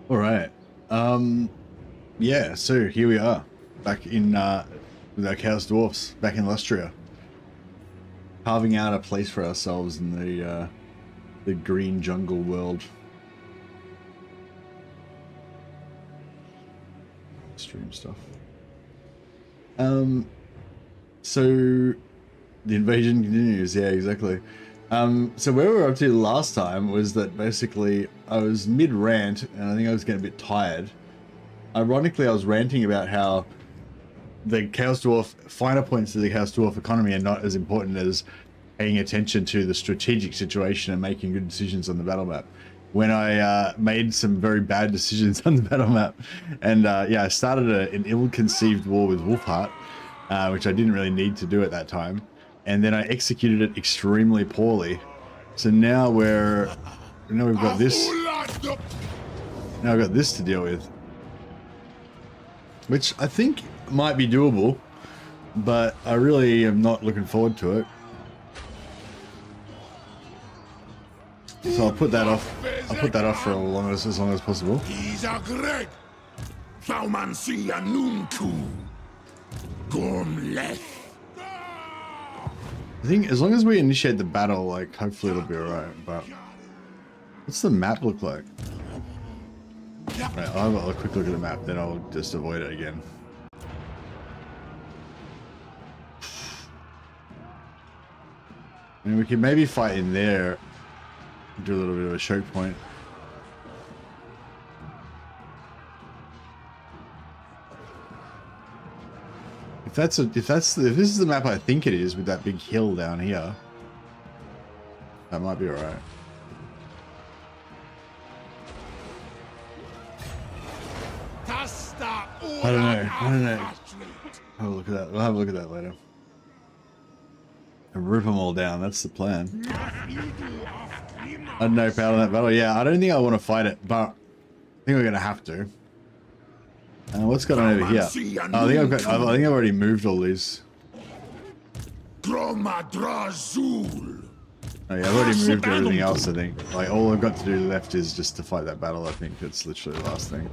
All right. Yeah, so here we are, back in with our Chaos Dwarfs, back in Lustria, carving out a place for ourselves in the green jungle world. Stream stuff. So the invasion continues. Yeah, exactly. So where we were up to last time was that basically I was mid-rant and I think I was getting a bit tired. Ironically, I was ranting about how the Chaos Dwarf, finer points of the Chaos Dwarf economy are not as important as paying attention to the strategic situation and making good decisions on the battle map. When I made some very bad decisions on the battle map, and yeah, I started an ill-conceived war with Wolfheart, which I didn't really need to do at that time, and then I executed it extremely poorly. So now we've got this. Now I've got this to deal with, which I think might be doable, but I really am not looking forward to it. So I'll put that off. I'll put that off for as long as possible. I think as long as we initiate the battle, like, hopefully it'll be alright. But what's the map look like? Right, I'll have a quick look at the map, then I'll just avoid it again. I mean, we can maybe fight in there, do a little bit of a choke point. If this is the map I think it is, with that big hill down here, that might be alright. I don't know. Have a look at that. We'll have a look at that later. And rip them all down. That's the plan. I had no power in that battle. Yeah, I don't think I want to fight it, but I think we're gonna have to. What's going on over here? Oh, I think I've already moved all these. Oh yeah, I've already moved everything else. I think. Like, all I've got to do left is just to fight that battle. I think it's literally the last thing.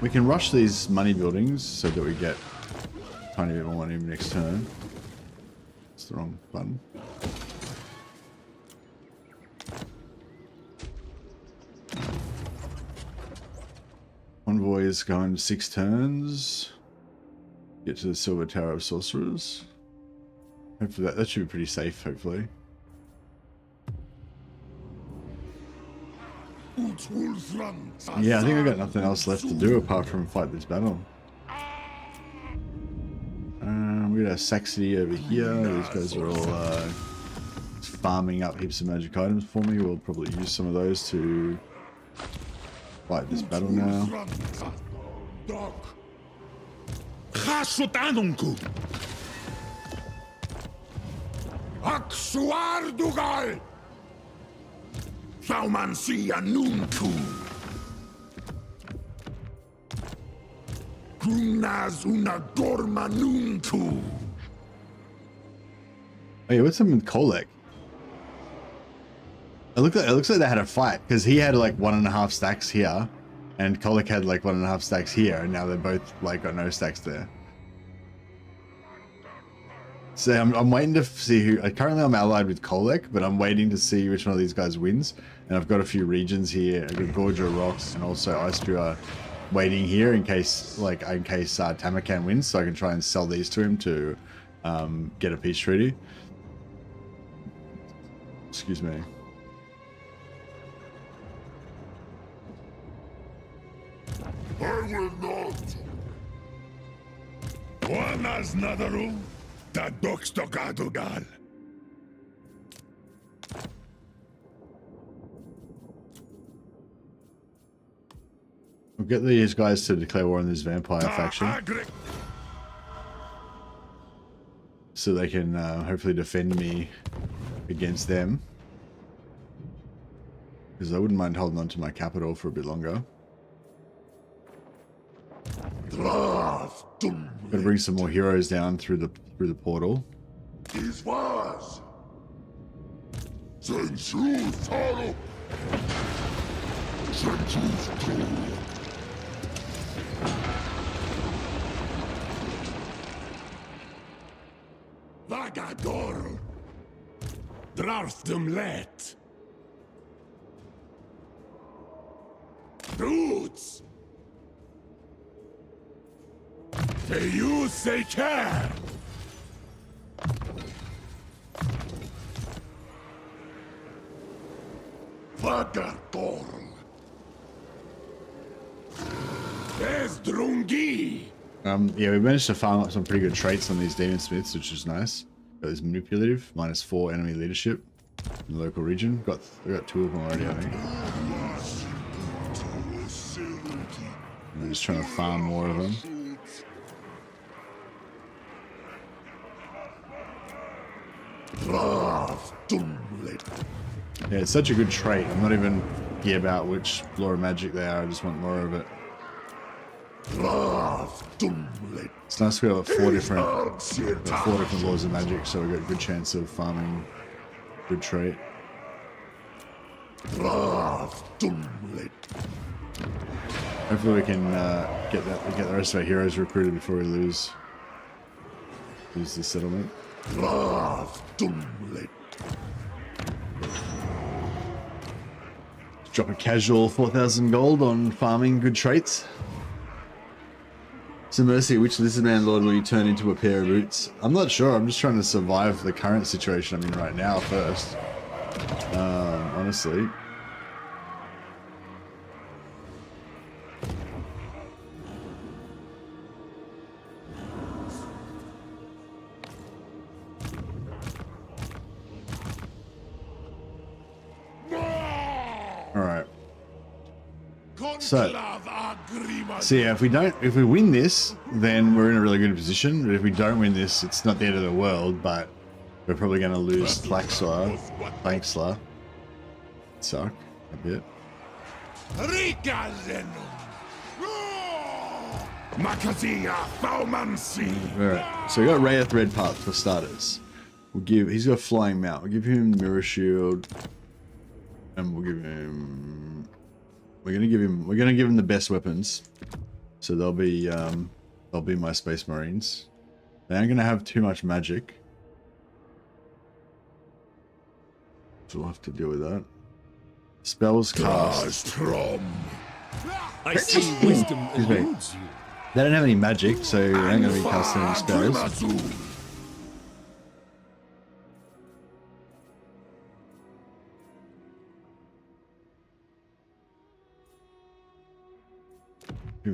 We can rush these money buildings so that we get a tiny bit more money next turn. It's the wrong button. Convoy is going 6 turns. Get to the Silver Tower of Sorcerers. Hopefully that should be pretty safe, hopefully. Yeah, I think I've got nothing else left to do apart from fight this battle. We got a Saxony over here. These guys are all farming up heaps of magic items for me. We'll probably use some of those to fight this battle now. Hey, what's up with Kolek? It looks like they had a fight, because he had like 1.5 stacks here, and Kolek had like 1.5 stacks here, and now they're both like got no stacks there. So I'm waiting to see who. Currently I'm allied with Kolek, but I'm waiting to see which one of these guys wins. And I've got a few regions here. I've got Gorgia Rocks and also Istria waiting here in case Tamakan wins, so I can try and sell these to him to get a peace treaty. Excuse me. I will not. Buenas nadaru, da dokstogadugal. We'll get these guys to declare war on this vampire faction, so they can hopefully defend me against them. Because I wouldn't mind holding on to my capital for a bit longer. Gotta bring some more heroes down through the portal. Ich was. Sensu Taro. Sensu Taro. Vagador. Draftum let. Roots. They use say care. Vagador. There's Drungi. Yeah, we managed to farm up some pretty good traits on these demon smiths, which is nice. Got this manipulative, -4 enemy leadership in the local region. We got 2 of them already, I think. I'm just trying to farm more of them. Yeah, it's such a good trait. I'm not even gear about which law of magic they are. I just want more of it. It's nice we have 4 different laws of magic, so we got a good chance of farming good trait. Hopefully we can get the rest of our heroes recruited before we lose the settlement. Drop a casual 4,000 gold on farming good traits. So Mercy, which lizard man lord will you turn into a pair of boots? I'm not sure. I'm just trying to survive the current situation I'm in right now first. Honestly. Alright. So yeah, if we win this, then we're in a really good position. But if we don't win this, it's not the end of the world, but we're probably going to lose Thanksla. Suck a bit. Alright, so we got Wraith Red Path for starters. He's got a flying mount. We'll give him Mirror Shield. And we'll give him... We're gonna give him the best weapons. So they'll be my Space Marines. They aren't gonna have too much magic. So we'll have to deal with that. Spells cast. I see wisdom eludes you. They don't have any magic, so they aren't gonna be casting any spells.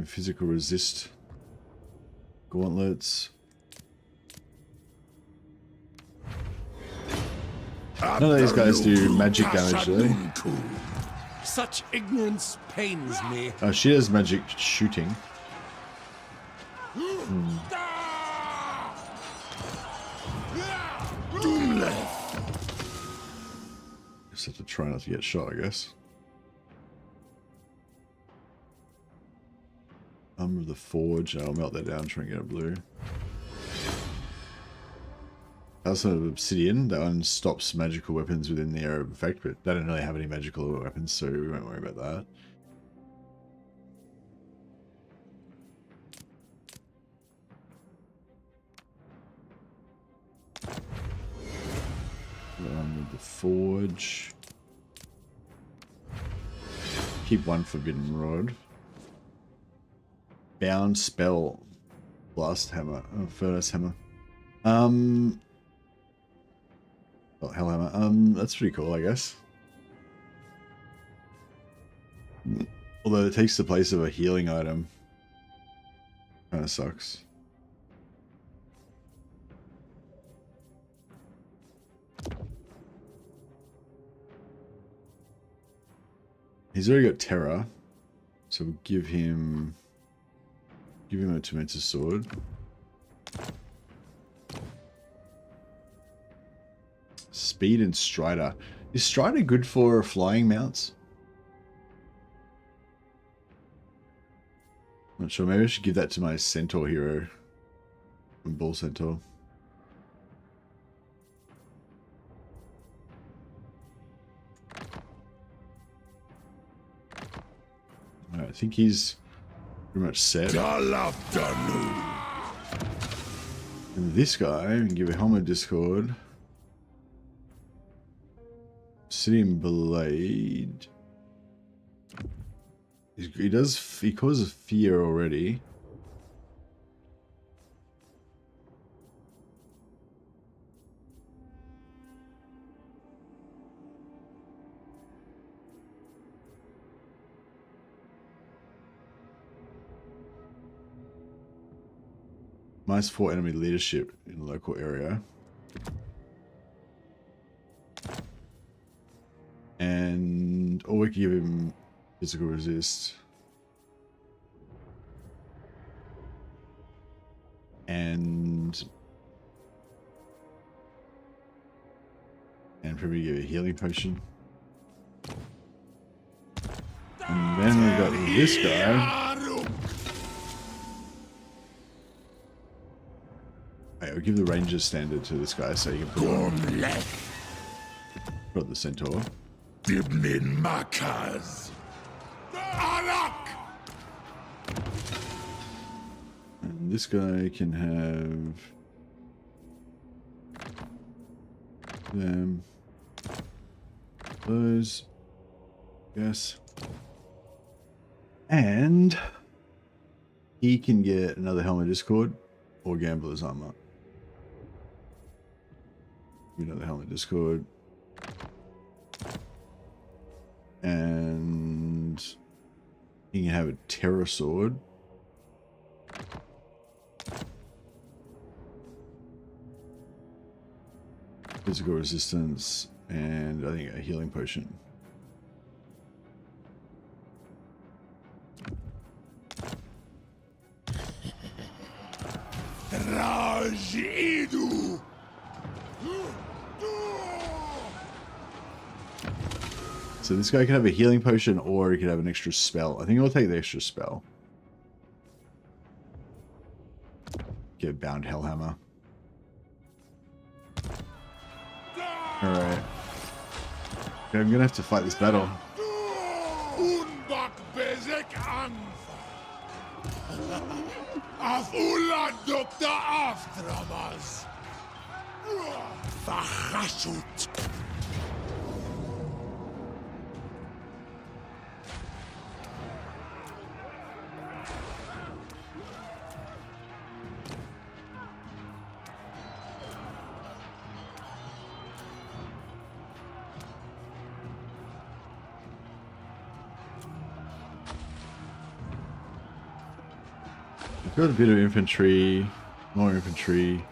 Physical resist. Gauntlets. None of these guys do magic damage, do they? Such ignorance pains me. Oh, she has magic shooting. Just have to try not to get shot, I guess. Of the Forge. I'll melt that down, try and get a blue. I also have Obsidian. That one stops magical weapons within the area of effect, but they don't really have any magical weapons, so we won't worry about that. With the Forge. Keep one Forbidden Rod. Bound Spell. Blast Hammer. Oh, Furnace Hammer. Oh, Hellhammer. That's pretty cool, I guess. Although it takes the place of a healing item. Kinda sucks. He's already got Terror. So we'll give him a Tormentor Sword. Speed and Strider. Is Strider good for flying mounts? Not sure. Maybe I should give that to my centaur hero. Bull centaur. Alright, I think he's pretty much set. And this guy, we can give a helmet discord. Obsidian blade. He causes fear already. -4 enemy leadership in the local area. And or we can give him physical resist. And probably give a healing potion. And then we've got this guy. I'll give the ranger standard to this guy so you can put the centaur. And this guy can have them. Those. Yes. And he can get another helmet discord or gambler's armor. Another helmet discord. And he can have a terror sword. Physical resistance, and I think a healing potion. So this guy can have a healing potion, or he could have an extra spell. I think I'll take the extra spell. Get bound hellhammer. Alright. Okay, I'm gonna have to fight this battle. Got a bit of infantry, more infantry,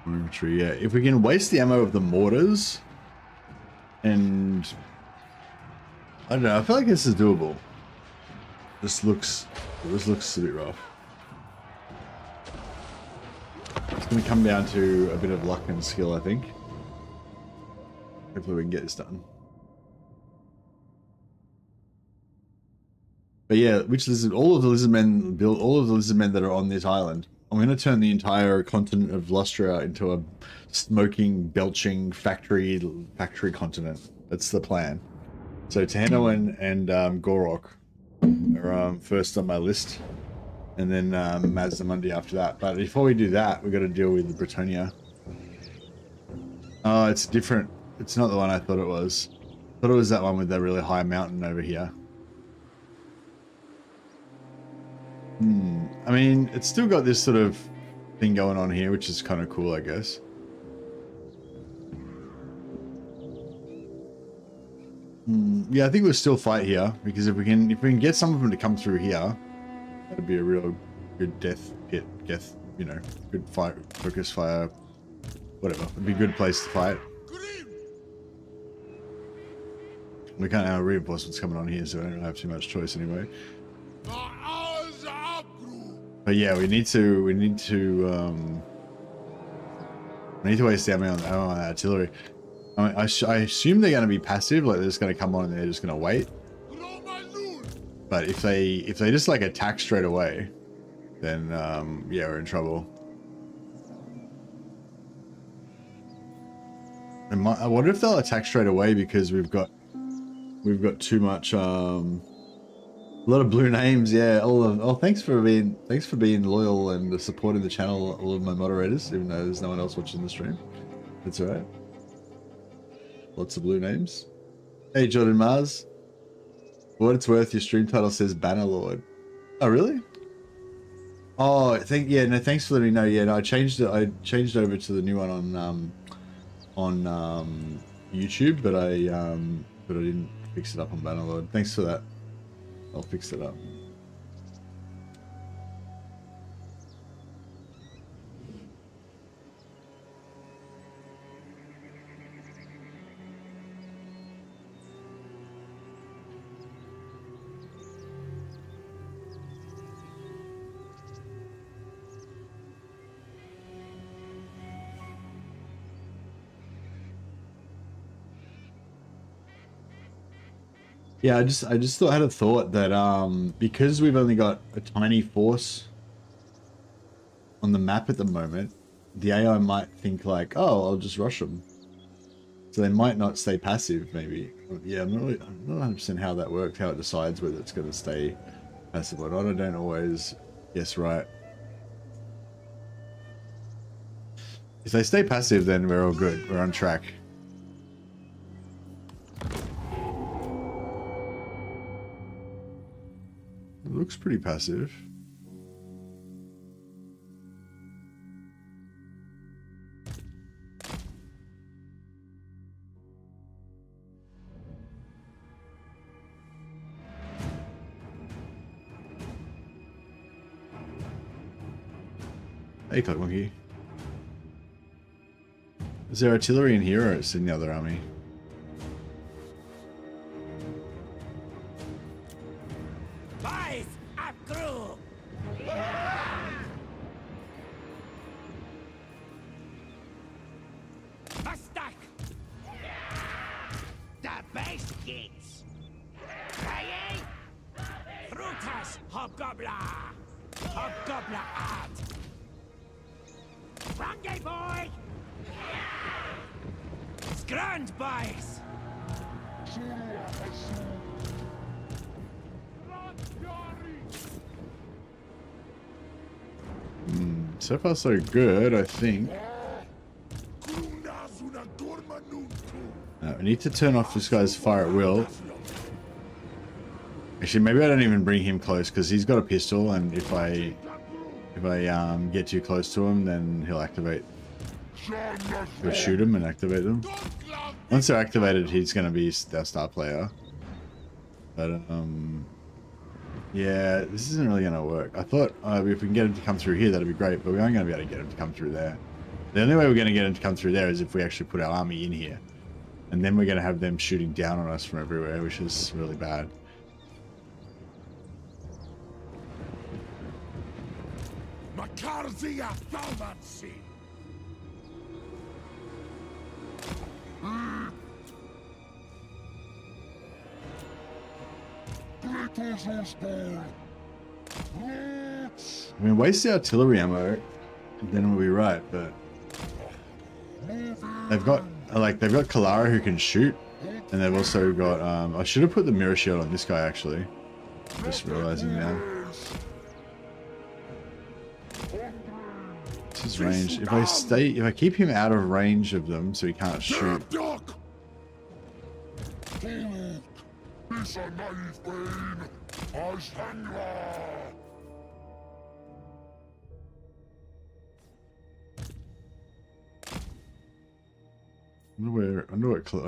more infantry. Yeah, if we can waste the ammo of the mortars, and I don't know, I feel like this is doable. This looks a bit rough. It's going to come down to a bit of luck and skill, I think. Hopefully we can get this done. But yeah, which lizard? All of the lizard men that are on this island. I'm going to turn the entire continent of Lustria into a smoking, belching factory continent. That's the plan. So Teheno and Gorok are first on my list, and then Mazdamundi after that. But before we do that, we've got to deal with the Bretonia. Oh, it's different. It's not the one I thought it was. I thought it was that one with that really high mountain over here. I mean, it's still got this sort of thing going on here, which is kind of cool, I guess. Yeah, I think we'll still fight here, because if we can get some of them to come through here, that'd be a real good death pit, you know, good fight, focus fire, whatever. It'd be a good place to fight. We can't have reinforcements coming on here, so I don't have too much choice anyway. But yeah, we need to waste the ammo on the artillery. I mean, I assume they're going to be passive, like they're just going to come on and they're just going to wait. But if they just like attack straight away, then yeah, we're in trouble. I wonder if they'll attack straight away because we've got too much a lot of blue names. Yeah, thanks for being loyal and supporting the channel, all of my moderators, even though there's no one else watching the stream. That's all right. Lots of blue names. Hey Jordan Mars. For what it's worth, your stream title says Bannerlord. Oh really? Oh, thanks for letting me know. Yeah, no, I changed it. I changed over to the new one on YouTube, but I didn't fix it up on Bannerlord. Thanks for that. I'll fix it up. Yeah, I just had a thought that because we've only got a tiny force on the map at the moment, the AI might think like, oh, I'll just rush them. So they might not stay passive, maybe. Yeah, I'm not 100% how that works, how it decides whether it's going to stay passive or not. I don't always guess right. If they stay passive, then we're all good. We're on track. It looks pretty passive. Hey, Clock Monkey. Is there artillery in here or it's in the other army? So far so good, I think. We need to turn off this guy's fire at will. Actually, maybe I don't even bring him close because he's got a pistol, and if I get too close to him, then he'll activate. He'll shoot him and activate them. Once they're activated, he's going to be our star player. But yeah, this isn't really going to work. I thought if we can get him to come through here, that'd be great, but we aren't going to be able to get him to come through there. The only way we're going to get him to come through there is if we actually put our army in here. And then we're going to have them shooting down on us from everywhere, which is really bad. I mean, waste the artillery ammo, then we'll be right, but they've got Kalara who can shoot, and they've also got I should have put the mirror shield on this guy actually. Just realizing now. This is range. If I keep him out of range of them so he can't shoot. I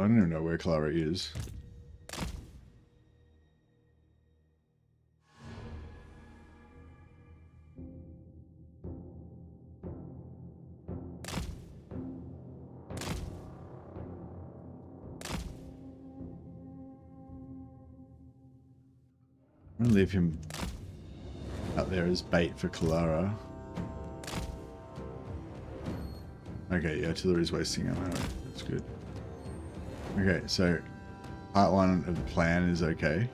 don't even know where Clara is. I'm gonna leave him out there as bait for Clara. Okay, yeah, artillery's wasting ammo. That's good. Okay, so part one of the plan is okay.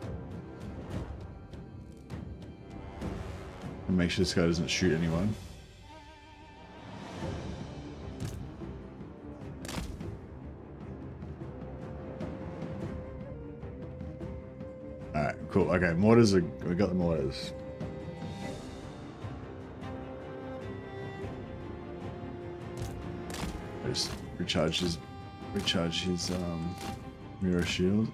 And make sure this guy doesn't shoot anyone. Alright, cool. Okay, mortars are... We got the mortars. Just recharge his mirror shield.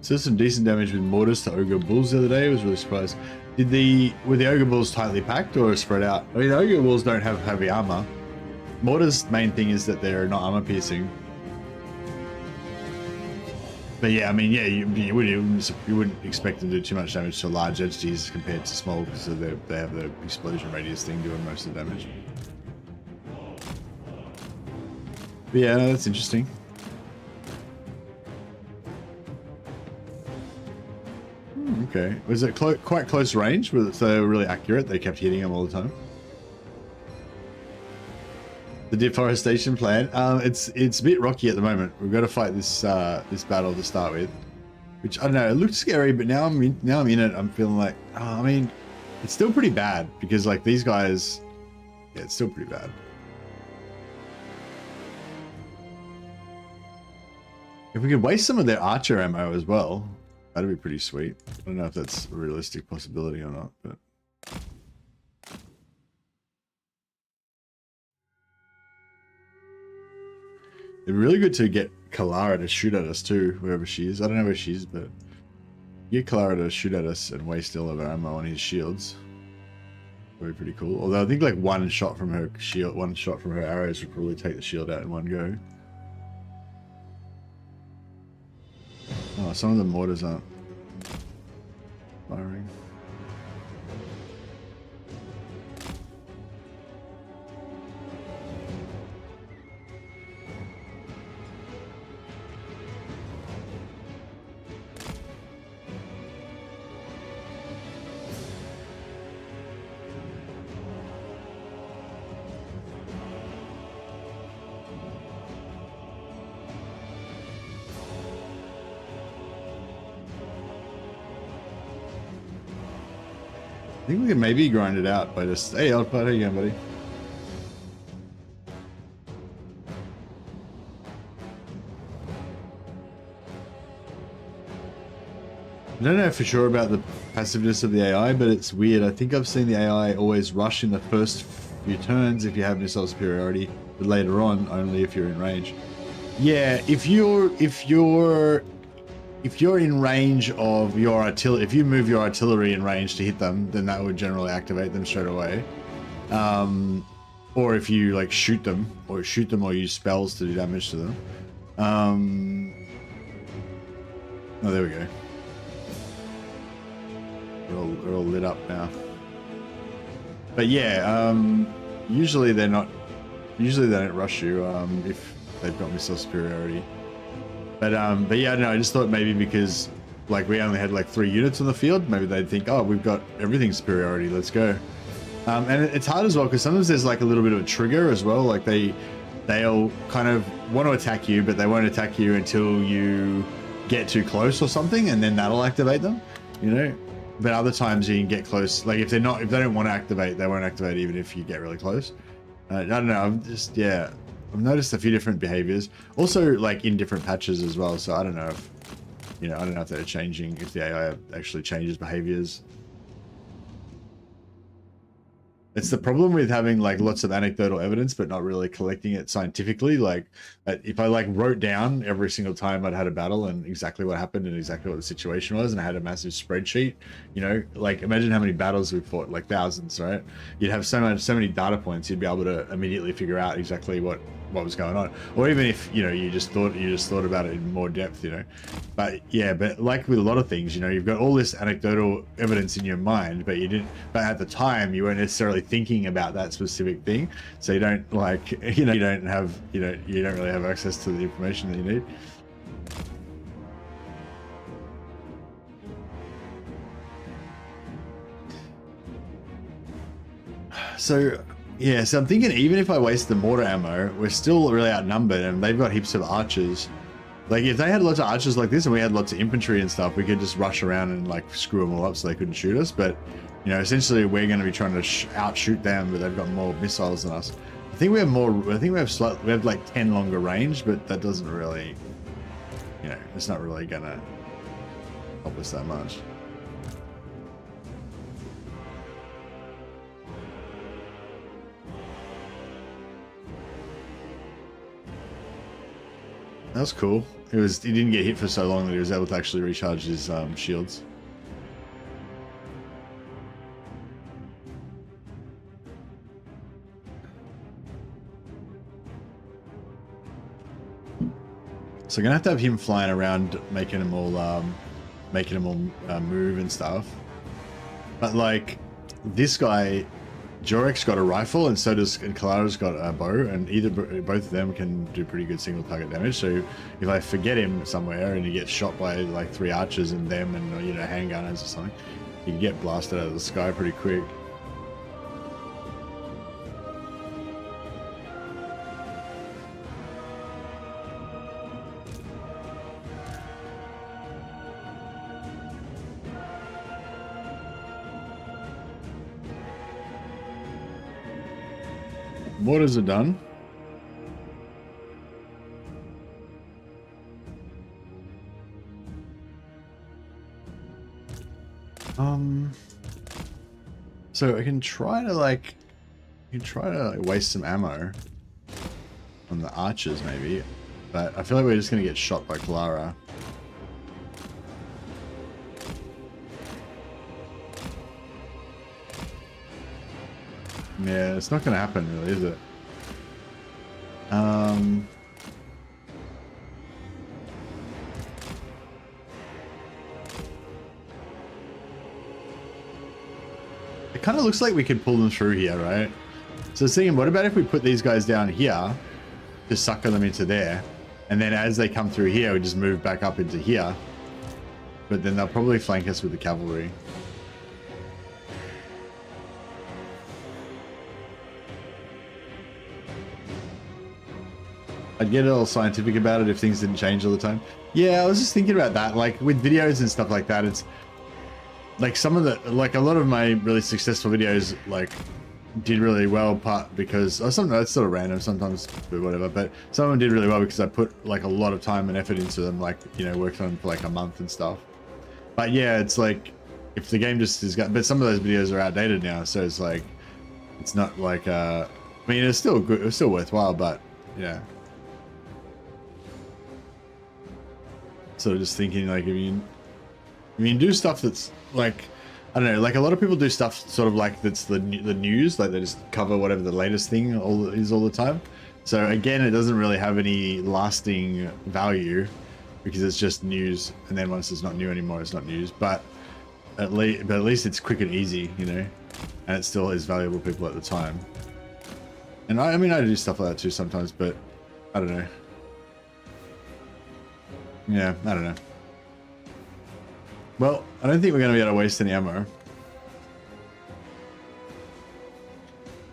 So some decent damage with mortars to ogre bulls the other day. I was really surprised. Were the ogre bulls tightly packed or spread out? I mean, the ogre bulls don't have heavy armor. Mortars' main thing is that they're not armor piercing. But yeah, I mean, yeah, you wouldn't expect them to do too much damage to large entities compared to small, because they have the explosion radius thing doing most of the damage. But yeah, no, that's interesting. Okay, was it quite close range? So they were really accurate? They kept hitting them all the time. The deforestation plan. It's a bit rocky at the moment. We've got to fight this this battle to start with, which I don't know. It looked scary, but now I'm in it. I'm feeling like, I mean, it's still pretty bad because like these guys, yeah, it's still pretty bad. If we could waste some of their archer ammo as well, that'd be pretty sweet. I don't know if that's a realistic possibility or not, but. It'd be really good to get Kalara to shoot at us too, wherever she is. I don't know where she is, but get Kalara to shoot at us and waste all of her ammo on his shields. That'd be pretty cool. Although I think like one shot from her shield, one shot from her arrows would probably take the shield out in one go. Oh, some of the mortars aren't firing. I think we can maybe grind it out by just, hey, Oddpod, how you going, buddy? I don't know for sure about the passiveness of the AI, but it's weird. I think I've seen the AI always rush in the first few turns if you have missile superiority, but later on only if you're in range. Yeah, if you're in range of your artillery, if you move your artillery in range to hit them, then that would generally activate them straight away. Or if you like shoot them or use spells to do damage to them. Oh, there we go. They're all lit up now. But yeah, usually they don't rush you if they've got missile superiority. But yeah, no, I just thought maybe because like we only had like 3 units on the field, maybe they'd think, oh, we've got everything superiority, let's go. And it's hard as well because sometimes there's like a little bit of a trigger as well. Like they'll kind of want to attack you, but they won't attack you until you get too close or something, and then that'll activate them, you know. But other times you can get close. Like if they don't want to activate, they won't activate even if you get really close. I don't know. I've noticed a few different behaviors, also like in different patches as well. So I don't know if, I don't know if they're changing, if the AI actually changes behaviors. It's the problem with having like lots of anecdotal evidence, but not really collecting it scientifically. Like if I like wrote down every single time I'd had a battle and exactly what happened and exactly what the situation was, and I had a massive spreadsheet, you know, like imagine how many battles we fought, like thousands, right? You'd have so many data points, you'd be able to immediately figure out exactly what was going on, or even if you know you just thought about it in more depth, you know. But yeah, but like with a lot of things, you know, you've got all this anecdotal evidence in your mind, but at the time you weren't necessarily thinking about that specific thing, so you don't like, you know, you don't really have access to the information that you need. So yeah, so I'm thinking even if I waste the mortar ammo, we're still really outnumbered, and they've got heaps of archers. Like if they had lots of archers like this and we had lots of infantry and stuff, we could just rush around and like screw them all up so they couldn't shoot us. But you know, essentially we're going to be trying to outshoot them, but they've got more missiles than us. I think we have more. I think we have like 10 longer range, but that doesn't really, you know, it's not really gonna help us that much. That was cool. He didn't get hit for so long that he was able to actually recharge his shields. So I'm gonna have to have him flying around, making them all move and stuff. But like this guy, Jorek's got a rifle, and so does, and Kalara's got a bow, and both of them can do pretty good single target damage. So if I forget him somewhere and he gets shot by like 3 archers and them, and you know, handgunners or something, he can get blasted out of the sky pretty quick. Mortars are done. So I can try to like, waste some ammo on the archers maybe, but I feel like we're just gonna get shot by Kalara. Yeah, it's not gonna happen really, is it? It kind of looks like we could pull them through here, right? So I was thinking, what about if we put these guys down here to sucker them into there, and then as they come through here, we just move back up into here, but then they'll probably flank us with the cavalry. I'd get a little scientific about it if things didn't change all the time. Yeah, I was just thinking about that. Like with videos and stuff like that, it's like some of the, like a lot of my really successful videos like did really well, part because, or something that's sort of random sometimes, but whatever, but some of them did really well because I put like a lot of time and effort into them, like, you know, worked on them for like a month and stuff. But yeah, it's like if the game just is got, but some of those videos are outdated now, so it's like, it's not like I mean, it's still good, it's still worthwhile, but yeah. Sort of just thinking, like, if you do stuff that's like, I don't know, like a lot of people do stuff sort of like that's the news, like they just cover whatever the latest thing is all the time. So again, it doesn't really have any lasting value because it's just news, and then once it's not new anymore, it's not news. But at least it's quick and easy, you know, and it still is valuable to people at the time. And I mean, I do stuff like that too sometimes, but I don't know. Yeah, I don't know. Well, I don't think we're going to be able to waste any ammo. I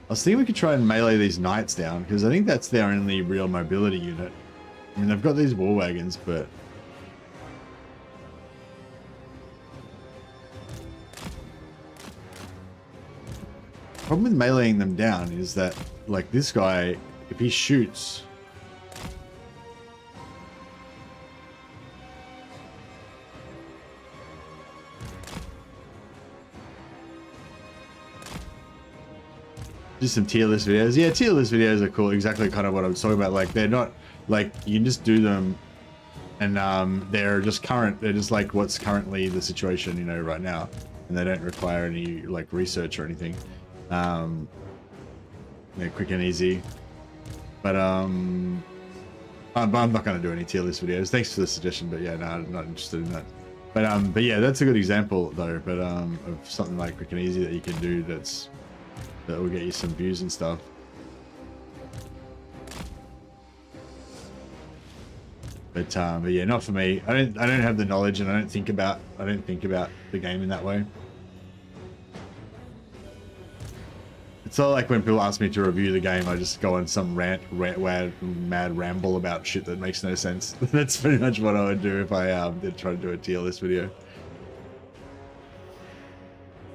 was thinking we could try and melee these knights down, because I think that's their only real mobility unit. I mean, they've got these war wagons, but... the problem with meleeing them down is that, like, this guy, if he shoots... do some tier list videos. Yeah, tier list videos are cool. Exactly kind of what I was talking about. Like they're not like you can just do them and they're just current. They're just like what's currently the situation, you know, right now. And they don't require any like research or anything. They're quick and easy. But I'm not going to do any tier list videos. Thanks for the suggestion, but yeah, no, I'm not interested in that. But yeah, that's a good example though. But of something like quick and easy that you can do that will get you some views and stuff. But yeah, not for me. I don't have the knowledge, and I don't think about the game in that way. It's not like when people ask me to review the game, I just go on some mad ramble about shit that makes no sense. That's pretty much what I would do if I did try to do a tier list video.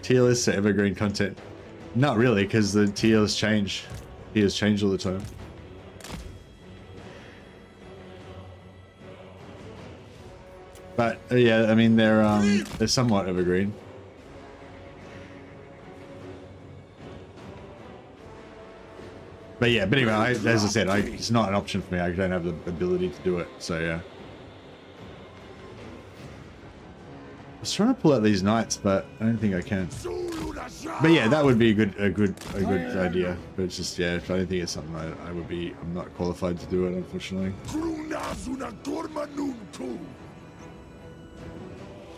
Tier lists are evergreen content. Not really, because the tiers change. Tiers change all the time. But yeah, I mean they're somewhat evergreen. But yeah, but anyway, as I said, it's not an option for me. I don't have the ability to do it. So yeah. I was trying to pull out these knights, but I don't think I can. But yeah, that would be a good idea. But it's just yeah, I don't think it's something I'm not qualified to do it, unfortunately.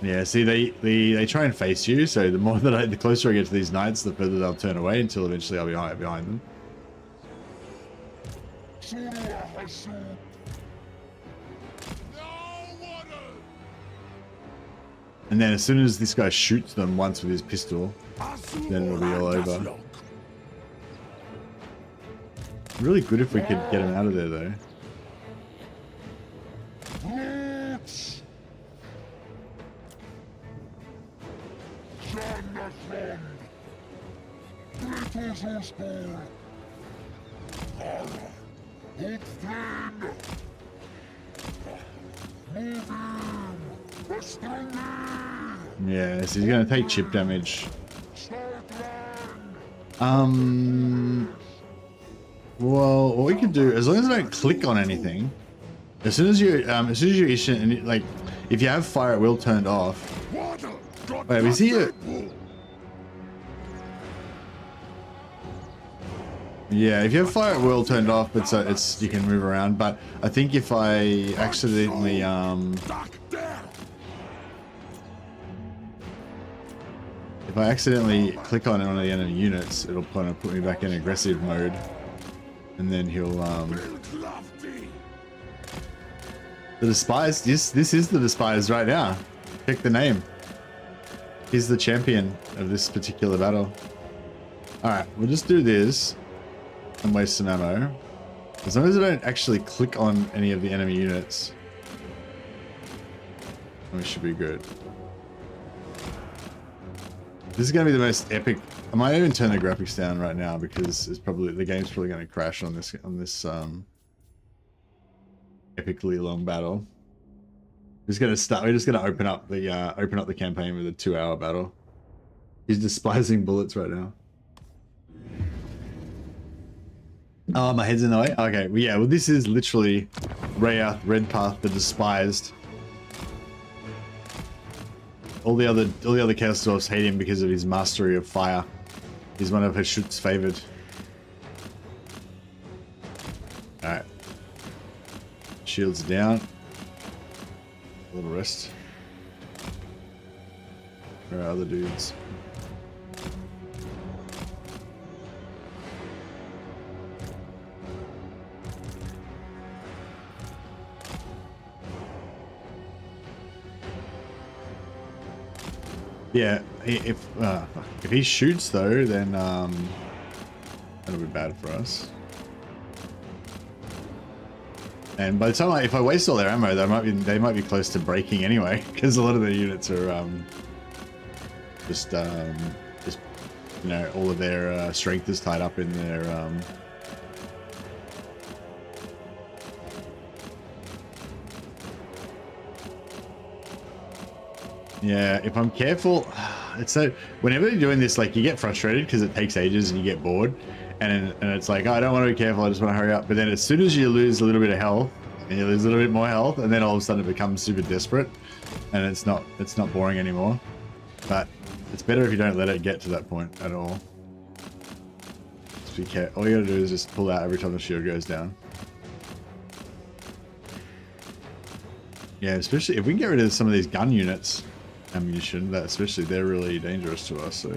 Yeah, see, they try and face you, so the closer I get to these knights, the further they'll turn away until eventually I'll be behind them. And then as soon as this guy shoots them once with his pistol, then it'll be all over. Really good if we could get him out of there though. Yeah, so he's gonna take chip damage. Well, what we can do, as long as I don't click on anything, as soon as you issue, and like, if you have fire at will turned off. Wait, we see it. Yeah, if you have fire at will turned off, it's you can move around. But I think if I accidentally click on one of the enemy units, it'll kind of put me back in aggressive mode, and then he'll the despised. This is the despised right now. Check the name. He's the champion of this particular battle. All right, we'll just do this and waste some ammo. As long as I don't actually click on any of the enemy units, we should be good. This is going to be the most epic. I might even turn the graphics down right now because the game's probably going to crash on this epically long battle. We're just going to open up the campaign with a 2-hour battle. He's despising bullets right now. Oh, my head's in the way? Okay, well, yeah, well, this is literally Redpath, the despised. All the other Chaos Dwarfs hate him because of his mastery of fire. He's one of Hashut's favored. Alright. Shields down. A little rest. Where are other dudes? Yeah, if he shoots though, then that'll be bad for us. And by the time if I waste all their ammo, they might be close to breaking anyway, because a lot of their units are just you know, all of their strength is tied up in their yeah, if I'm careful, it's so whenever you're doing this, like, you get frustrated because it takes ages and you get bored, and it's like, oh, I don't want to be careful, I just want to hurry up. But then as soon as you lose a little bit of health, and you lose a little bit more health, and then all of a sudden it becomes super desperate, and it's not boring anymore. But it's better if you don't let it get to that point at all. Just be careful. All you gotta do is just pull out every time the shield goes down. Yeah, especially if we can get rid of some of these gun units, ammunition, that especially they're really dangerous to us. So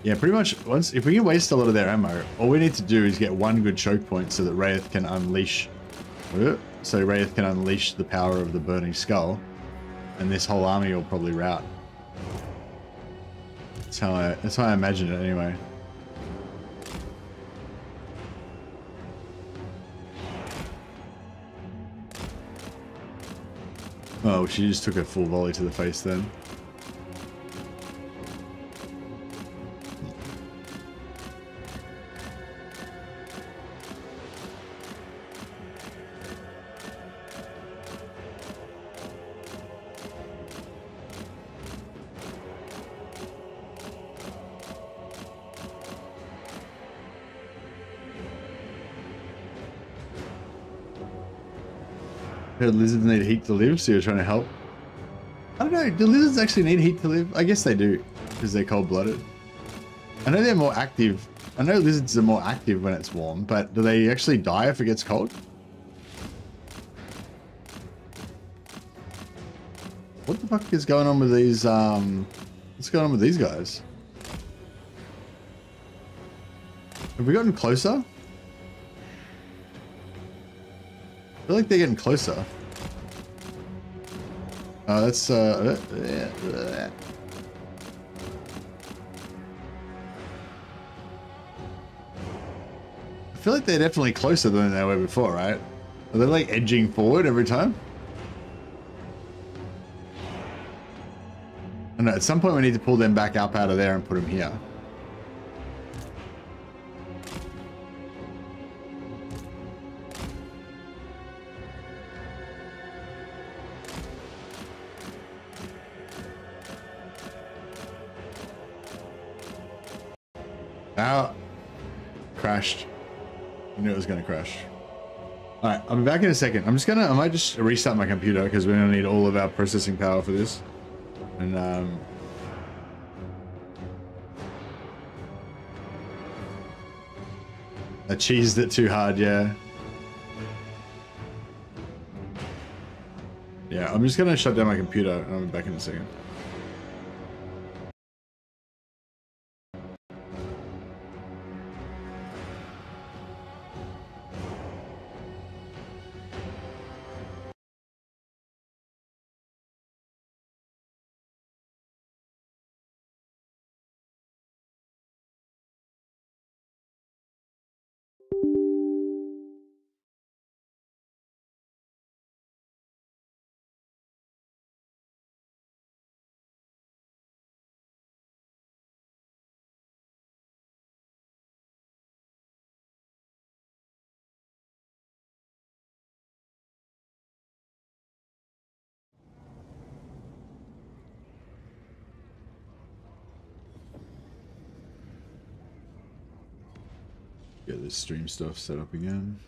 yeah, pretty much if we can waste a lot of their ammo, all we need to do is get one good choke point so that Wraith can unleash. So Wraith can unleash the power of the burning skull, and this whole army will probably rout. That's how I imagine it anyway. Oh, she just took a full volley to the face then. The lizards need heat to live, so you're trying to help. I don't know, do lizards actually need heat to live? I guess they do, because they're cold-blooded. I know they're more active. I know lizards are more active when it's warm, but do they actually die if it gets cold? What the fuck is going on with these, what's going on with these guys? Have we gotten closer? I feel like they're getting closer. Oh, that's I feel like they're definitely closer than they were before, right? Are they like edging forward every time? I don't know, at some point we need to pull them back up out of there and put them here. Ow. Crashed. I knew it was going to crash. Alright, I'll be back in a second. I might just restart my computer because we're going to need all of our processing power for this. And, I cheesed it too hard, yeah. Yeah, I'm just going to shut down my computer and I'll be back in a second. Get this stream stuff set up again.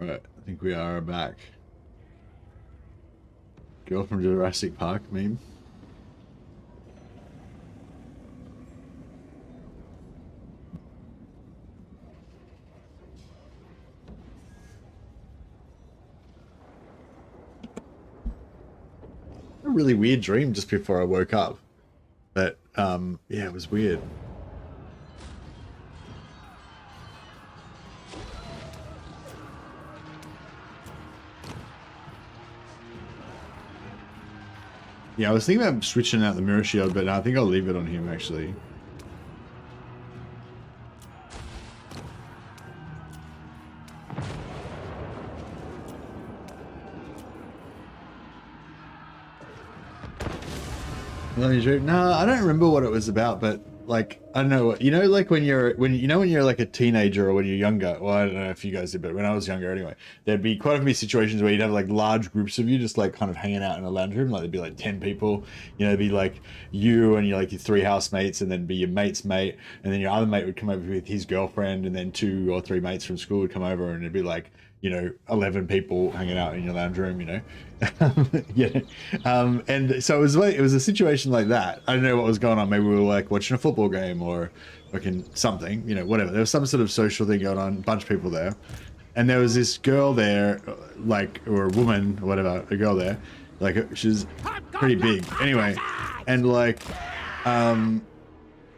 Right, I think we are back. Girl from Jurassic Park meme. A really weird dream just before I woke up. But yeah, it was weird. Yeah, I was thinking about switching out the mirror shield, but I think I'll leave it on him actually. No, I don't remember what it was about, but like I don't know what you know, like when you're like a teenager or when you're younger. Well, I don't know if you guys did, but when I was younger anyway, there'd be quite a few situations where you'd have like large groups of you just like kind of hanging out in a lounge room. Like there'd be like 10 people, you know, it'd be like you and your 3 housemates, and then be your mate's mate, and then your other mate would come over with his girlfriend, and then 2 or 3 mates from school would come over, and it'd be like, you know, 11 people hanging out in your lounge room, you know. Yeah. And so it was a situation like that. I don't know what was going on. Maybe we were like watching a football game or fucking something, you know, whatever. There was some sort of social thing going on, a bunch of people there. And there was this girl there, like, or a woman, or whatever, a girl there, like, she's pretty big. Anyway, and like,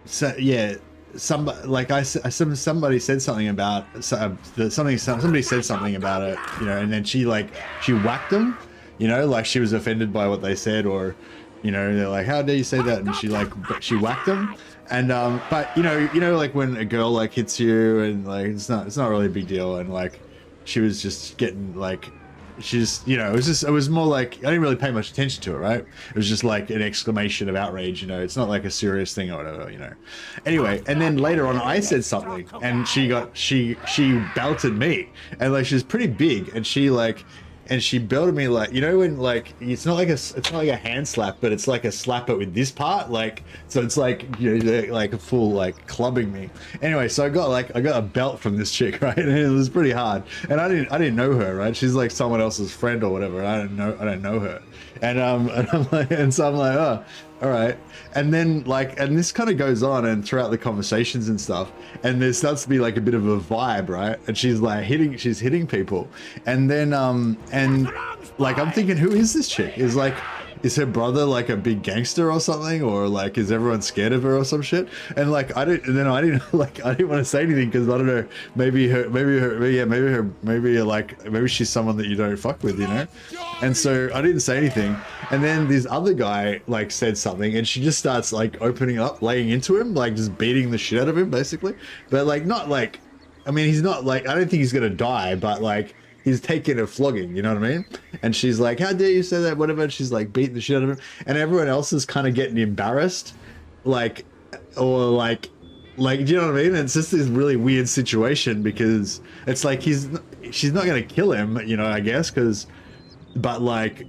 so yeah, somebody said something about somebody said something about it, you know, and then she whacked them, you know, like she was offended by what they said, or, you know, they're like, how dare you say that, and she whacked them. And but you know like when a girl like hits you, and like it's not really a big deal, and like she was just getting like, she's, you know, it was more like, I didn't really pay much attention to it, right? It was just like an exclamation of outrage, you know, it's not like a serious thing or whatever, you know. Anyway, and then later on I said something, and she belted me, and like she's pretty big, and she belted me, like, you know, when like it's not like a hand slap, but it's like a slap it with this part, like, so it's like, you know, like a full like clubbing me. Anyway, so I got a belt from this chick, right? And it was pretty hard, and I didn't know her, right? She's like someone else's friend or whatever, and I don't know her, and I'm like, and so I'm like, oh, all right. And then like, and this kind of goes on, and throughout the conversations and stuff, and there starts to be like a bit of a vibe, right? And she's like hitting people, and then and like I'm thinking, who is this chick? Is her brother like a big gangster or something, or like is everyone scared of her or some shit? And like I didn't want to say anything, because I don't know, maybe she's someone that you don't fuck with, you know. And so I didn't say anything, and then this other guy like said something, and she just starts like opening up, laying into him, like just beating the shit out of him basically, but like not like, I mean, he's not like, I don't think he's gonna die, but like he's taking a flogging, you know what I mean? And she's like, how dare you say that, whatever, and she's like beating the shit out of him, and everyone else is kind of getting embarrassed, like, or like, do you know what I mean? And it's just this really weird situation, because it's like she's not gonna kill him, you know, I guess, but like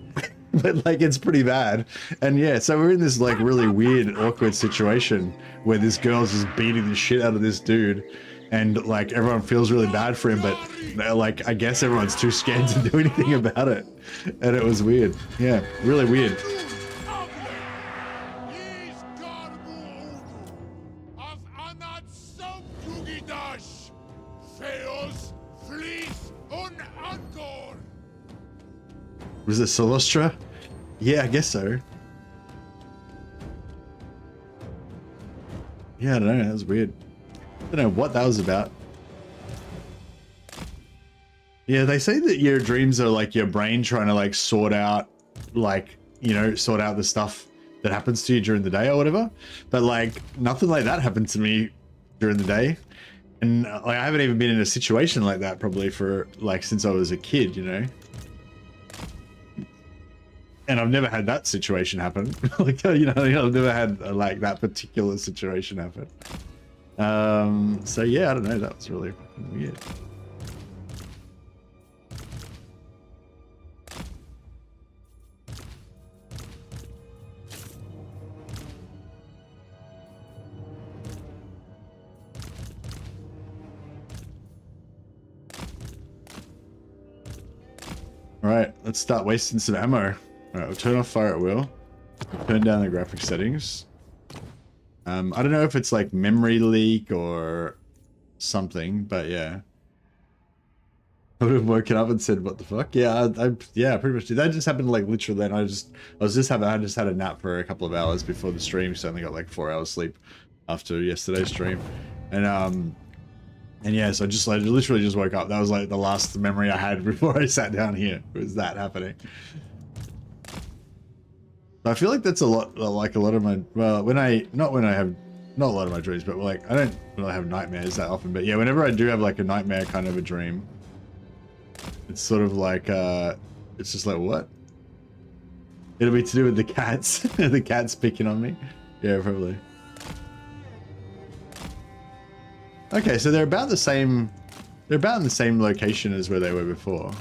it's pretty bad. And yeah, so we're in this like really weird, awkward situation where this girl's just beating the shit out of this dude, and like everyone feels really bad for him, but like I guess everyone's too scared to do anything about it. And it was weird. Yeah, really weird. Was it LUSTRIA? Yeah, I guess so. Yeah, I don't know, that was weird. I don't know what that was about. Yeah, they say that your dreams are like your brain trying to like sort out, like, you know, sort out the stuff that happens to you during the day or whatever. But like nothing like that happened to me during the day. And like I haven't even been in a situation like that probably for like since I was a kid, you know. And I've never had that situation happen. Like, you know, I've never had like that particular situation happen. So yeah, I don't know, that was really fucking weird. All right, let's start wasting some ammo. All right, we'll turn off fire at will. Turn down the graphic settings. I don't know if it's like memory leak or something, but yeah. I would have woken up and said, "What the fuck?" Yeah, yeah, pretty much did. That just happened like literally. And I just had a nap for a couple of hours before the stream, so I only got like 4 hours sleep after yesterday's stream, and yeah, so I literally just woke up. That was like the last memory I had before I sat down here. Was that happening? I feel like that's a lot of my, well, not a lot of my dreams, but like I don't really have nightmares that often, but yeah, whenever I do have like a nightmare kind of a dream, it's sort of like it's just like, what? It'll be to do with the cats. The cats picking on me. Yeah, probably. Okay, so they're about the same. They're about in the same location as where they were before.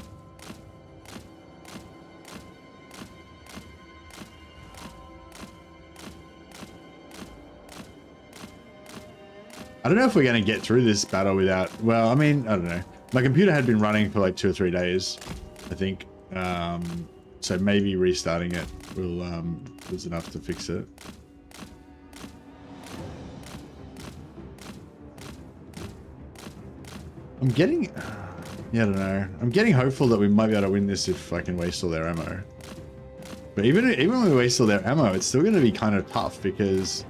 I don't know if we're going to get through this battle without... Well, I mean, I don't know. My computer had been running for like 2 or 3 days, I think. So maybe restarting it was enough to fix it. I'm getting... Yeah, I don't know. I'm getting hopeful that we might be able to win this if I can waste all their ammo. But even when we waste all their ammo, it's still going to be kind of tough because...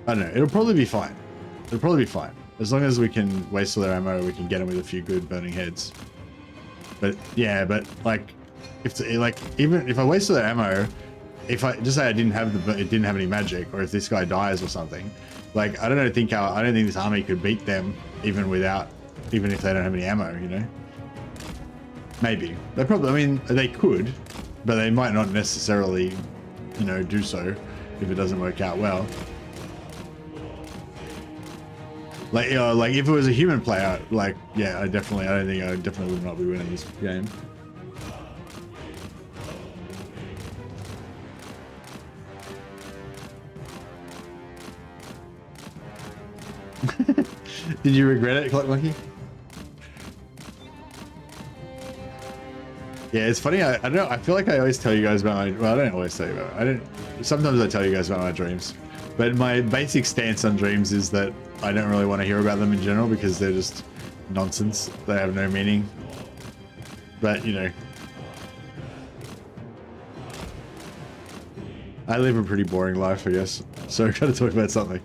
I don't know. It'll probably be fine. It'll probably be fine. As long as we can waste all their ammo, we can get them with a few good burning heads. But yeah, but like, even if I waste all their ammo, if I just say it didn't have any magic, or if this guy dies or something, like I don't think this army could beat them even if they don't have any ammo, you know? Maybe. They probably, I mean, they could, but they might not necessarily, you know, do so if it doesn't work out well. Like, like if it was a human player, like, yeah, I definitely would not be winning this game. Did you regret it, Clock Monkey? Yeah, it's funny. I don't know. I feel like I always tell you guys about my... Well, I don't always tell you about it. Sometimes I tell you guys about my dreams. But my basic stance on dreams is that I don't really want to hear about them in general because they're just nonsense. They have no meaning. But, you know. I live a pretty boring life, I guess. So I've got to talk about something.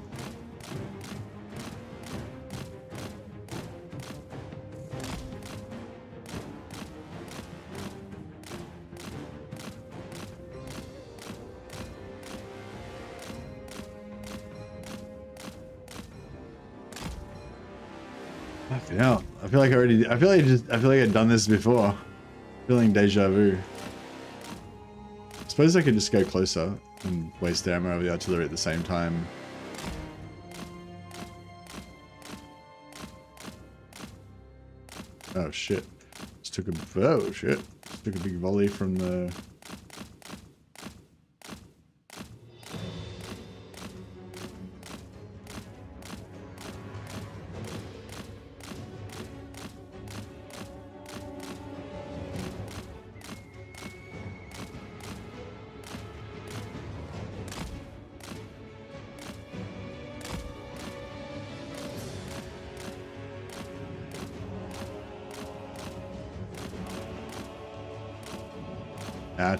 Yeah, I feel like I've done this before. Feeling deja vu. I suppose I could just go closer and waste ammo with the artillery at the same time. Oh shit. Just took a big volley from the...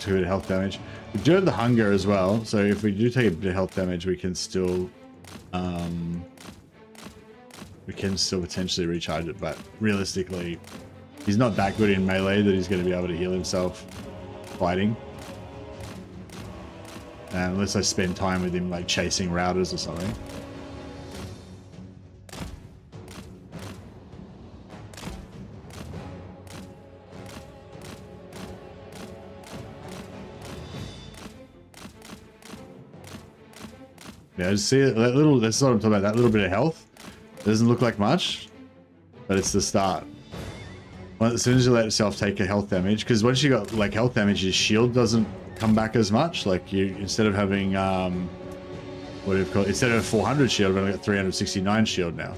to hit health damage. We do have the hunger as well, so if we do take a bit of health damage, we can still potentially recharge it. But realistically, he's not that good in melee that he's going to be able to heal himself fighting, unless I spend time with him like chasing routers or something. Yeah, just see that little, that's what I'm talking about, that little bit of health. Doesn't look like much, but it's the start. Well, as soon as you let yourself take a health damage, because once you got like health damage, your shield doesn't come back as much. Like you, instead of having, what do you call it? Instead of a 400 shield, I've only got 369 shield now.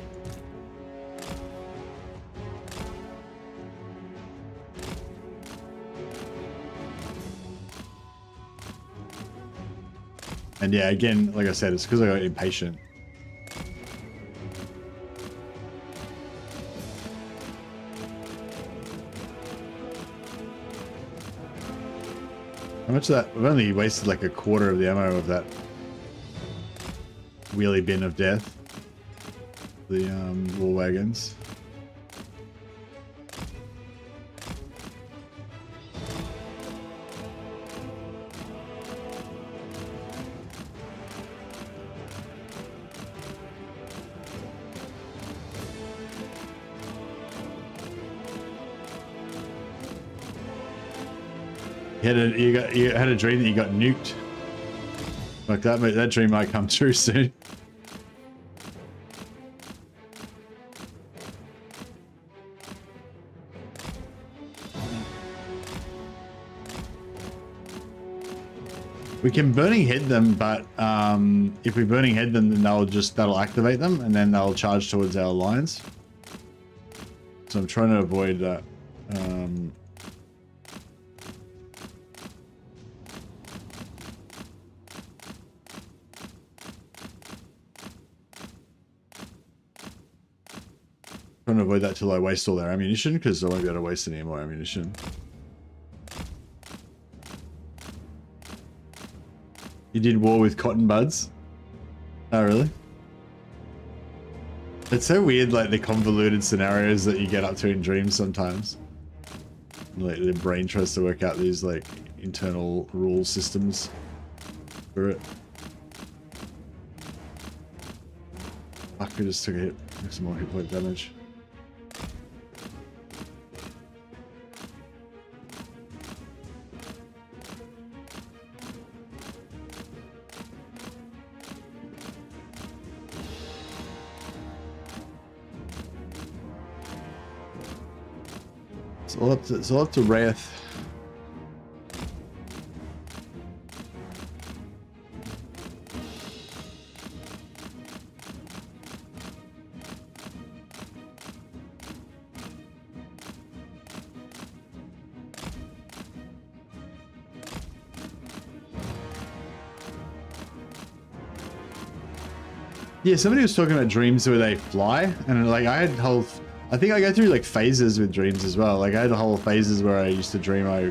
And yeah, again, like I said, it's because I got impatient. How much of that? I've only wasted like a quarter of the ammo of that wheelie bin of death. The war wagons. You had a dream that you got nuked. Like that dream might come true soon. We can burning head them, but if we burning head them, then that'll activate them, and then they'll charge towards our lines. So I'm trying to avoid that. Trying to avoid that till I waste all their ammunition, because I won't be able to waste any more ammunition. You did war with cotton buds? Oh, really? It's so weird, like the convoluted scenarios that you get up to in dreams sometimes. Like the brain tries to work out these like internal rule systems for it. Fuck, I just took a hit. Took some more hit point damage. It's all up to Wrath. Yeah, somebody was talking about dreams where they fly, and like I think I go through like phases with dreams as well. Like I had whole phases where I used to dream I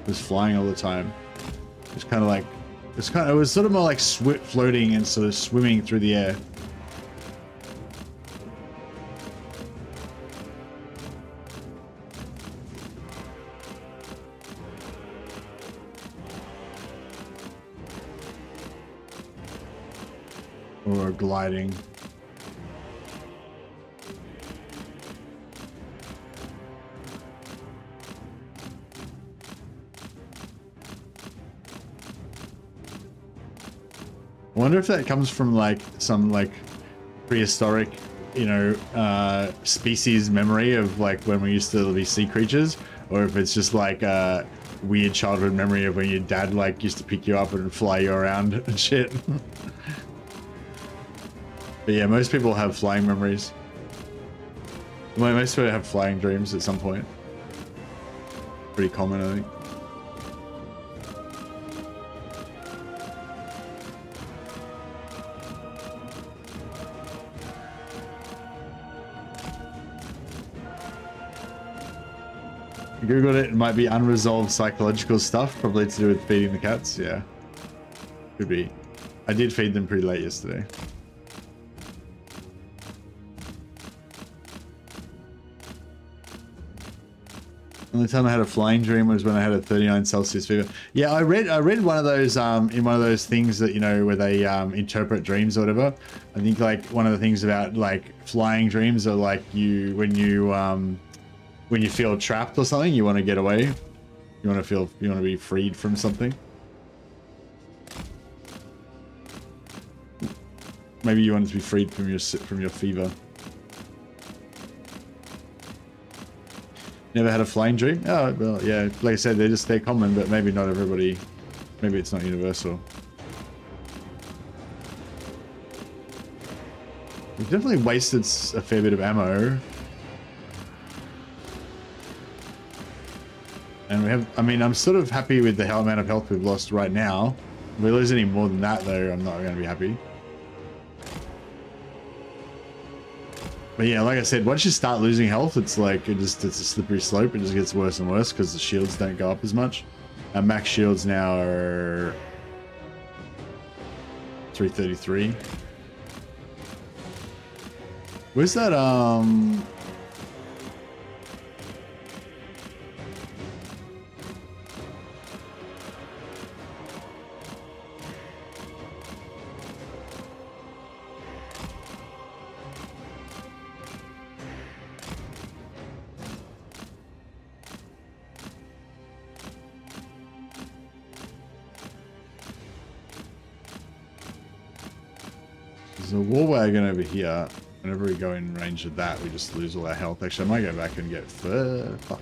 was flying all the time. It's kind of like, it was sort of more like floating and sort of swimming through the air. Or gliding. I wonder if that comes from like some like prehistoric, you know, species memory of like when we used to be sea creatures, or if it's just like a weird childhood memory of when your dad like used to pick you up and fly you around and shit. But yeah, most people have flying memories. Well, most people have flying dreams at some point. Pretty common, I think. Googled it. It might be unresolved psychological stuff, probably to do with feeding the cats. Yeah, could be. I did feed them pretty late yesterday. Only time I had a flying dream was when I had a 39 Celsius fever. Yeah, I read one of those in one of those things that, you know, where they interpret dreams or whatever. I think like one of the things about like flying dreams are like when you feel trapped or something, you want to get away. You want to be freed from something. Maybe you want to be freed from your fever. Never had a flying dream? Oh, well, yeah. Like I said, they're common, but maybe not everybody. Maybe it's not universal. We've definitely wasted a fair bit of ammo. And we have, I mean, I'm sort of happy with the amount of health we've lost right now. If we lose any more than that, though, I'm not going to be happy. But yeah, like I said, once you start losing health, it's like, it's a slippery slope. It just gets worse and worse because the shields don't go up as much. Our max shields now are 333. Where's that, There's a war wagon over here. Whenever we go in range of that, we just lose all our health. Actually, I might go back and get fuck.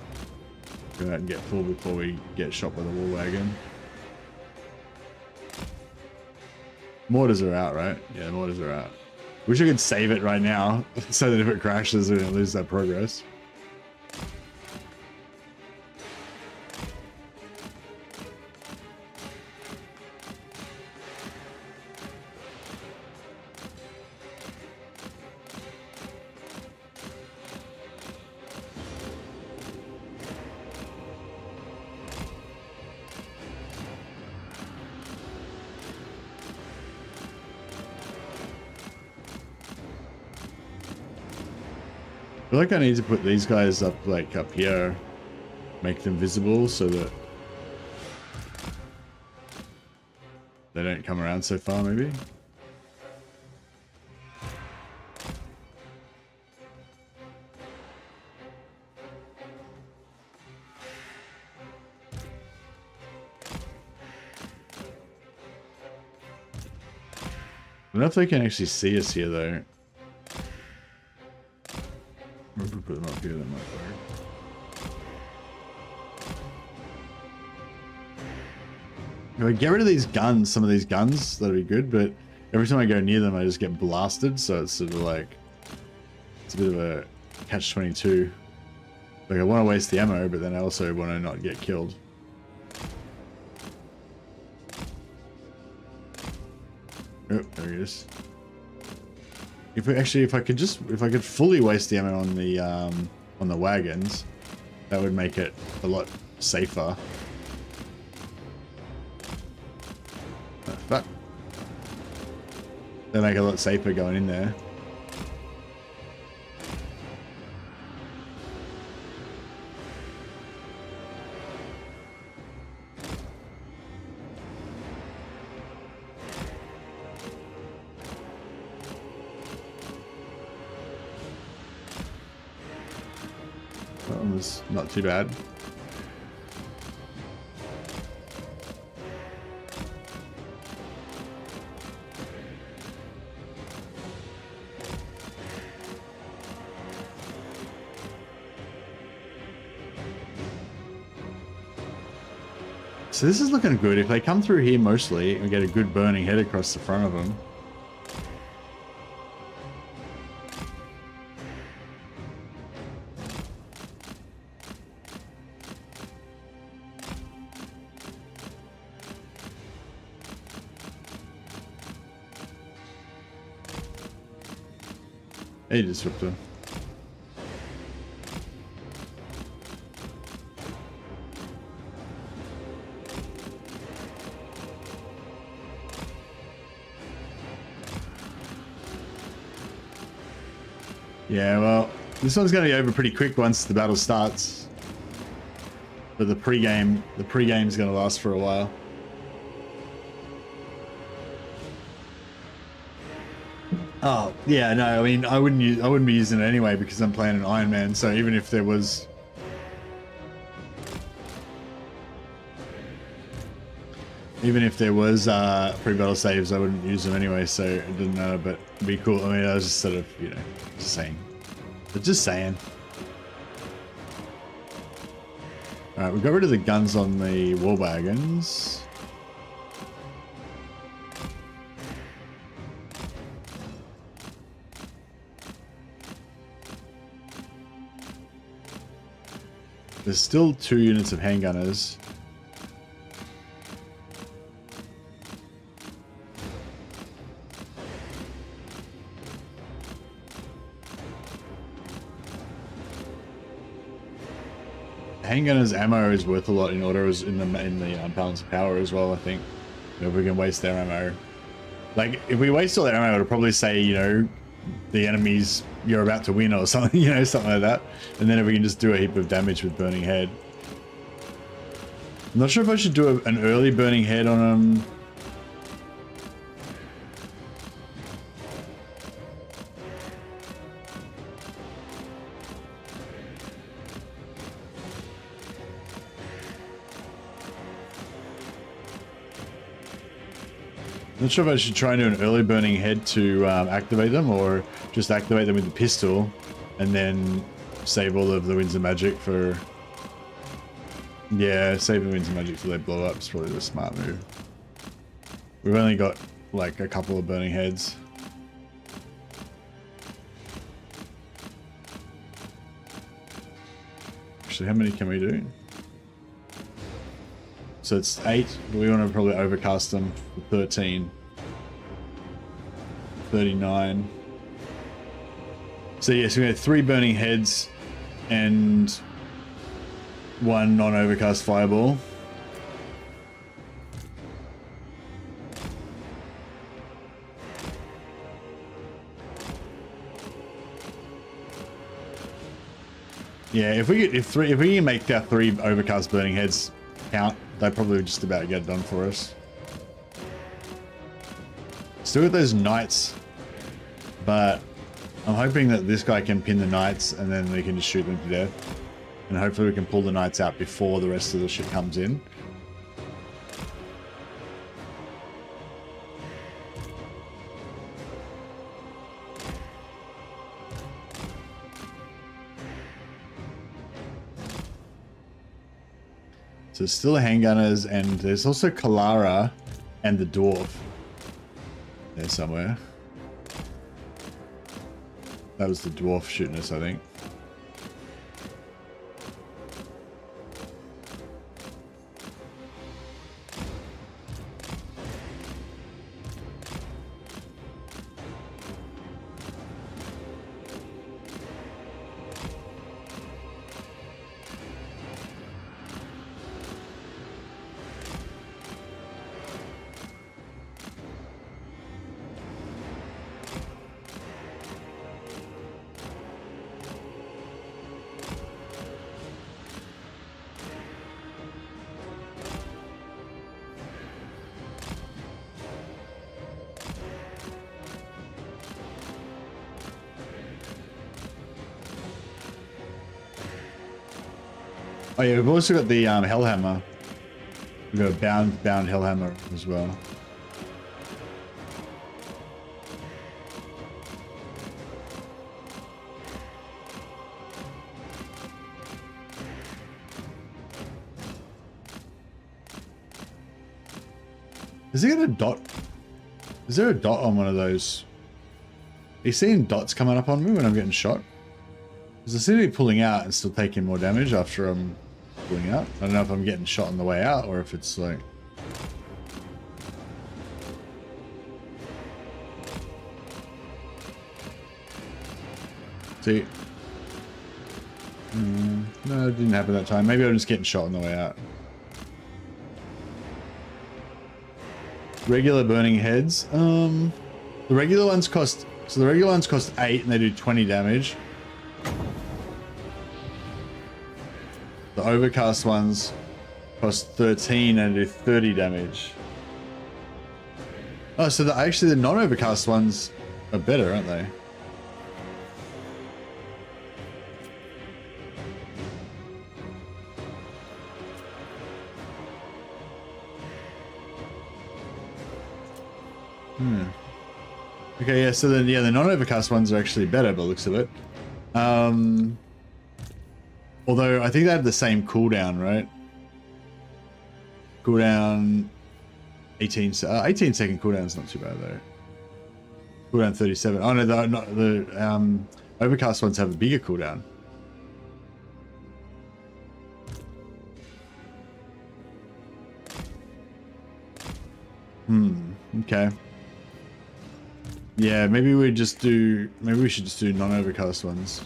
Go out and get full before we get shot by the war wagon. Mortars are out, right? Yeah, mortars are out. Wish I could save it right now, so that if it crashes, we don't lose that progress. I feel like I need to put these guys up, like, up here. Make them visible so that they don't come around so far, maybe? I don't know if they can actually see us here, though. If we put them up here, that might work. If I get rid of these guns, some of these guns, that'd be good, but every time I go near them, I just get blasted, so it's sort of like, it's a bit of a catch-22. Like, I want to waste the ammo, but then I also want to not get killed. Oh, there he is. If I could fully waste the ammo on the wagons, that would make it a lot safer. Oh, fuck. They make it a lot safer going in there. That one was not too bad. So this is looking good. If they come through here mostly and get a good burning head across the front of them. Hey, Disruptor. Yeah, well, this one's going to be over pretty quick once the battle starts. But the pre-game's going to last for a while. Oh, yeah, no, I mean, I wouldn't be using it anyway because I'm playing an Iron Man, so even if there was pre-battle saves, I wouldn't use them anyway, so it didn't matter, but it'd be cool. I mean, I was just sort of, you know, just saying. But just saying. Alright, we got rid of the guns on the war wagons. There's still 2 units of handgunners. Handgunners ammo is worth a lot in autos in the balance of power as well, I think. If we can waste their ammo. Like, if we waste all their ammo, it'll probably say, you know, the enemies you're about to win or something, you know, something like that. And then if we can just do a heap of damage with burning head. I'm not sure if I should do an early burning head on them. Not sure if I should try and do an early burning head to activate them, or just activate them with the pistol and then save all of the winds of magic for... Yeah, save the winds of magic till they blow up is probably the smart move. We've only got like a couple of burning heads. Actually, how many can we do? So it's 8, but we want to probably overcast them for 13. 39. So yes, we had 3 burning heads and 1 non-overcast fireball. Yeah, if we can make our 3 overcast burning heads count, they probably just about get it done for us. Still got those knights, but I'm hoping that this guy can pin the knights and then we can just shoot them to death. And hopefully we can pull the knights out before the rest of the shit comes in. So there's still the handgunners, and there's also Kalara and the dwarf there somewhere. That was the dwarf shooting us, I think. Oh yeah, we've also got the Hellhammer. We've got a bound Hellhammer as well. Is there a dot? Is there a dot on one of those? Are you seeing dots coming up on me when I'm getting shot? Because I seem to be pulling out and still taking more damage after I'm pulling out. I don't know if I'm getting shot on the way out or if it's like... See? No, it didn't happen that time. Maybe I'm just getting shot on the way out. Regular burning heads. The regular ones cost... So the regular ones cost 8 and they do 20 damage. The overcast ones cost 13 and do 30 damage. Oh, so actually the non-overcast ones are better, aren't they? Okay, yeah, so then, yeah, the non-overcast ones are actually better by the looks of it. Although, I think they have the same cooldown, right? Cooldown 18 second cooldown is not too bad, though. Cooldown 37. Oh, no, the overcast ones have a bigger cooldown. Okay. Yeah, maybe we should just do non-overcast ones.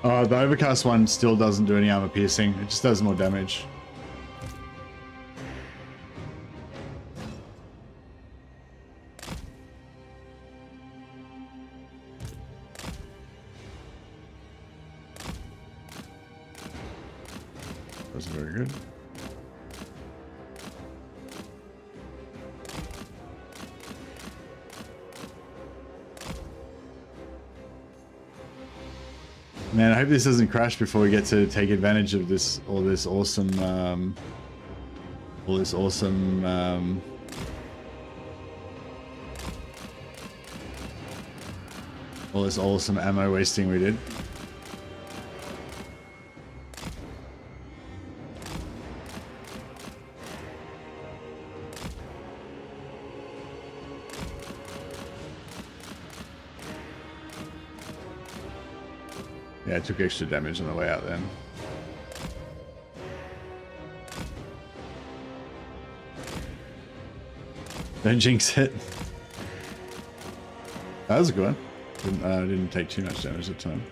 The overcast one still doesn't do any armor piercing. It just does more damage. Wasn't very good. Man, I hope this doesn't crash before we get to take advantage of this, all this awesome ammo wasting we did. Yeah, I took extra damage on the way out then. Don't jinx it. That was a good one. Didn't take too much damage at the time.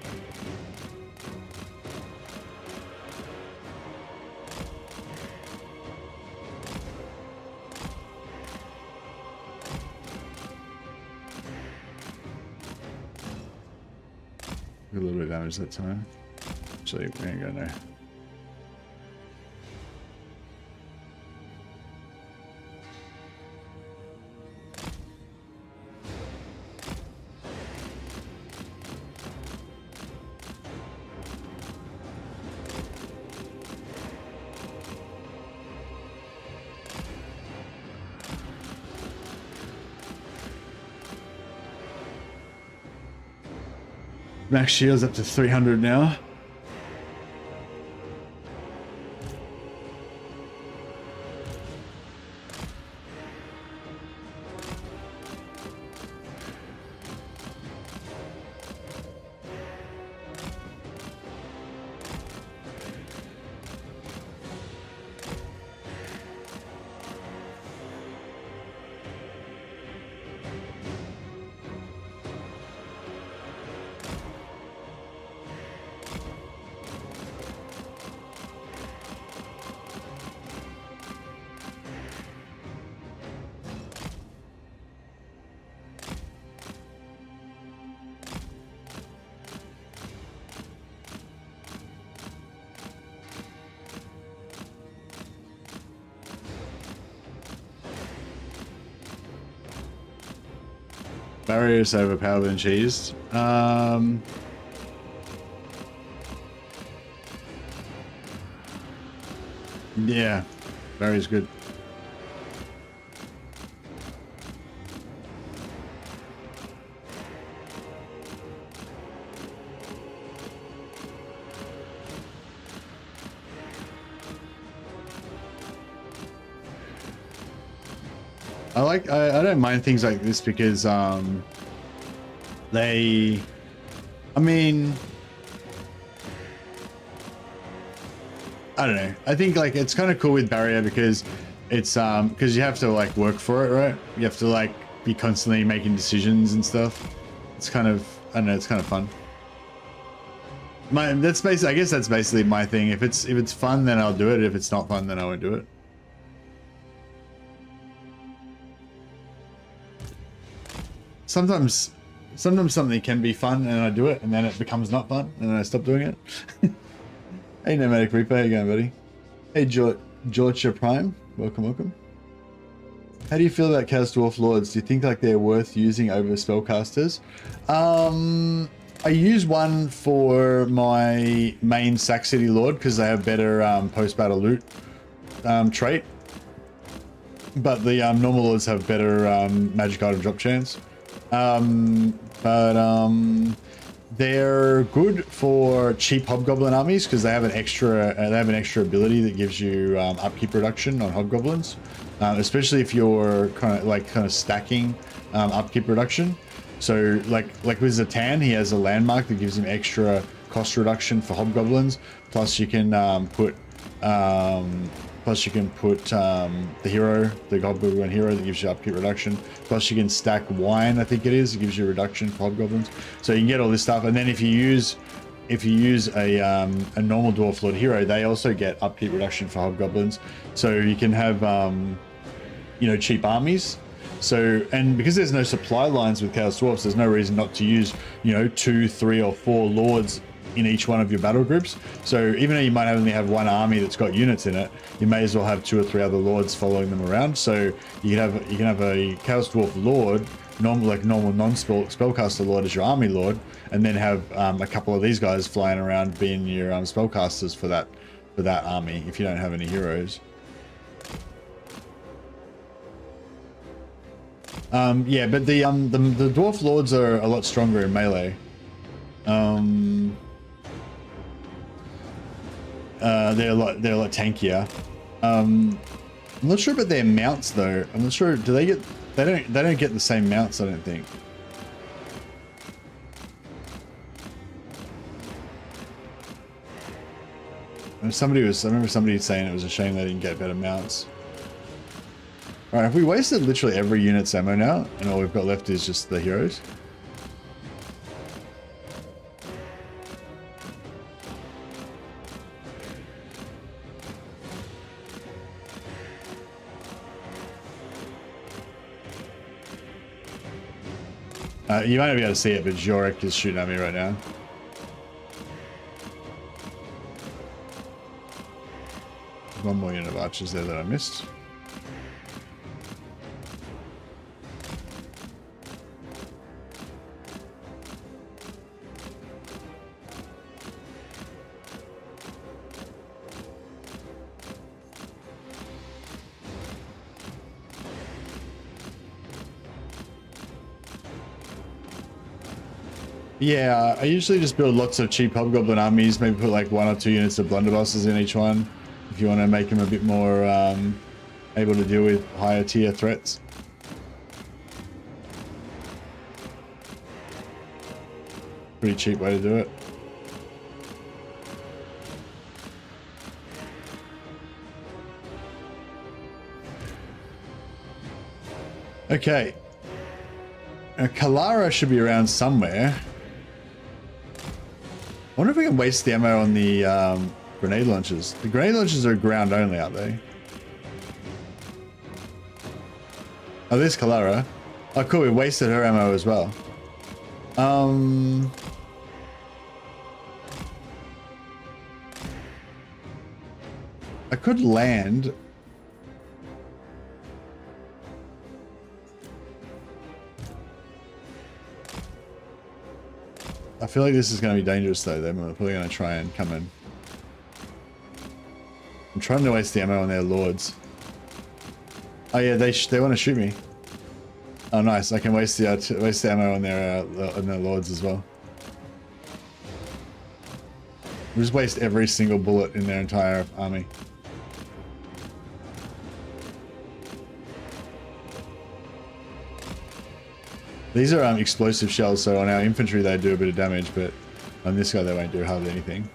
A little bit of damage that time. Actually, we ain't going there. Max shield's up to 300 now. Barriers overpowered than cheese. Yeah, barrier's good. I don't mind things like this because I mean, I don't know. I think like it's kind of cool with barrier because it's because you have to like work for it, right? You have to like be constantly making decisions and stuff. It's kind of, I don't know, it's kind of fun. That's basically, I guess that's basically my thing. If it's fun, then I'll do it. If it's not fun, then I won't do it. Sometimes something can be fun and I do it and then it becomes not fun and then I stop doing it. Hey Nomadic Reaper, how you going, buddy? Hey Georgia Prime, welcome. How do you feel about Chaos Dwarf Lords? Do you think like they're worth using over spellcasters? I use one for my main Sack City Lord because they have better post-battle loot trait. But the normal lords have better magic item drop chance. They're good for cheap hobgoblin armies because they have an extra ability that gives you upkeep reduction on hobgoblins, especially if you're kind of stacking upkeep reduction. So like with Zatan, he has a landmark that gives him extra cost reduction for hobgoblins. Plus you can put the hero, the hobgoblin hero that gives you upkeep reduction. Plus you can stack wine, I think it is. It gives you a reduction for hobgoblins. So you can get all this stuff. And then if you use if you use a normal Dwarf Lord hero, they also get upkeep reduction for hobgoblins. So you can have, you know, cheap armies. So, and because there's no supply lines with Chaos Dwarfs, there's no reason not to use, you know, 2, 3, or 4 lords in each one of your battle groups. So even though you might only have one army that's got units in it, you may as well have 2 or 3 other lords following them around. So you can have a Chaos Dwarf Lord, normal non-spellcaster Lord as your army lord, and then have a couple of these guys flying around being your spellcasters for that army if you don't have any heroes. Yeah, but the Dwarf Lords are a lot stronger in melee. They're a lot tankier. I'm not sure about their mounts though. I'm not sure. Do they get? They don't get the same mounts. I don't think. And I remember somebody saying it was a shame they didn't get better mounts. All right, have we wasted literally every unit's ammo now, and all we've got left is just the heroes? You might not be able to see it, but Jorek is shooting at me right now. One more unit of archers there that I missed. Yeah, I usually just build lots of cheap hobgoblin armies, maybe put like 1 or 2 units of blunderbusses in each one, if you want to make them a bit more able to deal with higher tier threats. Pretty cheap way to do it. Okay. Kalara should be around somewhere. I wonder if we can waste the ammo on the grenade launchers. The grenade launchers are ground only, aren't they? Oh, there's Kalara. Oh, cool. We wasted her ammo as well. I could land. I feel like this is going to be dangerous though. They're probably going to try and come in. I'm trying to waste the ammo on their lords. Oh yeah, they want to shoot me. Oh nice, I can waste the ammo on their lords as well. We'll just waste every single bullet in their entire army. These are explosive shells, so on our infantry they do a bit of damage, but on this guy they won't do hardly anything.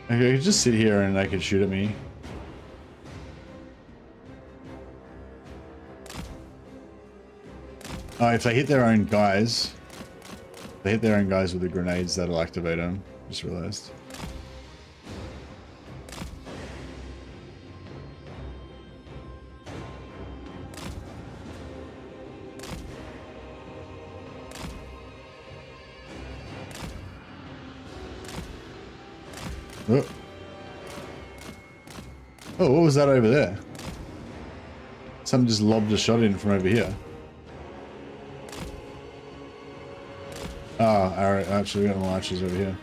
Okay, I could just sit here and they could shoot at me. Oh, if they hit their own guys, with the grenades, that'll activate them. Just realized. Oh. Oh, what was that over there? Someone just lobbed a shot in from over here. Oh, alright, actually we got more archers over here.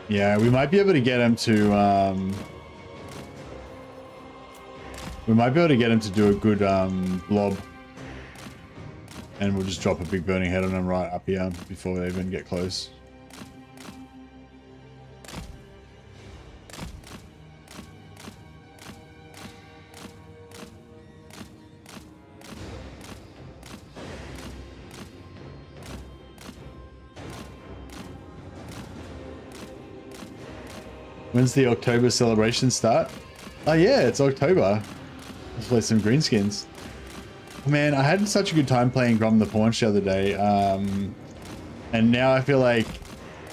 Yeah, we might be able to get him to we might be able to get him to do a good blob. And we'll just drop a big burning head on him right up here before they even get close. When's the October celebration start? Oh yeah, it's October. Let's play some greenskins. Man, I had such a good time playing Grom the Paunch the other day, and now I feel like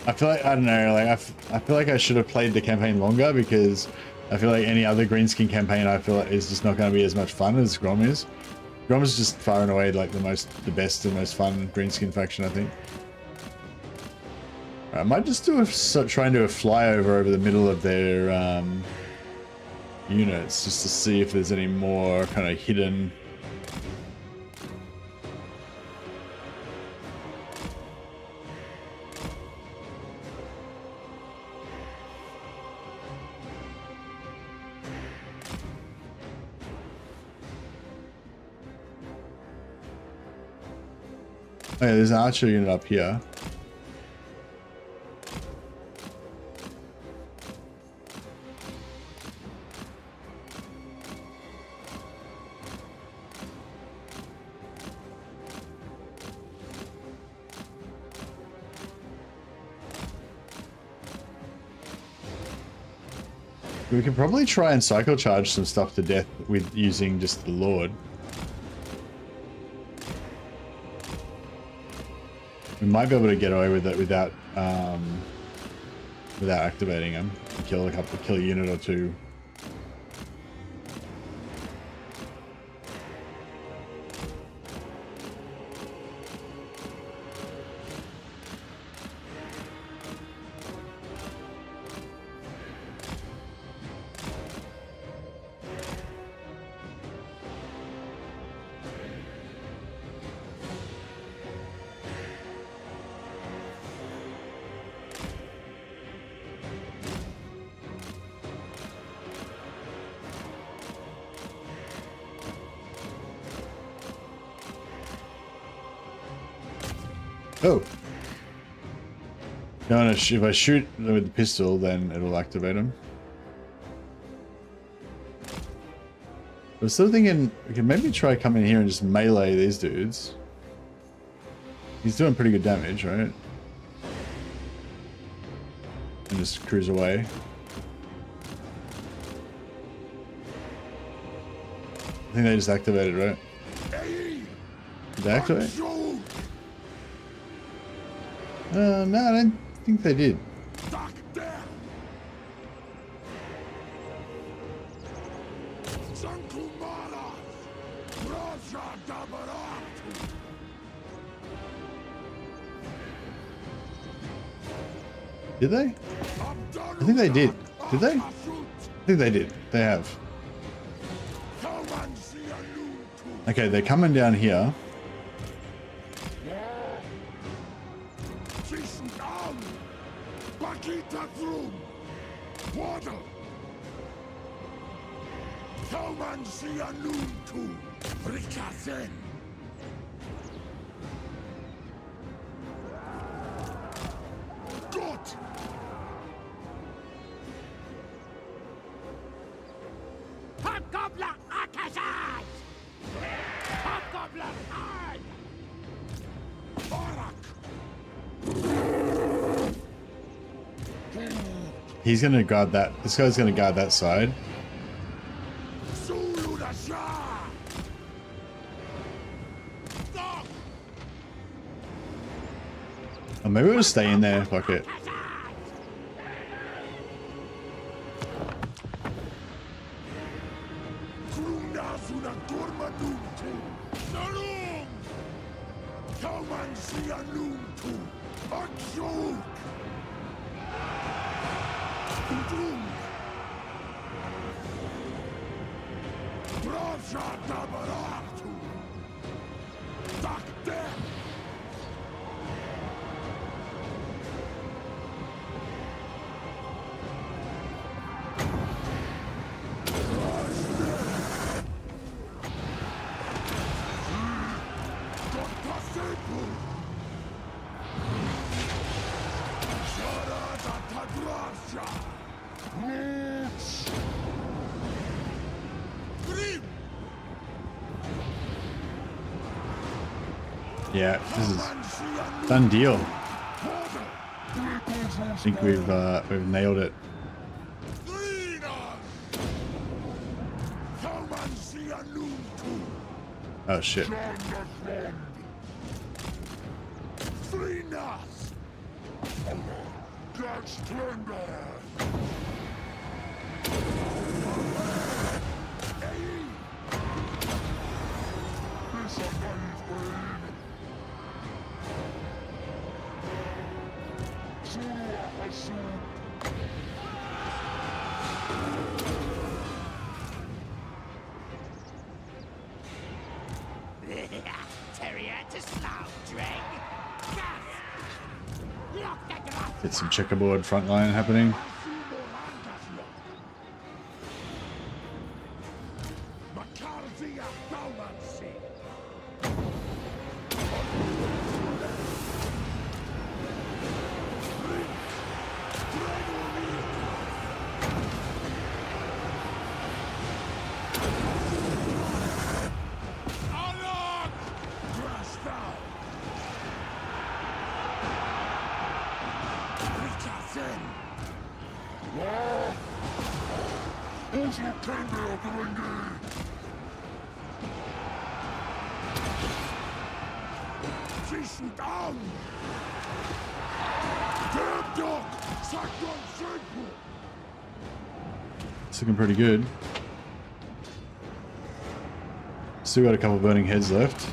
I don't know, like I feel like I should have played the campaign longer, because I feel like any other greenskin campaign I feel like is just not going to be as much fun as Grom is. Grom is just far and away like the best and most fun greenskin faction, I think. I might just do try and do a flyover over the middle of their units just to see if there's any more kind of hidden. Oh yeah, there's an archer unit up here. We could probably try and cycle charge some stuff to death with using just the Lord. We might be able to get away with it without activating them. Kill a unit or two. Oh. No, if I shoot with the pistol, then it'll activate him. I was still thinking we can maybe try coming here and just melee these dudes. He's doing pretty good damage, right? And just cruise away. I think they just activated, right? Did they activate? No, I don't think they did. Did they? I think they did. Did they? I think they did. They have. Okay, they're coming down here. He's gonna guard that. This guy's gonna guard that side. Oh, maybe we'll just stay in there. Fuck it. Yeah, this is done deal. I think we've nailed it. Oh shit. Get some checkerboard frontline happening. It's looking pretty good. Still got a couple burning heads left.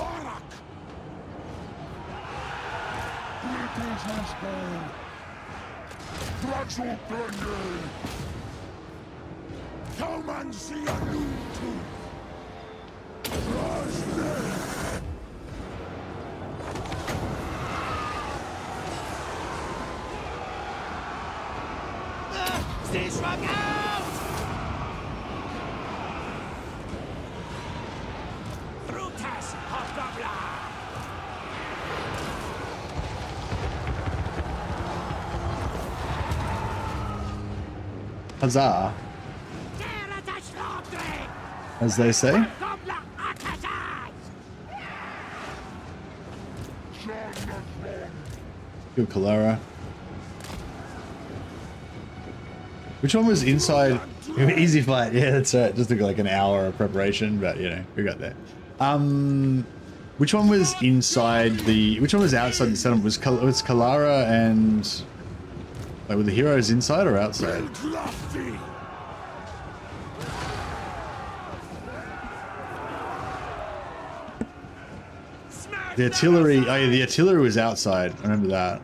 Huzzah, as they say. Good Kalara. Which one was inside? Easy fight. Yeah, that's right. Just took like an hour of preparation, but you know, we got there. Which one was inside the? Which one was outside the settlement? Was Kalara and like were the heroes inside or outside? The artillery. Oh yeah, the artillery was outside. I remember that.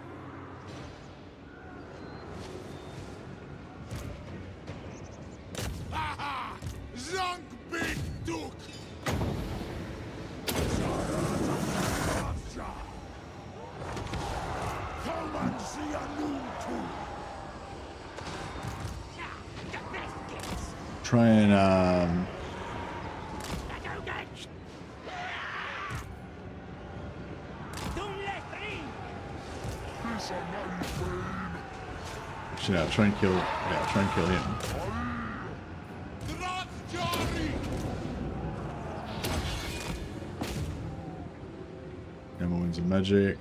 Try and actually, no, try and kill. Yeah, try and kill him. No more winds of magic.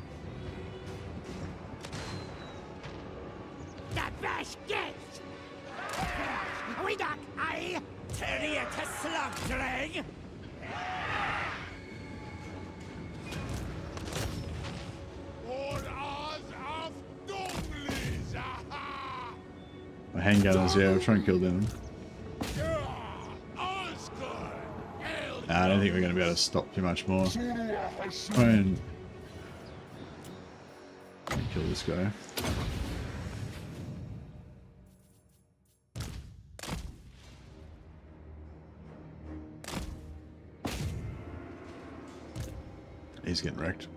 My handgunners, yeah, we'll try and kill them. Nah, I don't think we're going to be able to stop too much more. Try and kill this guy. He's getting wrecked.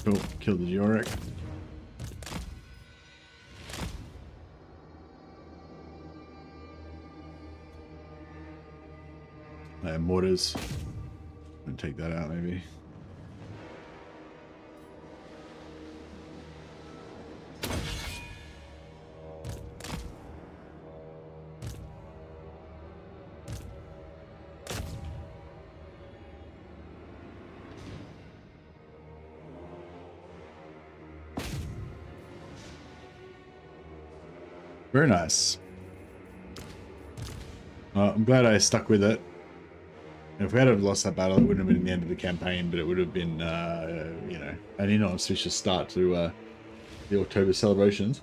Cool. Killed the Yorick. Mortars. I'm gonna take that out maybe. Very nice. I'm glad I stuck with it. If we had lost that battle, it wouldn't have been the end of the campaign, but it would have been, you know, an inauspicious start to the October celebrations.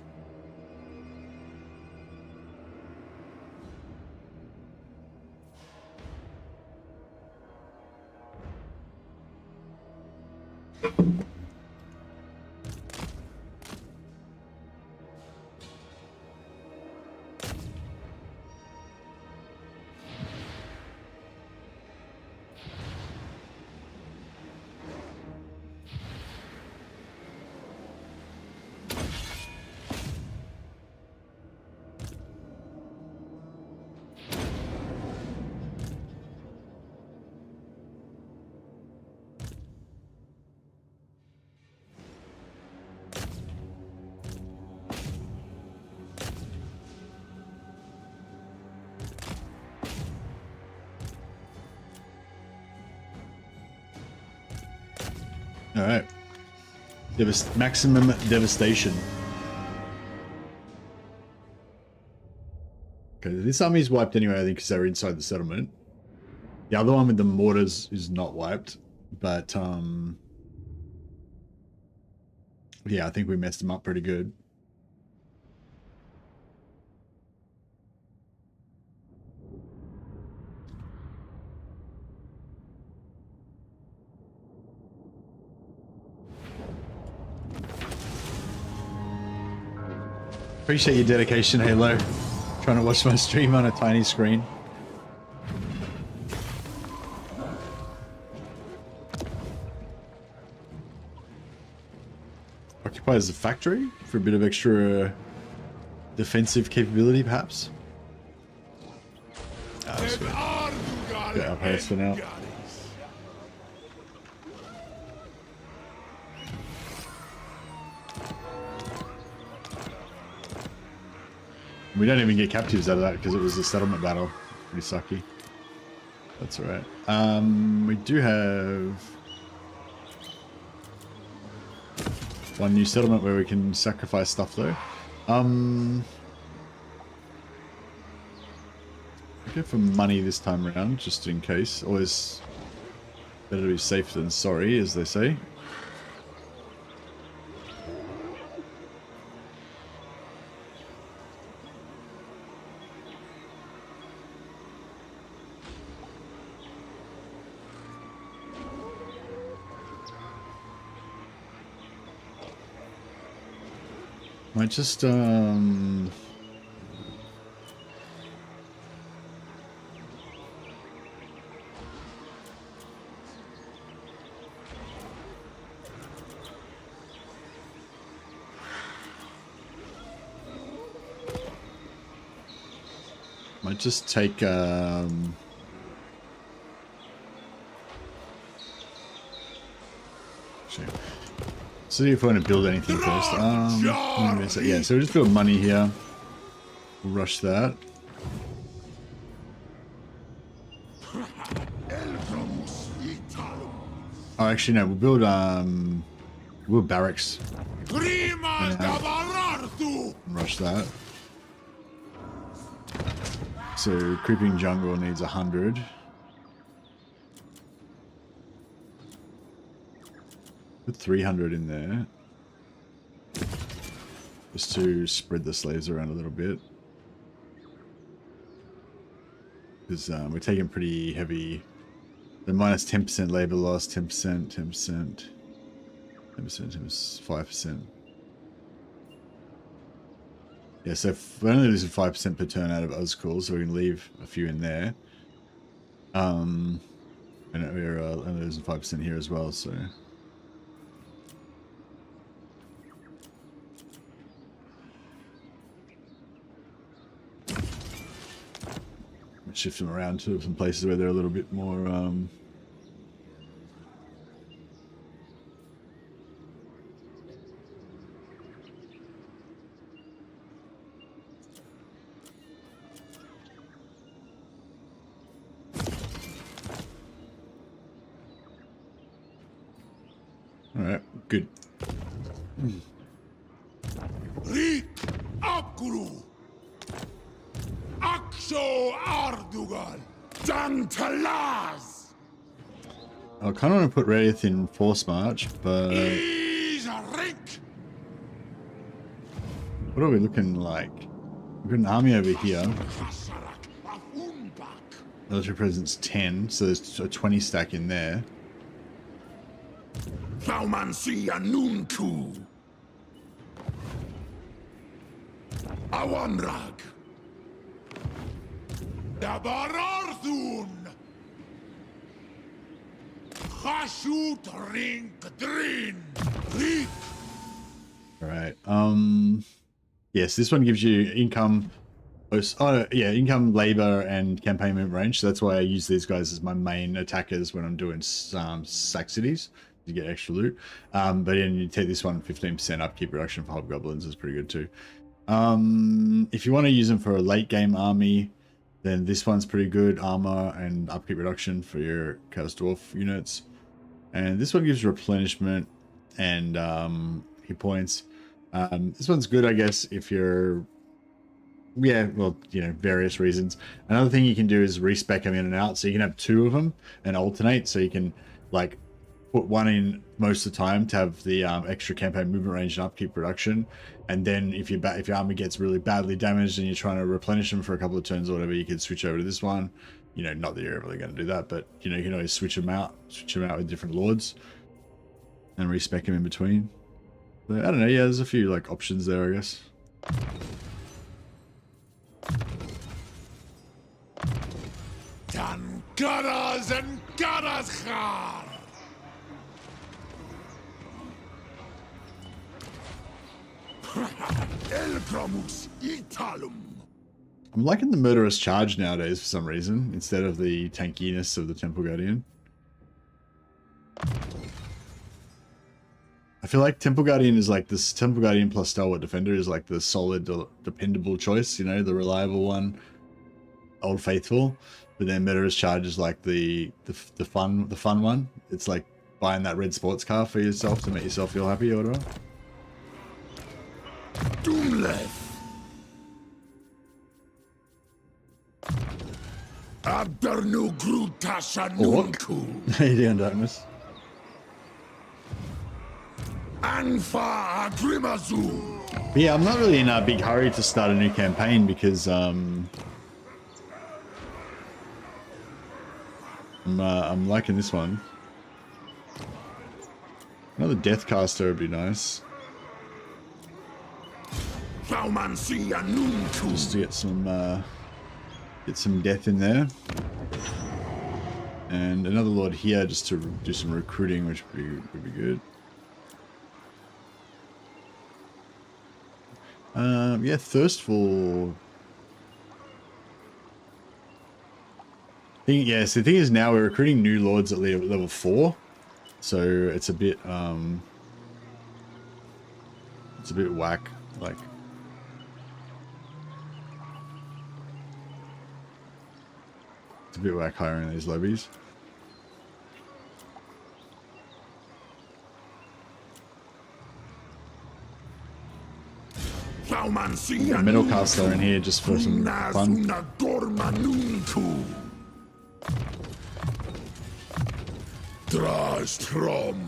All right. Maximum devastation. Okay, this army's wiped anyway, I think, because they're inside the settlement. The other one with the mortars is not wiped, but yeah, I think we messed them up pretty good. Appreciate your dedication, Halo. Trying to watch my stream on a tiny screen. Occupies the factory for a bit of extra defensive capability, perhaps. Yeah, I'll pass for now. We don't even get captives out of that because it was a settlement battle. Pretty sucky. That's alright. We do have one new settlement where we can sacrifice stuff though. I'll go for money this time around, just in case. Always better to be safe than sorry, as they say. Might just take see if we want to build anything first. Yeah, so we'll just build money here. We'll rush that. Oh, actually no, we'll build barracks. And rush that. So creeping jungle needs 100. Put 300 in there. Just to spread the slaves around a little bit. Because we're taking pretty heavy. The minus 10% labor loss, 10%, 10%, 10%, 5%. Yeah, so we're only losing 5% per turn out of Ozcool, so we can leave a few in there. And we're only losing 5% here as well, so. might shift them around to some places where they're a little bit more all right, good. Rit Akru. Aksho Ardugal. Dantalaz. I kind of want to put Redith in Force March, but Izarek. what are we looking like? We've got an army over here. Hasarak Afunbak. Military presence 10, so there's a 20 stack in there. Thaumansi Anunku. Awanrag. Dabararthun. Hashut Rink Drin. Rik. All right. Yes, this one gives you income. Oh yeah, income, labor, and campaign movement range. So that's why I use these guys as my main attackers when I'm doing sack cities to get extra loot. But then you take this one, 15% upkeep reduction for hobgoblins is pretty good too. If you want to use them for a late game army, then this one's pretty good, armor and upkeep reduction for your Chaos Dwarf units. And this one gives replenishment and hit points. This one's good, I guess, if you're, yeah, well, you know, various reasons. Another thing you can do is respec them in and out, so you can have 2 of them and alternate, so you can like put one in most of the time to have the extra campaign movement range and upkeep reduction, and then if your army gets really badly damaged and you're trying to replenish them for a couple of turns or whatever, you can switch over to this one. You know, not that you're really going to do that, but you know, you can always switch them out with different lords and respec them in between. But I don't know, yeah, there's a few like options there, I guess. Dan Garas and Garashar. Elkramus Italum. I'm liking the murderous charge nowadays for some reason, instead of the tankiness of the Temple Guardian. I feel like Temple Guardian is like this. Temple Guardian plus Stalwart Defender is like the solid, dependable choice, you know, the reliable one, Old Faithful. But then Murderous Charge is like the fun one. It's like buying that red sports car for yourself to make yourself feel happy or whatever. Doomlev. Abdernu Grutashanunku. How you doing, Darkness? Anfa Agrimazu. But yeah, I'm not really in a big hurry to start a new campaign because I'm liking this one. Another Deathcaster would be nice. Just to get some death in there. And another Lord here just to do some recruiting, which would be good. Yeah, Thirstful. Yes, the thing is now we're recruiting new lords at level 4, so it's a bit whack, like. It's a bit whack hiring these lobbies. Yeah, Metal Caster in here just for some fun. Drastrom.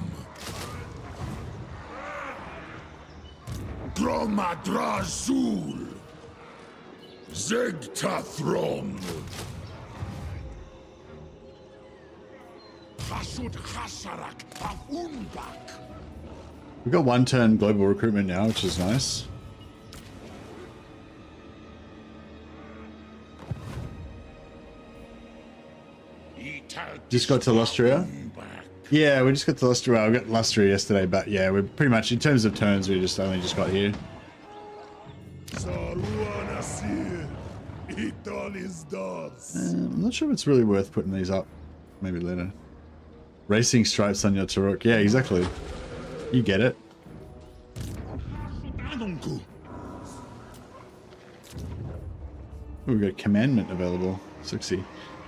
Dromadrazul. Zegtathrom. Hashut Hasharak Afunbak. We've got 1 turn global recruitment now, which is nice. Just got to Lustria. Yeah, we just got to Lustria. I got Lustria yesterday, but yeah, we're pretty much, in terms of turns, we only just got here. I'm not sure if it's really worth putting these up. Maybe later. Racing stripes on your Turok. Yeah, exactly. You get it. Ooh, we've got commandment available. 60.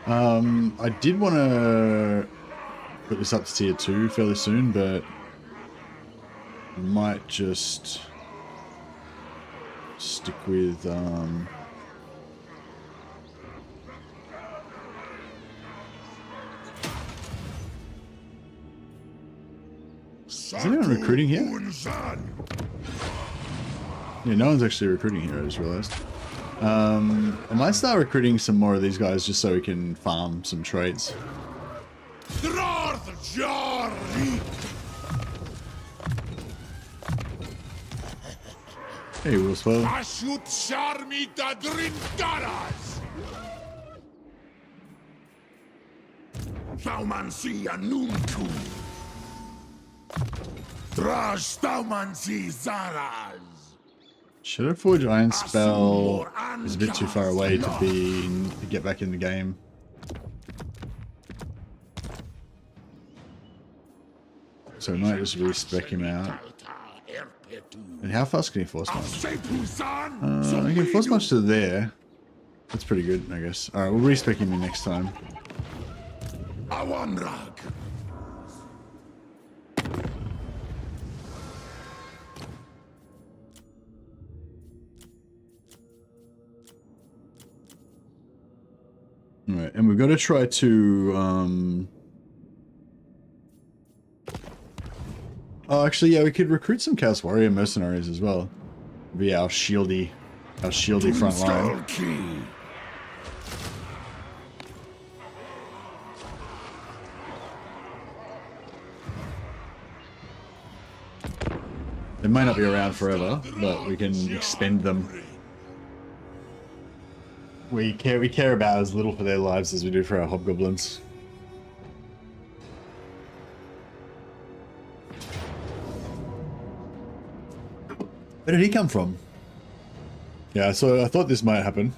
I did want to put this up to tier 2 fairly soon, but I might just stick with is anyone recruiting here? Yeah, no one's actually recruiting here, I just realized. I might start recruiting some more of these guys just so we can farm some traits. Hey, Willswell. Shadow Forge Iron Spell is a bit too far away to get back in the game. So I might just respec him out. And how fast can he force march? I can force march to there. That's pretty good, I guess. Alright, we'll respec him in next time. Alright, and we've got to try to oh, actually, yeah, we could recruit some Chaos Warrior mercenaries as well. Be our shieldy front line. They might not be around forever, but we can expend them. We care about as little for their lives as we do for our hobgoblins. Where did he come from? Yeah, so I thought this might happen.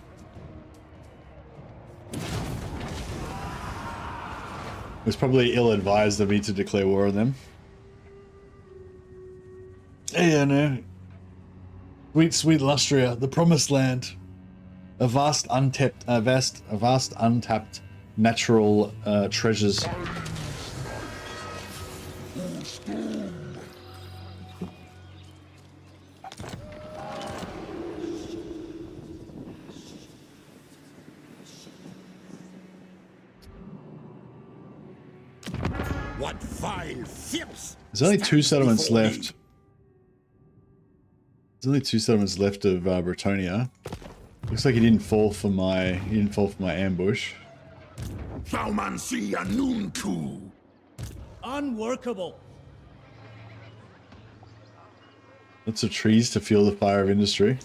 It was probably ill-advised of me to declare war on them. Yeah, no. Sweet, sweet Lustria, the promised land. A vast untapped natural treasures. What vile filth! There's only 2 settlements left. There's only 2 settlements left of Bretonia. Looks like he didn't fall for my ambush. Unworkable. Lots of trees to fuel the fire of industry.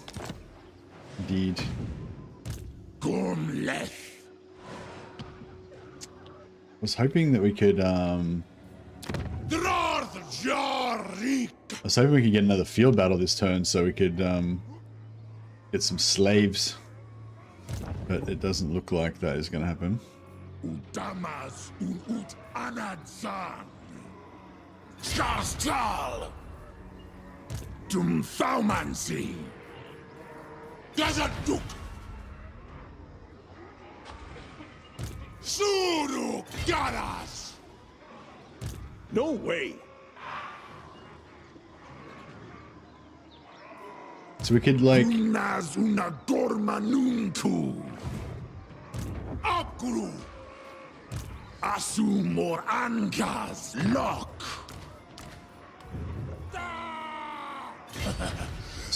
Indeed. I was hoping that we could I was hoping we could get another field battle this turn so we could get some slaves. But it doesn't look like that is going to happen. No way. So we could like so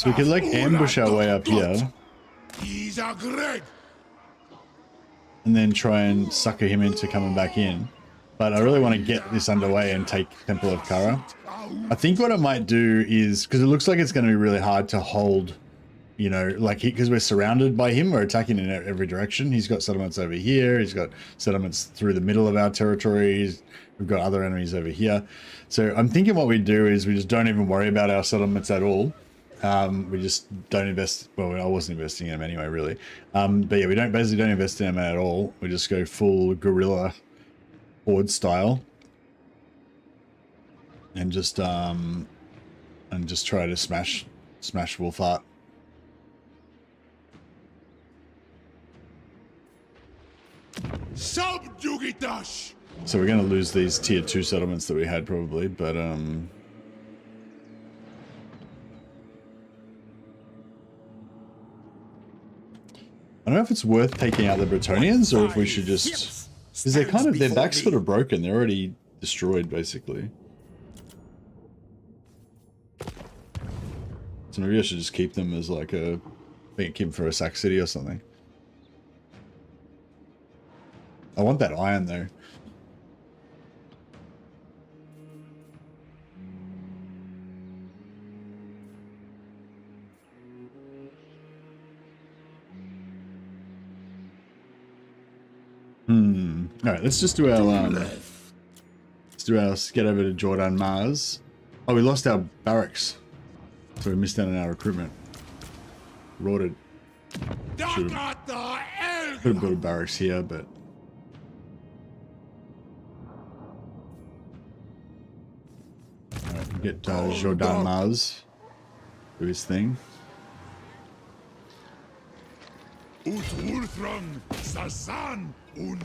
we could like ambush our way up here and then try and sucker him into coming back in. But I really want to get this underway and take Temple of Kara. I think what I might do is, because it looks like it's going to be really hard to hold, you know, like because we're surrounded by him, we're attacking in every direction. He's got settlements over here. He's got settlements through the middle of our territories. We've got other enemies over here. So I'm thinking what we do is we just don't even worry about our settlements at all. We just don't invest. Well, I wasn't investing in them anyway, really. But yeah, we don't invest in them at all. We just go full guerrilla horde style, and just try to smash Wolfheart. Subjugitash! So we're going to lose these tier 2 settlements that we had probably, but I don't know if it's worth taking out the Bretonnians or if we should just, because they're kind of, their back's sort of broken. They're already destroyed basically. So maybe I should just keep them as like a, keep them for a sack city or something. I want that iron though. Alright, let's just do our let's get over to Jordan Mars. Oh, we lost our barracks. So we missed out on our recruitment. Rotted. Could have built a barracks here, but alright, get Jordan Mars. Do his thing. Sazan und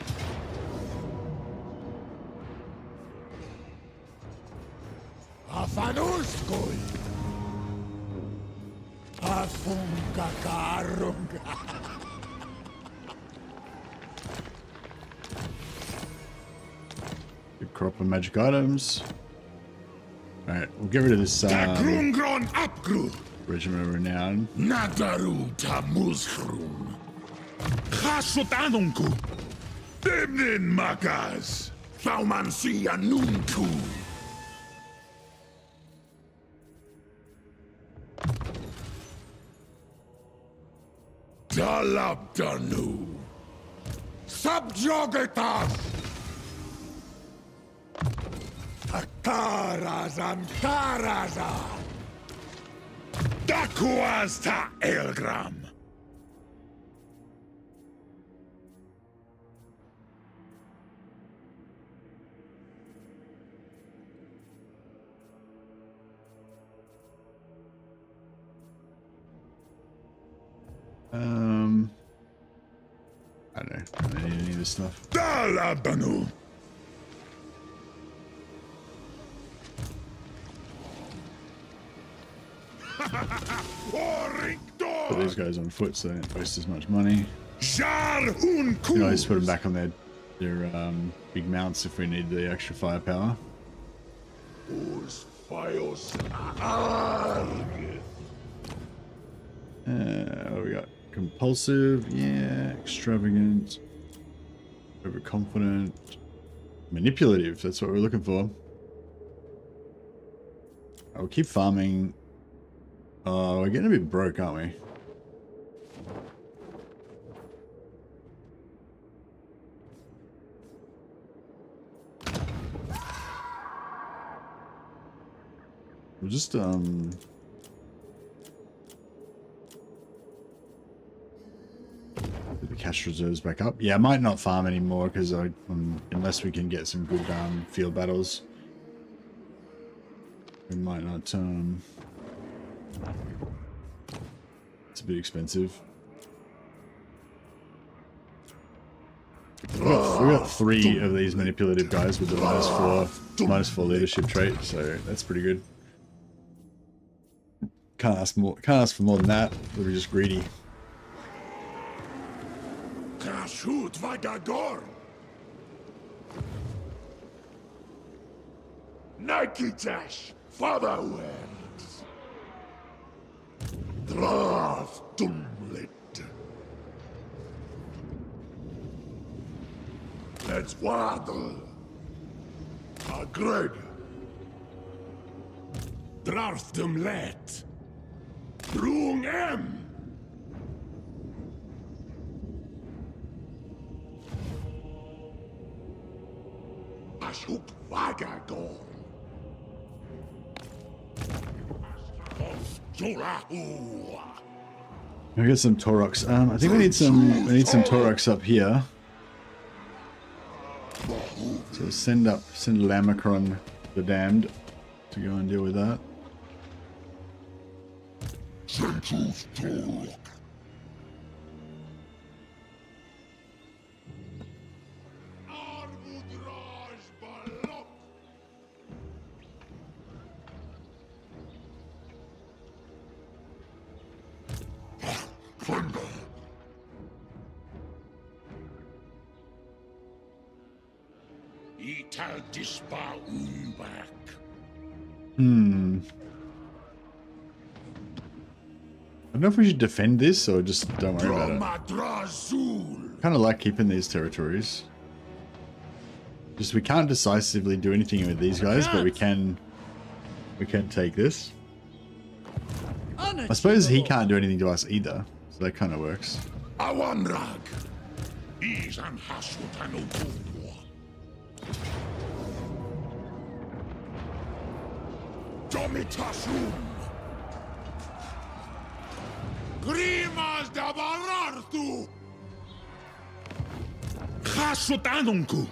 Afanuskoi Afunga Karunga. Good crop of magic items. Alright, we'll get rid of this Regiment of Renown. Nadaru Tamuzhrum Khasutanunku Demnin Makas Thaumansia Nuntu Dalabdanu Subjugatas Akarazan Karazan Dakuas ta Elgram. I don't know. I don't need any of this stuff. Dalabanu. Put these guys on foot so they don't waste as much money. Jar You know, just put them back on their big mounts if we need the extra firepower. What we got? Compulsive, yeah. Extravagant. Overconfident. Manipulative, that's what we're looking for. I'll keep farming. Oh, we're getting a bit broke, aren't we? We'll just, put the cash reserves back up. Yeah, I might not farm anymore because unless we can get some good field battles, we might not. It's a bit expensive. We got 3 of these manipulative guys with the -4 leadership trait, so that's pretty good. Can't ask for more than that. We're just greedy. Kashut Vagador. Nikitash, Fatherlands. Draf Dumlit. Let's waddle. Agreg. Draf Dumlet. Drung M. Ashuk Vagador. Jolahu. We get some Taurox. I think we need some Taurox up here. So send Lamacron the Damned to go and deal with that. Ital dispa umbak. I don't know if we should defend this or just don't worry about it. Kind of like keeping these territories. Just we can't decisively do anything with these guys, but we can take this. I suppose he can't do anything to us either, so that kind of works. Awanrag. Isan hasutanu. Domitasum. Grimas da barartu. Hasutanunku.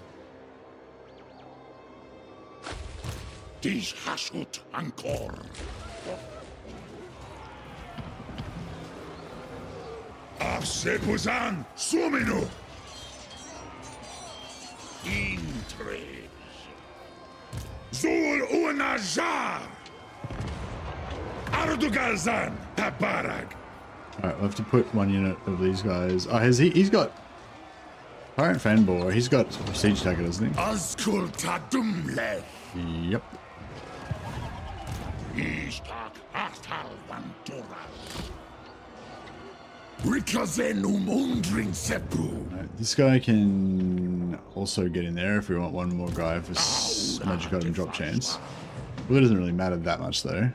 Dis hasut ancor. Absepusan suminu. Intres. Zul unajar. Ardugalzan tabarag. Alright, we'll have to put one unit of these guys. Oh, he's got Pirate Fanbore. He's got Siege Attacker, doesn't he? Azkul tadumle. Yep. Ishtak Artal Vanturas. Rikazenum undring sepru. Alright, this guy can also get in there if we want one more guy for Magic Item Drop Chance. Well, it doesn't really matter that much though.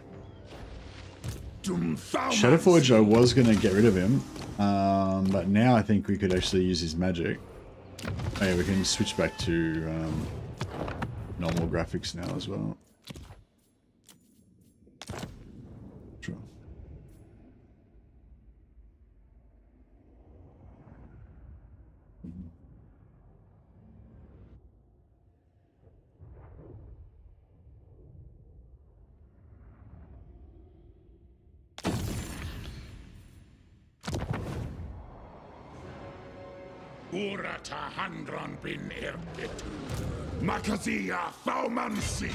Shadowforge, I was going to get rid of him, but now I think we could actually use his magic. Oh yeah, we can switch back to normal graphics now as well. Sure. Urata handron bin erbetu. Makazia faumansi.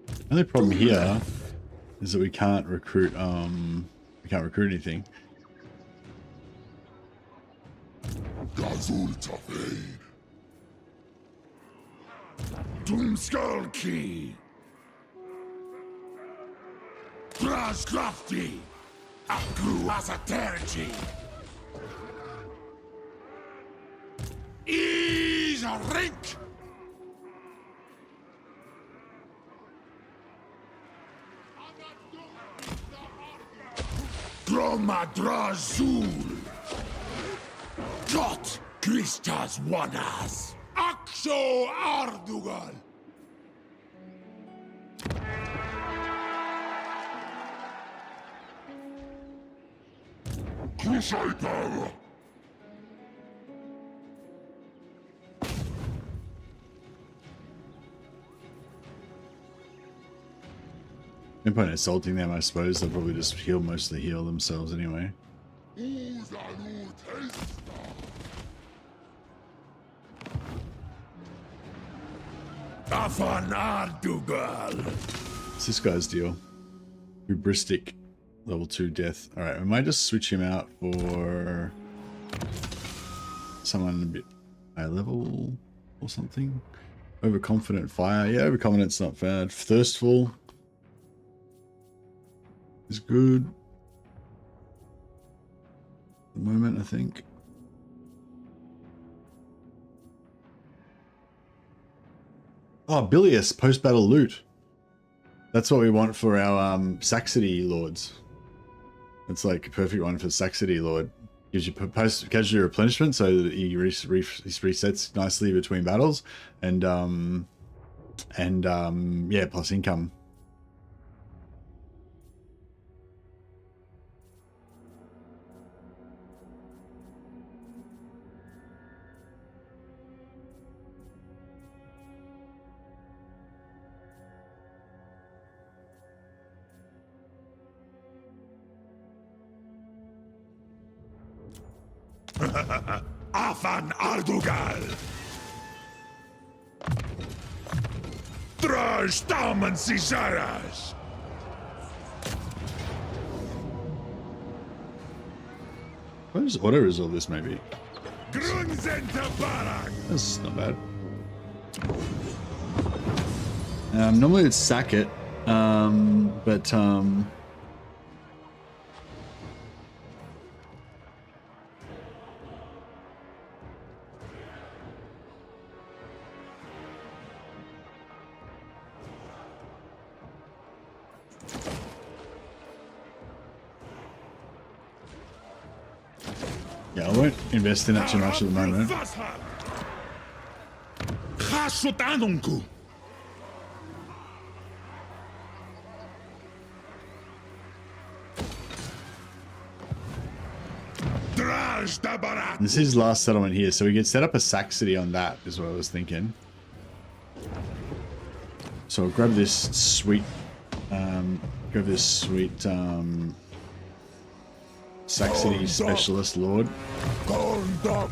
The only problem here is that we can't recruit anything. Gazul Tafei. Doomskullki. Kraskrafti. Akru Asaterji. Is a rink. Dromadrazul. Got Kristas Wanas. Akso Ardugal. Crusader. No point in assaulting them, I suppose. They'll probably just mostly heal themselves anyway. What's this guy's deal? Hubristic, level 2 death. Alright, we might just switch him out for someone a bit high level or something. Overconfident fire. Yeah, overconfident's not bad. Thirstful is good. At the moment, I think. Oh, Bilious, post-battle loot. That's what we want for our Saxony Lords. It's like a perfect one for Saxony Lord. Gives you post-casualty replenishment so that he resets nicely between battles. And And yeah, plus income. Afan Ardugal! Draj Damen Cisaras! What is auto resolve this maybe? Grunzenta Barak! That's not bad. Normally it's sack it, but yeah, I won't invest in it too much at the moment. Chasutanunku! Draj da Barak! This is his last settlement here, so we could set up a sack city on that, is what I was thinking. So I'll grab this sweet, sack city specialist lord. Gondok!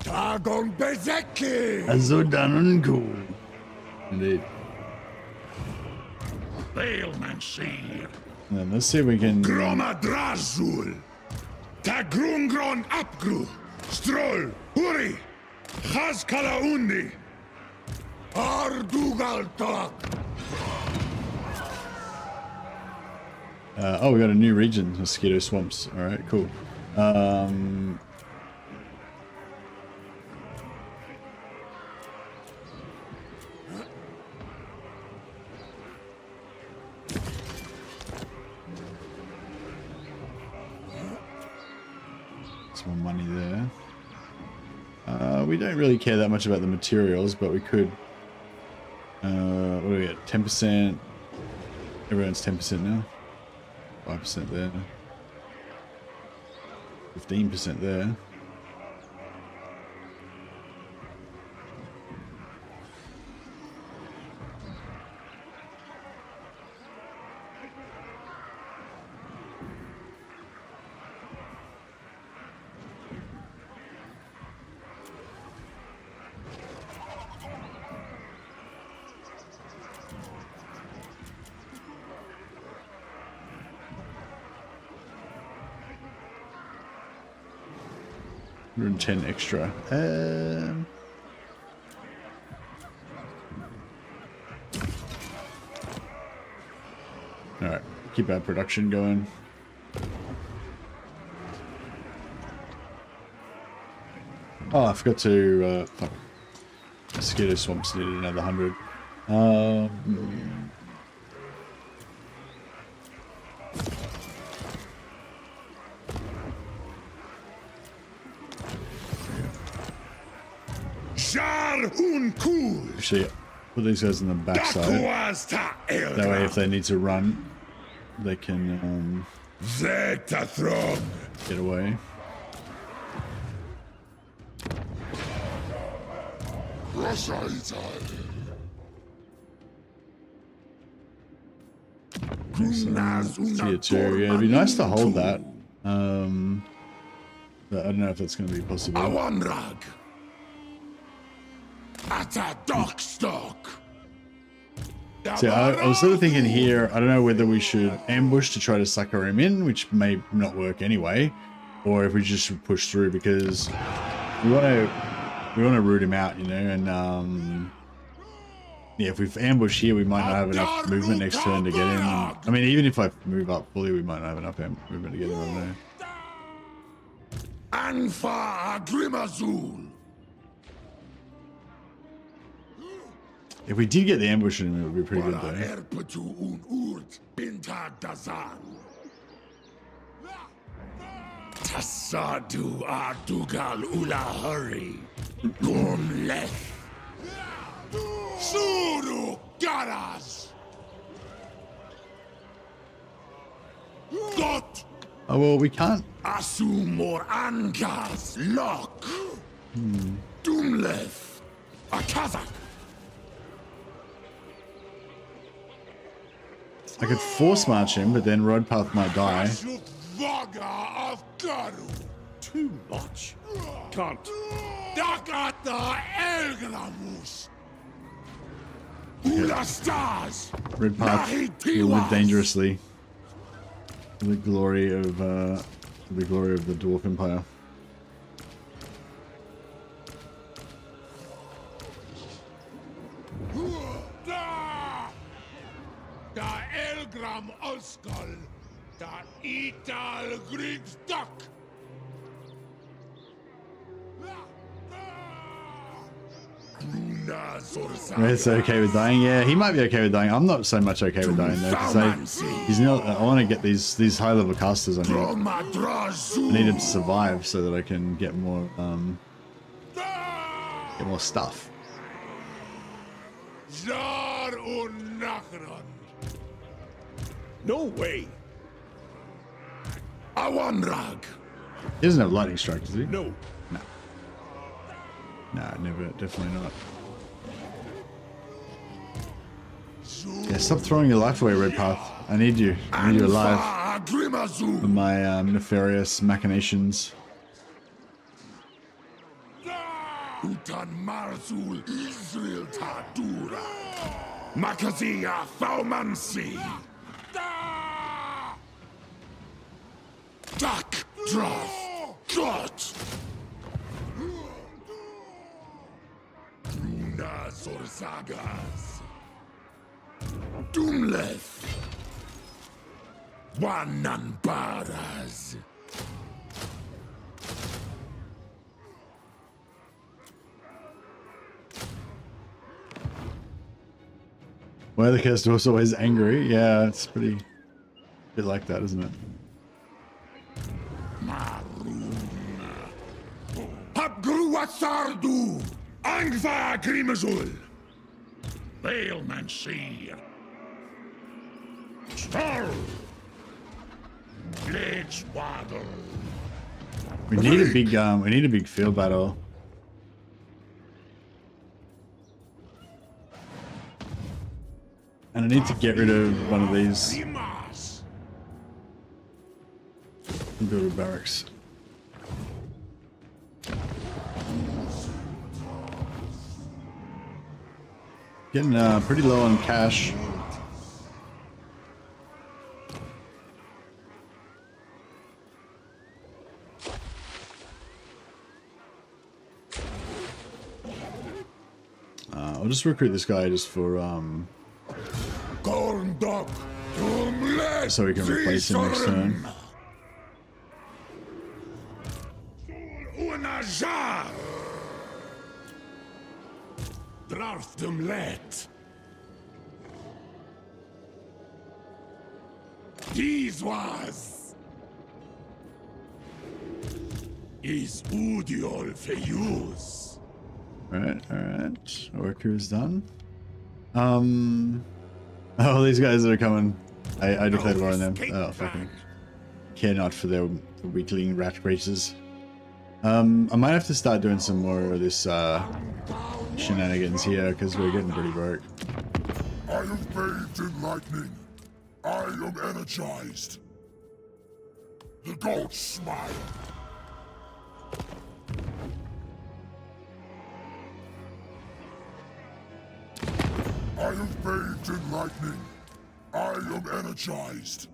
Dagon Bezeki! Azodanunku. Indeed. Bailmanshir! And then let's see if we can. Groma Drazul! Tagrungron Apgru! Stroll! Huri! Chazkala Undi! Ardugal Tok! Oh, we got a new region, mosquito swamps. All right, cool. Some more money there. We don't really care that much about the materials, but we could. What do we get? 10%. Everyone's 10% now. 5% there. 15% there. $110 extra. All right, keep our production going. Oh, I forgot to. Fuck. Mosquito swamps needed another 100. Actually, put these guys on the backside. That way, if they need to run, they can get away. Tier 2. Yeah, it'd be nice to hold that. But I don't know if that's going to be possible. See, I was sort of thinking here, I don't know whether we should ambush to try to sucker him in, which may not work anyway, or if we just should push through, because we want to root him out, you know, and yeah, if we ambush here, we might not have enough movement next turn to get him. I mean, even if I move up fully, we might not have enough movement to get him over there. Anfa Grimazul. If we did get the ambush in him, it would be pretty good Para though. Erpetu un Urt Binta Dazan. Tassadu Ardugal Ula Hurry. Gumleth. Suru Garas. Got Oh well, we can't. Asumor Angas Lock. Dumleth. Akazak. I could force march him, but then Roadpath might die. Vaga of Garu. Too much. Can't. Dakata Elgramus. Ula stars. Roadpath will live dangerously. For the glory of the Dwarf Empire. Da Elgram Oskal. Da Ital Griggs Duck. Red's okay with dying. Yeah, he might be okay with dying. I'm not so much okay with dying though, because he's not. I want to get these high level casters on him. I need him to survive so that I can get more stuff. No way. Awanrag. He doesn't have lightning strike, does he? No. No. No, never. Definitely not. Yeah, stop throwing your life away, Redpath. I need you. I need you alive for my nefarious machinations. Utan Marzul Israel Tadura. Makazia Faumansi. Duck Droth. Got. Luna Zorzagas. Doomleth. Wananbaras. Why the cast was always angry? Yeah, it's pretty bit like that, isn't it? Habgruatsardu. Angva Grimazul. Bailmansir. Star. Blades Waddle. We need a big field battle. And I need to get rid of one of these. And build a barracks. Getting pretty low on cash. I'll just recruit this guy just for so we can replace him next turn. Let. These was is Udiol for use. Alright. Worker is done. Oh, these guys that are coming. I declared war on them. Oh, fucking care not for their weakling rat races. I might have to start doing some more of this shenanigans here because we're getting pretty broke. I am bathed in lightning. I am energized. The gods smile. I am bathed in lightning. I am energized.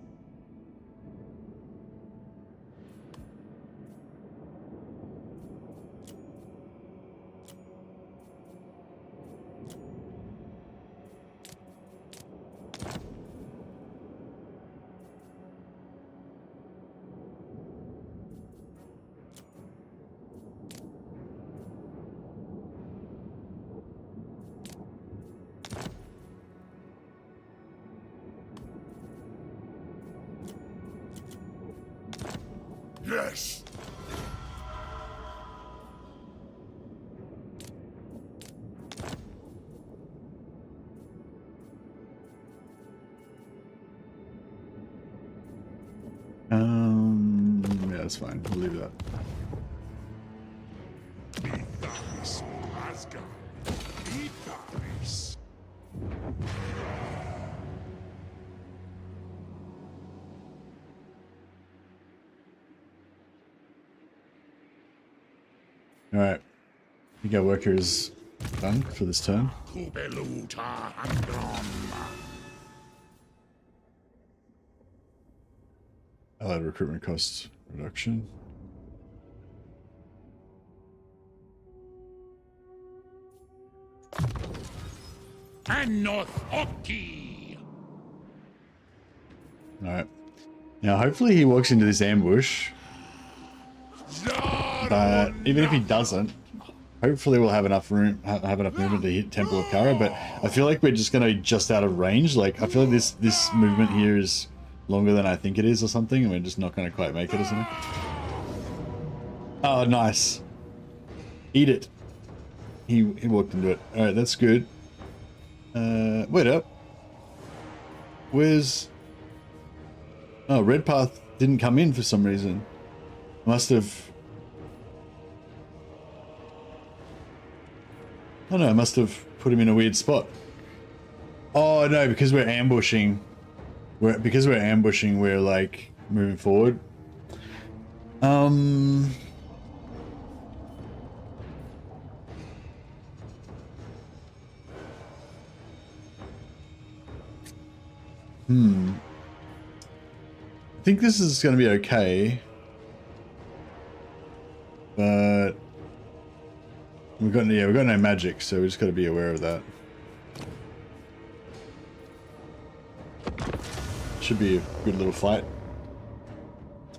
Yes! Yeah, that's fine. We'll leave that. Ethos, Asgard. Ethos. All right. I think our worker is done for this turn. Kubeluta Androm. Allied recruitment costs reduction. Anoth-Oki. Alright. Now, hopefully he walks into this ambush. But even if he doesn't, hopefully we'll have enough room, have enough movement to hit Temple of Kara. But I feel like we're just going to be just out of range. Like, I feel like this movement here is longer than I think it is or something, and we're just not going to quite make it or something. Oh, nice. Eat it. He walked into it. Alright, that's good. Wait up. Where's... Oh, Red Path didn't come in for some reason. Must have... Oh no, I must have put him in a weird spot. Oh no, because we're ambushing. We're like moving forward. I think this is going to be okay. But we've got no magic, so we just got to be aware of that. Should be a good little fight.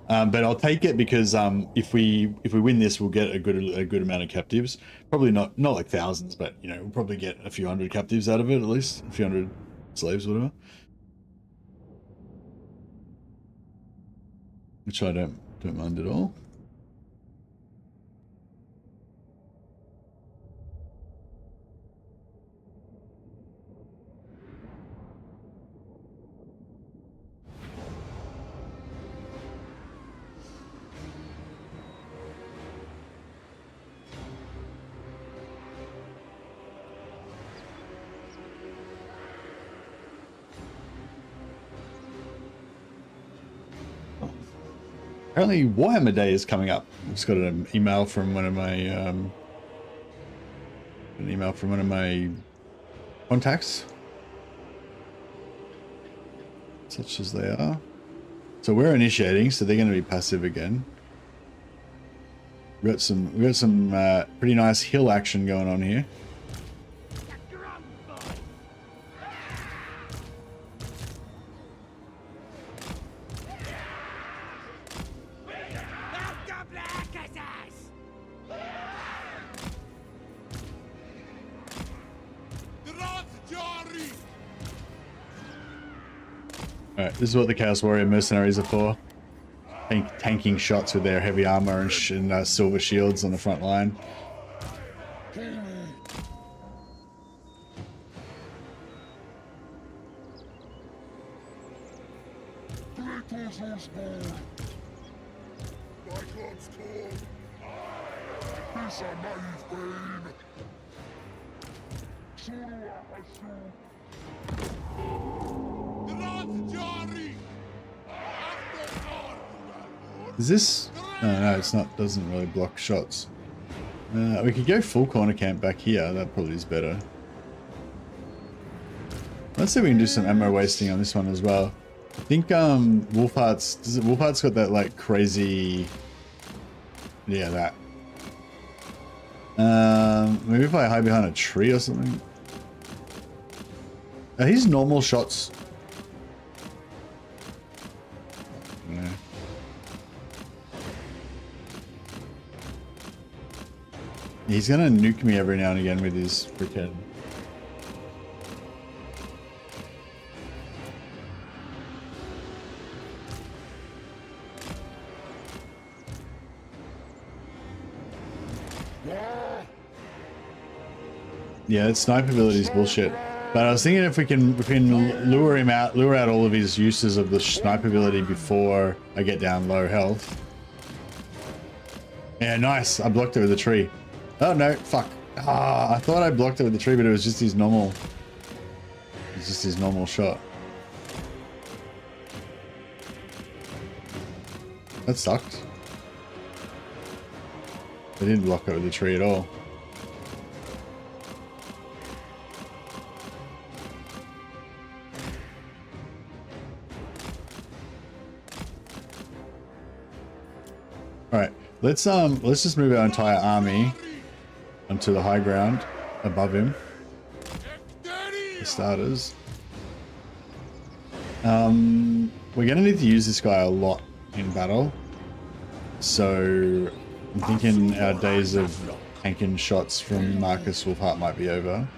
But I'll take it because if we win this, we'll get a good amount of captives. Probably not like thousands, but you know, we'll probably get a few hundred captives out of it at least, a few hundred slaves, whatever. Which I don't mind at all. Apparently Warhammer Day is coming up. I just got an email from one of my contacts, such as they are. So we're initiating, so they're going to be passive again. We got some pretty nice hill action going on here. Alright, this is what the Chaos Warrior mercenaries are for. Tanking shots with their heavy armor and silver shields on the front line. Is this... no, it's not. Doesn't really block shots. We could go full corner camp back here. That probably is better. Let's see if we can do some ammo wasting on this one as well. I think Wolfheart's got that like crazy... Yeah, that. Maybe if I hide behind a tree or something. Are his normal shots... No. He's gonna nuke me every now and again with his brickhead. Yeah, that sniper ability is bullshit. But I was thinking if we can lure him out, lure out all of his uses of the sniper ability before I get down low health. Yeah, nice. I blocked it with a tree. Oh no, fuck. Ah, I thought I blocked it with the tree, but it was just his normal. It's just his normal shot. That sucked. I didn't block it with the tree at all. All right, let's just move our entire army onto the high ground above him. For starters, we're gonna need to use this guy a lot in battle, so I'm thinking our days of tanking shots from Marcus Wolfheart might be over.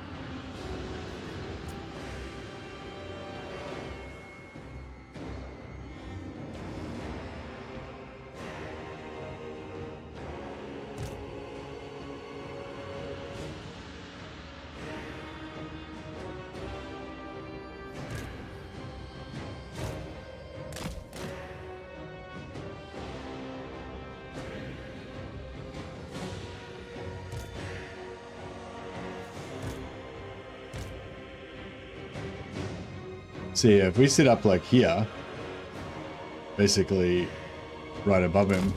So yeah, if we sit up like here, basically right above him,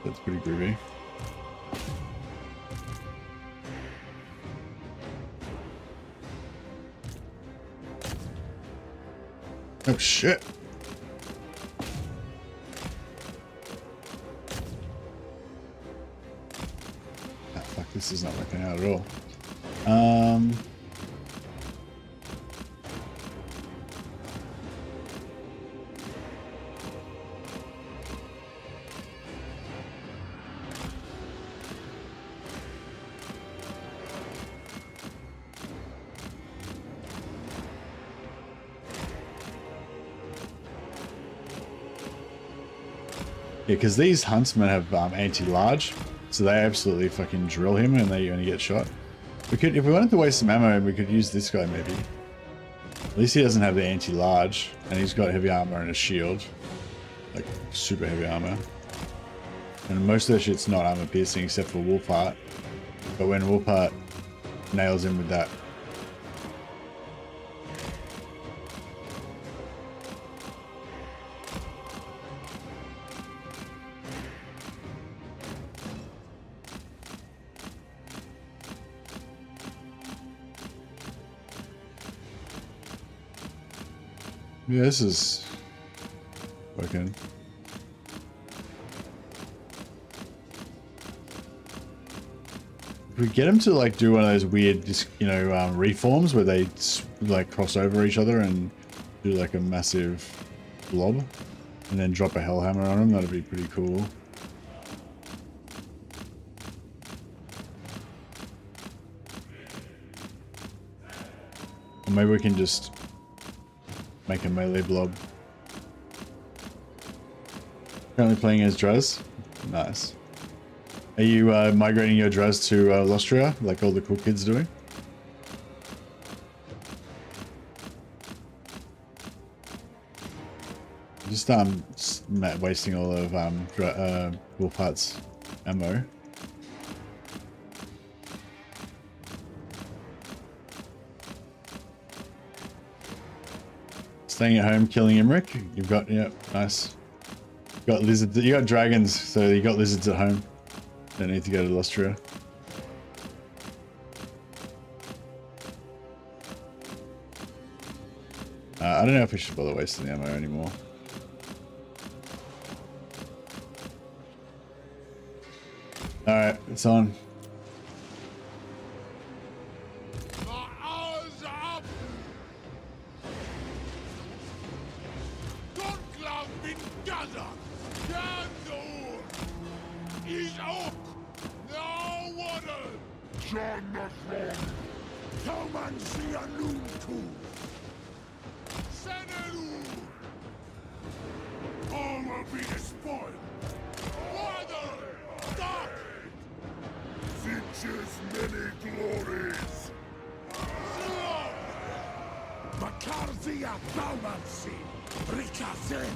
that's pretty groovy. Oh shit. Ah, fuck, this is not working out at all. Yeah, because these huntsmen have anti-large, so they absolutely fucking drill him and they only get shot. We could, if we wanted to waste some ammo, we could use this guy maybe. At least he doesn't have the anti-large, and he's got heavy armor and a shield, like super heavy armor. And most of the shit's not armor piercing except for Wolfheart. But when Wolfheart nails him with that. Yeah, this is working. If we get him to like do one of those weird, you know, reforms where they like cross over each other and do like a massive blob, and then drop a hellhammer on him, that'd be pretty cool. Or maybe we can just make a melee blob. Currently playing as Draz. Nice. Are you migrating your Draz to LUSTRIA, like all the cool kids doing? Just wasting all of Wolfheart's ammo. Staying at home, killing Imric. You've got, yeah, nice. You got lizards. You got dragons, so you got lizards at home. Don't need to go to LUSTRIA. I don't know if we should bother wasting the ammo anymore. All right, it's on. wishes many glories. Makarzia Baumansi, Rikazen.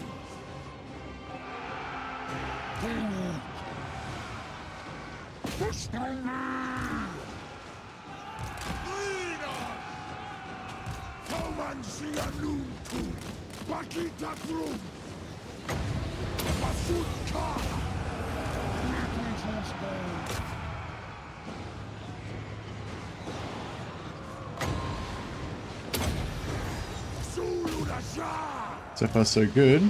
Baumansia Nuntu, Bakita Grum, Masutka. So far, so good.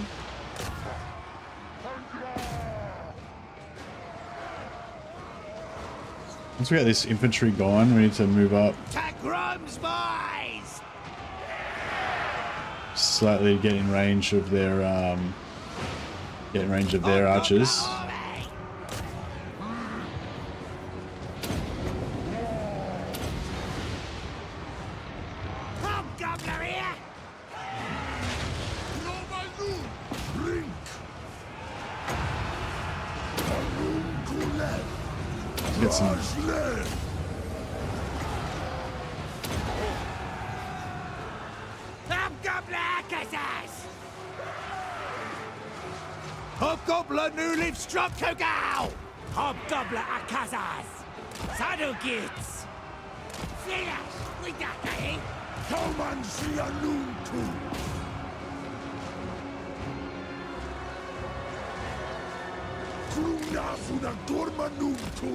Once we get this infantry going, we need to move up slightly, get in range of their archers. Get some. Hobgoblin nu livstruck Kogal! Hobgoblin Akazas! Saddle Gits! Flash! Widaka, Toman Sianuntu! Kruna Suna Gormanuntu!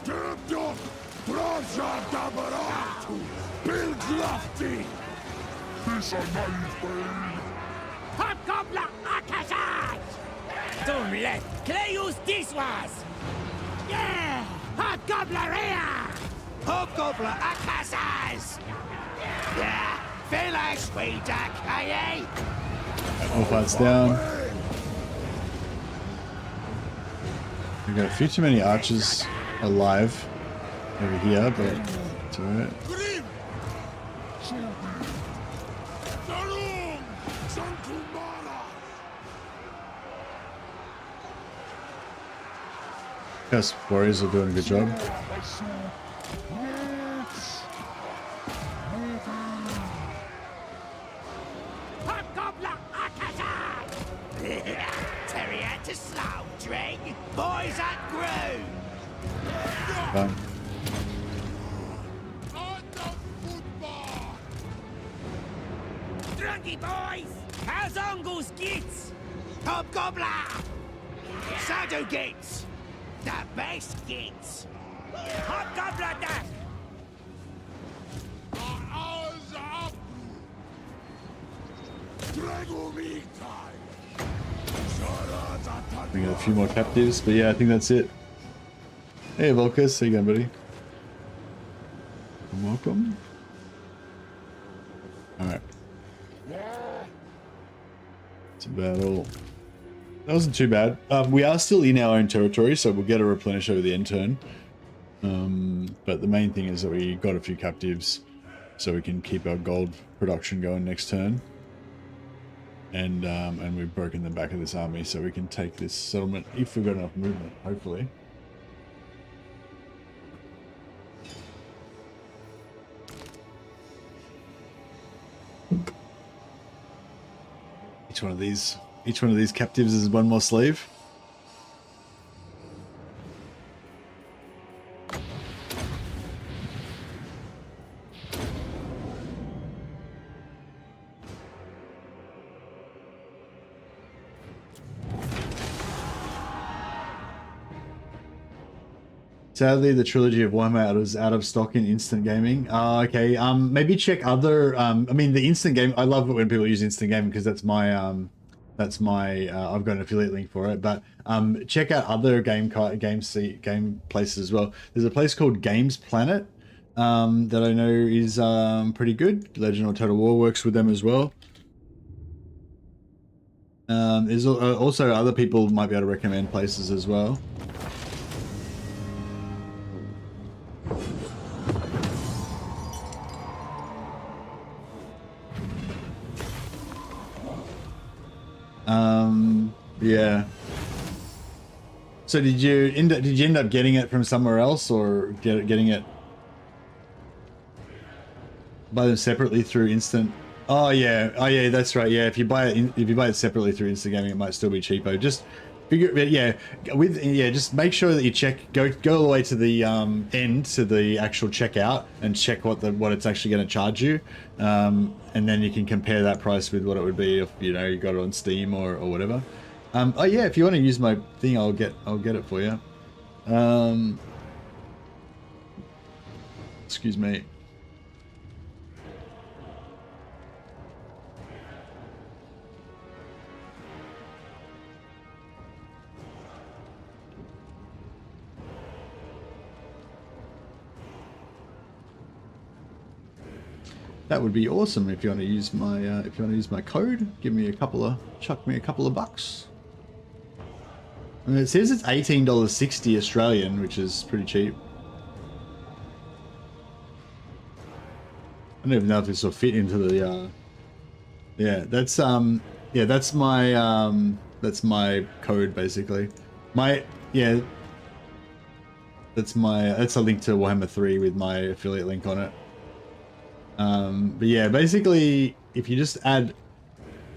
Dömdok! Braja Dabaratu! Bilglafti! This a naive bane. Hobgoblin Akazas! Dumlet! Cleus Diswas! Yeah! Hobgobleria! Hobgoblin Akazas! Yeah! Felash Widak, aye? All fights down. We've got a few too many archers alive over here, but it's alright. Yes, warriors are doing a good job. Hobgoblin Akazas! Terrier to slaughtering! Boys at groom! Fine. Drunky boys! How's Ungle's gits? Hobgoblin! Shadow gits! The base gits! Hobgoblin death! We got a few more captives, but yeah, I think that's it. Hey Volkus, how you going, buddy? Welcome. Alright. That's about all. That wasn't too bad. We are still in our own territory, so we'll get a replenish over the end turn. But the main thing is that we got a few captives, so we can keep our gold production going next turn. And we've broken the back of this army, so we can take this settlement if we've got enough movement, hopefully. Each one of these captives is one more slave. Sadly, the trilogy of Warhammer is out of stock in instant gaming. Okay. Maybe check other. I mean, the instant game. I love it when people use instant gaming because that's my. I've got an affiliate link for it. But check out other game places as well. There's a place called Games Planet that I know is pretty good. Legend or Total War works with them as well. There's also other people might be able to recommend places as well. Yeah. So did you end up getting it from somewhere else, or getting it buy them separately through instant? Oh yeah, that's right. Yeah, if you buy it separately through instant gaming, it might still be cheaper. Just figure, just make sure that you go all the way to the end, to the actual checkout, and check what it's actually going to charge you, and then you can compare that price with what it would be if you got it on Steam or whatever. Oh yeah, if you want to use my thing, I'll get it for you. Excuse me. That would be awesome if you want to use my code. Chuck me a couple of bucks. And it says it's $18.60 Australian, which is pretty cheap. I don't even know if this will fit into the that's my code basically. That's a link to Warhammer 3 with my affiliate link on it. But yeah, basically if you just add,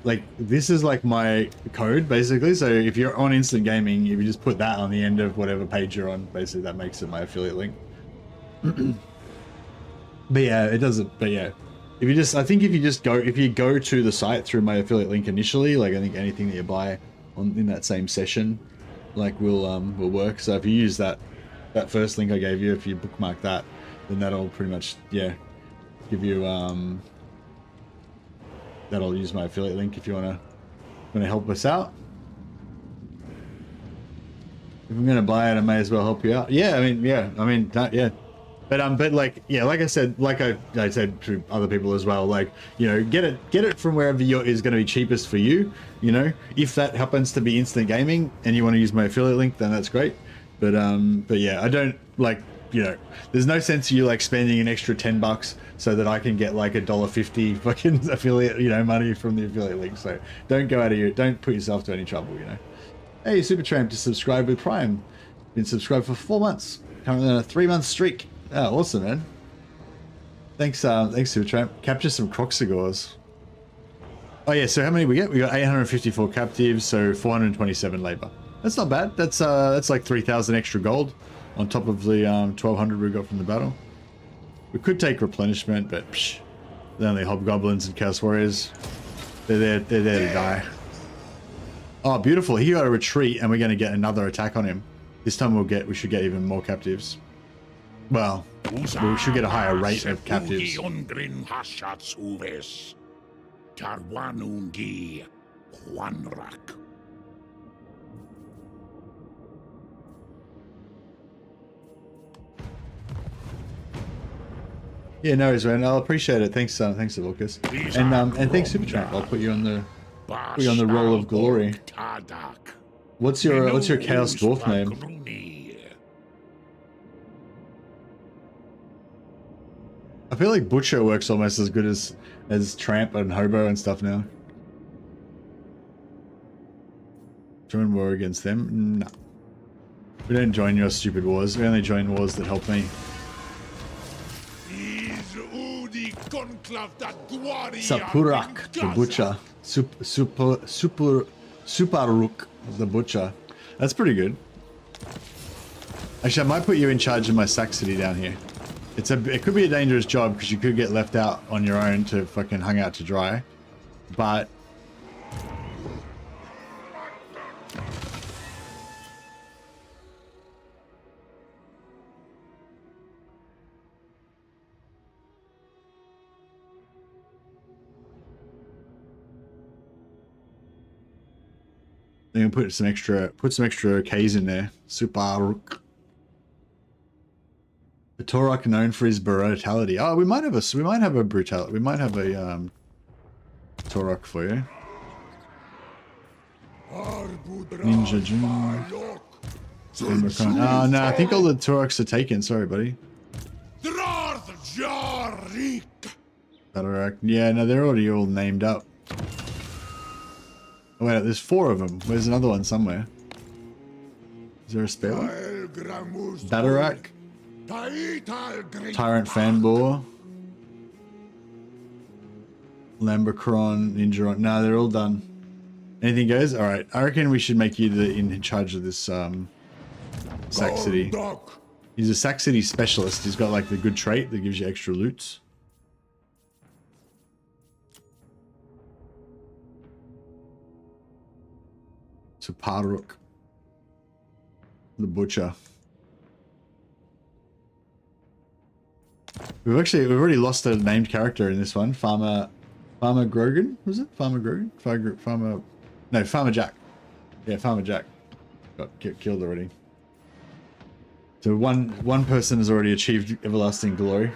like, this is like my code basically, so if you're on instant gaming, if you just put that on the end of whatever page you're on, basically that makes it my affiliate link. But yeah, it doesn't, but yeah, if you go to the site through my affiliate link initially, like I think anything that you buy in that same session like will work. So if you use that first link I gave you, if you bookmark that, then that'll pretty much give you that'll use my affiliate link if you want to help us out. If I'm gonna buy it, I may as well help you out. But like I said, like I said to other people as well, like, get it from wherever is going to be cheapest for you. If that happens to be instant gaming and you want to use my affiliate link, then that's great. But yeah, I don't like, there's no sense of you like spending an extra $10 so that I can get like $1.50 fucking affiliate, money from the affiliate link. So don't put yourself to any trouble, Hey, Supertramp just subscribed with Prime. Been subscribed for 4 months. Currently on a 3-month streak. Oh, awesome, man. Thanks, Supertramp. Capture some croc cigars. Oh yeah, so how many we get? We got 854 captives, so 427 labor. That's not bad. That's like 3,000 extra gold on top of the 1,200 we got from the battle. We could take replenishment, but they're only hobgoblins and chaos warriors. They're there to die. Oh, beautiful. He got a retreat, and we're going to get another attack on him. This time we should get even more captives. Well, we should get a higher rate of captives. Yeah, no worries, man. I'll appreciate it. Thanks, Lucas, and thanks, Supertramp. I'll put you on the roll of glory. What's your chaos dwarf name? I feel like Butcher works almost as good as Tramp and Hobo and stuff now. Join war against them? No. We don't join your stupid wars. We only join wars that help me. Sapurak, the Butcher. Suparuk, the Butcher. That's pretty good. Actually, I might put you in charge of my sack city down here. It could be a dangerous job because you could get left out on your own to fucking hung out to dry, but then put some extra K's in there. Suparuk. The Torok known for his brutality. Oh, we might have a brutality. We might have a Torok for you. Ninja June. Oh no, I think all the Toroks are taken. Sorry, buddy. Yeah, no, they're already all named up. Oh, wait, there's 4 of them. Where's another one somewhere? Is there a spare one? Batarak. Tyrant Fanbore. Lambacron, Ninja. No, they're all done. Anything goes? Alright, I reckon we should make you in charge of this Sac City. He's a Sac City specialist. He's got like the good trait that gives you extra loots. So Paruk, the butcher. We've already lost a named character in this one. Farmer Grogan, was it? Farmer Grogan? Farmer Jack. Yeah, Farmer Jack got killed already. So one person has already achieved everlasting glory.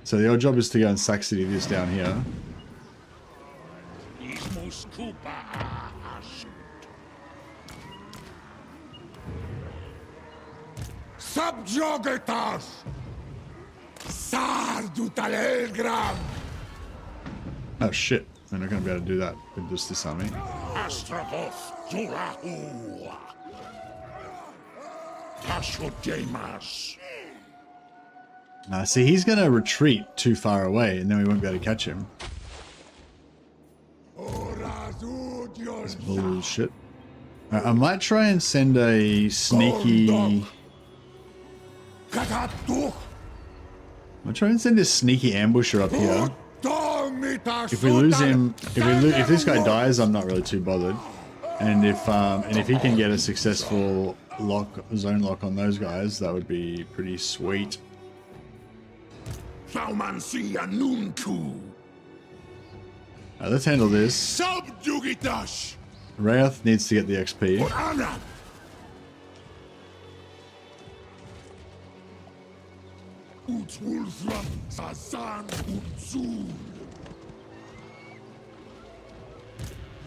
So your job is to go and Sac City this down here. Subjugatas! Sardutalegram! Oh shit, we're not going to be able to do that with just this army. Astrahos Turahu! Tashodemas! See, he's going to retreat too far away and then we won't be able to catch him. That's bullshit. I might try and send a sneaky... I'll try and send a sneaky ambusher up here. If we lose him, if this guy dies, I'm not really too bothered. And if he can get a successful zone lock on those guys, that would be pretty sweet. Let's handle this. Wrath needs to get the XP.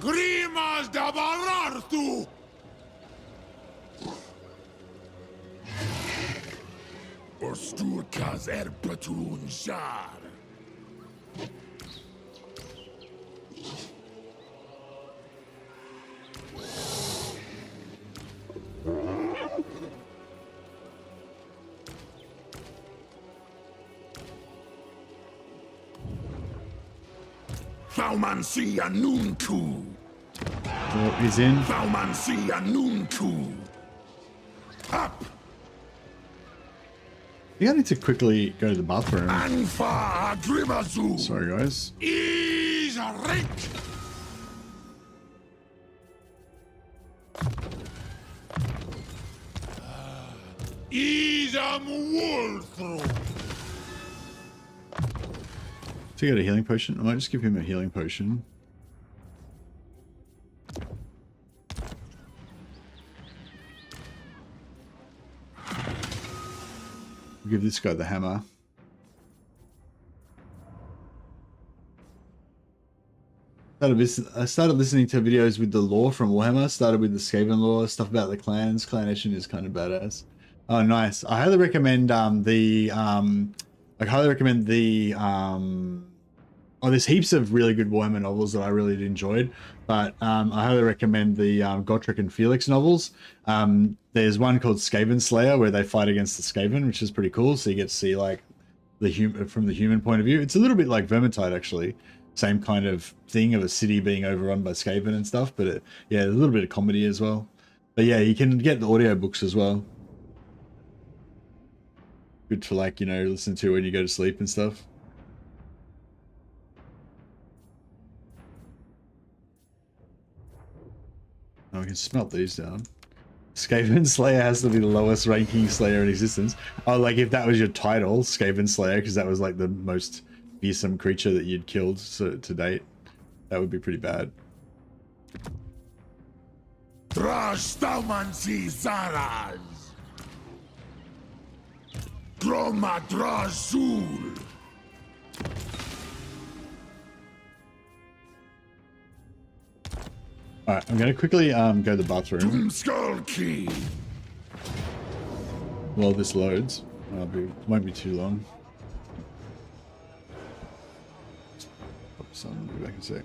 Grimas da Barartu! Osturkas Erpatun Shar. Faumansia Nunku. Oh, he's in. Faumansia Nunku. Up. I think I need to quickly go to the bathroom. Anfa Grimazu. Sorry, guys. Is a rink. Is a wolf. To get a healing potion, I might just give him a healing potion. We'll give this guy the hammer. I started listening to videos with the lore from Warhammer. Started with the Skaven lore, stuff about the clans. Clanation is kind of badass. Oh, nice! I highly recommend Oh, there's heaps of really good Warhammer novels that I really enjoyed, but I highly recommend the Gotrek and Felix novels. There's one called Skaven Slayer where they fight against the Skaven, which is pretty cool. So you get to see like from the human point of view. It's a little bit like Vermintide actually, same kind of thing of a city being overrun by Skaven and stuff. But yeah, a little bit of comedy as well. But yeah, you can get the audiobooks as well. Good for like, you know, listen to when you go to sleep and stuff. Oh, we can smelt these down. Skaven Slayer has to be the lowest ranking Slayer in existence. Oh, like if that was your title, Skaven Slayer, because that was like the most fearsome creature that you'd killed to date. That would be pretty bad. Drashtamansi Zaraz. Droma Drazul. All right, I'm gonna quickly go to the bathroom Skull Key. while this loads. Won't be too long. Oops, I'll be back in a sec.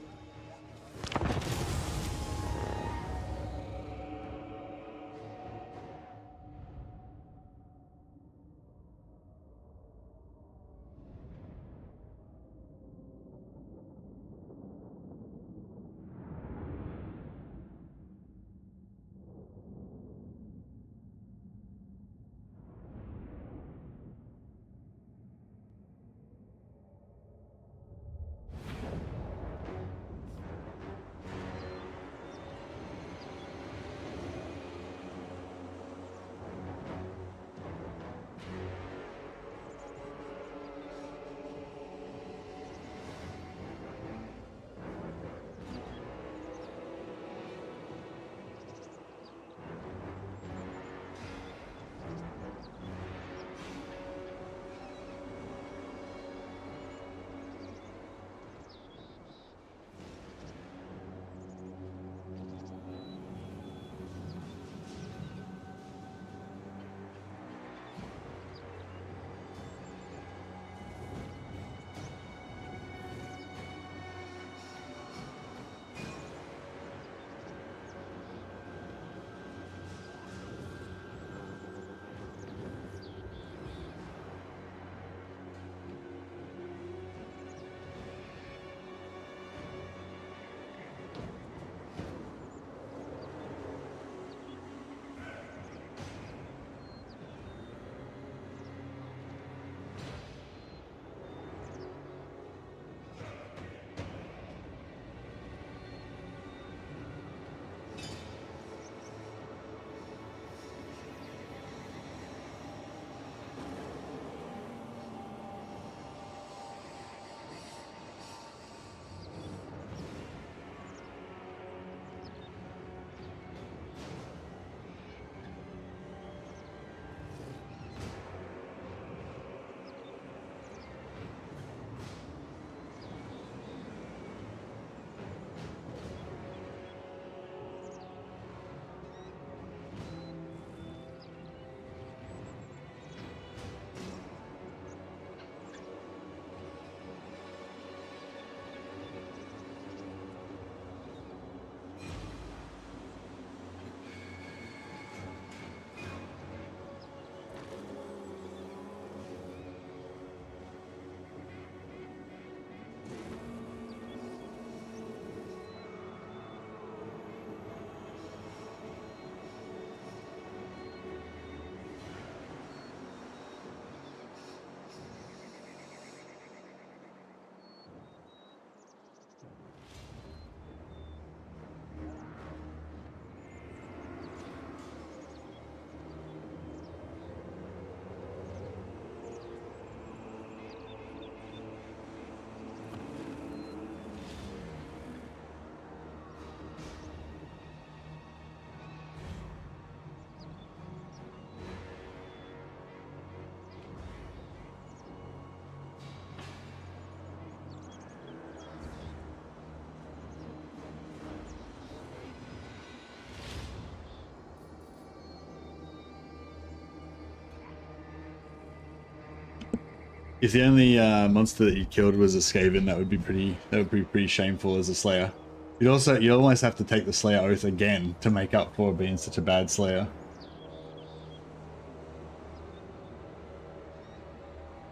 If the only monster that you killed was a Skaven, that would be pretty shameful as a Slayer. You'd almost have to take the Slayer oath again to make up for being such a bad Slayer.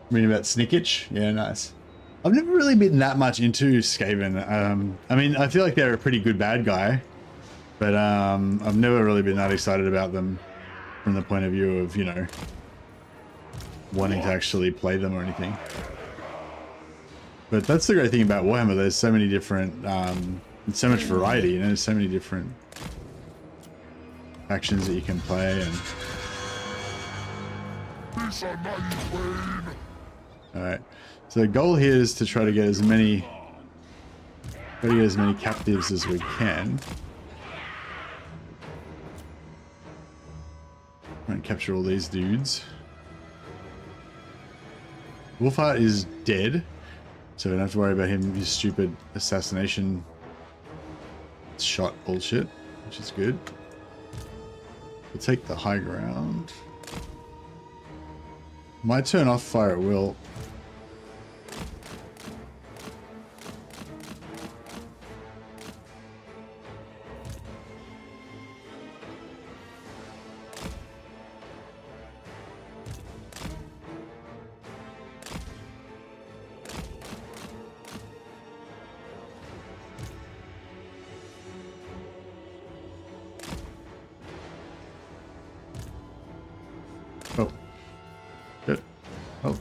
Reading about Snickitch? Yeah, nice. I've never really been that much into Skaven. I mean, I feel like they're a pretty good bad guy, but I've never really been that excited about them from the point of view of, you know, wanting to actually play them or anything. But that's the great thing about Warhammer. There's so many different, so much variety, you know, there's so many different factions that you can play. And alright, so the goal here is to try to get as many captives as we can. Try and capture all these dudes. Wolfheart is dead, so we don't have to worry about him, his stupid assassination shot bullshit, which is good. We'll take the high ground. Might turn off fire at will. Oh. Good. Oh. Eye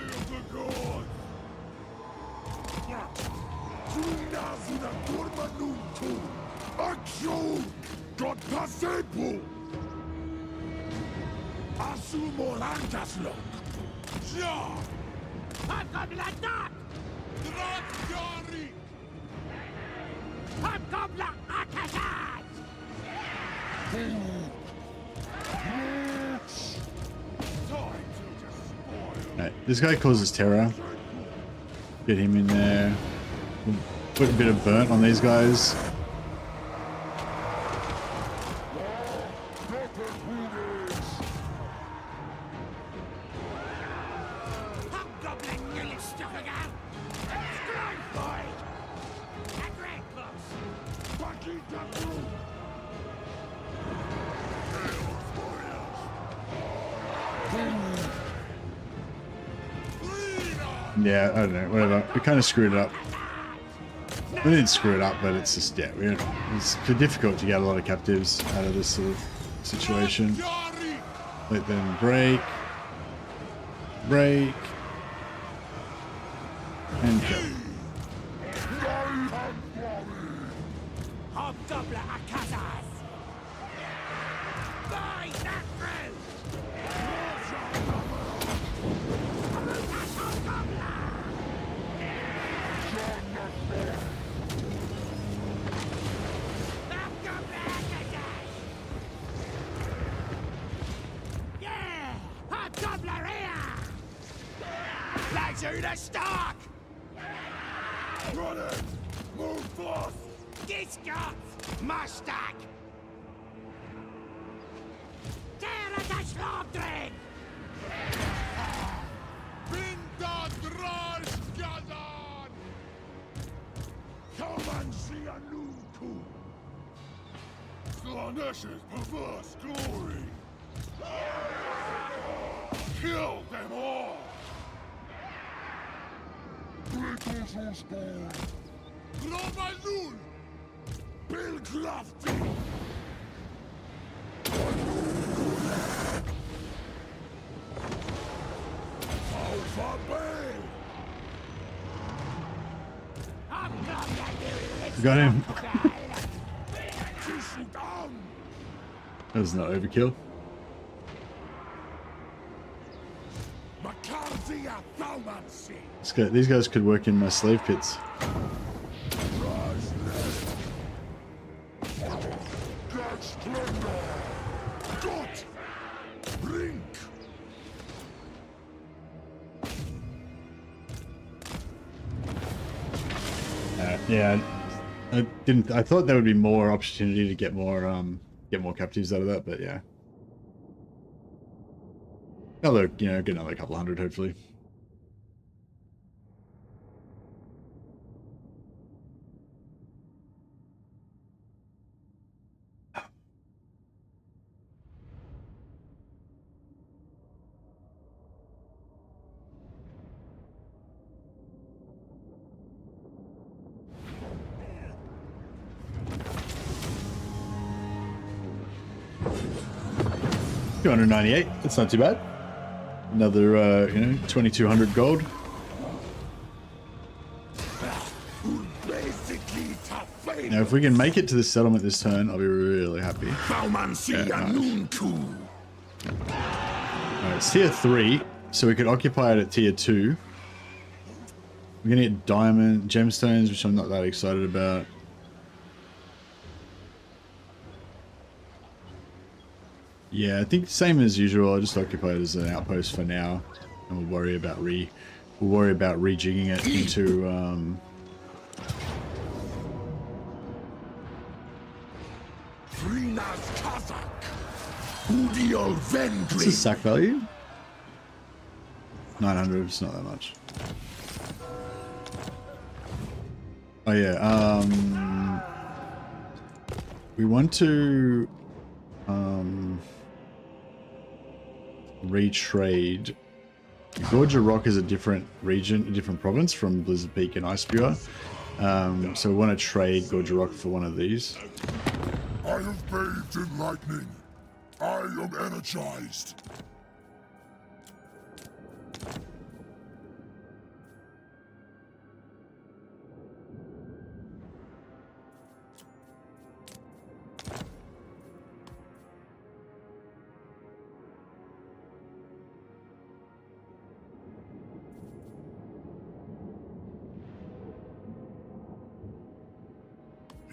of the gods. Action! Gottasepu! Asumorantaslok! Ja! Hobgoblin-attack! Drakjari! Hobgoblin-attack! Right, this guy causes terror. Get him in there. Put a bit of burnt on these guys. Hobgoblin nearly stuck again! Strike-void! A great close! Yeah, I don't know, whatever. We kind of screwed it up. We didn't screw it up, but it's just, yeah, it's difficult to get a lot of captives out of this sort of situation. Let them break. Break. And go. Hobgoblin-attack! Buy that through! Yeah! Hobgoblin-attack! Laser the stock! Run it! Move fast! Discard! Mustack! Terra the Slaughter! Binda Drashgadan! Come and see a new coup! Slanesh's perverse glory! Kill them all! Gromalul! Bill Crafty! Alpha Bay! Got him. Kiss down! That was not overkill. Macarzia Thaumancy! These guys could work in my slave pits. God Splendor! Gott! Brink! Yeah, I didn't. I thought there would be more opportunity to get more captives out of that, but yeah. Another, get another couple hundred hopefully. $298. That's not too bad. Another, 2,200 gold. Now, if we can make it to the settlement this turn, I'll be really happy. Nice. Alright, it's tier 3, so we could occupy it at tier 2. We're gonna get diamond gemstones, which I'm not that excited about. Yeah, I think same as usual. I'll just occupy it as an outpost for now, and we'll worry about we'll worry about rejigging it into what's the sack value? 900, it's not that much. Oh yeah, we want to retrade. Gorgia Rock is a different region, a different province from Blizzard Peak and Ice Spewer. So we want to trade Gorgia Rock for one of these. I have bathed in lightning. I am energized.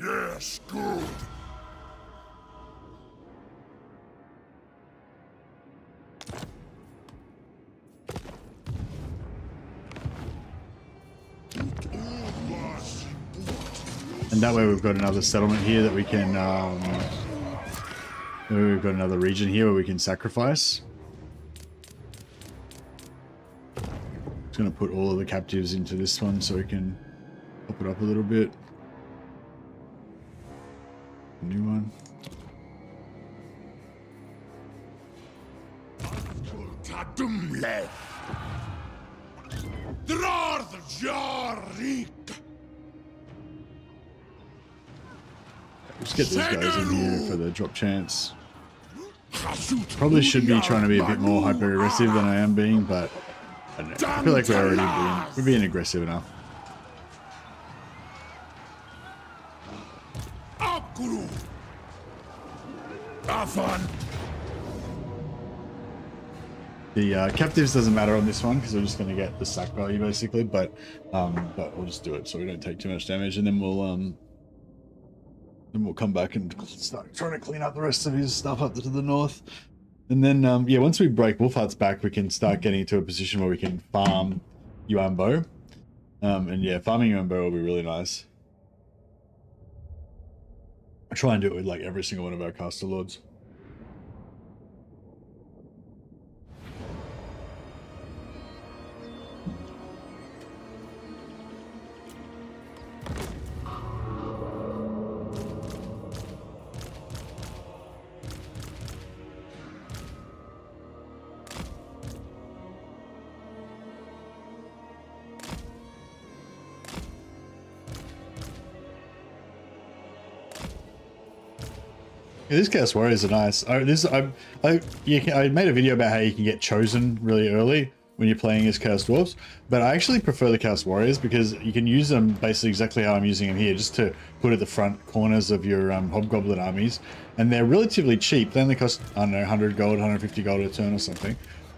Yes, good. And that way we've got another settlement here that we can, we've got another region here where we can sacrifice. Just going to put all of the captives into this one so we can pop it up a little bit. New one. Let's get these guys in here for the drop chance. Probably should be trying to be a bit more hyper aggressive than I am being, but I don't know. I feel like we're being aggressive enough. The captives doesn't matter on this one because we're just going to get the sack value basically, but we'll just do it so we don't take too much damage, and then we'll come back and start trying to clean up the rest of his stuff up to the north. And then yeah, once we break Wolfheart's back, we can start getting into a position where we can farm Yuan Bo. And yeah, farming Yuan Bo will be really nice. I try and do it with like every single one of our caster lords. Yeah, these Chaos Warriors are nice. I made a video about how you can get chosen really early when you're playing as Chaos Dwarfs, but I actually prefer the Chaos Warriors because you can use them basically exactly how I'm using them here, just to put at the front corners of your Hobgoblin armies, and they're relatively cheap. They only cost, I don't know, 100 gold, 150 gold a turn or something.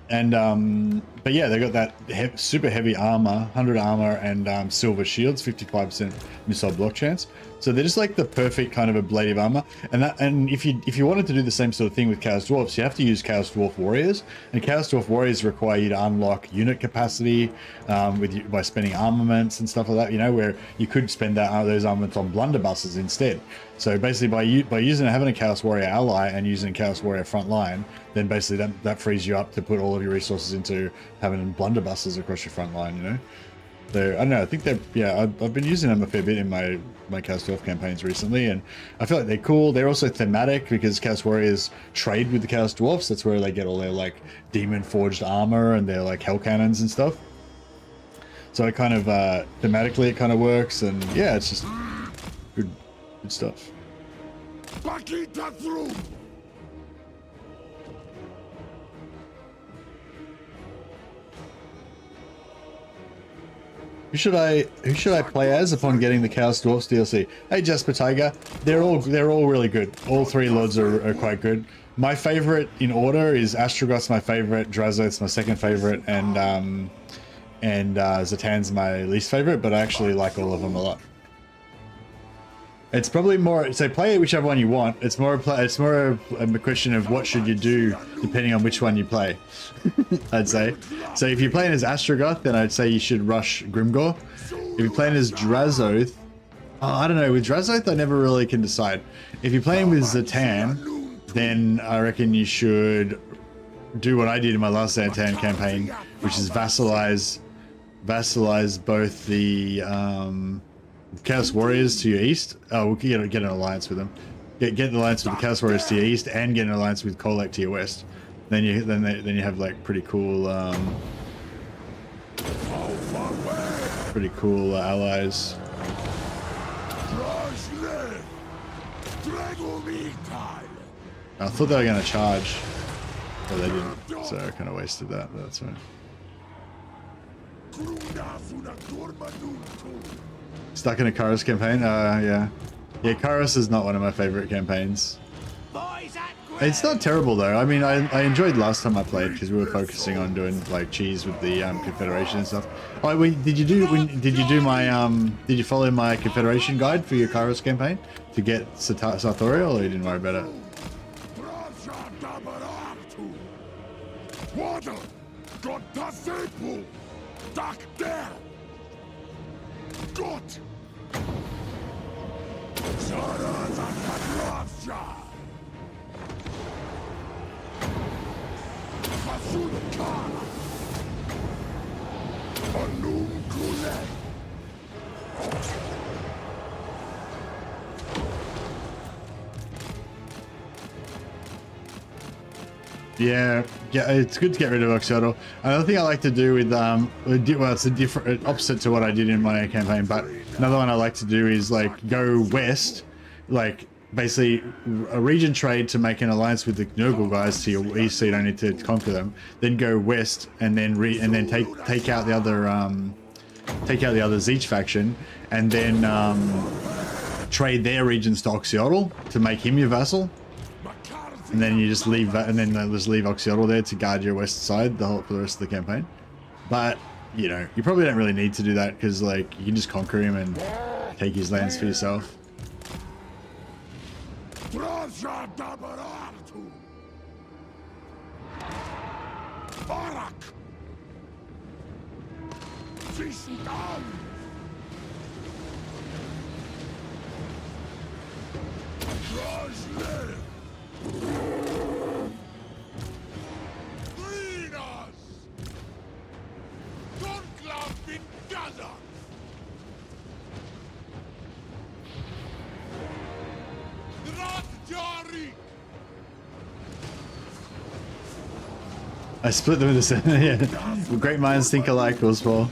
And but yeah, they got that super heavy armor, 100 armor, and silver shields, 55% missile block chance. So they're just like the perfect kind of ablative armor. And if you wanted to do the same sort of thing with Chaos Dwarfs, you have to use Chaos Dwarf Warriors. And Chaos Dwarf Warriors require you to unlock unit capacity by spending armaments and stuff like that. You know, where you could spend those armaments on blunderbusses instead. So basically, by having a Chaos Warrior ally and using a Chaos Warrior front line, then basically that frees you up to put all of your resources into having blunderbusses across your front line. You know. So I don't know. I think I've been using them a fair bit in my Chaos Dwarf campaigns recently, and I feel like they're cool. They're also thematic because Chaos Warriors trade with the Chaos Dwarfs. That's where they get all their like demon forged armor and their like hell cannons and stuff. So it kind of thematically it kind of works, and yeah, it's just good stuff. Who should I play as upon getting the Chaos Dwarfs DLC? Hey Jasper Tiger, they're all really good. All three lords are quite good. My favorite in order is Astrogoth's my favorite, Drazoth's my second favorite, and Zatan's my least favorite, but I actually like all of them a lot. It's probably more, so play whichever one you want. It's more a question of what should you do depending on which one you play, I'd say. So if you're playing as Astrogoth, then I'd say you should rush Grimgor. If you're playing as Drazoth, I don't know, with Drazoth I never really can decide. If you're playing with Zatan, then I reckon you should do what I did in my last Zatan campaign, which is vassalize both the Chaos Warriors to your east. Oh, we'll get an alliance with them. Get an alliance with the Chaos Warriors to your east, and get an alliance with Kolek to your west. Then you have like pretty cool allies. I thought they were going to charge, but they didn't, so I kind of wasted that. But that's fine. Stuck in a Kairos campaign? Yeah. Yeah, Kairos is not one of my favorite campaigns. It's not terrible though. I mean, I enjoyed last time I played because we were focusing on doing like cheese with the Confederation and stuff. Oh wait, did you follow my Confederation guide for your Kairos campaign to get Sartorial, or you didn't worry about it? Yeah, it's good to get rid of Oxyotl. Another thing I like to do with well, it's a different opposite to what I did in my campaign, but another one I like to do is like go west, like basically a region trade to make an alliance with the Nurgle guys to your east, so you don't need to conquer them. Then go west and then take out the other Zeech faction, and then trade their regions to Oxyotl to make him your vassal. And then you just leave that, and then just leave Oxyotl there to guard your west side for the rest of the campaign. But you know, you probably don't really need to do that because like you can just conquer him and take his lands for yourself. I split them into seven. Yeah. Great minds think alike, Oswald.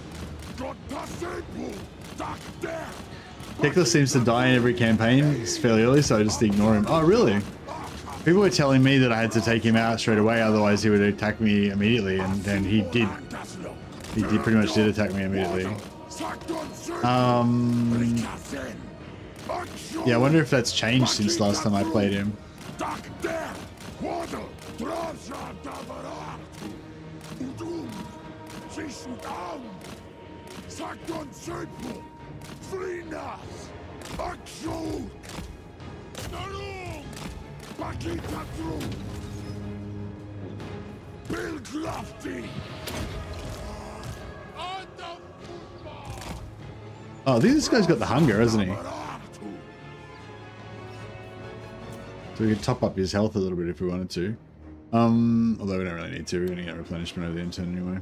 Tekla seems to die in every campaign. It's fairly early, so I just ignore him. Oh, really? People were telling me that I had to take him out straight away, otherwise he would attack me immediately, and then he did. He pretty much did attack me immediately. Yeah, I wonder if that's changed since last time I played him. Oh, this guy's got the hunger, hasn't he? So we could top up his health a little bit if we wanted to. Although we don't really need to. We're going to get replenishment over the intern anyway.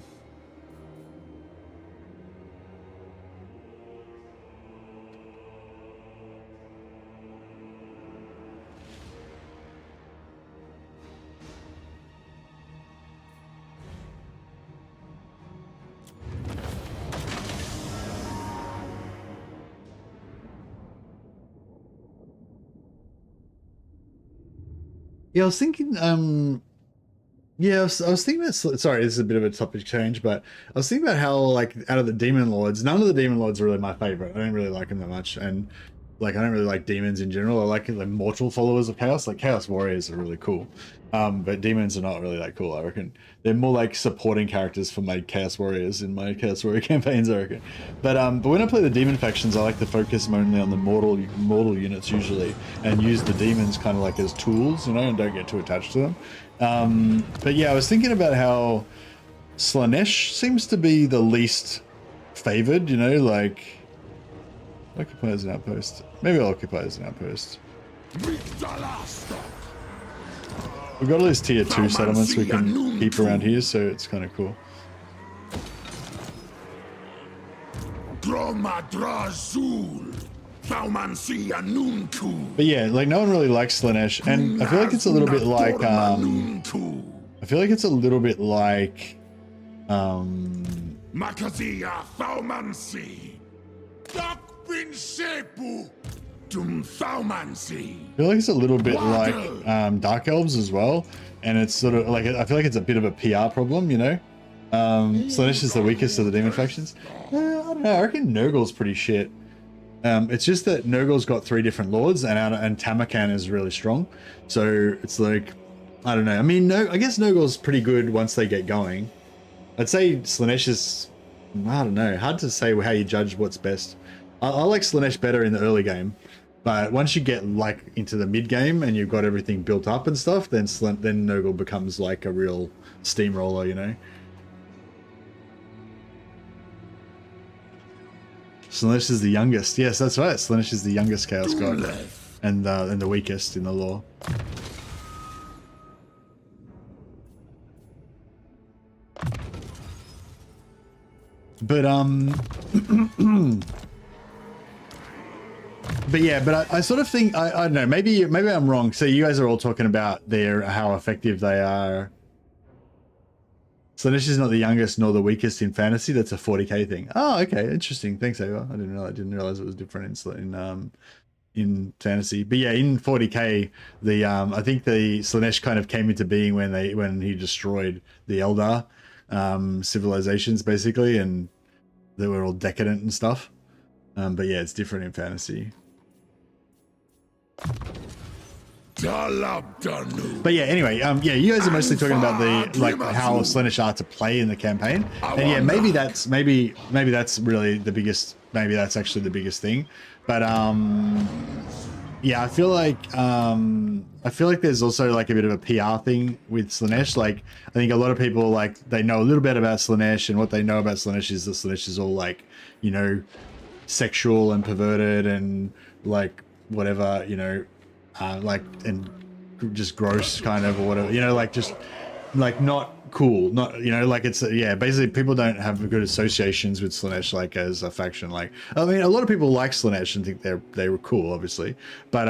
Yeah, I was thinking, yeah, I was thinking about, sorry, this is a bit of a topic change, but I was thinking about how, like, out of the Demon Lords, none of the Demon Lords are really my favorite. I don't really like them that much. And like I don't really like demons in general. I like the mortal followers of chaos. Like chaos warriors are really cool, but demons are not really that cool. I reckon they're more like supporting characters for my chaos warriors in my chaos warrior campaigns. I reckon, but when I play the demon factions, I like to focus mainly on the mortal units usually, and use the demons kind of like as tools, you know, and don't get too attached to them. But yeah, I was thinking about how Slaanesh seems to be the least favored, you know, like occupy as an outpost. Maybe I'll occupy as an outpost. We've got all these tier 2 settlements we can keep around here, so it's kind of cool. But yeah, like no one really likes Slaanesh, and I feel like it's a little bit like I feel like it's a little bit like Makazia Thaumansi Dakbin I feel like it's a little bit like Dark Elves as well, and it's sort of like I feel like it's a bit of a PR problem, you know. Slaanesh is the weakest of the demon factions. I don't know. I reckon Nurgle's pretty shit. It's just that Nurgle's got 3 different lords, and Tamakan is really strong. So it's like I don't know. I mean, I guess Nurgle's pretty good once they get going. I'd say Slaanesh is, I don't know, hard to say how you judge what's best. I like Slaanesh better in the early game, but once you get like into the mid game and you've got everything built up and stuff, then Nurgle becomes like a real steamroller, you know. Slaanesh is the youngest. Yes, that's right. Slaanesh is the youngest Chaos God and the weakest in the lore. But but yeah, but I sort of think I don't know, maybe I'm wrong. So you guys are all talking about how effective they are. Slaanesh is not the youngest nor the weakest in fantasy. That's a 40k thing. Oh, okay, interesting. Thanks, Ava. I didn't realize it was different in fantasy. But yeah, in 40k, the I think the Slaanesh kind of came into being when he destroyed the Eldar civilizations basically, and they were all decadent and stuff. But yeah, it's different in fantasy. But yeah, anyway, yeah, you guys are mostly talking about the how Slaanesh are to play in the campaign, and yeah, maybe that's really the biggest. Maybe that's actually the biggest thing. But yeah, I feel like there's also like a bit of a PR thing with Slaanesh. Like I think a lot of people they know a little bit about Slaanesh, and what they know about Slaanesh is that Slaanesh is all like, you know, sexual and perverted and like whatever, you know, like and just gross kind of or whatever, you know, like just like not cool, not, you know, like it's yeah, basically people don't have good associations with Slaanesh like as a faction. Like I mean, a lot of people like Slaanesh and think they were cool, obviously, but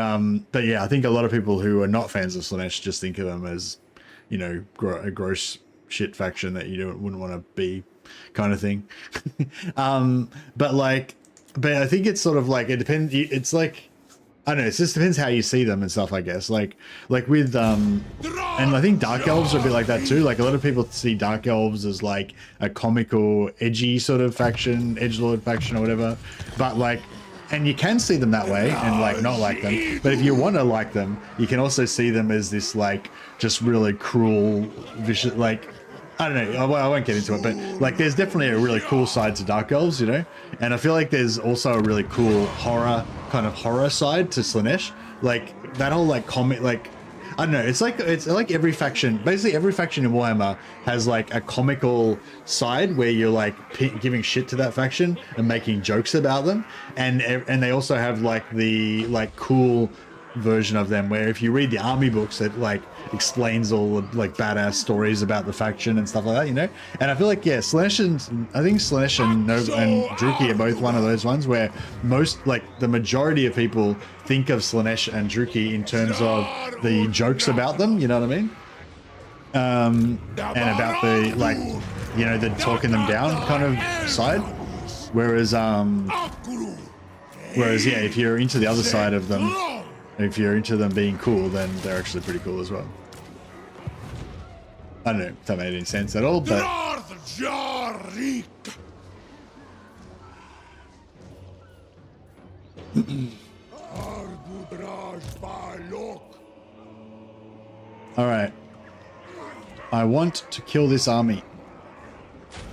yeah, I think a lot of people who are not fans of Slaanesh just think of them as, you know, a gross shit faction that you wouldn't want to be, kind of thing. But I think it's sort of like, it depends. It's like, I don't know, it just depends how you see them and stuff, I guess. Like with, and I think Dark Elves are a bit like that too. Like a lot of people see Dark Elves as like a comical, edgy sort of faction, edgelord faction or whatever. But like, and you can see them that way and like not like them. But if you want to like them, you can also see them as this like, just really cruel, vicious, like, I don't know, I won't get into it, but like there's definitely a really cool side to Dark Elves, you know? And I feel like there's also a really cool horror side to Slaanesh. Like that whole like comic, like, I don't know, it's like every faction, basically every faction in Warhammer has like a comical side where you're like giving shit to that faction and making jokes about them. And they also have like the like cool version of them where if you read the army books, it like explains all the like badass stories about the faction and stuff like that, you know. And I feel like, yeah, Slaanesh and Druchii are both one of those ones where most, like the majority of people think of Slaanesh and Druchii in terms of the jokes about them, you know what I mean, and about the, like, you know, the talking them down kind of side, whereas yeah, if you're into the other side of them, if you're into them being cool, then they're actually pretty cool as well. I don't know if that made any sense at all, but... Alright. I want to kill this army.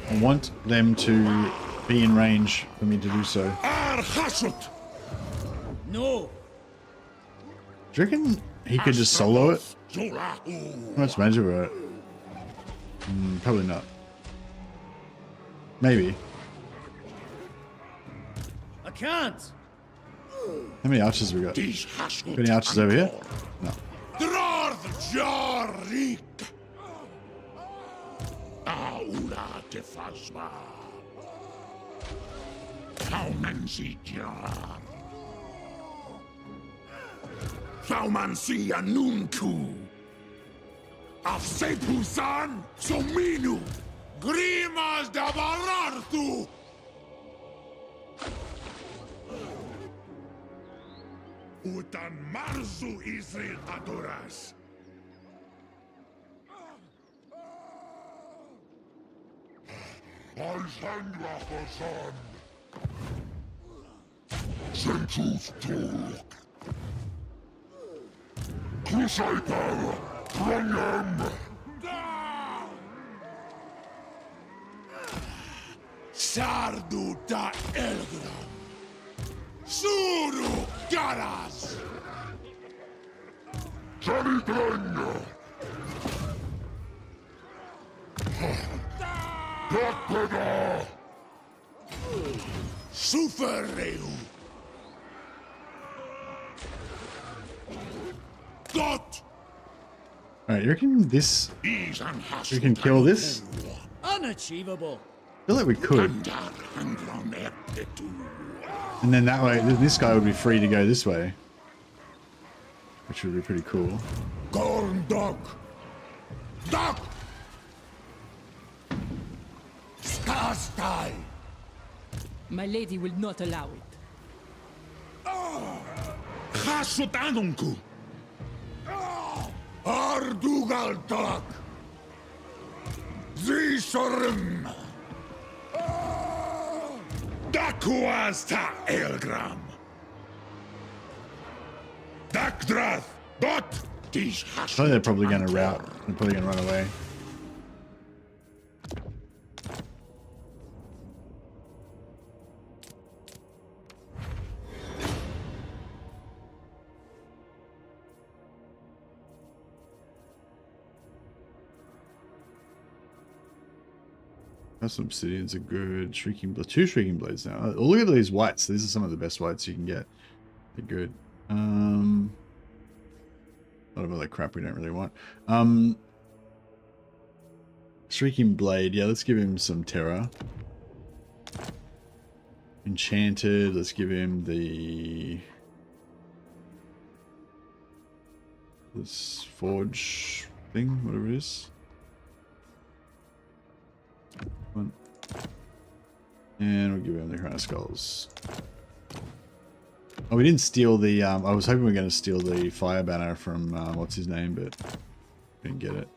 I want them to be in range for me to do so. No. Do you reckon he could just solo it? How much magic were it? Probably not. Maybe. I can't. How many archers have we got? Got any archers over here? No. Thaumansia nunku. Afsepusan sominu. Grimas da barartu. Utan marzu Israel adoras. Alexandra Hasan. Sentus Turk. Crusader. Krongam. Sardu da Elgram. Suru Garas. Chalitranga. Dakpada. Sufereu. Dot. Alright, you reckon this... We can kill this? Unachievable. I feel like we could. And then that way, this guy would be free to go this way. Which would be pretty cool. Gorn dog. Dog. Skarstai. My lady will not allow it. Hasutanunku. Ardugal dog. Zisorim. Dakuasta Elgram. Dakdrath. Dot. These I think they're probably going to rout. They're probably going to run away. Some obsidians are good. Shrieking blade, 2 shrieking blades now. Oh, look at these whites. These are some of the best whites you can get. They're good. A lot of other crap we don't really want. Shrieking blade. Yeah, let's give him some terror. Enchanted. Let's give him this forge thing, whatever it is. One. And we'll give him the crown of skulls. Oh, we didn't steal the, I was hoping we were going to steal the fire banner from, what's his name, but didn't get it.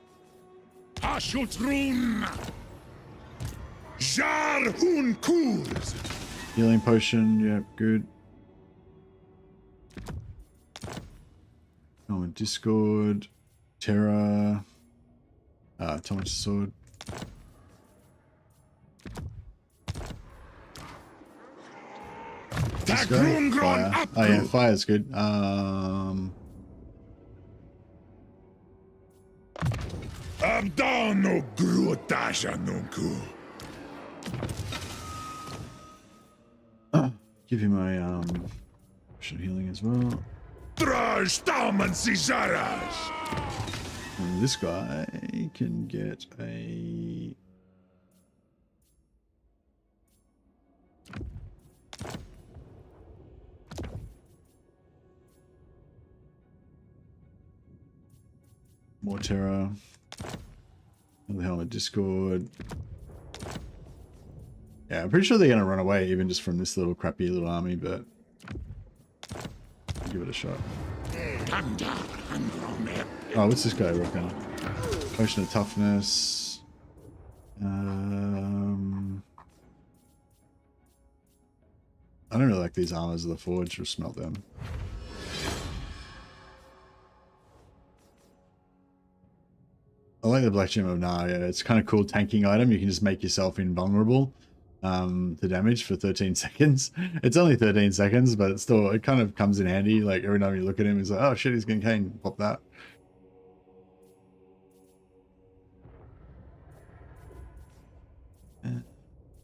Ashutrun. Jarhun Kurs. Healing potion, yep, good. Oh, and Discord. Terra. Thomas' sword. This guy, fire. Oh yeah, fire's good. Abdano Grutasha Nunku. Give him a potion healing as well. Trash Taman Cizaras. And this guy can get a more terror. Another helmet Discord. Yeah, I'm pretty sure they're going to run away even just from this little crappy little army, but I'll give it a shot. Oh, what's this guy rocking? Potion of toughness. I don't really like these armors of the forge. We'll smelt them. I like the Black Gem of Nah, yeah. It's kind of cool tanking item. You can just make yourself invulnerable to damage for 13 seconds. It's only 13 seconds, but it's still, it kind of comes in handy. Like every time you look at him, it's like, oh shit, he's getting cane. Pop that.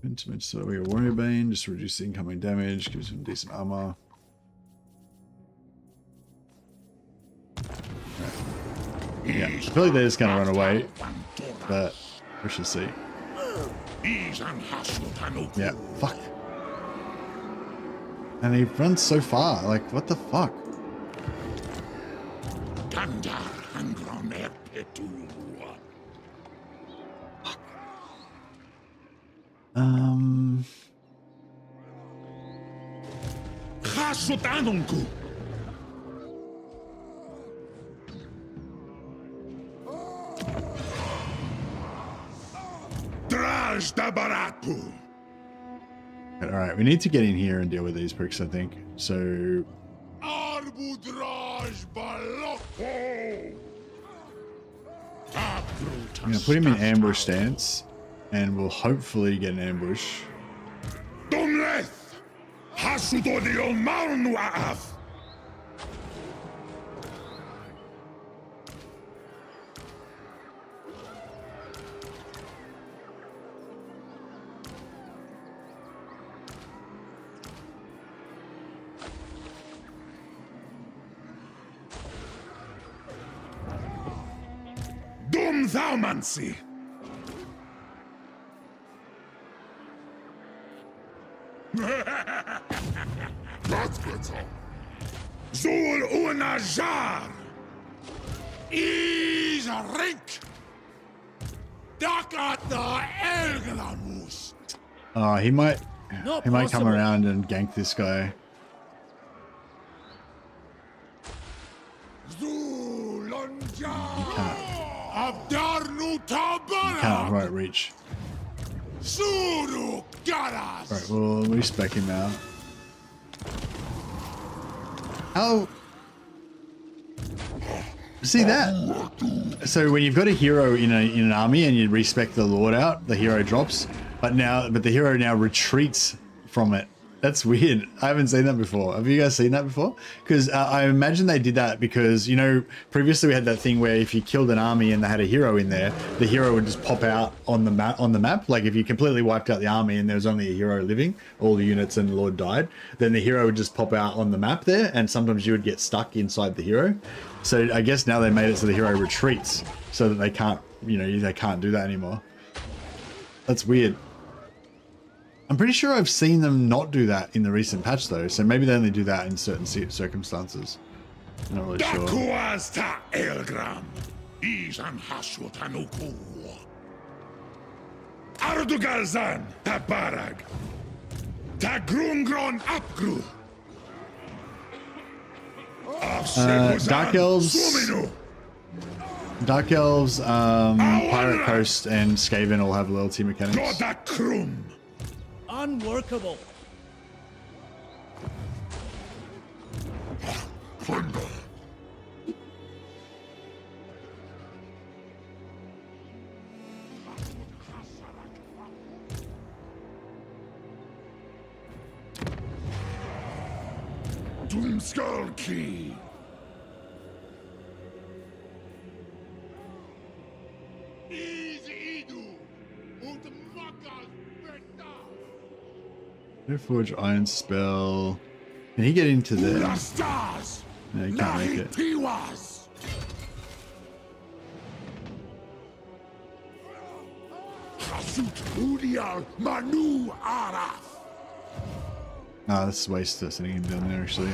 Intimate, so we Warrior Bane, just reduce incoming damage, gives him decent armor. Right. Yeah, I feel like they're just gonna run away, but we shall see. Yeah, fuck. And he runs so far, like, what the fuck? Alright, we need to get in here and deal with these pricks, I think. So... I'm going to put him in ambush stance, and we'll hopefully get an ambush. Thaumancy. That's better. Zul unajar. Is rink. Dakata elglamus. Oh, he might come around and gank this guy. You can't right reach. Right, we'll respec him out. How? See that? So when you've got a hero in an army and you respec the Lord out, the hero drops. But the hero now retreats from it. That's weird. I haven't seen that before. Have you guys seen that before? Because I imagine they did that because, you know, previously we had that thing where if you killed an army and they had a hero in there, the hero would just pop out on the map. Like if you completely wiped out the army and there was only a hero living, all the units and the Lord died, then the hero would just pop out on the map there, and sometimes you would get stuck inside the hero. So I guess now they made it so the hero retreats so that they can't, you know, they can't do that anymore. That's weird. I'm pretty sure I've seen them not do that in the recent patch though, so maybe they only do that in certain circumstances. I'm not really sure. Dark Elves, Pirate Coast, and Skaven all have loyalty mechanics. Unworkable. Doomskull-Key. Forge Iron Spell. Can he get into there? No, he can't make it. Ah, this is wasted sending him down there actually.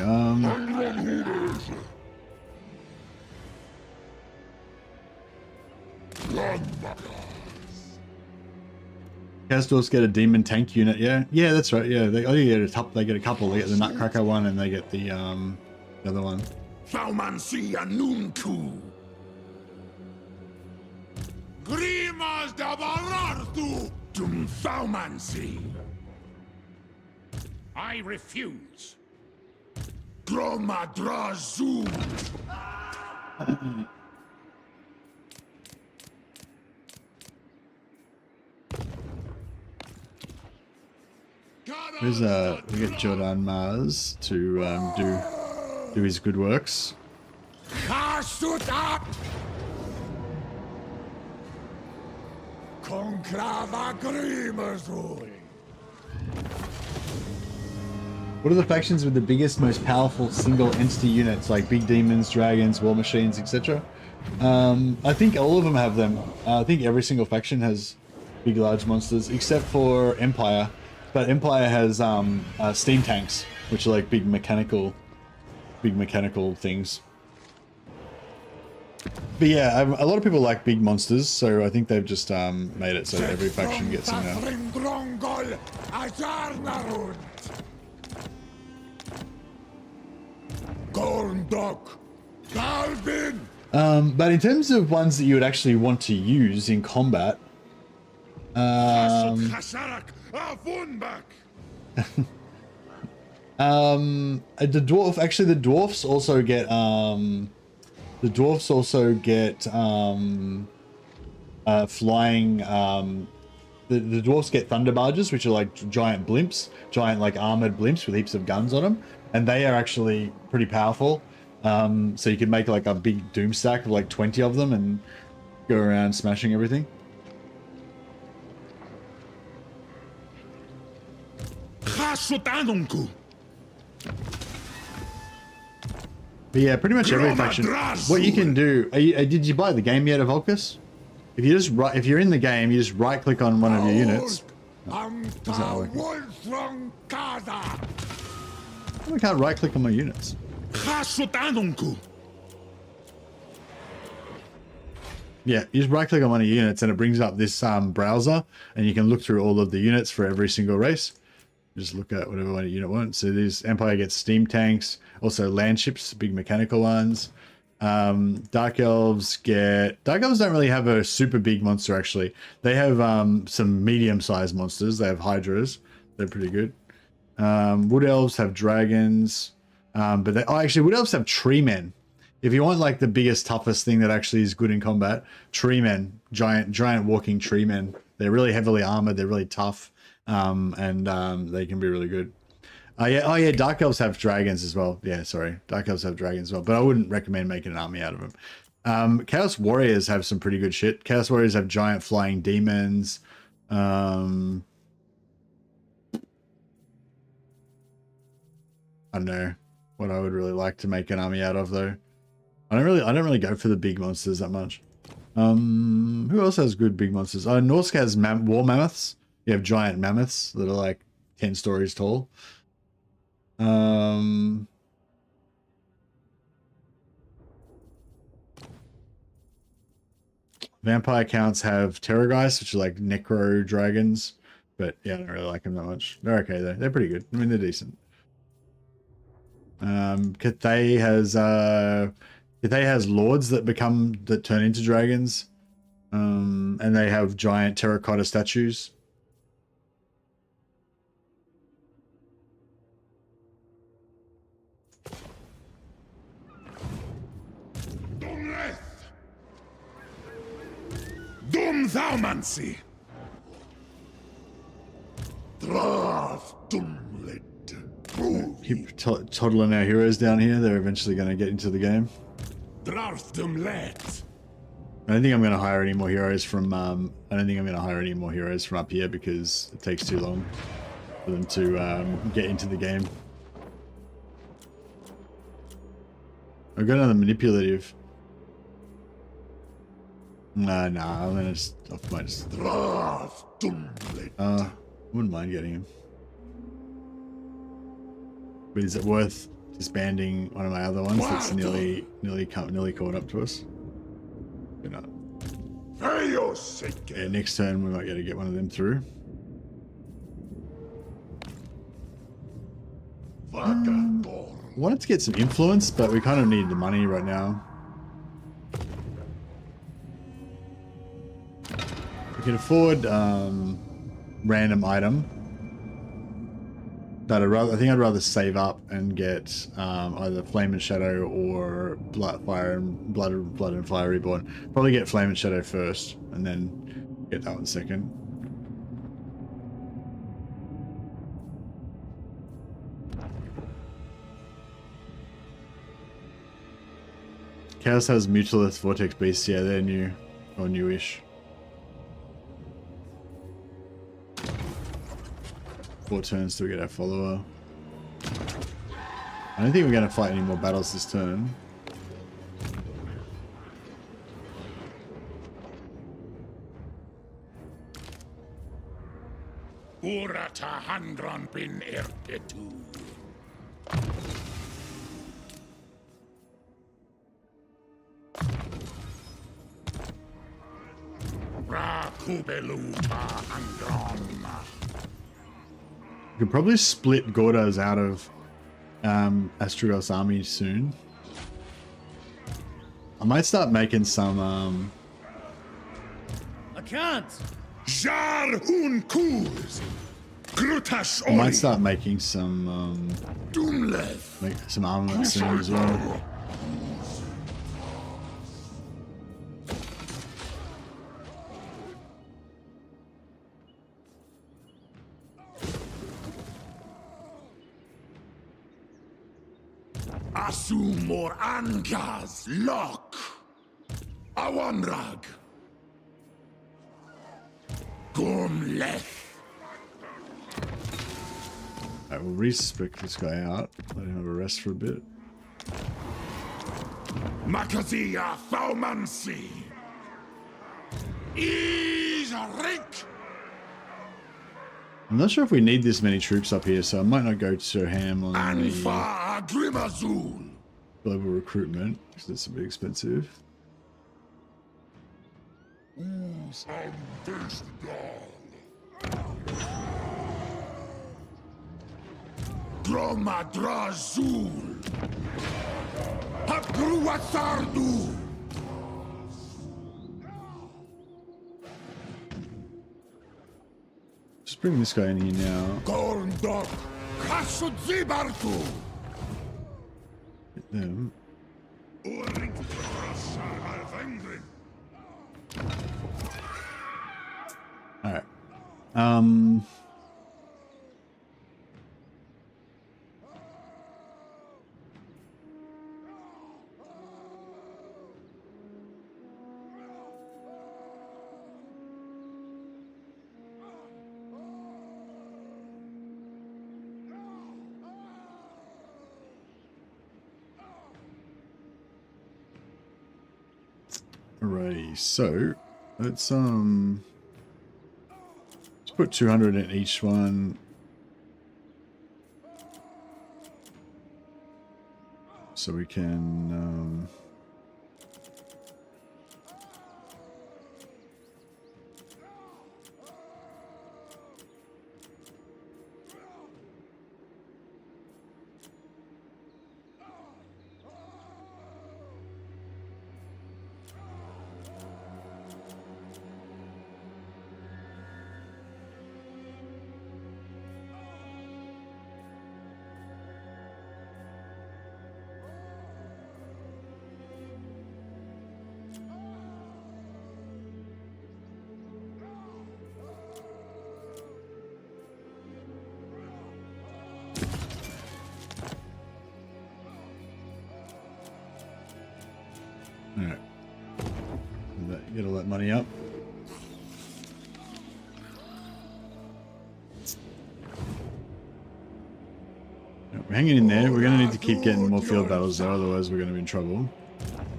Casdorfs get a demon tank unit, yeah, that's right, yeah. They get a couple. They get the Nutcracker one, and they get the other one. Grimas da Barartu Dum Thaumancy. I refuse. Gromadrazu. There's we get Jordan Mars to do his good works. What are the factions with the biggest, most powerful single entity units, like big demons, dragons, war machines, etc.? I think all of them have them. I think every single faction has big, large monsters, except for Empire. But Empire has steam tanks, which are like big mechanical things. But yeah, a lot of people like big monsters, so I think they've just made it so that every faction gets them now. But in terms of ones that you would actually want to use in combat, the dwarfs also get flying. The dwarfs get thunder barges, which are like giant blimps, giant like armored blimps with heaps of guns on them, and they are actually pretty powerful. So you can make like a big doom stack of like 20 of them and go around smashing everything. But yeah, pretty much every faction. What you can do? Did you buy the game yet, Volkus? If you just if you're in the game, you just right click on one of your units. Oh, I can't right click on my units. Yeah, you just right click on one of your units and it brings up this browser, and you can look through all of the units for every single race. Just look at whatever one unit wants. So this Empire gets steam tanks, also land ships, big mechanical ones. Dark Elves don't really have a super big monster actually. They have some medium-sized monsters. They have Hydras. They're pretty good. Wood Elves have dragons. But Wood Elves have tree men. If you want like the biggest, toughest thing that actually is good in combat, tree men, giant walking tree men. They're really heavily armored. They're really tough. And they can be really good. Yeah, Dark Elves have dragons as well. Yeah, sorry. Dark Elves have dragons as well, but I wouldn't recommend making an army out of them. Chaos Warriors have some pretty good shit. Chaos Warriors have giant flying demons. I don't know what I would really like to make an army out of though. I don't really go for the big monsters that much. Who else has good big monsters? Norsk has war mammoths. You have giant mammoths that are like 10 stories tall. Vampire counts have Terrorgeist, which are like necro dragons. But yeah, I don't really like them that much. They're okay though. They're pretty good. I mean, they're decent. Cathay has lords that turn into dragons. And they have giant terracotta statues. Thaumancy. Keep toddling our heroes down here. They're eventually going to get into the game. I don't think I'm going to hire any more heroes from. I don't think I'm going to hire any more heroes from up here because it takes too long for them to get into the game. I've got another manipulative. Nah, I'm gonna just. I wouldn't mind getting him. But is it worth disbanding one of my other ones that's nearly caught up to us? Maybe not. Yeah, next turn we might be able to get one of them through. Wanted to get some influence, but we kind of need the money right now. We can afford random item, but I think I'd rather save up and get either Flame and Shadow or Blood and Fire Reborn. Probably get Flame and Shadow first, and then get that one second. Chaos has Mutalith, Vortex Beasts, yeah, they're new. Or newish. 4 turns till we get our follower. I don't think we're going to fight any more battles this turn. Urata handran pin erpetu. Rakubeluta handran. We could probably split Gordas out of Astragal's army soon. I might start making some I can't. Jar un kuz. Grutash I might start making some Doomleth. make some armament soon as well. Asumor Angaz Lock. Awanrag. Gomleth. Alright, we'll respec this guy out. Let him have a rest for a bit. Makazia Faumansi. Isrik. I'm not sure if we need this many troops up here, so I might not go so ham on the Anfa Grimazul. global recruitment, because it's a bit expensive. Ooze on first dog. Dromadrazul. Hapruatsardu. Just bring this guy in here now. Gorndok. Kasudzibartu. Hit them. Orik Rasa Alvengrin. Alright. Alrighty, so let's put 200 in each one. So we can alright. Get all that money up. We're hanging in there. We're going to need to keep getting more field battles though, otherwise we're going to be in trouble.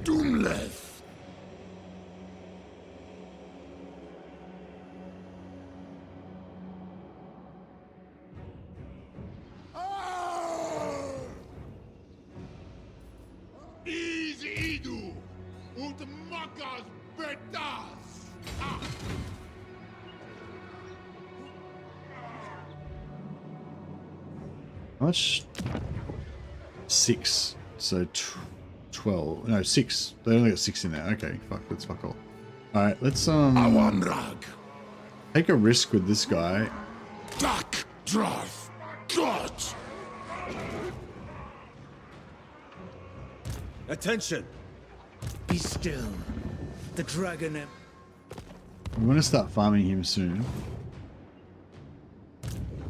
Doomleth. Easy Idu. Und Makas Betas. How much? 6. So 12. No, 6. They only got 6 in there. Okay, fuck. Let's fuck all. Alright, let's Awanrag. take a risk with this guy. Duck. Dwarf. God. Attention. Be still. The dragon. We want to start farming him soon.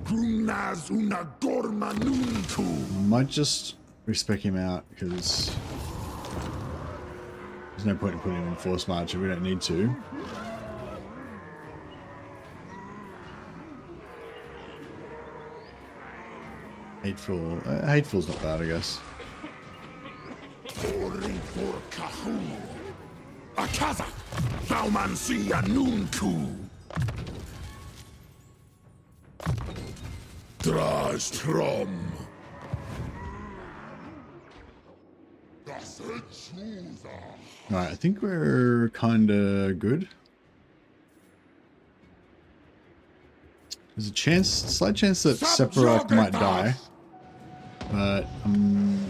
Grumnaz una gormanuntu. Might just respec him out because There's no point in putting him in force march if we don't need to. Hateful. Hateful's not bad, I guess. Akaza, Bauman Sia Nunku. Drastrom. Alright, I think we're kinda good. There's a chance, slight chance that Sephiroth might die. But I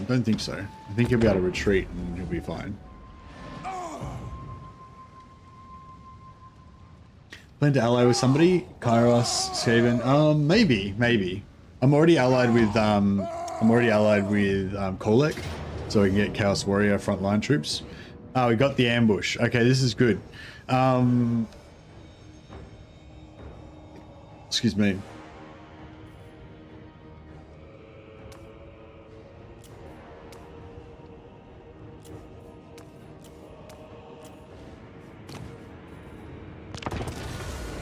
don't think so. I think he'll be able to retreat and he'll be fine. Plan to ally with somebody? Kairos, Skaven? Maybe. I'm already allied with Kolek, so we can get Chaos Warrior frontline troops. Oh, we got the ambush. Okay, this is good. Excuse me.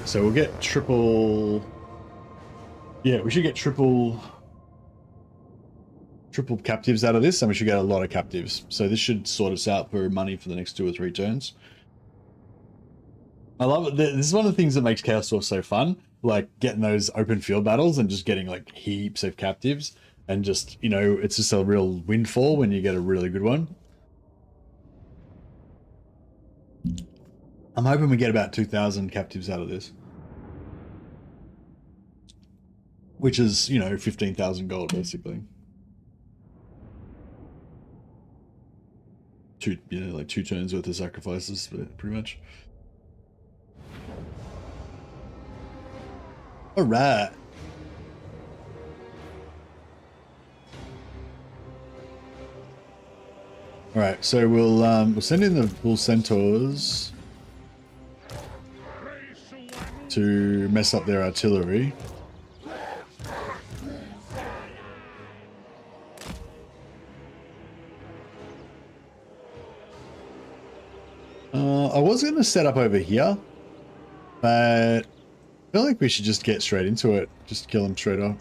So we'll get triple... Yeah, we should get triple captives out of this, and we should get a lot of captives. So this should sort us out for money for the next 2 or 3 turns. I love it. This is one of the things that makes Chaos Dwarfs so fun, like getting those open field battles and just getting like heaps of captives, and just, you know, it's just a real windfall when you get a really good one. I'm hoping we get about 2,000 captives out of this, which is, you know, 15,000 gold basically. Like 2 turns worth of sacrifices, pretty much. All right. All right, so we'll send in the bull centaurs to mess up their artillery. I was going to set up over here, but I feel like we should just get straight into it. Just kill them straight off.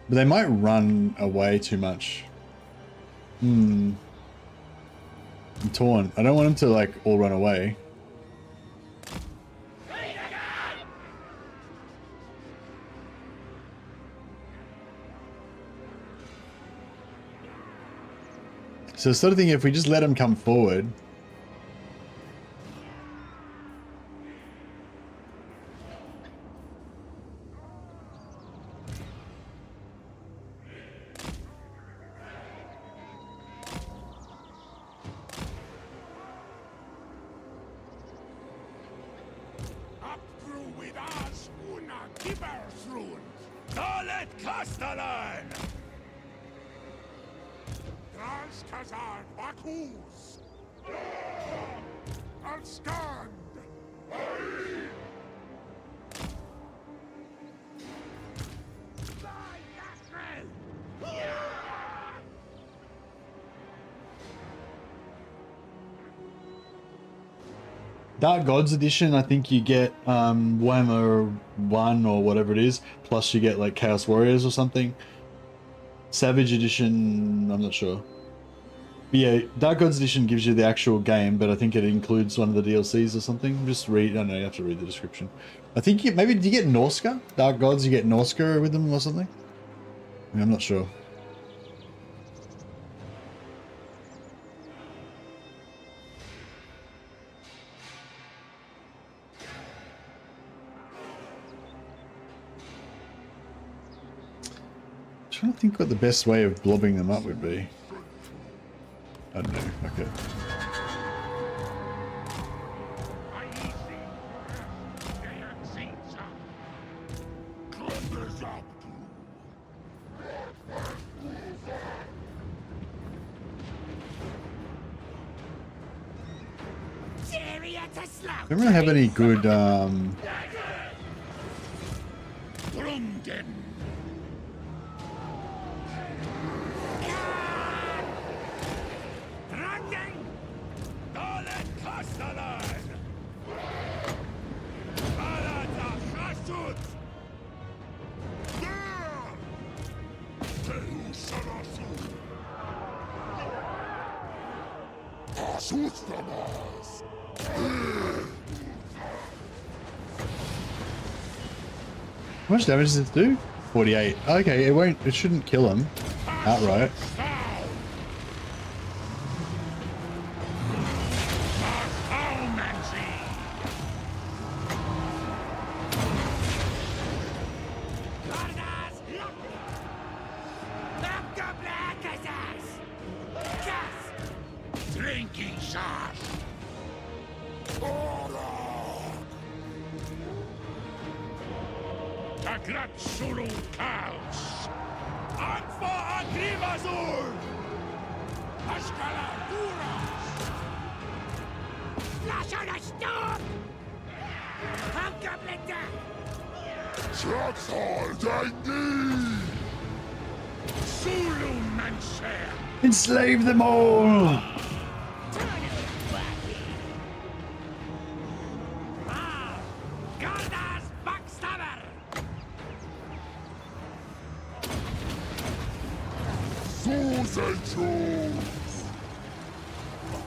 But they might run away too much. I'm torn. I don't want them to, like, all run away. So sort of thing, if we just let them come forward... Dark Gods edition, I think you get Warhammer 1 or whatever it is, plus you get like Chaos Warriors or something. Savage edition, I'm not sure. But yeah, Dark Gods edition gives you the actual game, but I think it includes one of the DLCs or something. Just read, I don't know, you have to read the description. I think maybe, do you get Norska? Dark Gods, you get Norska with them or something? I mean, I'm not sure. I'm trying to think what the best way of blobbing them up would be. I don't know. Okay. Don't really have any good Sustamas. How much damage does it do? 48. Okay, it won't. It shouldn't kill him outright. Drinking shot. Takrat solo caos. Anfa agribazur. Ashkala duras. Lasciala stop. Ankabletta. Chatsal dangi. Sulu manser. Enslave them all!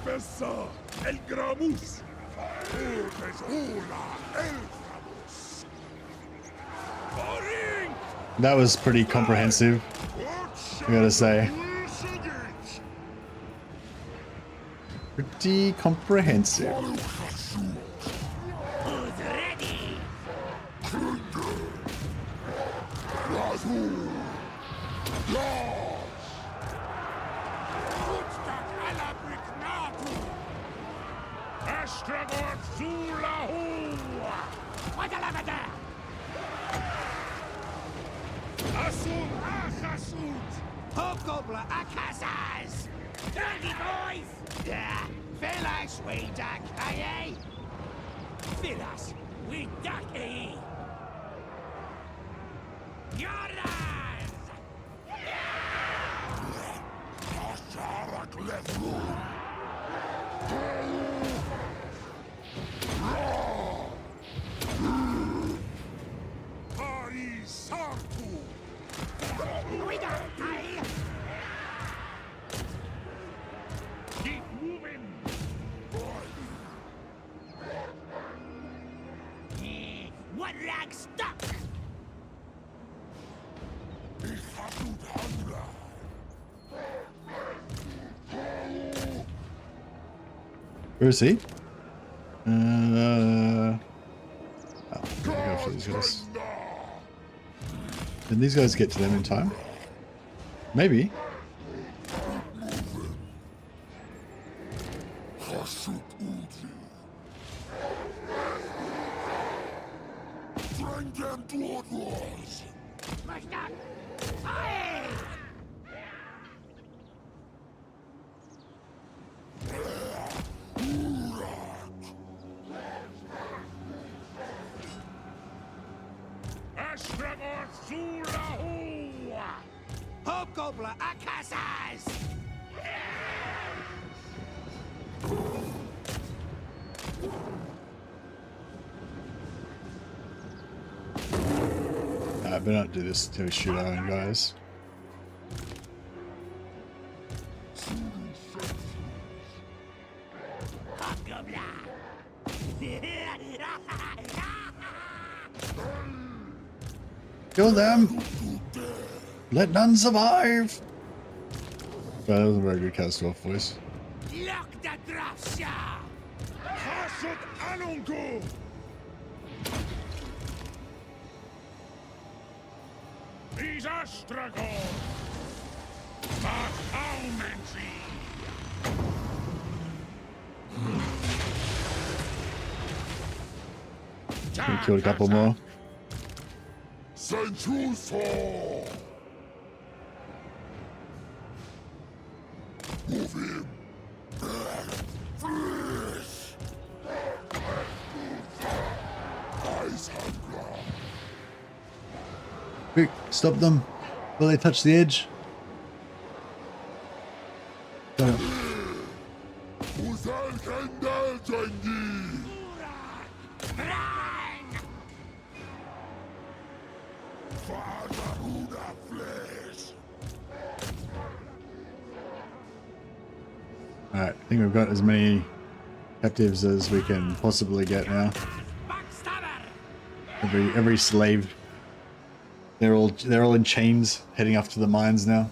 Professor El Gramus. Urbes Ula El Gramus. Boring. That was pretty comprehensive, I gotta say. Pretty comprehensive. Who's ready? Astragor Zulahu! What a lavada! Asun Achasut! Hobgoblin Akasas! Dirty boys! Yeah, Velas we duck, eh? Velas we duck, eh? Yardars! Asharak Lefru! Keep moving. What rag stuck? Where is he? Oh, go after these guys. Can these guys get to them in time? Maybe. Hobgoblin Akasas! I better not do this till we shoot our own guys. Kill them! Let none survive! That was a very good cast off voice. Lock the Dwarfs! Hasut Anunku! These Astragon! Mahaumancy! We killed a couple more. Sensuso! Move him! Freeze! Ice hunger! Quick, stop them! Will they touch the edge? Go. Uzal Kendall Jangi! Father flesh! Alright. think we've got as many captives as we can possibly get now. Every slave. They're all in chains heading off to the mines now.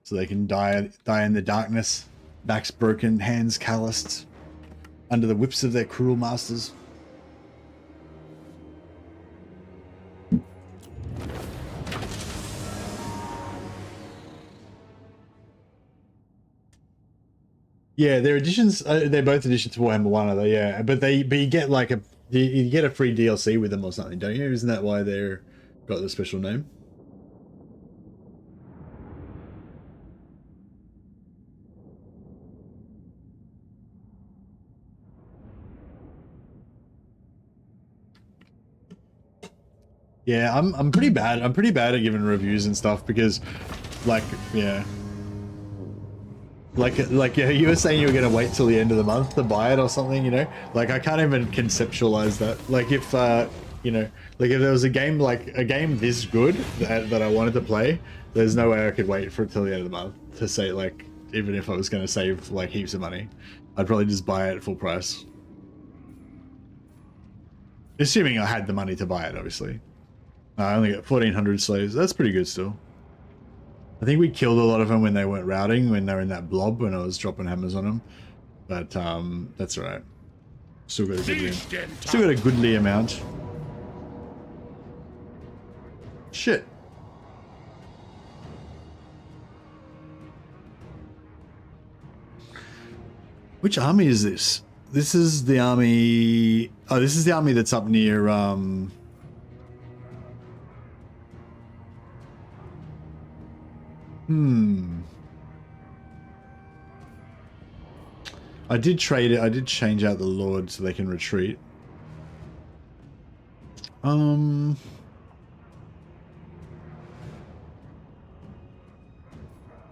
So they can die in the darkness. Backs broken, hands calloused. Under the whips of their cruel masters. Yeah, they're additions. They're both additions to Warhammer 1, are they? Yeah, but you get like you get a free DLC with them or something, don't you? Isn't that why they're got the special name? Yeah, I'm pretty bad. I'm pretty bad at giving reviews and stuff because, like, yeah. Like yeah, you were saying you were gonna wait till the end of the month to buy it or something, you know? Like I can't even conceptualize that. Like if you know, like if there was a game this good that I wanted to play, there's no way I could wait for it till the end of the month to say, like, even if I was gonna save like heaps of money, I'd probably just buy it at full price. Assuming I had the money to buy it, obviously. I only got 1,400 slaves. That's pretty good still. I think we killed a lot of them when they weren't routing, when they were in that blob, when I was dropping hammers on them. But that's alright. Still got a goodly amount. Shit. Which army is this? This is the army... Oh, this is the army that's up near... I did trade it. I did change out the Lord so they can retreat.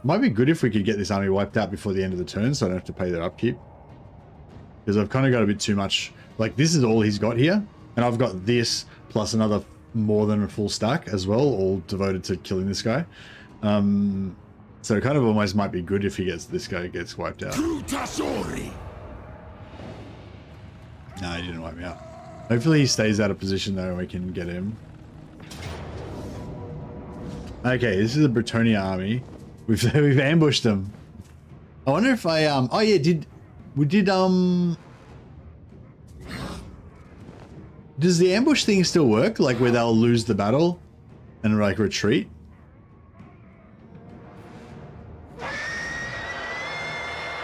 Might be good if we could get this army wiped out before the end of the turn so I don't have to pay their upkeep. Because I've kind of got a bit too much. Like, this is all he's got here. And I've got this plus another more than a full stack as well, all devoted to killing this guy. So it kind of almost might be good if this guy gets wiped out. No, he didn't wipe me out. Hopefully he stays out of position though and we can get him. Okay, this is the Bretonia army. We've ambushed them. I wonder if I oh yeah, does the ambush thing still work? Like where they'll lose the battle and like retreat?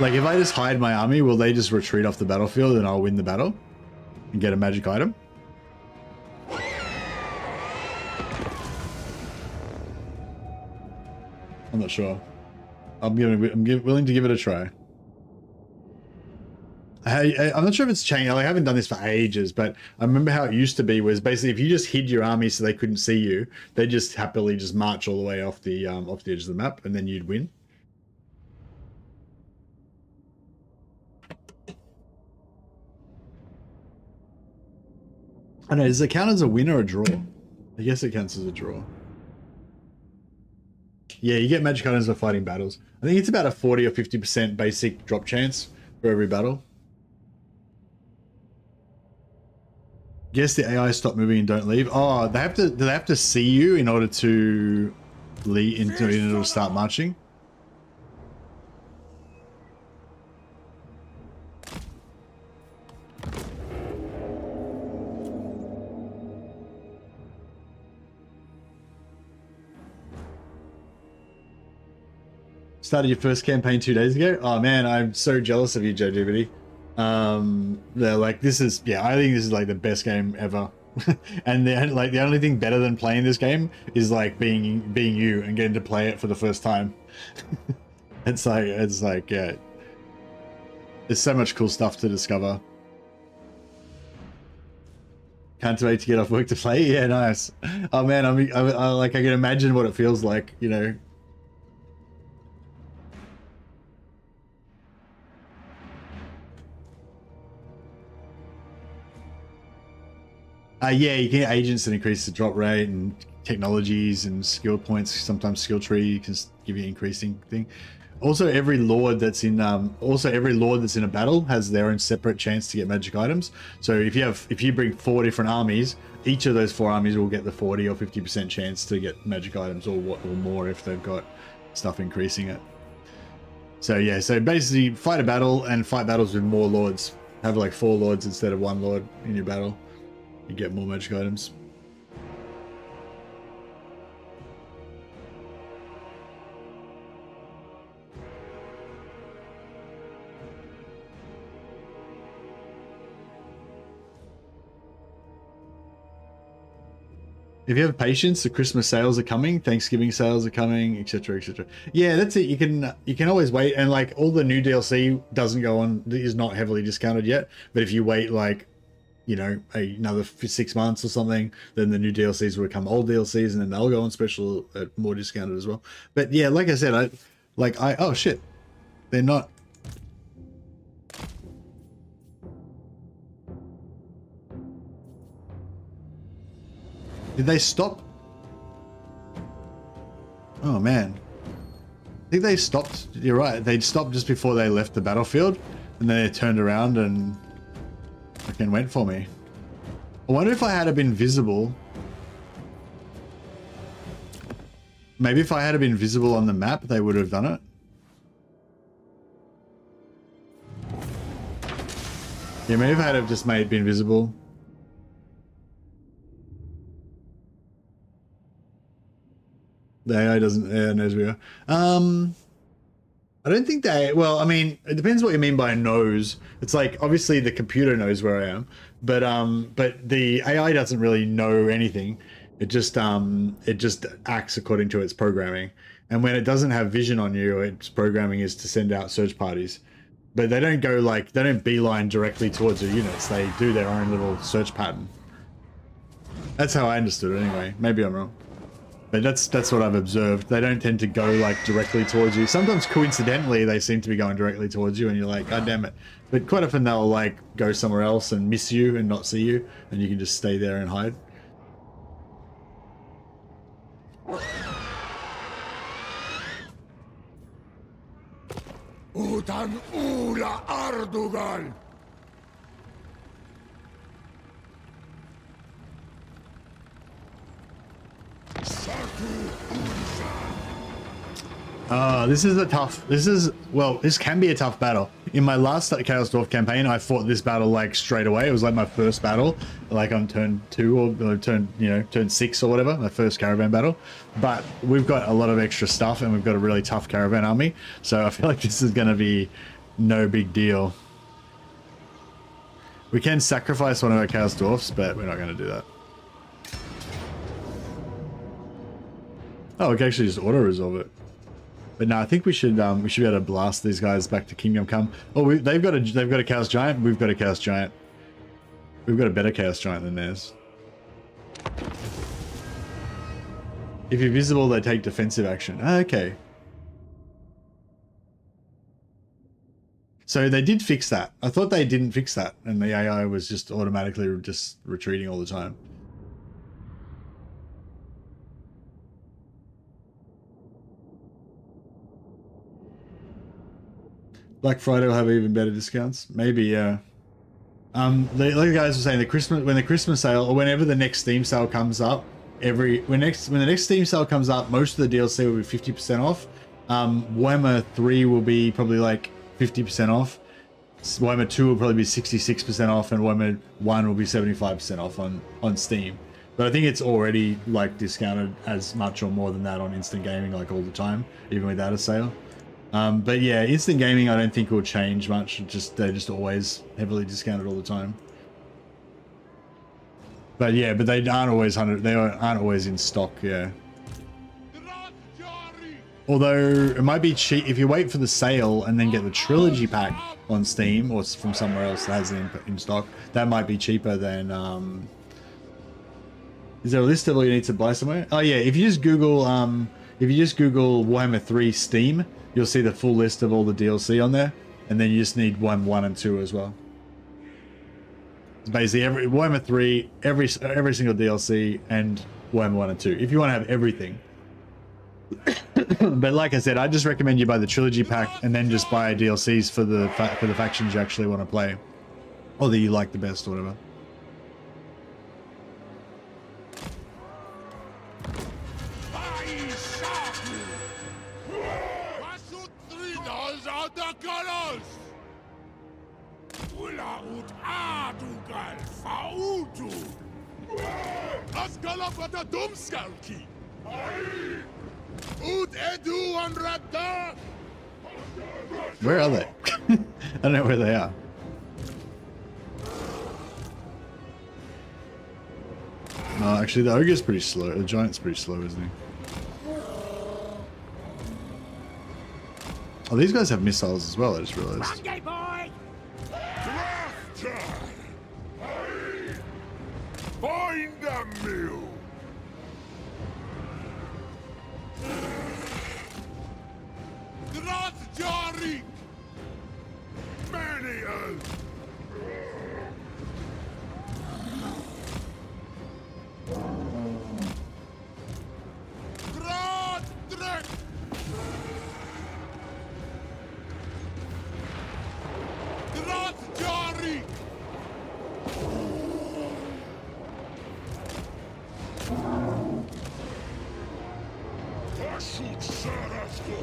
Like, if I just hide my army, will they just retreat off the battlefield and I'll win the battle? And get a magic item? I'm not sure. I'm willing to give it a try. I'm not sure if it's changed. I haven't done this for ages, but I remember how it used to be was basically if you just hid your army so they couldn't see you, they'd just happily just march all the way off the edge of the map and then you'd win. I know, does it count as a win or a draw? I guess it counts as a draw. Yeah, you get magic items for fighting battles. I think it's about a 40 or 50% basic drop chance for every battle. Guess the AI stop moving and don't leave. Oh, do they have to see you in order to lead in order to start marching? Started your first campaign 2 days ago? Oh man, I'm so jealous of you, JGBD. They're like, this is, yeah, I think this is like the best game ever. And the only thing better than playing this game is like being you and getting to play it for the first time. It's like, yeah. There's so much cool stuff to discover. Can't wait to get off work to play. Yeah, nice. Oh man, I can imagine what it feels like, you know. Yeah, you get agents that increase the drop rate and technologies and skill points. Sometimes skill tree can give you an increasing thing. Also, every lord that's in a battle has their own separate chance to get magic items. So if you bring 4 different armies, each of those 4 armies will get the 40 or 50% chance to get magic items, or more if they've got stuff increasing it. So yeah, so basically fight a battle and fight battles with more lords. Have like 4 lords instead of 1 lord in your battle. You get more magic items. If you have patience, the Christmas sales are coming, Thanksgiving sales are coming, etc., etc. Yeah, that's it. You can always wait, and like all the new DLC doesn't go on, is not heavily discounted yet. But if you wait like, you know, another 6 months or something, then the new DLCs will become old DLCs, and then they'll go on special at more discounted as well. But yeah, like I said, oh shit, they're not. Did they stop? Oh man. I think they stopped. You're right. They stopped just before they left the battlefield, and then they turned around and fucking went for me. I wonder if I had been visible. Maybe if I had been visible on the map, they would have done it. Yeah, maybe if I had just been visible. The AI doesn't knows we are. I don't think they. Well, I mean, it depends what you mean by knows. It's like obviously the computer knows where I am, but the AI doesn't really know anything. It just acts according to its programming. And when it doesn't have vision on you, its programming is to send out search parties. But they don't go like they don't beeline directly towards your units. They do their own little search pattern. That's how I understood it anyway. Maybe I'm wrong. But that's what I've observed. They don't tend to go like directly towards you. Sometimes coincidentally they seem to be going directly towards you and you're like, God damn it. But quite often they'll like go somewhere else and miss you and not see you, and you can just stay there and hide. Utan ula Ardugal. This can be a tough battle. In my last Chaos Dwarf campaign, I fought this battle like straight away. It was like my first battle, like on turn 2 or turn 6 or whatever, my first caravan battle. But we've got a lot of extra stuff and we've got a really tough caravan army. So I feel like this is going to be no big deal. We can sacrifice one of our Chaos Dwarfs, but we're not going to do that. Oh, we can actually just auto-resolve it. But no, I think we should be able to blast these guys back to Kingdom Come. Oh, they've got a Chaos Giant. We've got a Chaos Giant. We've got a better Chaos Giant than theirs. If you're visible, they take defensive action. Okay. So they did fix that. I thought they didn't fix that, and the AI was just automatically just retreating all the time. Black Friday will have even better discounts. Maybe, yeah. Like the guys were saying, when the Christmas sale, or whenever the next Steam sale comes up, when the next Steam sale comes up, most of the DLC will be 50% off. Warhammer 3 will be probably like 50% off. Warhammer 2 will probably be 66% off, and Warhammer 1 will be 75% off on Steam. But I think it's already like discounted as much or more than that on Instant Gaming, like all the time, even without a sale. But yeah, Instant Gaming I don't think will change much. They're just always heavily discounted all the time. But yeah, but they aren't always in stock. Yeah. Although it might be cheap if you wait for the sale and then get the trilogy pack on Steam or from somewhere else that has it in stock. That might be cheaper than. Is there a list of all you need to buy somewhere? Oh yeah, if you just Google Warhammer 3 Steam, you'll see the full list of all the DLC on there, and then you just need Warhammer 1 and 2 as well. It's basically Warhammer 3, every single DLC, and Warhammer 1 and 2. If you want to have everything. But like I said, I just recommend you buy the trilogy pack and then just buy DLCs for the factions you actually want to play, or that you like the best, or whatever. Where are they? I don't know where they are. No, actually, the ogre's pretty slow. The giant's pretty slow, isn't he? Oh, these guys have missiles as well, I just realized. Find a mill. Jari. Maniel. Grad Drek. Grad Jari. Shoot Sarasko.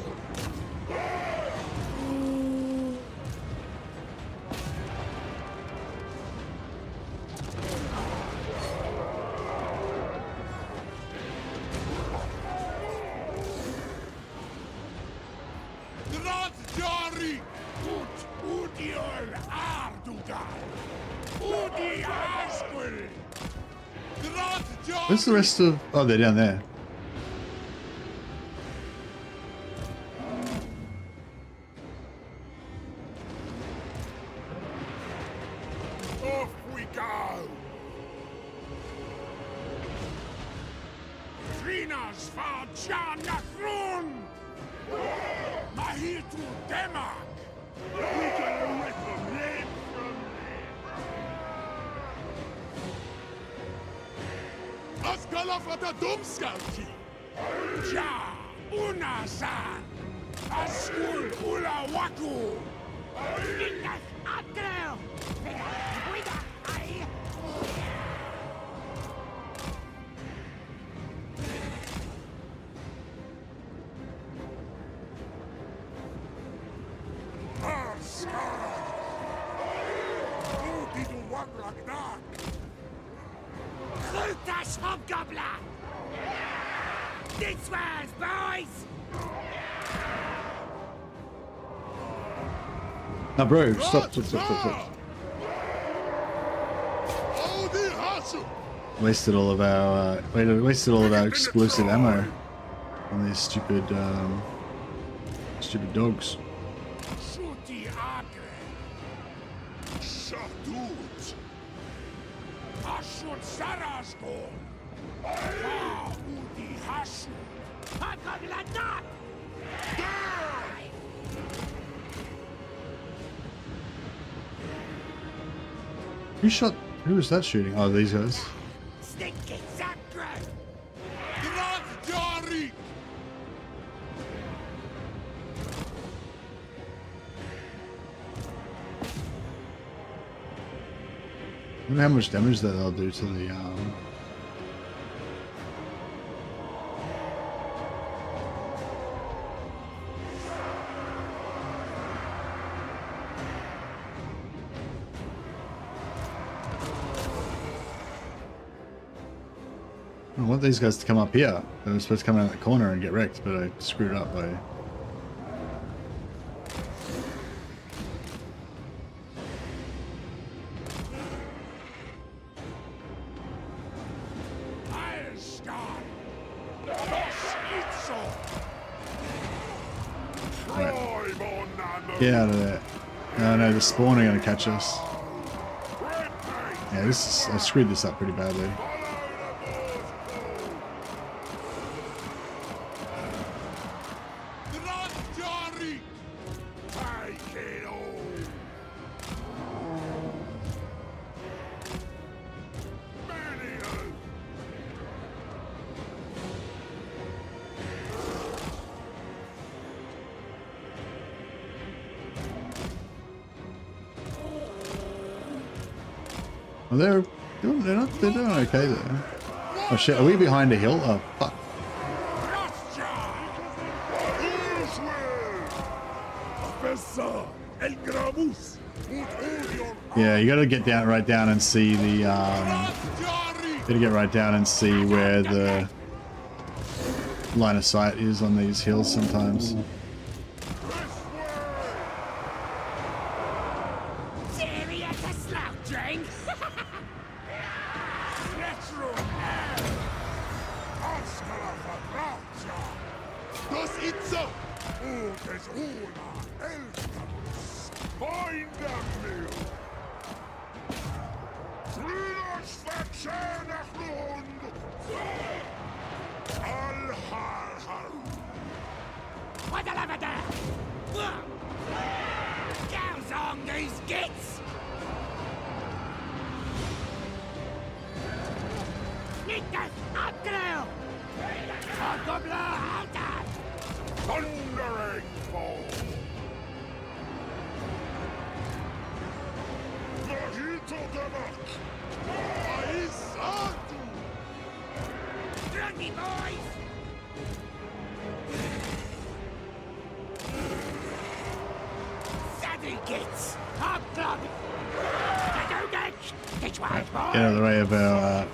Where's the rest of... Oh, they're down there. Off we go! Trinas var Jana Grun! Mahitu Demak! We can rip them limb from Askalafata Dumskalki! Ja! Unasan! Askul Ulawaku! Innas Adel! This one's boys! Now, bro, stop. Wasted all of our explosive ammo on these stupid dogs. Who was that shooting? Oh, these guys. I wonder how much damage that they'll do to the I want these guys to come up here. They were supposed to come out of the corner and get wrecked, but I screwed up by... Get out of there. Oh no, the spawn are going to catch us. Yeah, I screwed this up pretty badly. Well, they're doing okay there. Oh shit, are we behind a hill? Oh fuck. Yeah, you gotta get down right down and see the gotta get right down and see where the line of sight is on these hills sometimes. Get out of the way of our,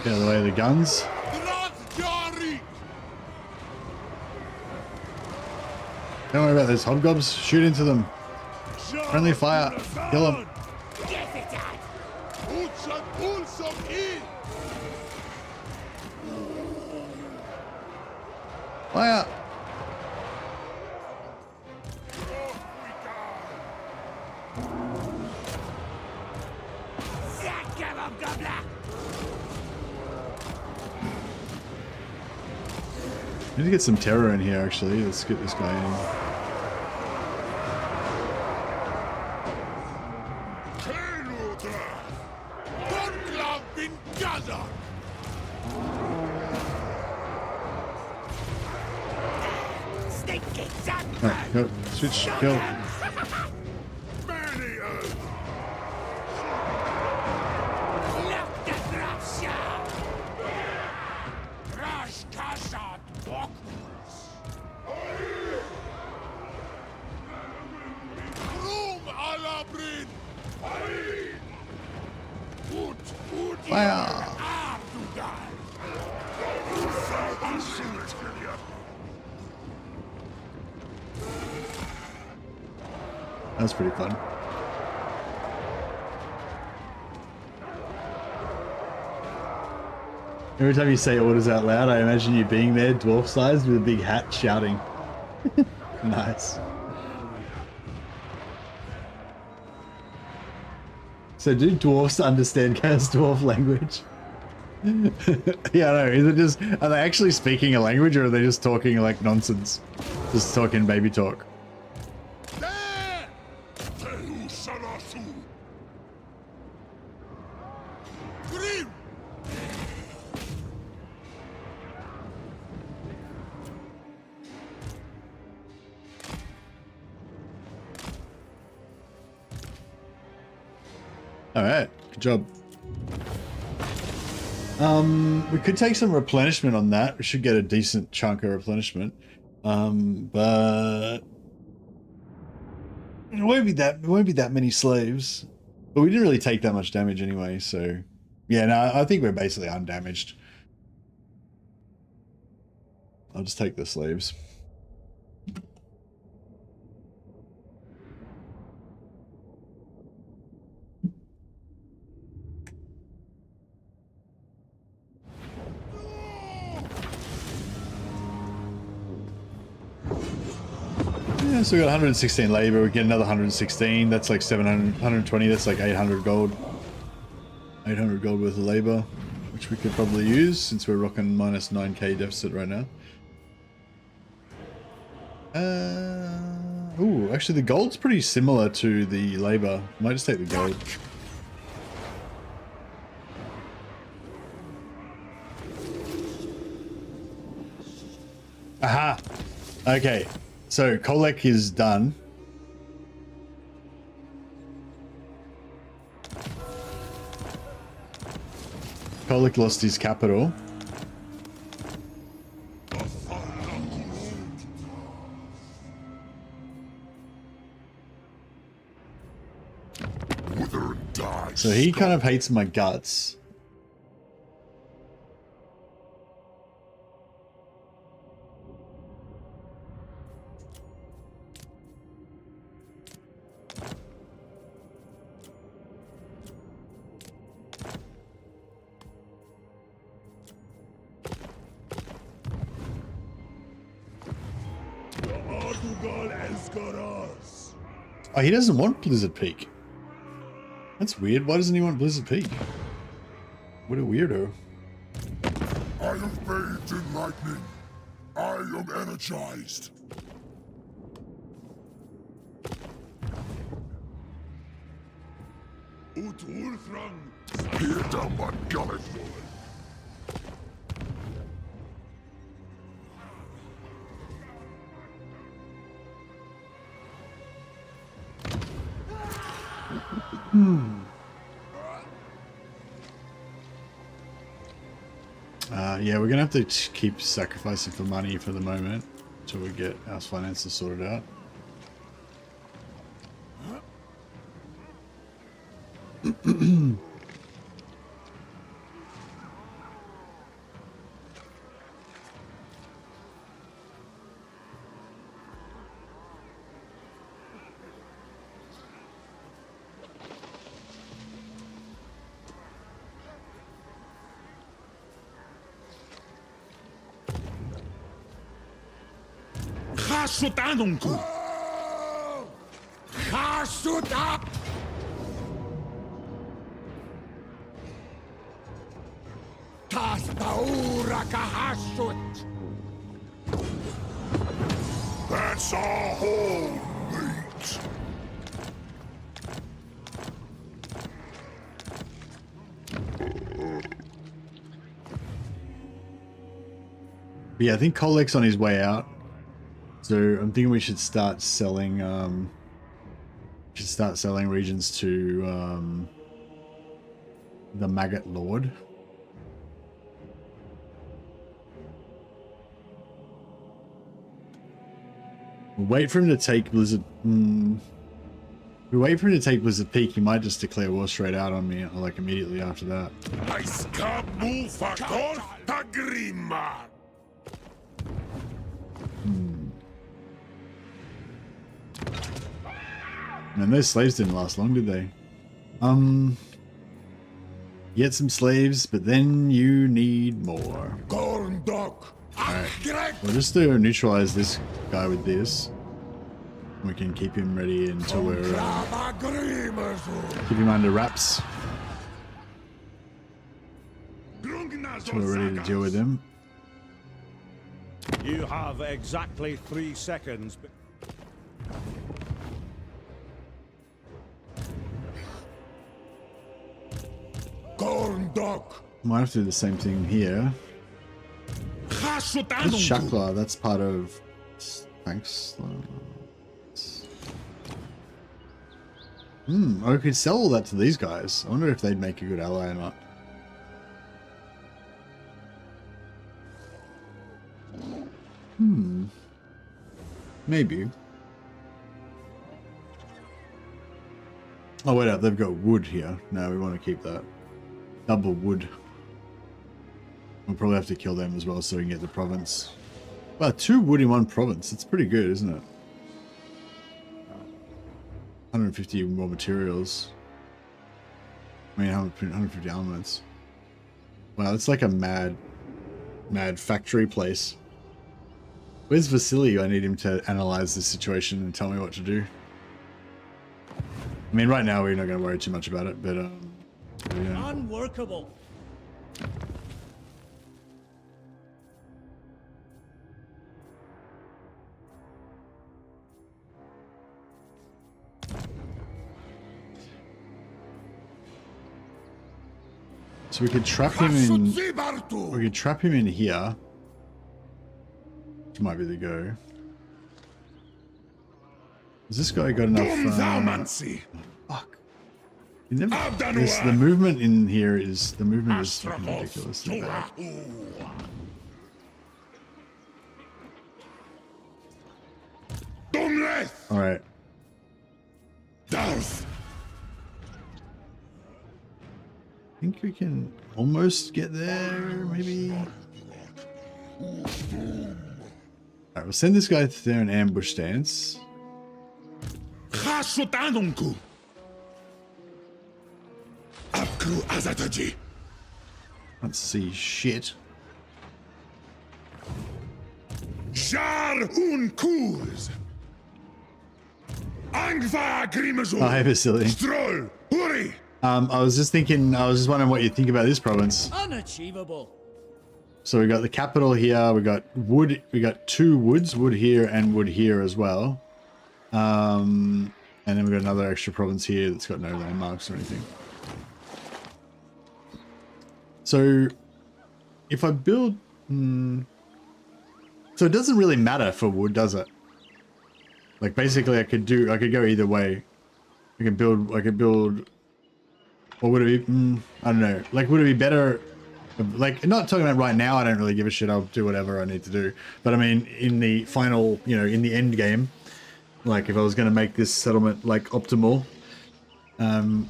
get out of the way of the guns. Don't worry about those hobgobs. Shoot into them. Friendly fire. Kill them. Fire. I need to get some terror in here, actually. Let's get this guy in. Alright, go. Switch. Kill. Fire! That's pretty fun. Every time you say orders out loud, I imagine you being there, dwarf sized, with a big hat, shouting. Nice. So do dwarfs understand Chaos Dwarf language? Yeah, I know. Is it just, are they actually speaking a language, or are they just talking like nonsense? Just talking baby talk. Alright, good job. We could take some replenishment on that. We should get a decent chunk of replenishment. But it won't be that many slaves. But we didn't really take that much damage anyway, so yeah, no, I think we're basically undamaged. I'll just take the slaves. Yeah, so we got 116 labor, we get another 116, that's like 700, 120, that's like 800 gold. 800 gold worth of labor, which we could probably use since we're rocking minus 9k deficit right now. Ooh, actually the gold's pretty similar to the labor. Might just take the gold. Aha! Okay. So, Kolek is done. Kolic lost his capital. So he kind of hates my guts. Oh, he doesn't want Blizzard Peak. That's weird. Why doesn't he want Blizzard Peak? What a weirdo. I am bathed in lightning. I am energized. Here down my gullet. Yeah, we're gonna have to keep sacrificing for money for the moment until we get our finances sorted out. Hasutanunku! Hasuta! Tastaura kahasut! That's our whole mate! But yeah, I think Kolec's on his way out. So I'm thinking we should start selling regions to the Maggot Lord. We'll wait for him to take Blizzard. We wait for him to take Blizzard Peak. He might just declare war straight out on me, like immediately after that. And those slaves didn't last long, did they? Get some slaves, but then you need more. Alright, we'll just neutralize this guy with this. We can keep him ready until we're keep him under wraps. Until we're ready to deal with him. You have exactly 3 seconds. Might have to do the same thing here. What's Shakla? That's part of... Thanks. I could sell all that to these guys. I wonder if they'd make a good ally or not. Maybe. Oh, wait up. They've got wood here. No, we want to keep that. Double wood. We'll probably have to kill them as well so we can get the province. Wow, 2 wood in 1 province. That's pretty good, isn't it? 150 more materials. I mean, 150 armaments. Wow, it's like a mad factory place. Where's Vasily? I need him to analyze this situation and tell me what to do. I mean, right now we're not going to worry too much about it, but yeah. Unworkable. So we could trap him in. We could trap him in here. Which might be the go. Has this guy got enough? Fuck. The movement in here is fucking ridiculous. All right. Dwarfs. I think we can almost get there, maybe. Alright, we'll send this guy there in ambush stance. Khasutanunku. Abku azataji. Let's see shit. Jar un kuz. Angva grimazu. Oh, hey, Vasily. Stroll. Hurry. I was just wondering what you think about this province. Unachievable. So we got the capital here, we got wood, we got 2 woods, wood here and wood here as well. And then we got another extra province here that's got no landmarks or anything. So if I build, so it doesn't really matter for wood, does it? Like basically I could go either way. I could build, or would it be, I don't know, like would it be better, like not talking about right now, I don't really give a shit, I'll do whatever I need to do. But I mean, in the final, you know, in the end game, like if I was going to make this settlement like optimal,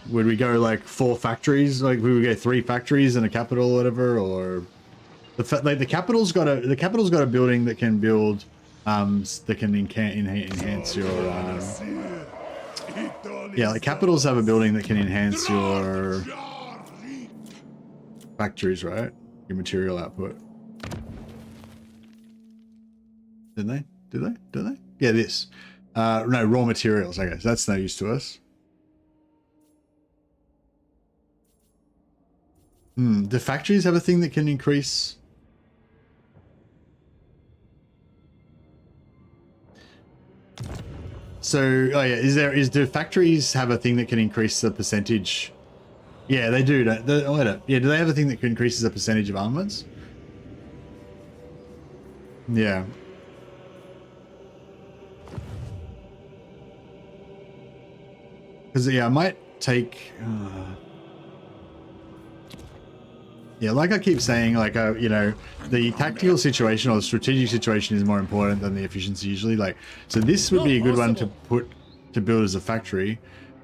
would we go like 4 factories? Like we would go 3 factories and a capital or whatever, or the capital's got a building that can build, that can enhance your, yeah, like capitals have a building that can enhance your factories, right? Your material output. Didn't they? Did they? Yeah, this. No, raw materials, I guess. That's no use to us. Do factories have a thing that can increase? So, oh yeah, do factories have a thing that can increase the percentage? Yeah, they do. Yeah, do they have a thing that increases the percentage of armaments? Yeah. Because, yeah, I might take... yeah, like I keep saying, like, you know, the tactical situation or the strategic situation is more important than the efficiency usually. Like, so this would be a good one to build as a factory,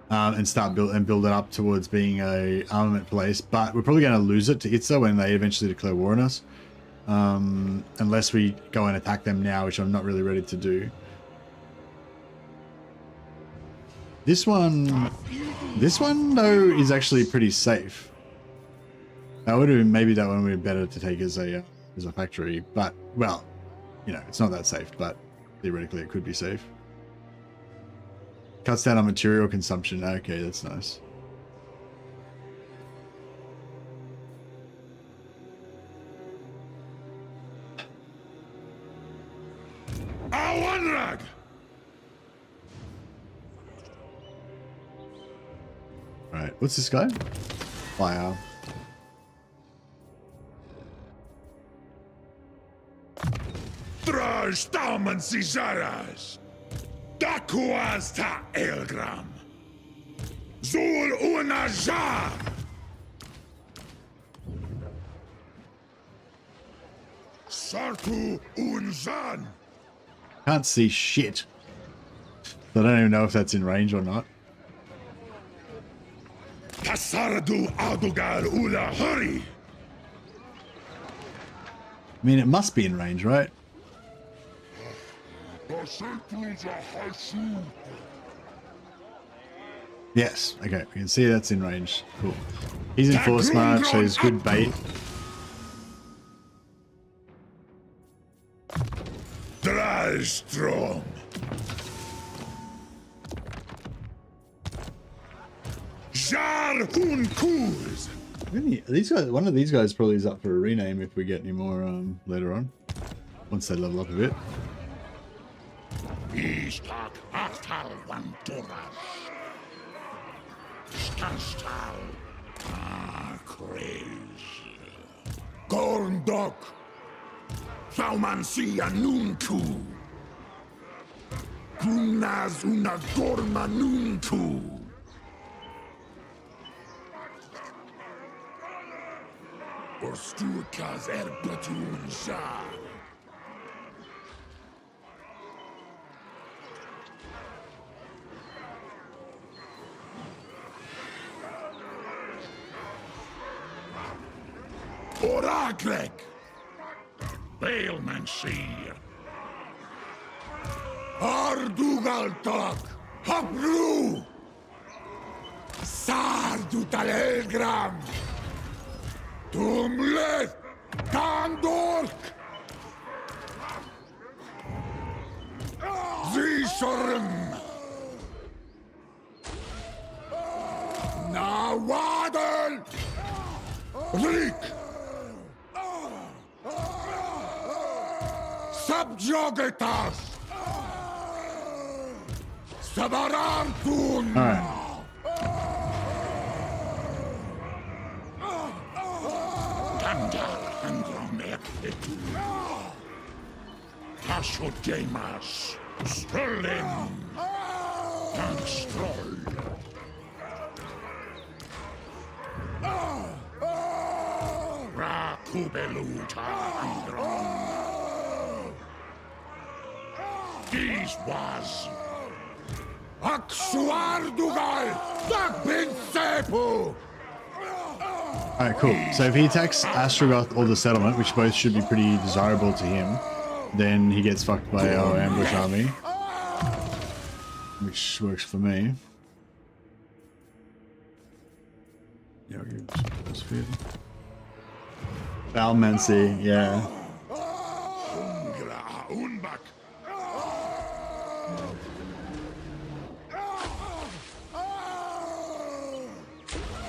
and build it up towards being a armament place. But we're probably going to lose it to Itza when they eventually declare war on us, unless we go and attack them now, which I'm not really ready to do. This one though is actually pretty safe. That would have been, maybe that one would be better to take as a factory, but well, you know, it's not that safe, but theoretically it could be safe. Cuts down on material consumption. Okay, that's nice. Awanrag. All right, what's this guy? Fire. Draj Tauman Sijaras. Dakuaz ta Elgram. Zul Unajar. Sartu Unzan. Can't see shit. I don't even know if that's in range or not. Tasardu Adugal Ula Hurry. I mean, it must be in range, right? Yes. Okay, we can see that's in range. Cool. He's in force march, so he's good bait. Dralstrom. Jar un Kuz. These guys, one of these guys probably is up for a rename if we get any more later on, once they level up a bit. Istak Aftal Vanturas. Stastal. Crazy. Gorndok. Faumansia Nunku. Grunaz una Gorma Nunku. Ostukas Ep.3 Shah. Orakrek. Bailmancy. Ardugaltok. Hapru. Sardutalelgram. Tumlet. Tandork. Zishorm. Nawadel. Rik. Subjugatas. Sabarantun. All right. Ashodemas, Sterling, Tangstroll. Rakubeluta Andron. This was Aksuardugal, Dakbinsepu. Alright, cool. So if he attacks Astrogoth or the settlement, which both should be pretty desirable to him, then he gets fucked by our ambush army. Which works for me. Yeah, I'll give this field. Balmancy, yeah.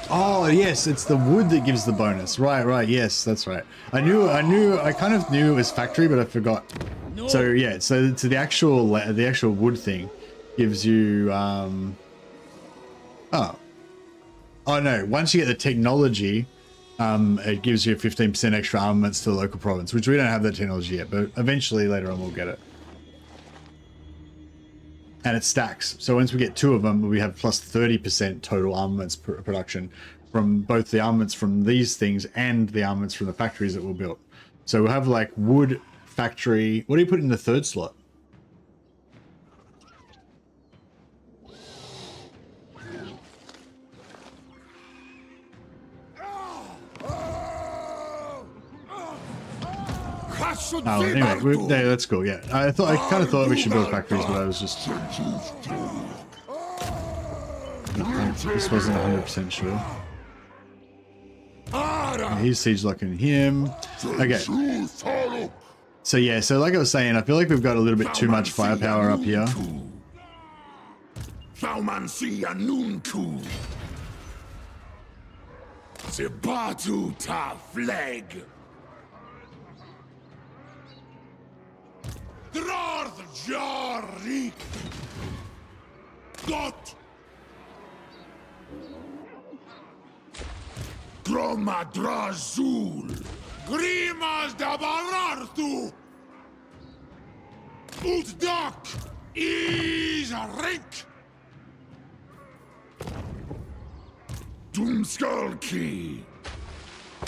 Oh yes, it's the wood that gives the bonus. Right, yes, that's right. I kind of knew it was factory, but I forgot. No. So yeah, so the actual wood thing gives you oh no, once you get the technology, it gives you 15% extra armaments to the local province, which we don't have that technology yet, but eventually later on we'll get it. And it stacks. So once we get 2 of them, we have plus 30% total armaments production from both the armaments from these things and the armaments from the factories that were built. So we'll have like wood, factory. What do you put in the 3rd slot? Oh, anyway, yeah, that's cool. Yeah, I kind of thought we should build factories, but I was just this wasn't 100% sure. Yeah, he's siege locking him. Okay. So yeah, so like I was saying, I feel like we've got a little bit too much firepower up here. Gromadrazul, Grimas da Barartu, Utdak is a rink. Dumskulki,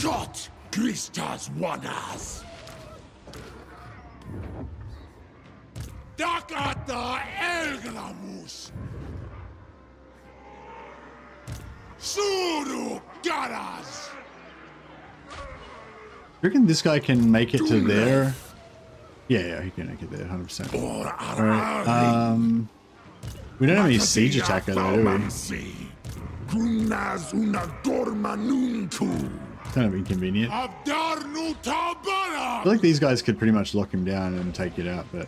Got Christas Wanas. Dakata Elgramus. Suru Garas. You reckon this guy can make it to there? Yeah, he can make it there, 100%. Alright, we don't have any siege attacker though, do we? Kind of inconvenient. I feel like these guys could pretty much lock him down and take it out, but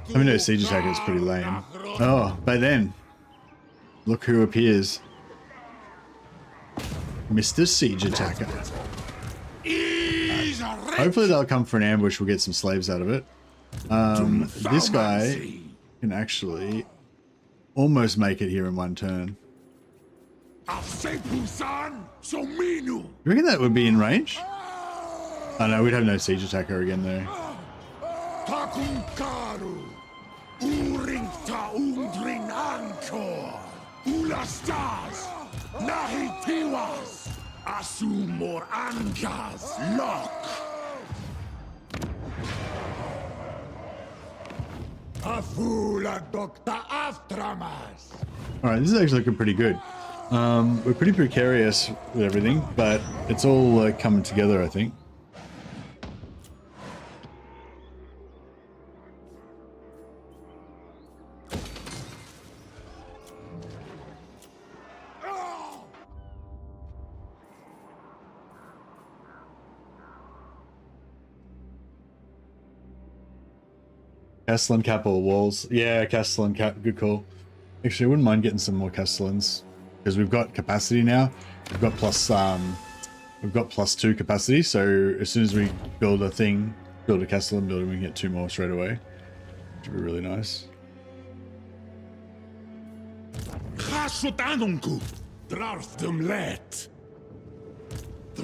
having no siege attacker is pretty lame. Oh, but then look who appears. Mr. Siege Attacker. Hopefully they'll come for an ambush. We'll get some slaves out of it. This guy can actually almost make it here in 1 turn. You reckon that would be in range? Oh no, we'd have no siege attacker again though. Asumor Angas Lock. Afula Doctor Aftramas. All right, this is actually looking pretty good. We're pretty precarious with everything, but it's all coming together, I think. Castellan Capital Walls. Yeah, Castellan Cap. Good call. Actually, I wouldn't mind getting some more Castellans because we've got capacity now. We've got +2 capacity. So as soon as we build a thing, build a Castellan building, we can get 2 more straight away. Which would be really nice.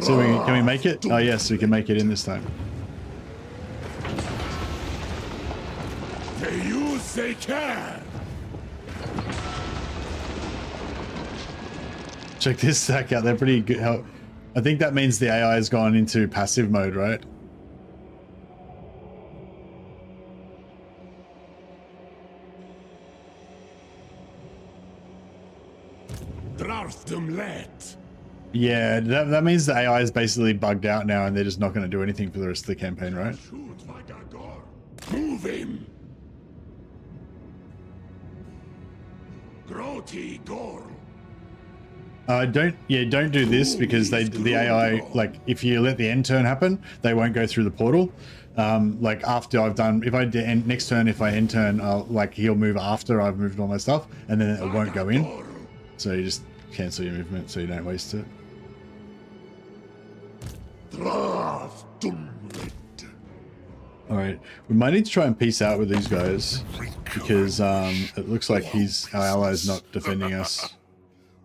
So can we make it? Oh yes, we can make it in this time. They use they care. Check this stack out. They're pretty good. I think that means the AI has gone into passive mode, right? Yeah, that means the AI is basically bugged out now and they're just not going to do anything for the rest of the campaign, right? Move him. Groti Gorl. Don't do this because the AI, like, if you let the end turn happen, they won't go through the portal. Like after I've done, if I end next turn, if I end turn, he'll move after I've moved all my stuff, and then it won't go in. So you just cancel your movement so you don't waste it. All right, we might need to try and peace out with these guys because it looks like our ally is not defending us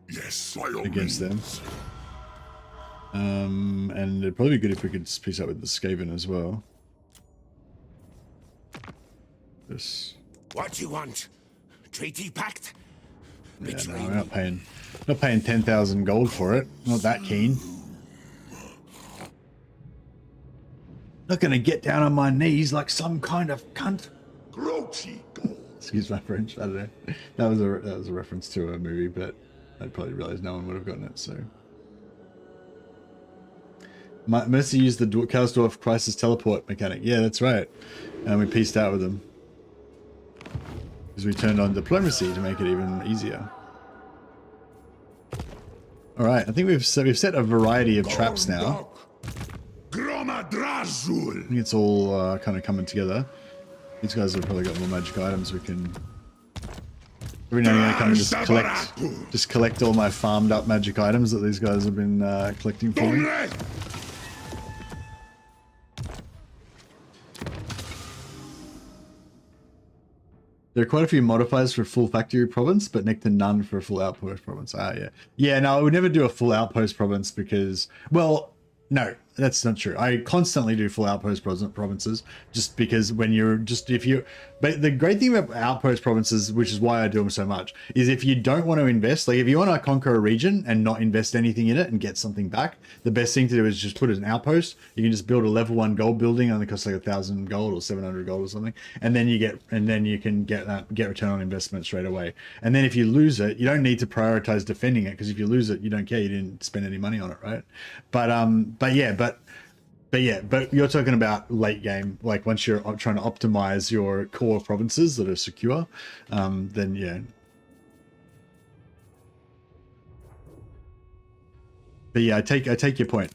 against them. And it'd probably be good if we could peace out with the Skaven as well. This. What do you want? Treaty pact? Yeah, no, we're not paying 10,000 gold for it. Not that keen. Not gonna get down on my knees like some kind of cunt. Excuse my French. I don't know. That was a reference to a movie, but I'd probably realize no one would have gotten it. So, Mercy used the Chaos Dwarf Crisis teleport mechanic. Yeah, that's right. And we pieced out with them because we turned on diplomacy to make it even easier. All right, I think we've set a variety of traps now. I think it's all kind of coming together. These guys have probably got more magic items we can. Every now and then I kind of just collect all my farmed up magic items that these guys have been collecting for me. There are quite a few modifiers for a full factory province, but next to none for a full outpost province. Ah, yeah. Yeah, no, I would never do a full outpost province because, well, no, that's not true. I constantly do full outpost provinces just because but the great thing about outpost provinces, which is why I do them so much, is if you don't want to invest, like if you want to conquer a region and not invest anything in it and get something back, the best thing to do is just put it as an outpost. You can just build a level 1 gold building, only costs like 1,000 gold or 700 gold or something, and then you can get return on investment straight away. And then if you lose it, you don't need to prioritize defending it, because if you lose it, you don't care, you didn't spend any money on it, right? But you're talking about late game, like once you're trying to optimize your core provinces that are secure, then yeah. But yeah, I take your point.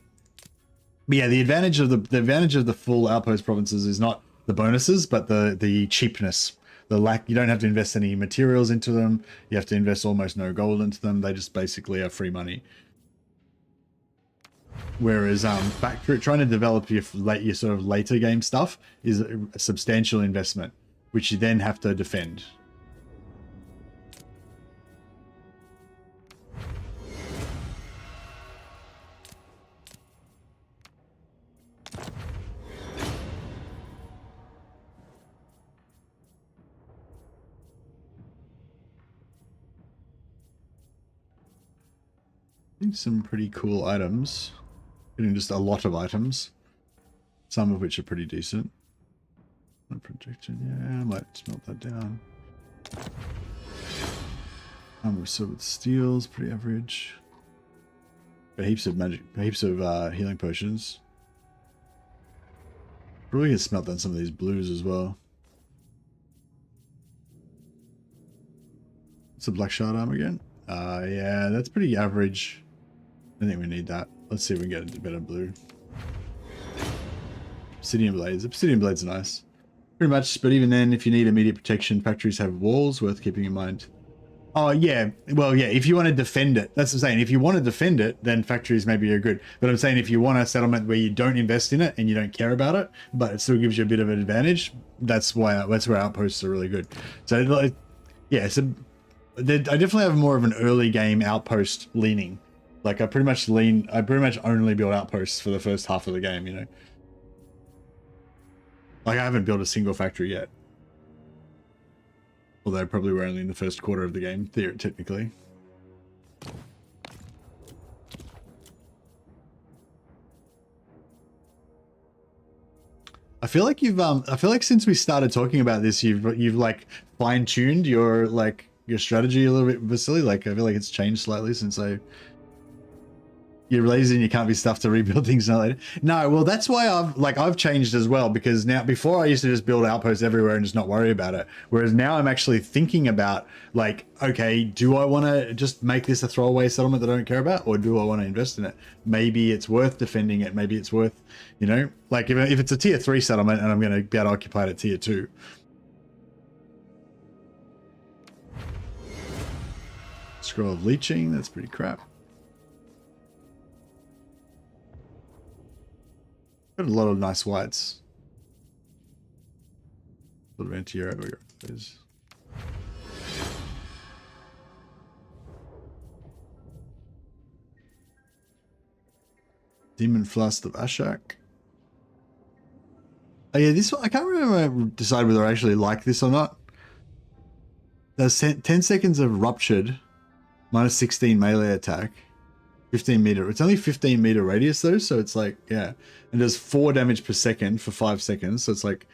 But yeah, the advantage of the full outpost provinces is not the bonuses, but the cheapness, the lack. You don't have to invest any materials into them. You have to invest almost no gold into them. They just basically are free money. Whereas trying to develop your sort of later game stuff is a substantial investment, which you then have to defend. think some pretty cool items. Getting just a lot of items. Some of which are pretty decent. Projection, yeah, I might smelt that down. So with steel's pretty average. But heaps of magic, heaps of healing potions. Probably gonna smelt down some of these blues as well. It's a black shard arm again. Yeah, that's pretty average. I think we need that. Let's see if we can get a better blue. Obsidian blades. Obsidian blades are nice. Pretty much, but even then, if you need immediate protection, factories have walls, worth keeping in mind. Oh, yeah. Well, yeah, if you want to defend it, that's what I'm saying. If you want to defend it, then factories maybe are good. But I'm saying if you want a settlement where you don't invest in it and you don't care about it, but it still gives you a bit of an advantage, that's where outposts are really good. So, yeah, so I definitely have more of an early game outpost leaning. Like, I pretty much only build outposts for the first half of the game, you know? Like, I haven't built a single factory yet. Although probably we're only in the first quarter of the game, technically. I feel like I feel like since we started talking about this, you've like fine-tuned your strategy a little bit, Vasily. Like, I feel like it's changed slightly since you're lazy and you can't be stuffed to rebuild things later. No, well, that's why I've changed as well, because now, before I used to just build outposts everywhere and just not worry about it. Whereas now I'm actually thinking about, like, okay, do I want to just make this a throwaway settlement that I don't care about, or do I want to invest in it? Maybe it's worth defending it. Maybe it's worth, you know, like if it's a tier 3 settlement and I'm going to be able to occupy it at tier 2. Scroll of leeching, that's pretty crap. Got a lot of nice whites. A little anti-hero. Demon Flask of Ashak. Oh yeah, this one, I can't remember decide whether I actually like this or not. There's 10 seconds of Ruptured, minus 16 melee attack. 15 meter. It's only 15 meter radius though, so it's like, yeah. And does 4 damage per second for 5 seconds, so it's like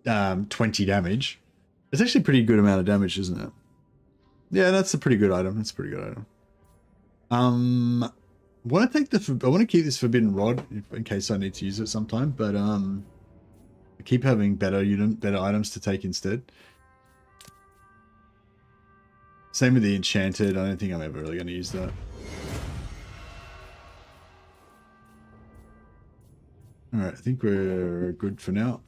20 damage. It's actually a pretty good amount of damage, isn't it? Yeah, that's a pretty good item. That's a pretty good item. I want to keep this Forbidden Rod in case I need to use it sometime, but I keep having better items to take instead. Same with the Enchanted. I don't think I'm ever really going to use that. Alright, I think we're good for now.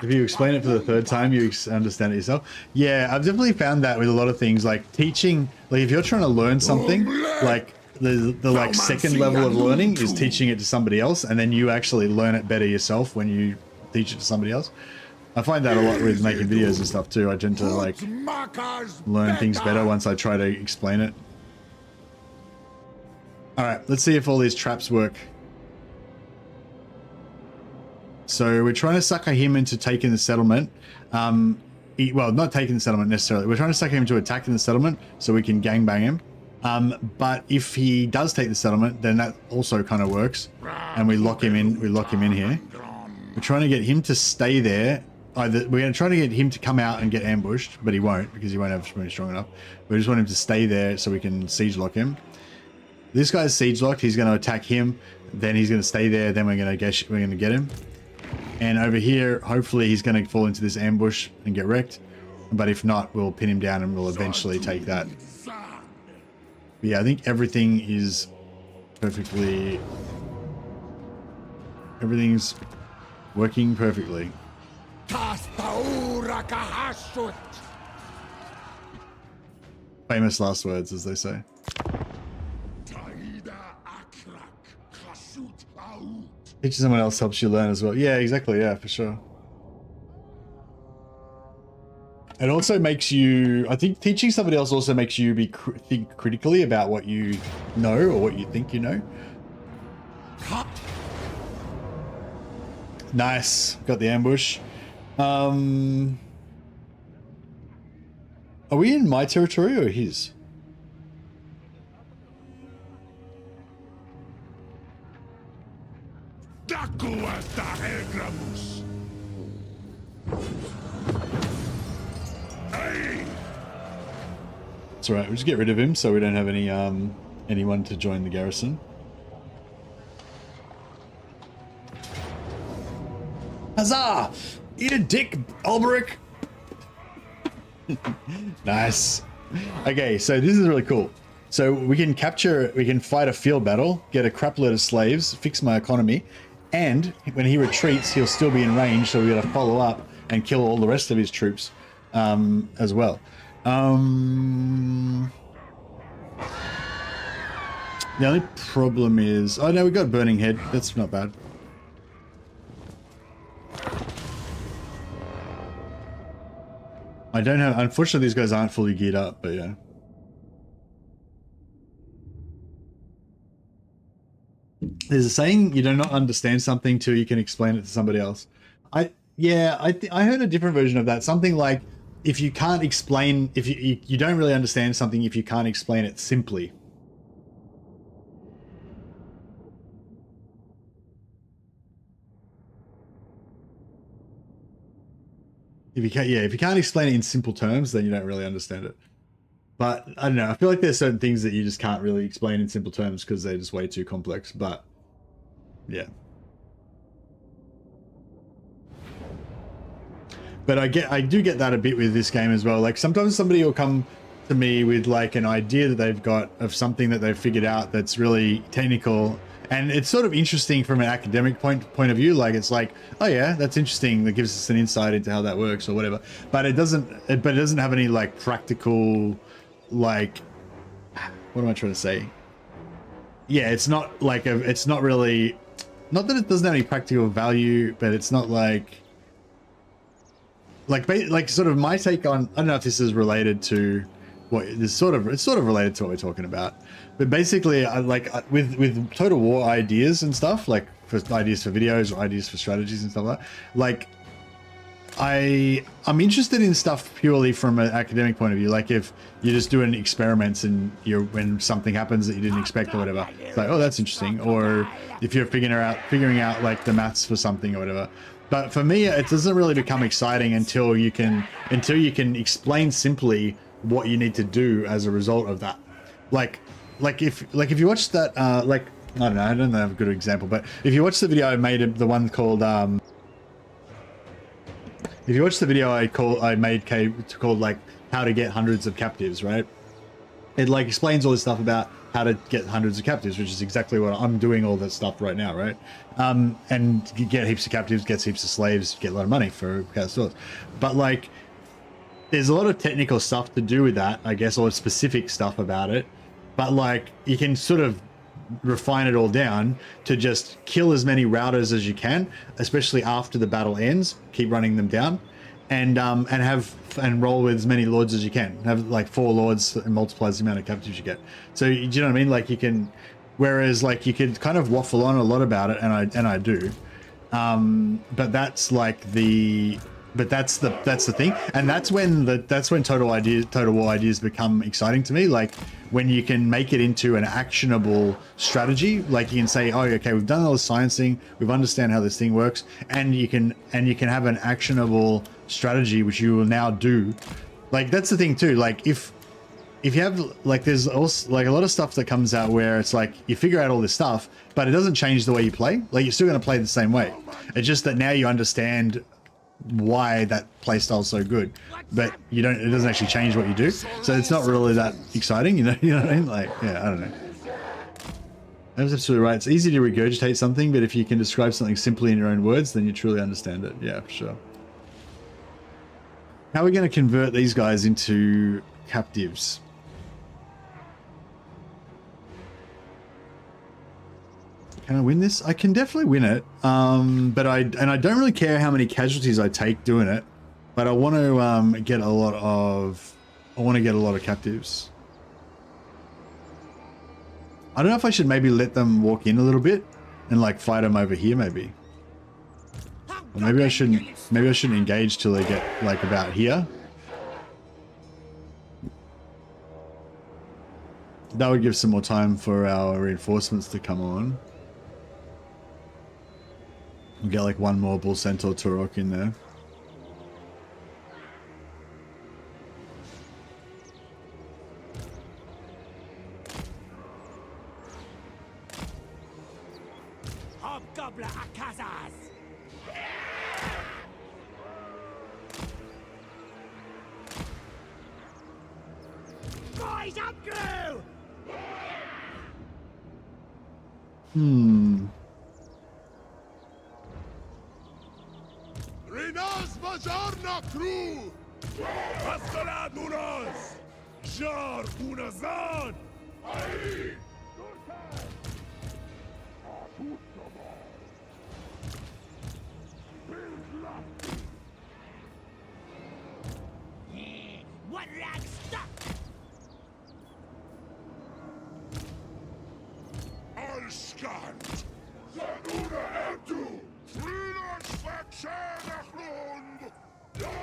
If you explain it for the third time, you understand it yourself. Yeah, I've definitely found that with a lot of things, like teaching. Like if you're trying to learn something, like the like second level of learning is teaching it to somebody else, and then you actually learn it better yourself when you teach it to somebody else. I find that a lot with making videos and stuff too. I tend to like learn things better once I try to explain it. All right, let's see if all these traps work. So we're trying to sucker him into taking the settlement. Well, not taking the settlement necessarily. We're trying to sucker him to attacking the settlement so we can gangbang him. But if he does take the settlement, then that also kind of works. And we lock him in. We lock him in here. We're trying to get him to stay there. We're going to try to get him to come out and get ambushed, but he won't because he won't have really strong enough. We just want him to stay there so we can siege lock him. This guy's siege locked. He's going to attack him. Then he's going to stay there. Then we're going to get him. And over here, hopefully he's going to fall into this ambush and get wrecked. But if not, we'll pin him down and we'll eventually take that. But yeah, I think everything is perfectly... Everything's working perfectly. Famous last words, as they say. Teaching someone else helps you learn as well. Yeah, exactly. Yeah, for sure. It also makes you, I think teaching somebody else also makes you think critically about what you know or what you think you know. Nice, got the ambush. Are we in my territory or his? It's alright, we'll just get rid of him so we don't have any anyone to join the garrison. Huzzah! Eat a dick, Alberic! Nice. Okay, so this is really cool. So we can fight a field battle, get a crap load of slaves, fix my economy, and when he retreats, he'll still be in range, so we gotta follow up and kill all the rest of his troops as well. The only problem is, oh no, we got Burning Head. That's not bad. I don't have, unfortunately these guys aren't fully geared up, but yeah. There's a saying, you do not understand something till you can explain it to somebody else. I heard a different version of that. Something like, if you can't explain, if you don't really understand something if you can't explain it simply. If you can't explain it in simple terms, then you don't really understand it. But I don't know, I feel like there's certain things that you just can't really explain in simple terms because they're just way too complex, but yeah. But I do get that a bit with this game as well. Like sometimes somebody will come to me with like an idea that they've got of something that they've figured out that's really technical, and it's sort of interesting from an academic point of view. Like it's like, oh yeah, that's interesting. That gives us an insight into how that works or whatever. But it doesn't have any like practical, like, what am I trying to say? Yeah, it's not like it's not really, not that it doesn't have any practical value, but it's not like sort of my take on, I don't know if this is related to what this it's sort of related to what we're talking about, but basically with Total War ideas and stuff, like for ideas for videos or ideas for strategies and stuff like that, like I'm interested in stuff purely from an academic point of view. Like if you're just doing experiments and when something happens that you didn't expect or whatever, it's like, oh, that's interesting. Or if you're figuring out like the maths for something or whatever. But for me, it doesn't really become exciting until you can explain simply what you need to do as a result of that. Like if you watch that, I don't know, I don't have a good example, but if you watch the video I made, the one called if you watch the video I made called like how to get hundreds of captives, right? It like explains all this stuff about how to get hundreds of captives, which is exactly what I'm doing, all that stuff right now, right? And you get heaps of captives, gets heaps of slaves, get a lot of money for stores. But like, there's a lot of technical stuff to do with that, I guess, or specific stuff about it. But like, you can sort of refine it all down to just kill as many routers as you can, especially after the battle ends. Keep running them down, and roll with as many lords as you can. Have like 4 lords and multiplies the amount of captives you get. So do you know what I mean? Like you can, whereas like you could kind of waffle on a lot about it, and I do, but that's like that's the thing, and that's when Total War ideas become exciting to me. Like when you can make it into an actionable strategy, like you can say, oh, okay, we've done all the sciencing, we've understand how this thing works, and you can have an actionable strategy which you will now do. Like that's the thing too. Like if you have like, there's also like a lot of stuff that comes out where it's like you figure out all this stuff, but it doesn't change the way you play. Like you're still going to play the same way. It's just that now you understand why that playstyle is so good, but it doesn't actually change what you do, so it's not really that exciting, you know what I mean? Like, yeah, I don't know. That's absolutely right. It's easy to regurgitate something, but if you can describe something simply in your own words, then you truly understand it. Yeah, for sure. How are we going to convert these guys into captives? Can I win this? I can definitely win it. But I don't really care how many casualties I take doing it. But I want to get a lot of captives. I don't know if I should maybe let them walk in a little bit and like fight them over here maybe. Or maybe I shouldn't engage till they get like about here. That would give some more time for our reinforcements to come on. We'll get like one more Bull Centaur Turok in there. Hobgoblin Akazas! Boys up, crew! Rinas Bajarna crew! Paskaladunas! Jar Unazan! Aye! One lag stuck! Alskant! Zanuna Erdu! Frieders Fakshanachlund! Ja!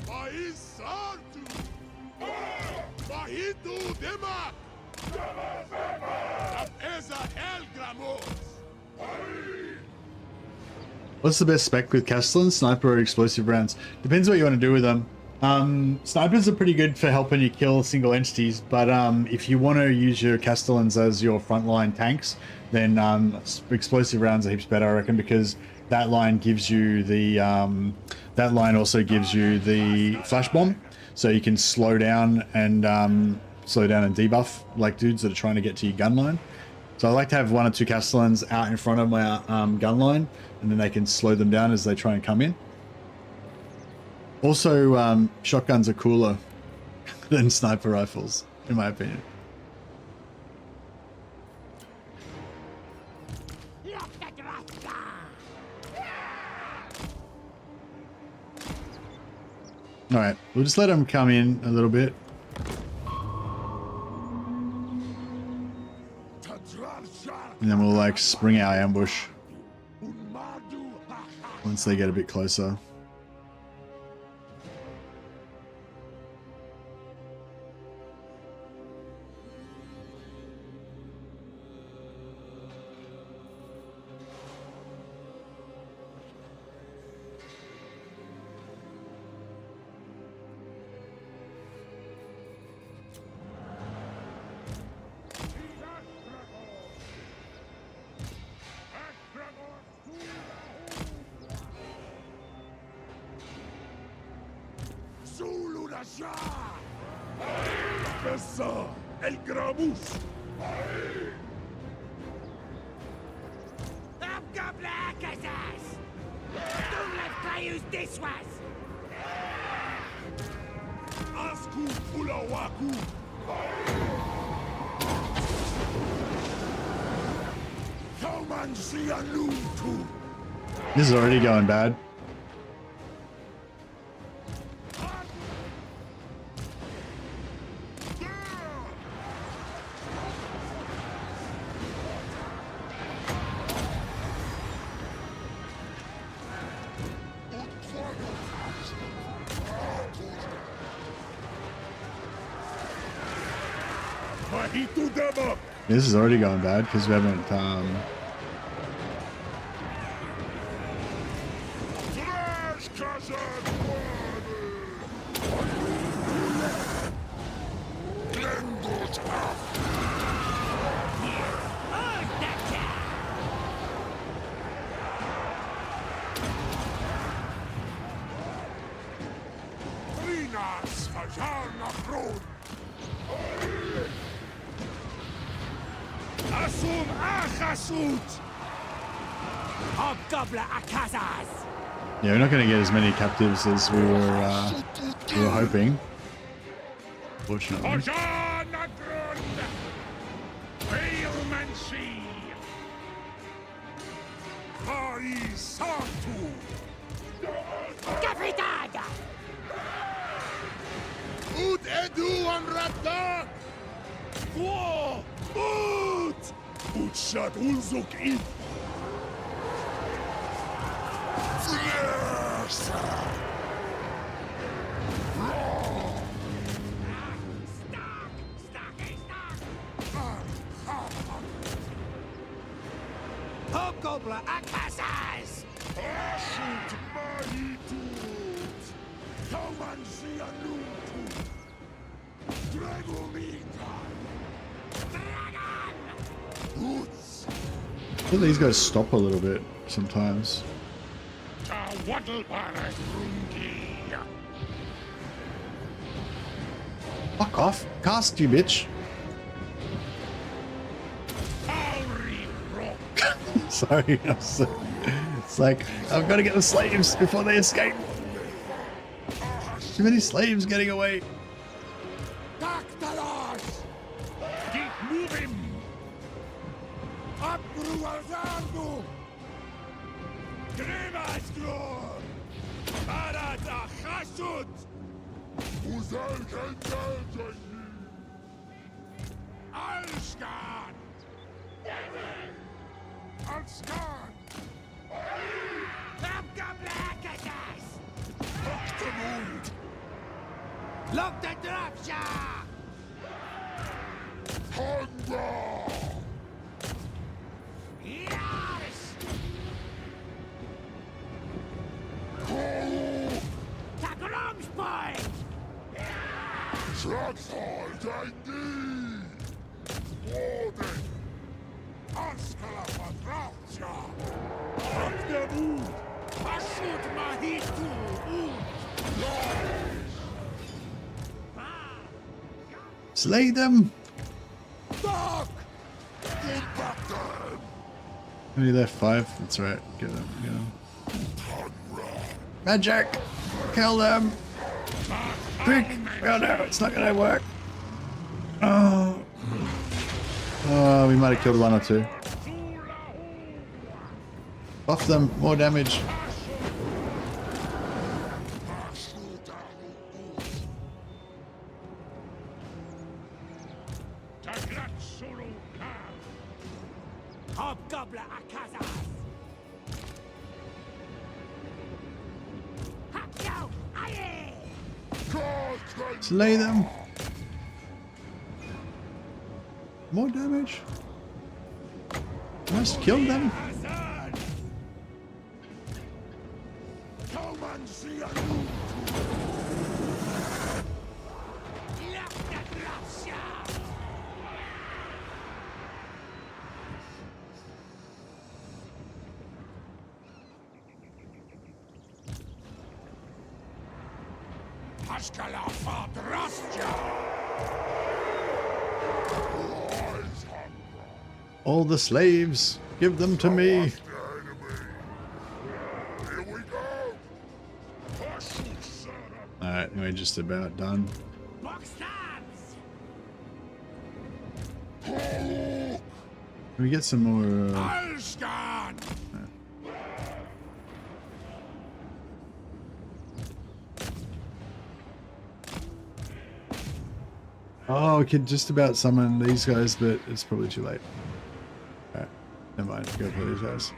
Maisartu! Mahitu Demak! Ab Eza Elgramos! What's the best spec with Castellan? Sniper or explosive rounds? Depends what you want to do with them. Snipers are pretty good for helping you kill single entities, but if you want to use your Castellans as your frontline tanks, then explosive rounds are heaps better, I reckon, because that line gives you the that line also gives you the flash bomb, so you can slow down and debuff like dudes that are trying to get to your gun line. So I like to have one or two Castellans out in front of my gun line, and then they can slow them down as they try and come in. Also, shotguns are cooler than sniper rifles, in my opinion. Alright, we'll just let them come in a little bit. And then we'll like spring our ambush once they get a bit closer. El Gramus! Hobgoblin Akazas! Don't let Clayus diswas! Asku Ulawaku! Kauman Sianutu! This is already going bad. This is already going bad because we haven't Asum Achasut! Hobgoblin Akazas! Yeah, we're not going to get as many captives as we were hoping. Fortunately. Edu and Radak! Whoa! Ut! Utshat Ulzuk in! Hobgoblin Akasas! Ashut Mahitut! Taumansi Anutu! Dragomita! Dragon! Uts! I think these guys stop a little bit sometimes. Tawaddlebaras Rungi! Fuck off. Cast, you bitch. Auri Rock! Sorry. It's like, I've got to get the slaves before they escape. Too many slaves getting away. Daktalas! Keep moving! Abruazando! Gremaskor! Arata Hasut! Uzal Kentel Alskan! Alskan! Hobgoblin Oktamund! Look the Dwarfs! Hunger! Yes! Koru! Tagrom's point! Traxhal Dangi! Warden! Askala Patracha! Akdamud! Ashut Mahitu! Slay them. Fuck! Impact them! How many left? 5? That's right. Get them. Get them. Magic! Kill them! Quick! Oh no, it's not gonna work. Oh. Oh, we might have killed 1 or 2. Buff them. More damage. Hobgoblin Akasas! Hakyo! Aye! Slay them. More damage. Must kill them. Ashkala Fadrastya! All the slaves. Give them to me. Here we go! Alright, we're just about done. Box stabs! Can we get some more... Alskan! Oh, we could just about summon these guys, but it's probably too late. Alright, never mind. Go for these guys.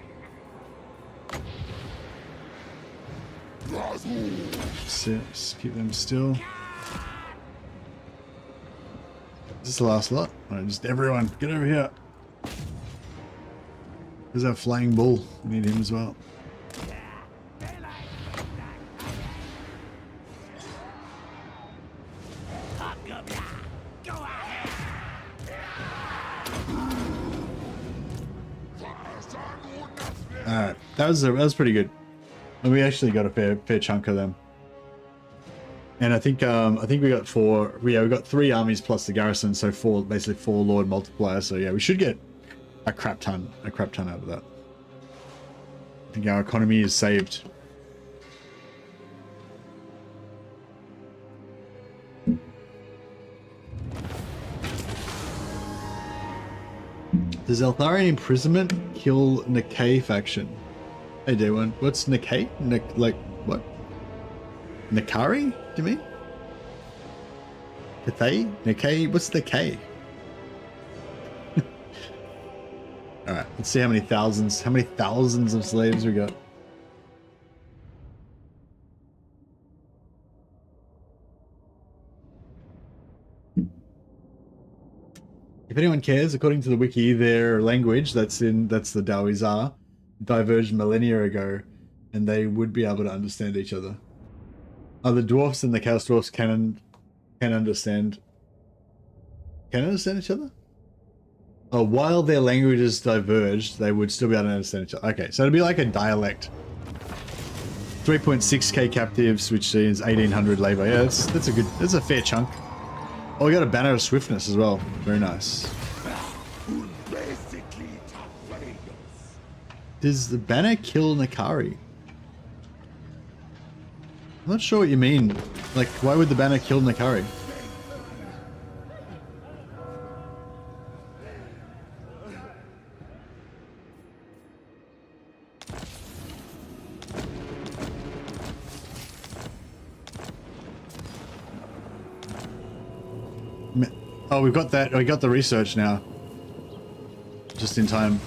Just keep them still. Is this the last lot? Alright, just everyone, get over here. There's our flying bull. We need him as well. Alright, that was pretty good. And we actually got a fair chunk of them. And I think we got 4. Yeah, we got 3 armies plus the garrison, so 4, basically 4 Lord multipliers. So yeah, we should get a crap ton out of that. I think our economy is saved. Does Eltharian imprisonment kill Nikkei faction? Hey, day one. What's Nikkei? Like what? Nikari? Do you mean? Cathay? Nikkei? What's the K? Alright, let's see how many thousands of slaves we got. If anyone cares, according to the wiki, their language, that's the Daoizar, diverged millennia ago, and they would be able to understand each other. The dwarfs and the Chaos Dwarfs can understand each other? Oh, while their languages diverged, they would still be able to understand each other. Okay, so it'd be like a dialect. 3.6k captives, which is 1800 labor. Yeah, that's a fair chunk. Oh, we got a banner of swiftness as well. Very nice. Does the banner kill Nakari? I'm not sure what you mean. Like, why would the banner kill Nakari? Oh, we've got that. We got the research now. Just in time.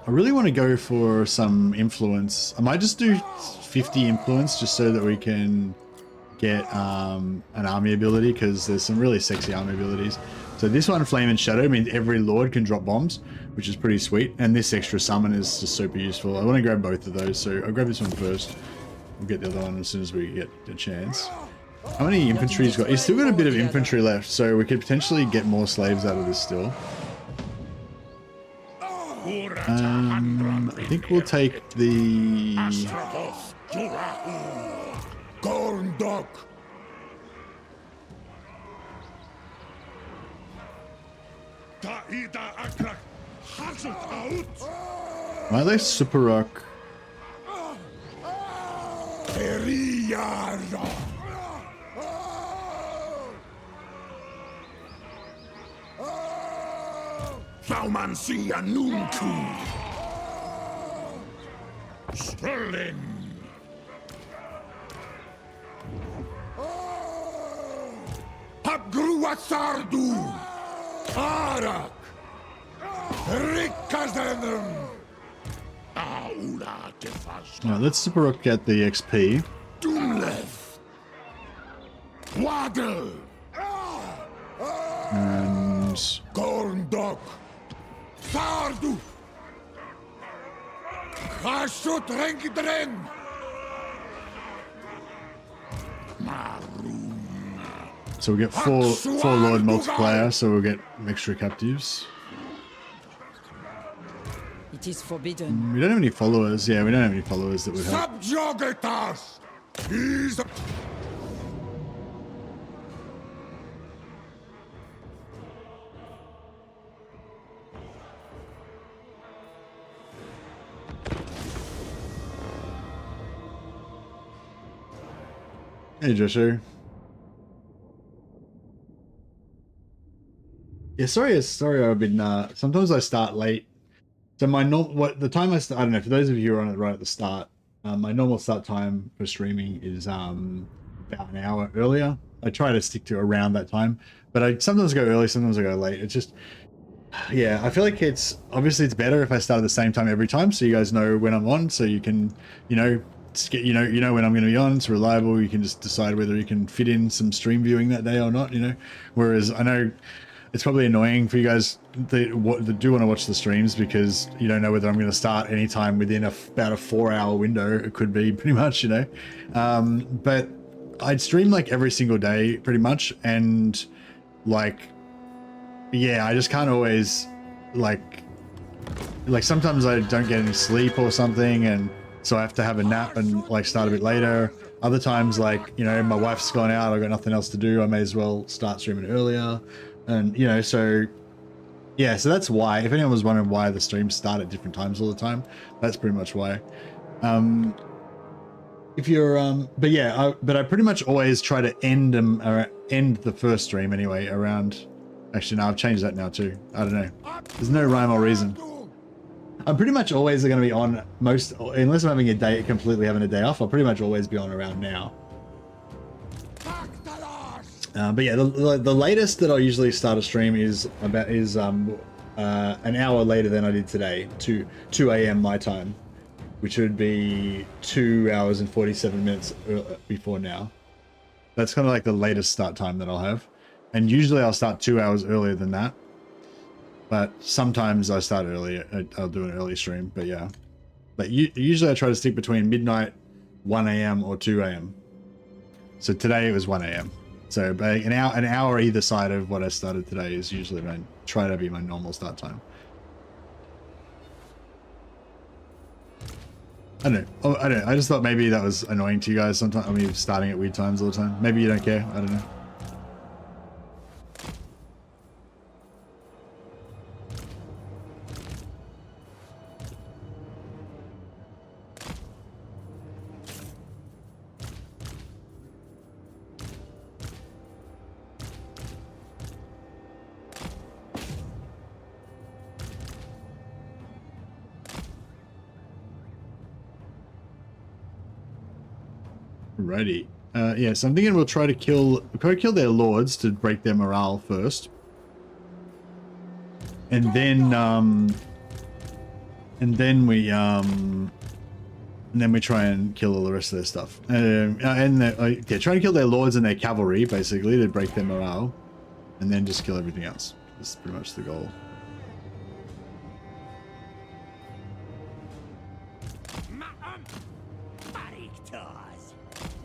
I really want to go for some influence. I might just do 50 influence just so that we can get an army ability, because there's some really sexy army abilities. So this one, Flame and Shadow, means every lord can drop bombs, which is pretty sweet. And this extra summon is just super useful. I want to grab both of those, so I'll grab this one first. We'll get the other one as soon as we get a chance. How many infantry he's got? He's still got a bit of infantry left, so we could potentially get more slaves out of this still. I think we'll take the... Why are they super rock? Thaumancia Nunku Sterling Pabgrua Sardu Arak Rikazenum Aula Tefas. Alright, let's super rock get the XP. Dunlev Waddle And Gorndok Sardu Kashut Renkidren so we'll get four Lord multiplier, so we'll get extra captives. It is forbidden. We don't have any followers. Yeah, we don't have any followers that would help. Subjugatas He's Hey, Joshua. Yeah, sorry I've been, sometimes I start late. So my the time I don't know, for those of you who are on it right at the start, my normal start time for streaming is, about an hour earlier. I try to stick to around that time, but I sometimes go early, sometimes I go late. It's just, yeah, I feel like it's better if I start at the same time every time, so you guys know when I'm on, so you can, you know when I'm going to be on. It's reliable. You can just decide whether you can fit in some stream viewing that day or not, you know. Whereas I know it's probably annoying for you guys that do want to watch the streams, because you don't know whether I'm going to start anytime within about a 4-hour window. It could be pretty much, you know. But I'd stream like every single day pretty much, and like, yeah, I just can't always like sometimes I don't get any sleep or something, and so I have to have a nap and like start a bit later. Other times, like, you know, my wife's gone out, I've got nothing else to do, I may as well start streaming earlier. And, you know, so yeah, so that's why, if anyone was wondering why the streams start at different times all the time, that's pretty much why. If you're, but yeah, but I pretty much always try to end the first stream anyway around, actually no, I've changed that now too. I don't know. There's no rhyme or reason. I'm pretty much always going to be on most, unless I'm having a day, completely having a day off, I'll pretty much always be on around now. But yeah, the latest that I'll usually start a stream is an hour later than I did today, 2 a.m. my time, which would be 2 hours and 47 minutes before now. That's kind of like the latest start time that I'll have. And usually I'll start 2 hours earlier than that. But sometimes I start earlier. I'll do an early stream, but yeah. But usually I try to stick between midnight, 1 a.m. or 2 a.m. So today it was 1 a.m. So an hour either side of what I started today is usually try to be my normal start time. I don't know. I just thought maybe that was annoying to you guys sometimes. I mean, starting at weird times all the time. Maybe you don't care. I don't know. Alrighty. Yeah, so I'm thinking we'll try to kill their lords to break their morale first. And then we try and kill all the rest of their stuff. Yeah, try and kill their lords and their cavalry basically to break their morale, and then just kill everything else. That's pretty much the goal.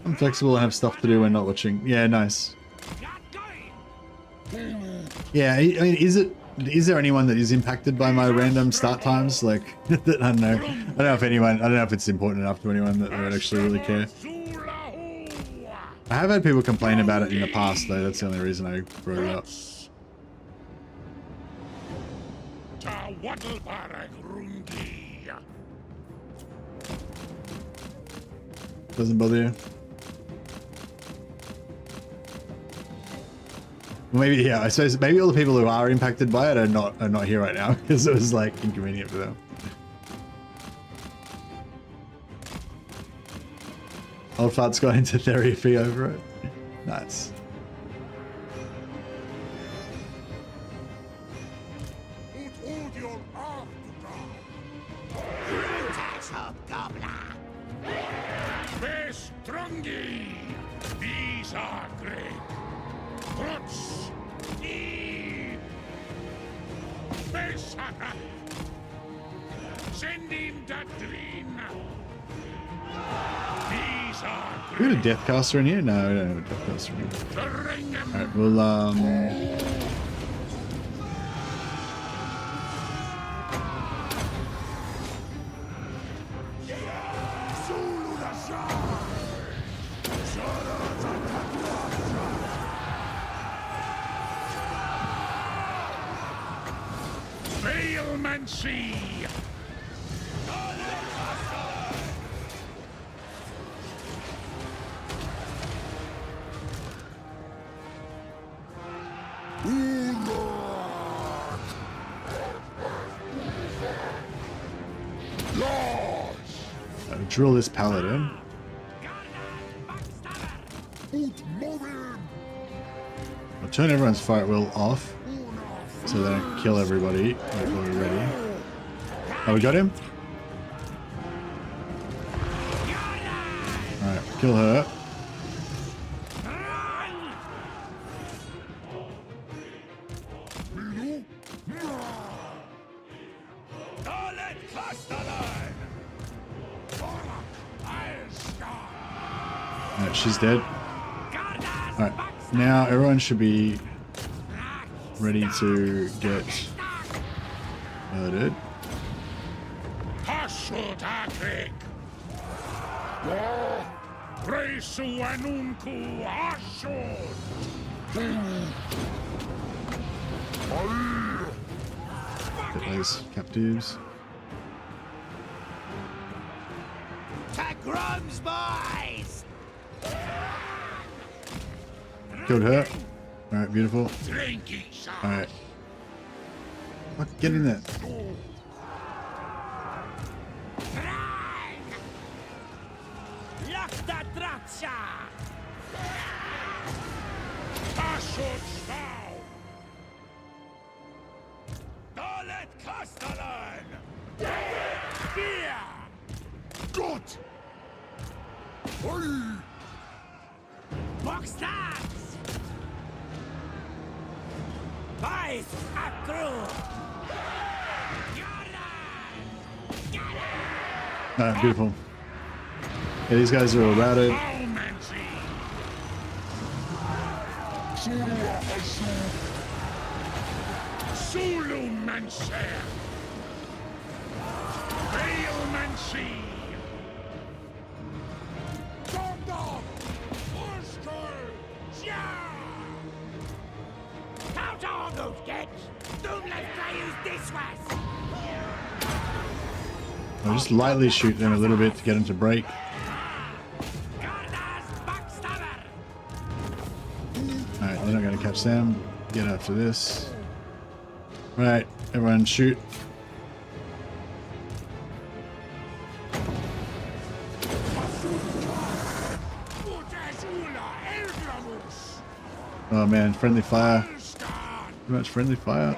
I'm flexible and have stuff to do when not watching. Yeah, nice. Yeah, I mean, is there anyone that is impacted by my random start times? Like, I don't know. I don't know if it's important enough to anyone that would actually really care. I have had people complain about it in the past, though. That's the only reason I brought it up. Doesn't bother you? Maybe, yeah, I suppose maybe all the people who are impacted by it are not here right now because it was like inconvenient for them. Old fart's got into therapy over it. Nice. We got a Deathcaster in here? No, we don't have a Deathcaster in here. Alright, we'll drill this paladin. I'll turn everyone's fight wheel off so they don't kill everybody like we're ready. Oh, we got him? Alright, kill her. Alright, she's dead. Alright, now everyone should be ready to get murdered. Get those captives. Boys! Killed her. Alright, beautiful. Alright. Fuck, get in there. Gotcha! Aschutstau! Dalet Kastellan! Here! Gott! Oi! Box stats! Vice Acru! Beautiful. Yeah, these guys are all routed. Baumancy! Sula Hasu! Sulumancer! Veilmancy! Dondon! Orskol! Yeah! Count all those kids! Don't let players this was! I'll just lightly shoot them a little bit to get them to break. Alright, they're not going to catch them. Get after this. Right, everyone shoot. Oh man, friendly fire. Too much friendly fire.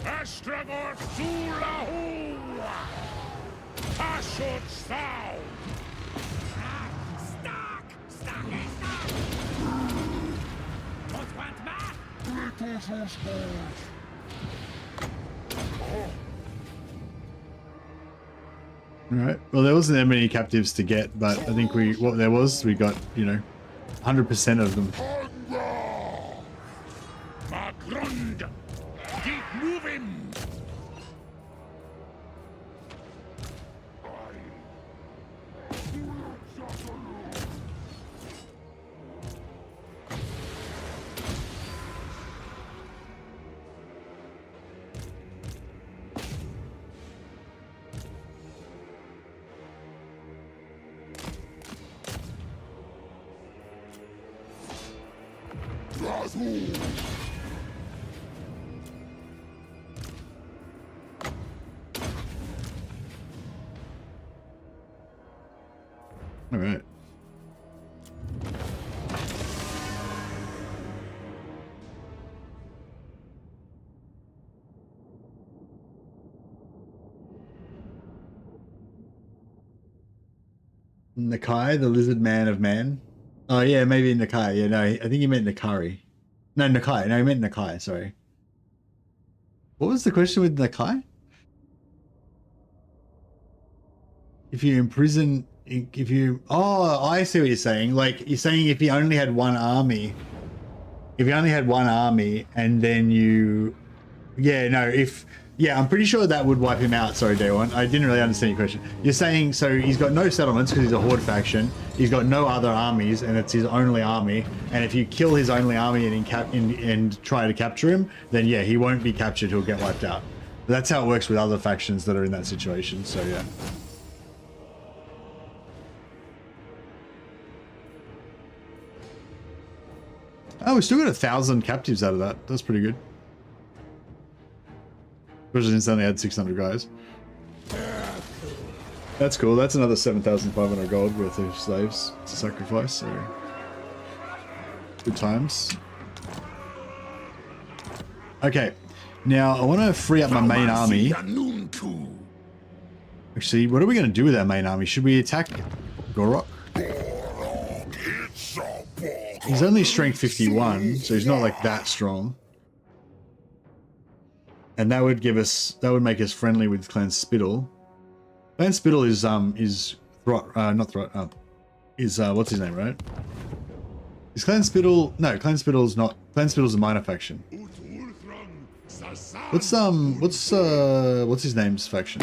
Estragor Sulahu! Aschutstau! Stock! Stock! What want back? Alright, well there wasn't that many captives to get, but I think we got, you know, 100% of them. Magrund! Keep moving! All right. Nakai, the lizard man of man. Oh yeah, maybe Nakai. Yeah, no, I think he meant Nakari. No, Nakai. No, he meant Nakai. Sorry. What was the question with Nakai? If you imprison, if you, oh, I see what you're saying. Like you're saying, if he only had one army, and then you, yeah, no, if. Yeah, I'm pretty sure that would wipe him out. Sorry, Day One. I didn't really understand your question. You're saying, so he's got no settlements because he's a horde faction. He's got no other armies, and it's his only army. And if you kill his only army and try to capture him, then yeah, he won't be captured. He'll get wiped out. But that's how it works with other factions that are in that situation. So yeah. Oh, we still got 1,000 captives out of that. That's pretty good. Especially since they only had 600 guys. That's cool. That's another 7,500 gold worth of slaves to sacrifice. So good times. Okay, now I want to free up my main army. Actually, what are we going to do with our main army? Should we attack Gorok? He's only strength 51, so he's not like that strong. And that would give us, that would make us friendly with Clan Spittle. Clan Spittle is what's his name, right? Is Clan Spittle, no, Clan Spittle's not, Clan Spittle's a minor faction. What's his name's faction?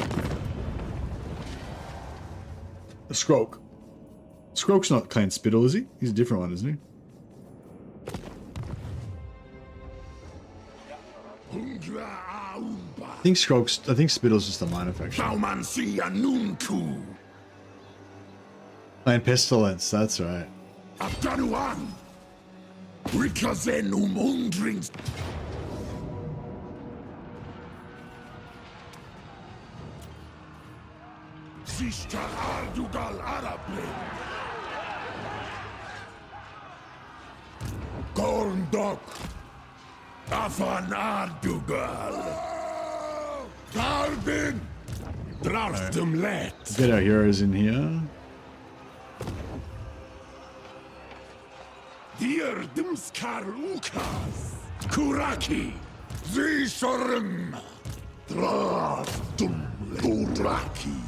A Skroak. Skroak's not Clan Spittle, is he? He's a different one, isn't he? I think Spittle's just a minor faction. Clan Pestilence, that's right. Rikazen umundrings. Sista Ardugal Araple. Gorndok. Afan Ardugal. Garbin. Draftum let. Get our heroes in here. Dirdumskar Ukas. Kuraki. Zishorum. Draftum Kuraki.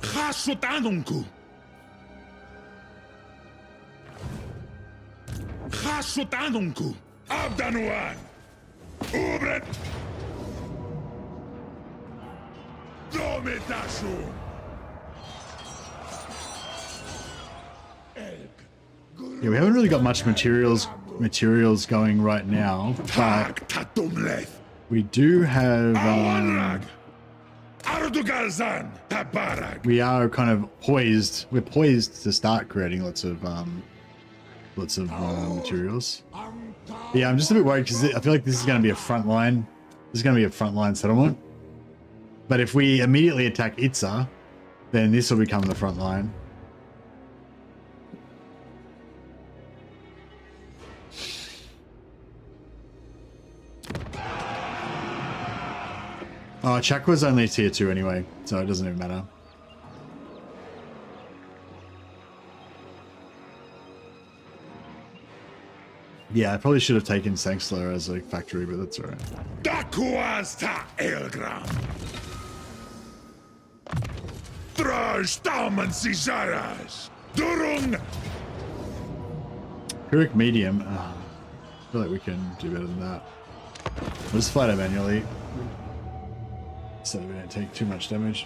Hasutanunku. Hasutanunku. Abdanuan. Ubret. Domitashu. Yeah, we haven't really got much materials going right now, but we do have. We are kind of poised. We're poised to start creating lots of materials. Yeah, I'm just a bit worried because I feel like this is going to be a front line. This is going to be a frontline settlement. But if we immediately attack Itza, then this will become the front line. Oh, Chakra's only tier 2 anyway, so it doesn't even matter. Yeah, I probably should have taken Sanksler as a factory, but that's alright. Dakuasta Elgram. Draj Daumen Cisaras. Durung. Pyrrhic medium. I feel like we can do better than that. We'll just fight it manually, so we don't take too much damage.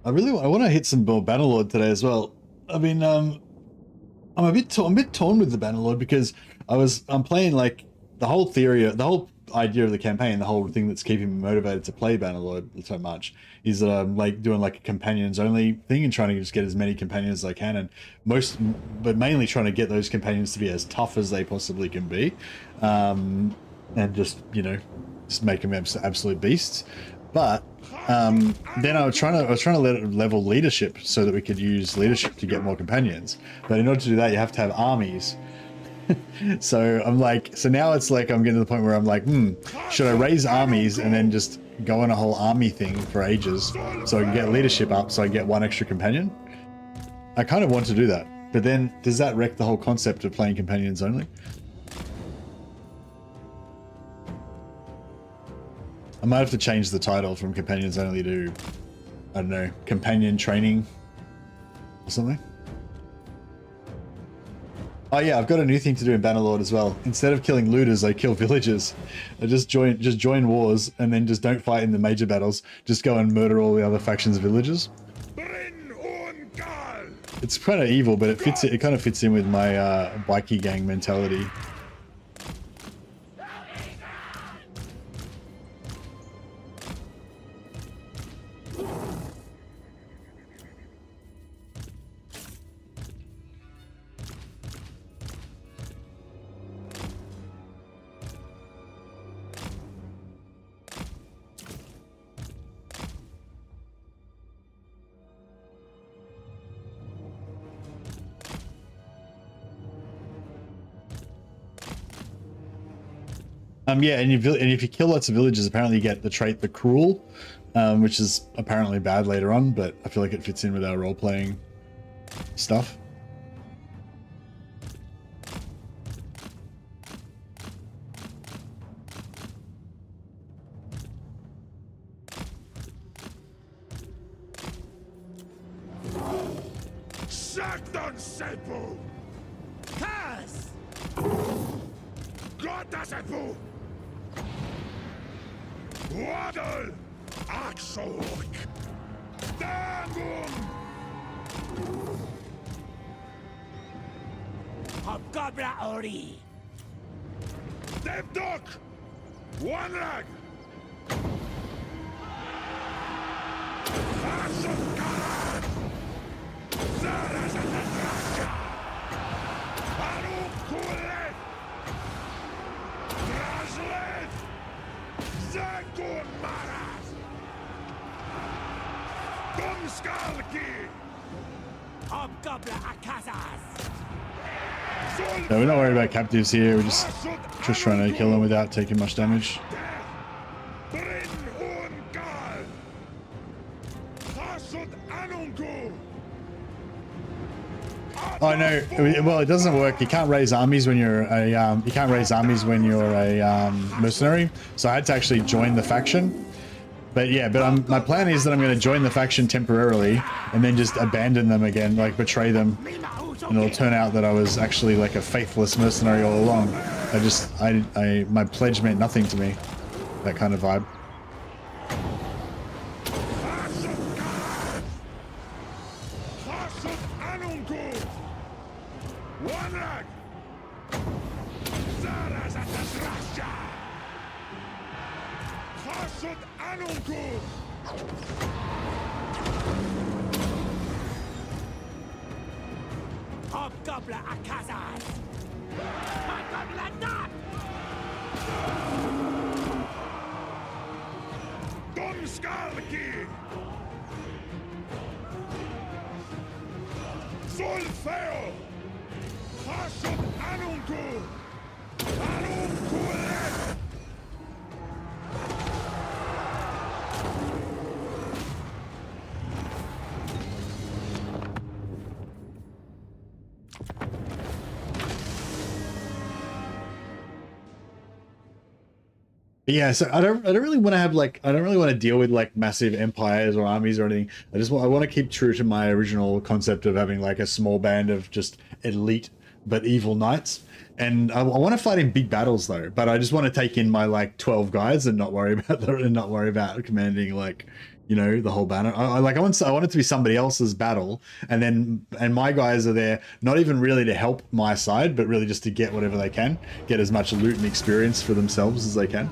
I want to hit some more Bannerlord today as well. I mean, I'm a bit torn with the Bannerlord because I'm playing like the whole idea of the campaign, the whole thing that's keeping me motivated to play Bannerlord so much is that I'm like doing like a companions only thing and trying to just get as many companions as I can, and but mainly trying to get those companions to be as tough as they possibly can be, and just, you know, just make them absolute beasts. But then I was trying to level leadership so that we could use leadership to get more companions. But in order to do that, you have to have armies. So I'm like, so now it's like I'm getting to the point where I'm like, should I raise armies and then just go on a whole army thing for ages so I can get leadership up so I get one extra companion? I kind of want to do that, but then does that wreck the whole concept of playing companions only? I might have to change the title from companions only to, I don't know, companion training or something. Oh yeah, I've got a new thing to do in Bannerlord as well. Instead of killing looters, I kill villagers. I just join wars and then just don't fight in the major battles. Just go and murder all the other factions' villages. It's kind of evil, but it kind of fits in with my bikie gang mentality. Yeah, and if you kill lots of villagers, apparently you get the trait the Cruel, which is apparently bad later on, but I feel like it fits in with our role-playing stuff. Sagdon Sepu! Curse! Gota Sepu! Waddle! Axork! Dangum! Hobgobra Ori! Devdok! One lag! Asukara! No, we're not worried about captives here. We're just trying to kill them without taking much damage. Oh no! Well, it doesn't work. You can't raise armies when you're a mercenary. So I had to actually join the faction. But yeah, my plan is that I'm going to join the faction temporarily and then just abandon them again, like betray them, and it'll turn out that I was actually like a faithless mercenary all along. My pledge meant nothing to me. That kind of vibe. Yeah, so I don't really want to have like, I don't really want to deal with like massive empires or armies or anything. I want to keep true to my original concept of having like a small band of just elite but evil knights. And I want to fight in big battles though, but I just want to take in my like 12 guys and not worry about commanding like, you know, the whole banner. I want it to be somebody else's battle, and my guys are there not even really to help my side, but really just to get whatever they can, get as much loot and experience for themselves as they can.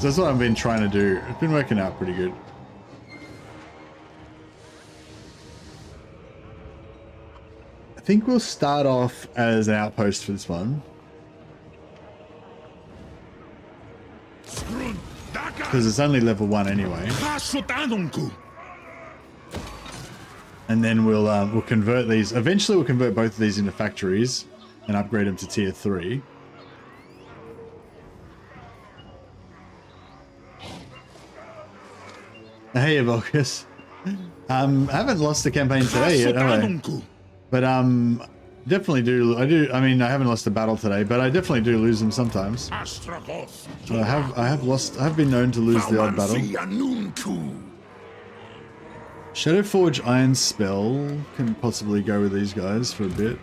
So that's what I've been trying to do. It's been working out pretty good. I think we'll start off as an outpost for this one, because it's only level 1 anyway. And then we'll convert these. Eventually, we'll convert both of these into factories and upgrade them to tier 3. Hey, Evolcus. I haven't lost the campaign today yet, have I? But definitely do. I mean, I haven't lost a battle today, but I definitely do lose them sometimes. So I have been known to lose the odd battle. Shadowforge Iron Spell can possibly go with these guys for a bit.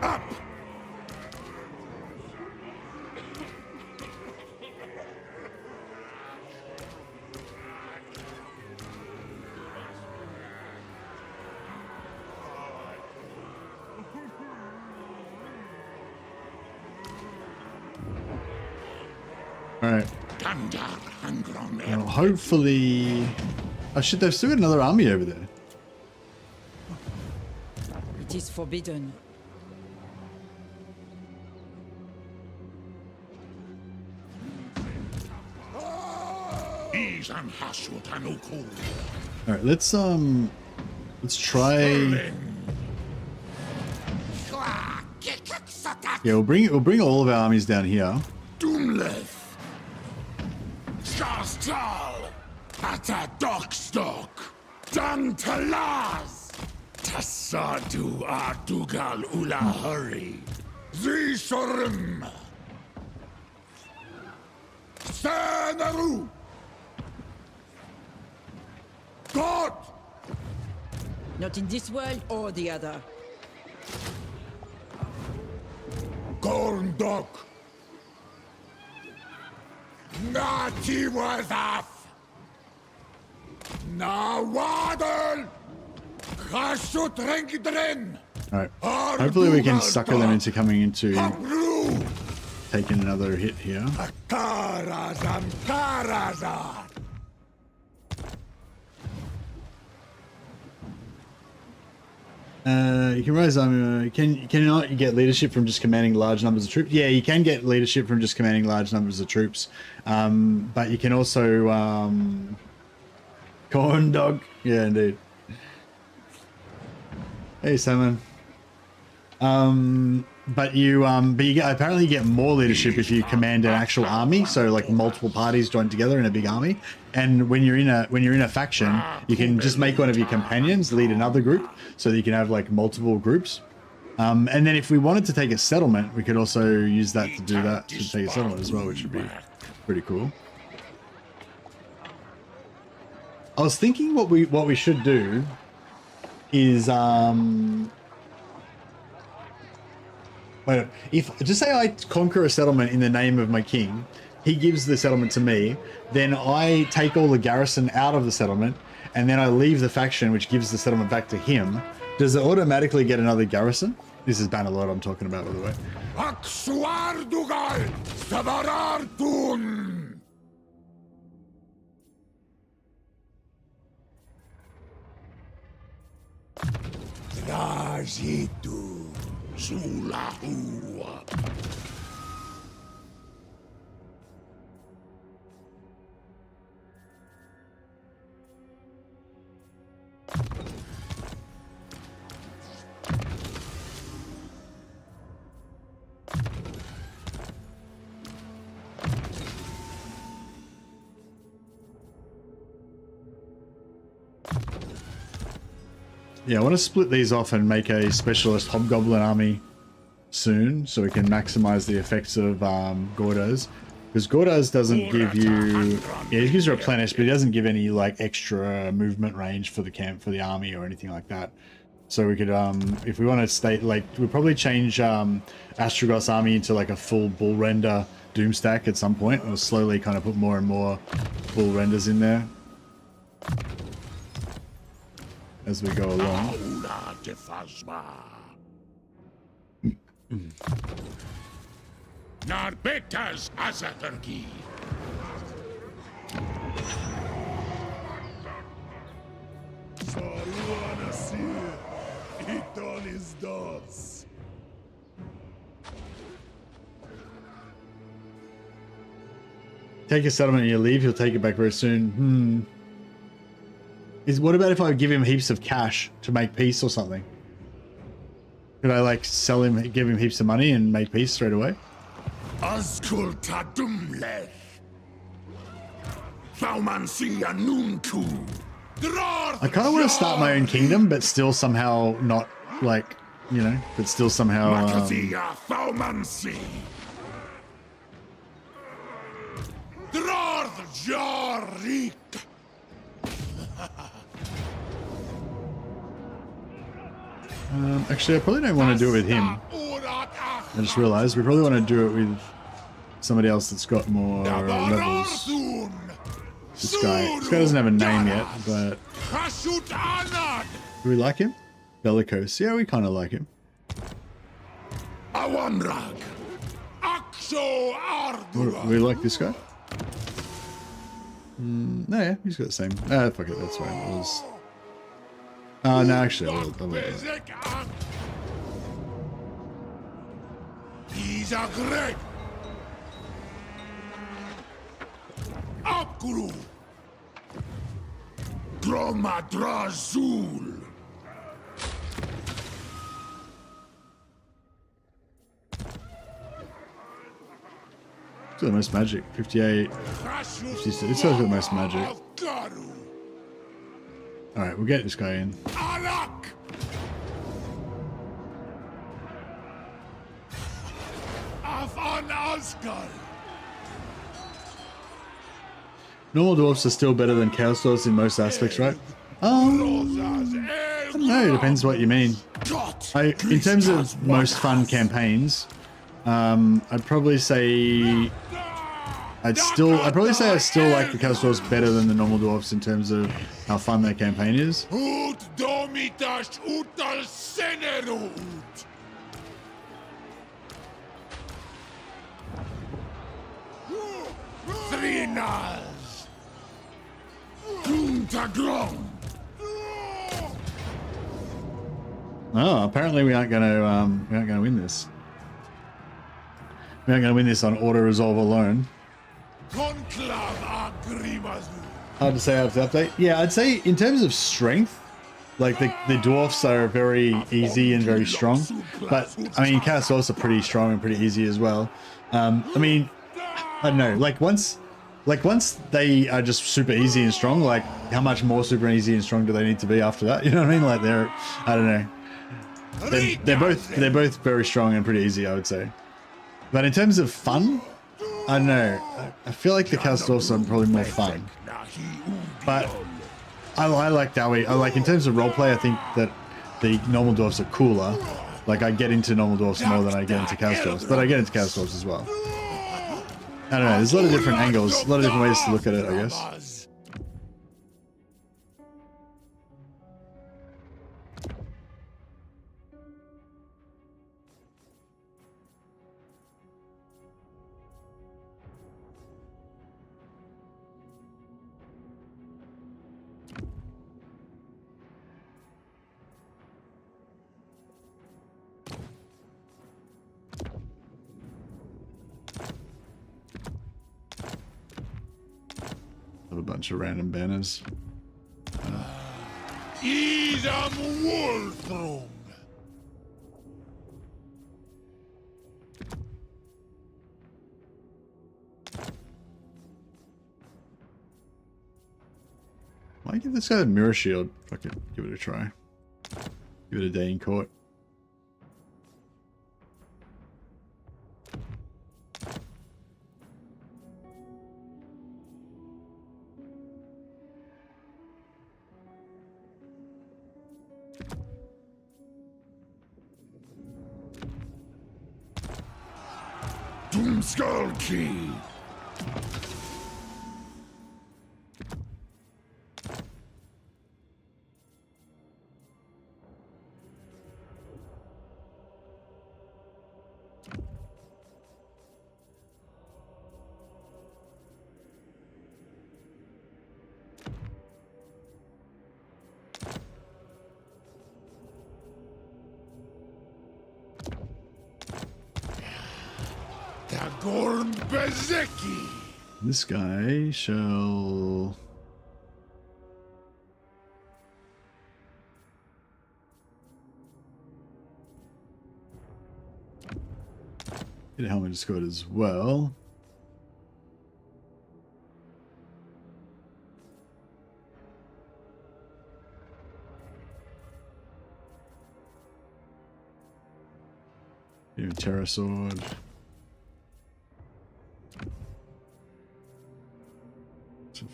Up! All right. Well, hopefully... Oh shit, they've still got another army over there. It is forbidden. All right, let's try. Yeah, we'll bring all of our armies down here. Doomleth, Starstal, Atadokstok, Dantalaz, Tassadu Ardugal Ulahuri, Zishorim, Sanaru. God! Not in this world or the other. Gorndok. Nati Wazaf. Alright. Hopefully we can sucker them into coming into taking another hit here. You can rise can you not get leadership from just commanding large numbers of troops? Yeah, you can get leadership from just commanding large numbers of troops. But you can also corn dog. Yeah, indeed. Hey, Simon. But you apparently get more leadership if you command an actual army, so like multiple parties join together in a big army. And when you're in a faction, you can just make one of your companions lead another group, so that you can have like multiple groups. And then if we wanted to take a settlement, we could also use that to do that, to take a settlement as well, which would be pretty cool. I was thinking what we should do is wait, if just say I conquer a settlement in the name of my king, he gives the settlement to me, then I take all the garrison out of the settlement, and then I leave the faction, which gives the settlement back to him. Does it automatically get another garrison? This is Bannerlord I'm talking about, by the way. Yeah, I want to split these off and make a specialist hobgoblin army soon, so we can maximize the effects of Gordo's. Because Gordo's doesn't give you, yeah, he gives you replenish, but he doesn't give any like extra movement range for the camp, for the army or anything like that. So we could, if we want to stay, like, we'll probably change Astragoth's army into like a full bull render doom stack at some point. We'll slowly kind of put more and more bull renders in there as we go along. Narbetas Azatarki. Take a settlement and you leave, he'll take it back very soon. What about if I give him heaps of cash to make peace or something? Could I like sell him, give him heaps of money and make peace straight away? I kind of want to start my own kingdom, but still somehow not like, you know, but still somehow actually, I probably don't want to do it with him. I just realized we probably want to do it with somebody else that's got more levels. This guy doesn't have a name yet, but do we like him? Bellicose. Yeah, we kind of like him. We like this guy? No, yeah, he's got the same. Fuck it, that's fine. It was... no, actually, I will. He's a great Akuru Dromadrazul. It's got the most magic. 58, 56. It's got the most magic. Alright, we'll get this guy in. Normal dwarfs are still better than chaos dwarfs in most aspects, right? I don't know, it depends what you mean. In terms of most fun campaigns, I'd probably say I'd probably say I still like the Chaos Dwarfs better than the normal Dwarfs in terms of how fun their campaign is. Ut domitas utal senerut. Thrinas. Duntagrom. Oh, apparently we aren't gonna win this. We aren't gonna win this on auto resolve alone. Conclave agrimazu. Hard to say after the update. Yeah, I'd say in terms of strength, like the dwarfs are very easy and very strong. But I mean, Chaos Dwarfs are pretty strong and pretty easy as well. I mean, I don't know. Like once they are just super easy and strong, like how much more super easy and strong do they need to be after that? You know what I mean? Like I don't know. They're both very strong and pretty easy, I would say. But in terms of fun, I don't know. I feel like the Chaos Dwarfs are probably more fun. But I like that way. I like in terms of roleplay, I think that the normal dwarfs are cooler. Like I get into normal dwarfs more than I get into Chaos Dwarfs, but I get into Chaos Dwarfs as well. I don't know. There's a lot of different angles, a lot of different ways to look at it, I guess. A bunch of random banners. Idam Wolfrum. Why give this guy a mirror shield? Fuck it, give it a try. Give it a day in court. Skull key. Gorm Bezeki. This guy shall... get a helmet escort as well. Even Terror Sword.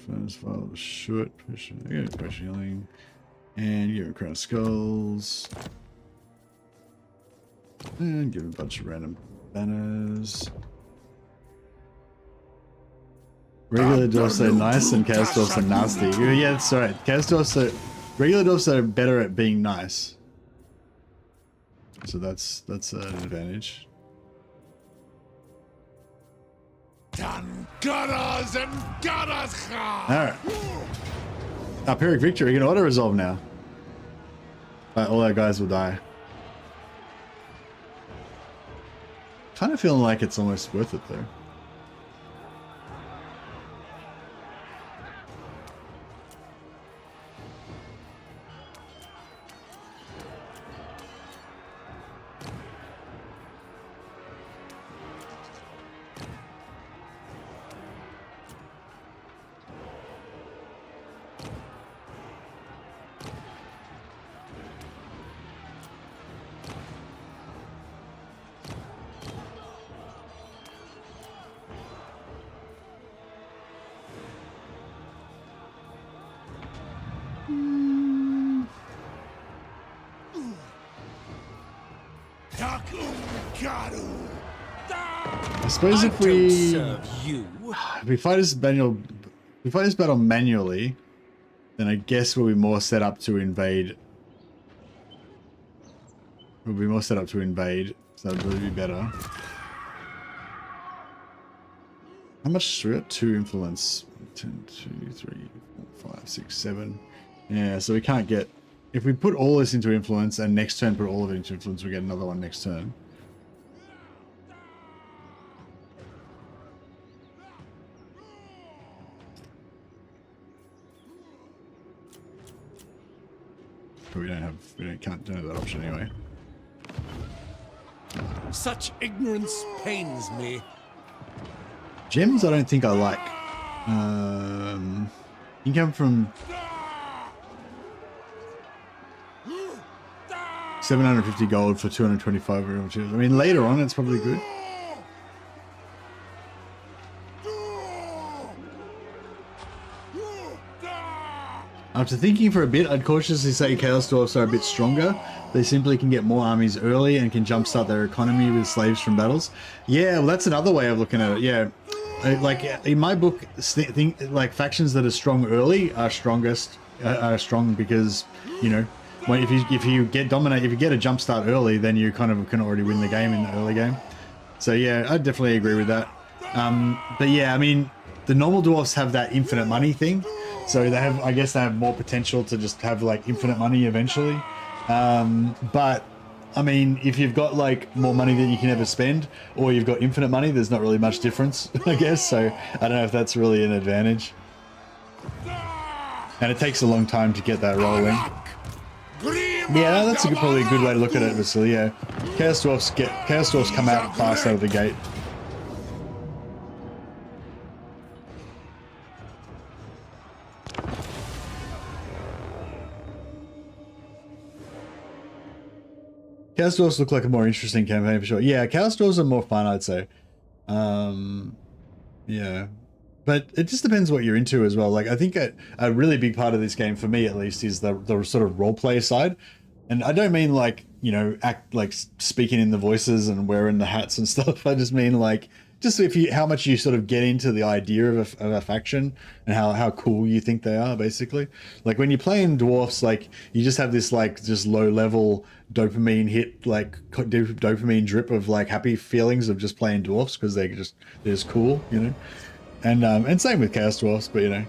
Furnace file, short, pressure healing, and give him Crown of Skulls, and give him a bunch of random banners. Regular dwarfs are nice and Chaos Dwarfs are nasty. Yeah, that's right. Chaos Dwarfs are regular dwarfs are better at being nice, so that's an advantage. Alright. Our Pyrrhic Victory, we can auto-resolve now. But all our guys will die. Kind of feeling like it's almost worth it though. Garu. I suppose I if we don't serve you. if we fight this battle manually, then I guess we'll be more set up to invade. We'll be more set up to invade, so that'll really be better. How much we got? 2 influence. 10, 2, 3, 4, 5, 6, 7. Yeah, so we can't get. If we put all this into influence and next turn put all of it into influence, we get another one next turn. But we don't have don't have that option anyway. Such ignorance pains me. Gems I don't think I like. Income from 750 gold for 225 real gems. I mean later on it's probably good. After thinking for a bit, I'd cautiously say Chaos Dwarfs are a bit stronger. They simply can get more armies early and can jumpstart their economy with slaves from battles. Yeah, well, that's another way of looking at it. Yeah, like in my book, like factions that are strong early are strongest. Are strong because you know, if you get dominate, if you get a jumpstart early, then you kind of can already win the game in the early game. So yeah, I definitely agree with that. But yeah, I mean, the normal dwarfs have that infinite money thing. So they have, I guess they have more potential to just have like infinite money eventually. But I mean, if you've got like more money than you can ever spend, or you've got infinite money, there's not really much difference, I guess. So I don't know if that's really an advantage. And it takes a long time to get that rolling. Yeah, that's probably a good way to look at it, Vasily. Yeah, Chaos Dwarfs come out fast out of the gate. Chaos Dwarfs look like a more interesting campaign for sure. Yeah, Chaos Dwarfs are more fun, I'd say. Yeah. But it just depends what you're into as well. Like, I think a really big part of this game, for me at least, is the sort of roleplay side. And I don't mean like, you know, act like speaking in the voices and wearing the hats and stuff. I just mean like, just how much you sort of get into the idea of a faction and how cool you think they are, basically. Like when you're playing dwarfs, like you just have this like just low level dopamine hit, like dopamine drip of like happy feelings of just playing dwarfs because they're just cool, you know. And same with Chaos Dwarfs, but you know,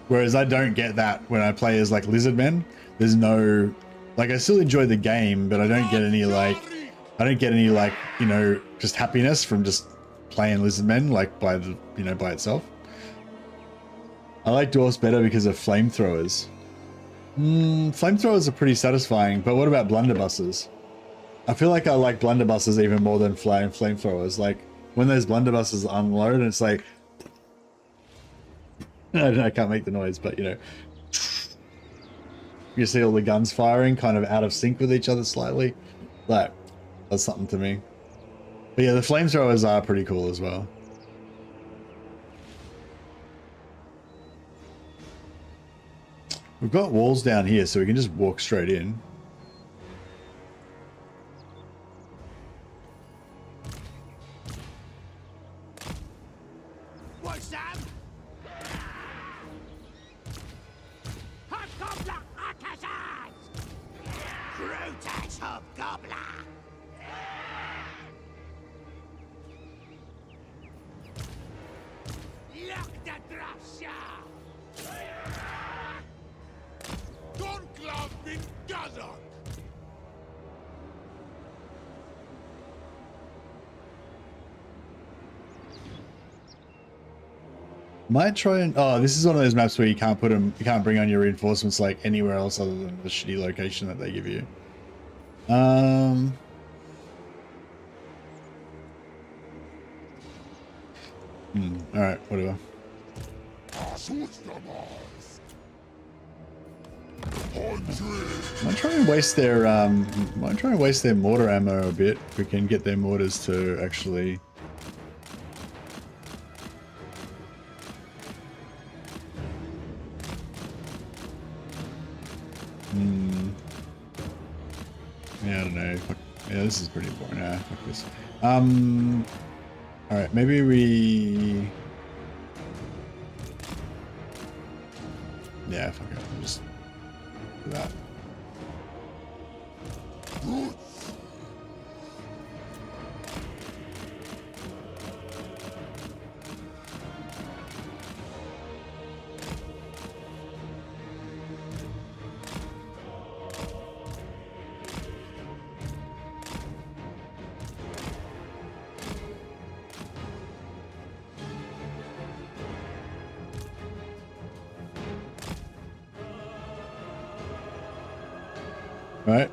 whereas I don't get that when I play as like lizard men. There's no, like, I still enjoy the game, but I don't get any like, you know, just happiness from just playing lizard men like by itself. I like dwarfs better because of flamethrowers. Flamethrowers are pretty satisfying, but what about blunderbusses? I feel like I like blunderbusses even more than flamethrowers. Like when those blunderbusses unload and it's like, I can't make the noise, but you know, you see all the guns firing kind of out of sync with each other slightly. Like, that's something to me. But yeah, the flamethrowers are pretty cool as well. We've got walls down here, so we can just walk straight in. What's that? Hobgoblin Artisans! Brutus Hobgoblin! Look the Dwarfs! Conclave been gathered. Might try and this is one of those maps where you can't bring on your reinforcements like anywhere else other than the shitty location that they give you. All right, whatever. Might try and waste their mortar ammo a bit. If we can get their mortars to actually. Yeah, I don't know. Yeah, this is pretty boring. Fuck this. Alright, maybe we... Yeah, fuck it. We'll just do that. Right.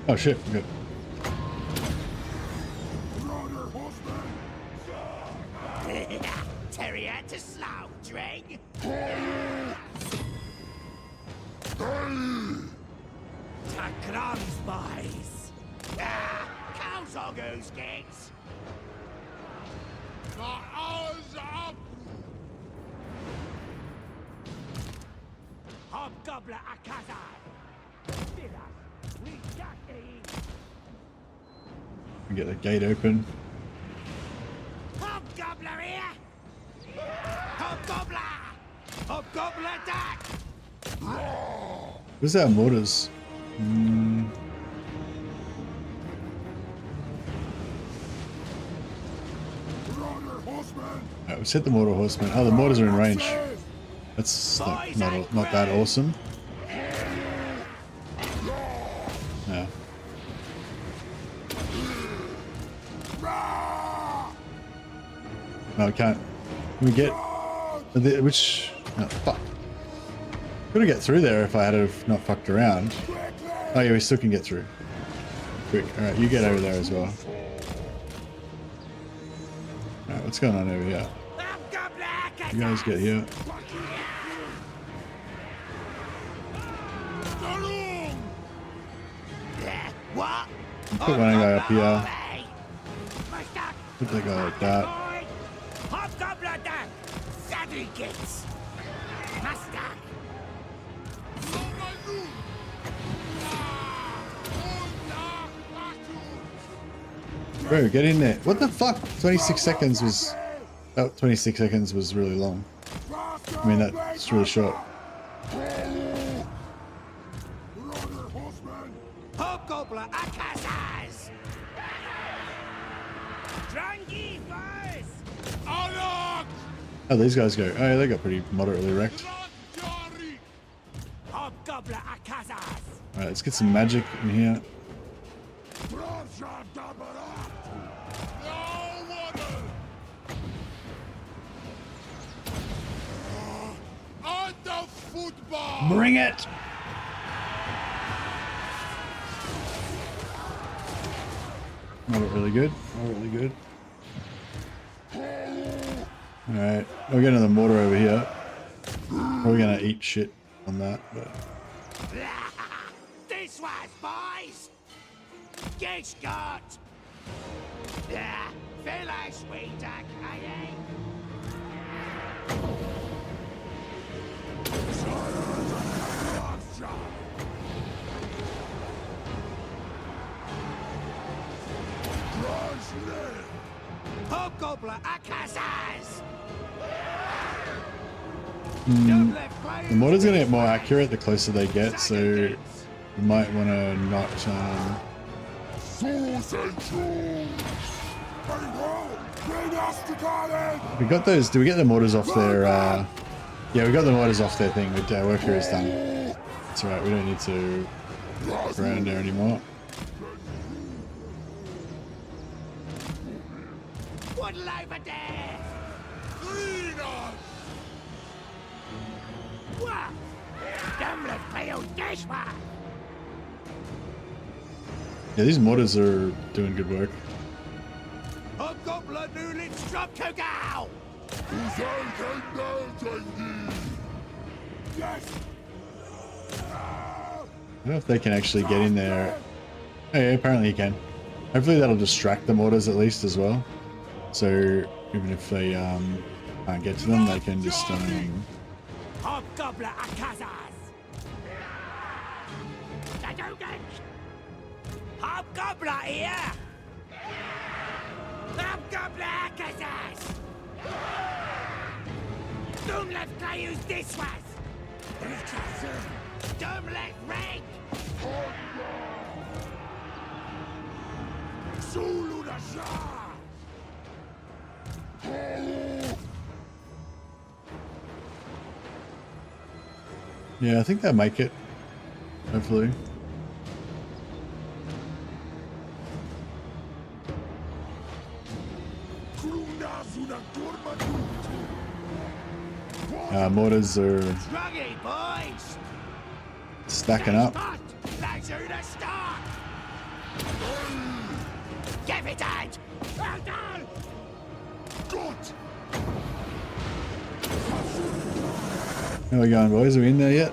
Oh shit, good. Terrier to slaughtering. Takrams, boys. Cows or goose gates. Hobgobbler Akazai. Get the gate open. Hobgobbler here! Hobgobbler! Hobgobbler attack! Where's our mortars? Alright, we set the mortar horseman. Oh, the mortars are in range. That's not that awesome. Yeah. No, I can't. Can we get which? Oh, fuck. Could have get through there if I had have not fucked around. Oh yeah, we still can get through. Quick. All right, you get over there as well. All right, what's going on over here? You guys get here. What? Put one guy up here. Put that guy like that. Hobgobbler attack! Saddle kits! Mustang! Bro, get in there. What the fuck? 26 seconds was... Oh, 26 seconds was really long. I mean, that's really short. Hobgobbler Akazaz! Drangy first! Oh, these guys go. Oh, yeah, they got pretty moderately wrecked. Hobgobbler Akazaz! Alright, let's get some magic in here. Bring it! Not really good. Not really good. Alright, we're getting the mortar over here. Probably gonna eat shit on that, but... This was, boys! Get got! Village sweetheart, aye. Hobgobbler Akazaz! The mortar's gonna get more accurate the closer they get, so you might want to not we got those. Do we get the mortars off their Yeah, we got the mortars off their thing. Our work here is done. It's alright, we don't need to walk around there anymore. One over there! What? Dumbler failed this one! Yeah, these mortars are doing good work. A gobbler new lit drop to go! Yes! I don't know if they can actually get in there. Oh, yeah, apparently you can. Hopefully that'll distract the mortars at least as well. So even if they can't get to them, they can just Hobgobbler Akazas! Hobgobbler here! Hobgobbler Akazas! Don't let Cayuse this was! Don't let rank! Zulu the Shah! yeah, I think they'll make it. Hopefully. Mortars are Druggy boys! stacking up. That's who to start! Give it out! Well done! Good! How are we going, boys? Are we in there yet?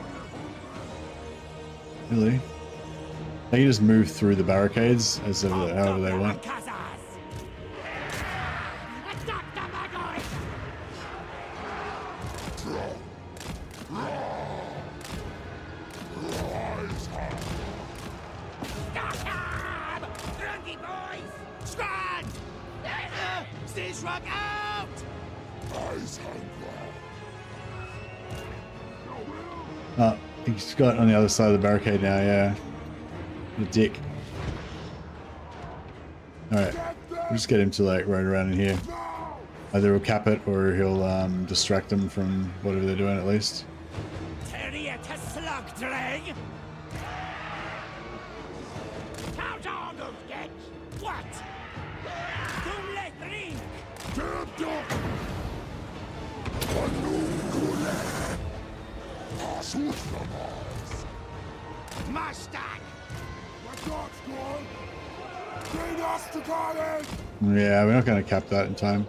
Really? They can just move through the barricades as however they want. Attack the maggots! Druggy boys! Stand! Stitch rock out! Oh, he's got on the other side of the barricade now, yeah. The dick. Alright, we'll just get him to like ride around in here. Either he'll cap it or he'll distract them from whatever they're doing at least. Terrier to slug drag! Count on those kids! What? Don't let ring! Mustang! Yeah, we're not going to cap that in time.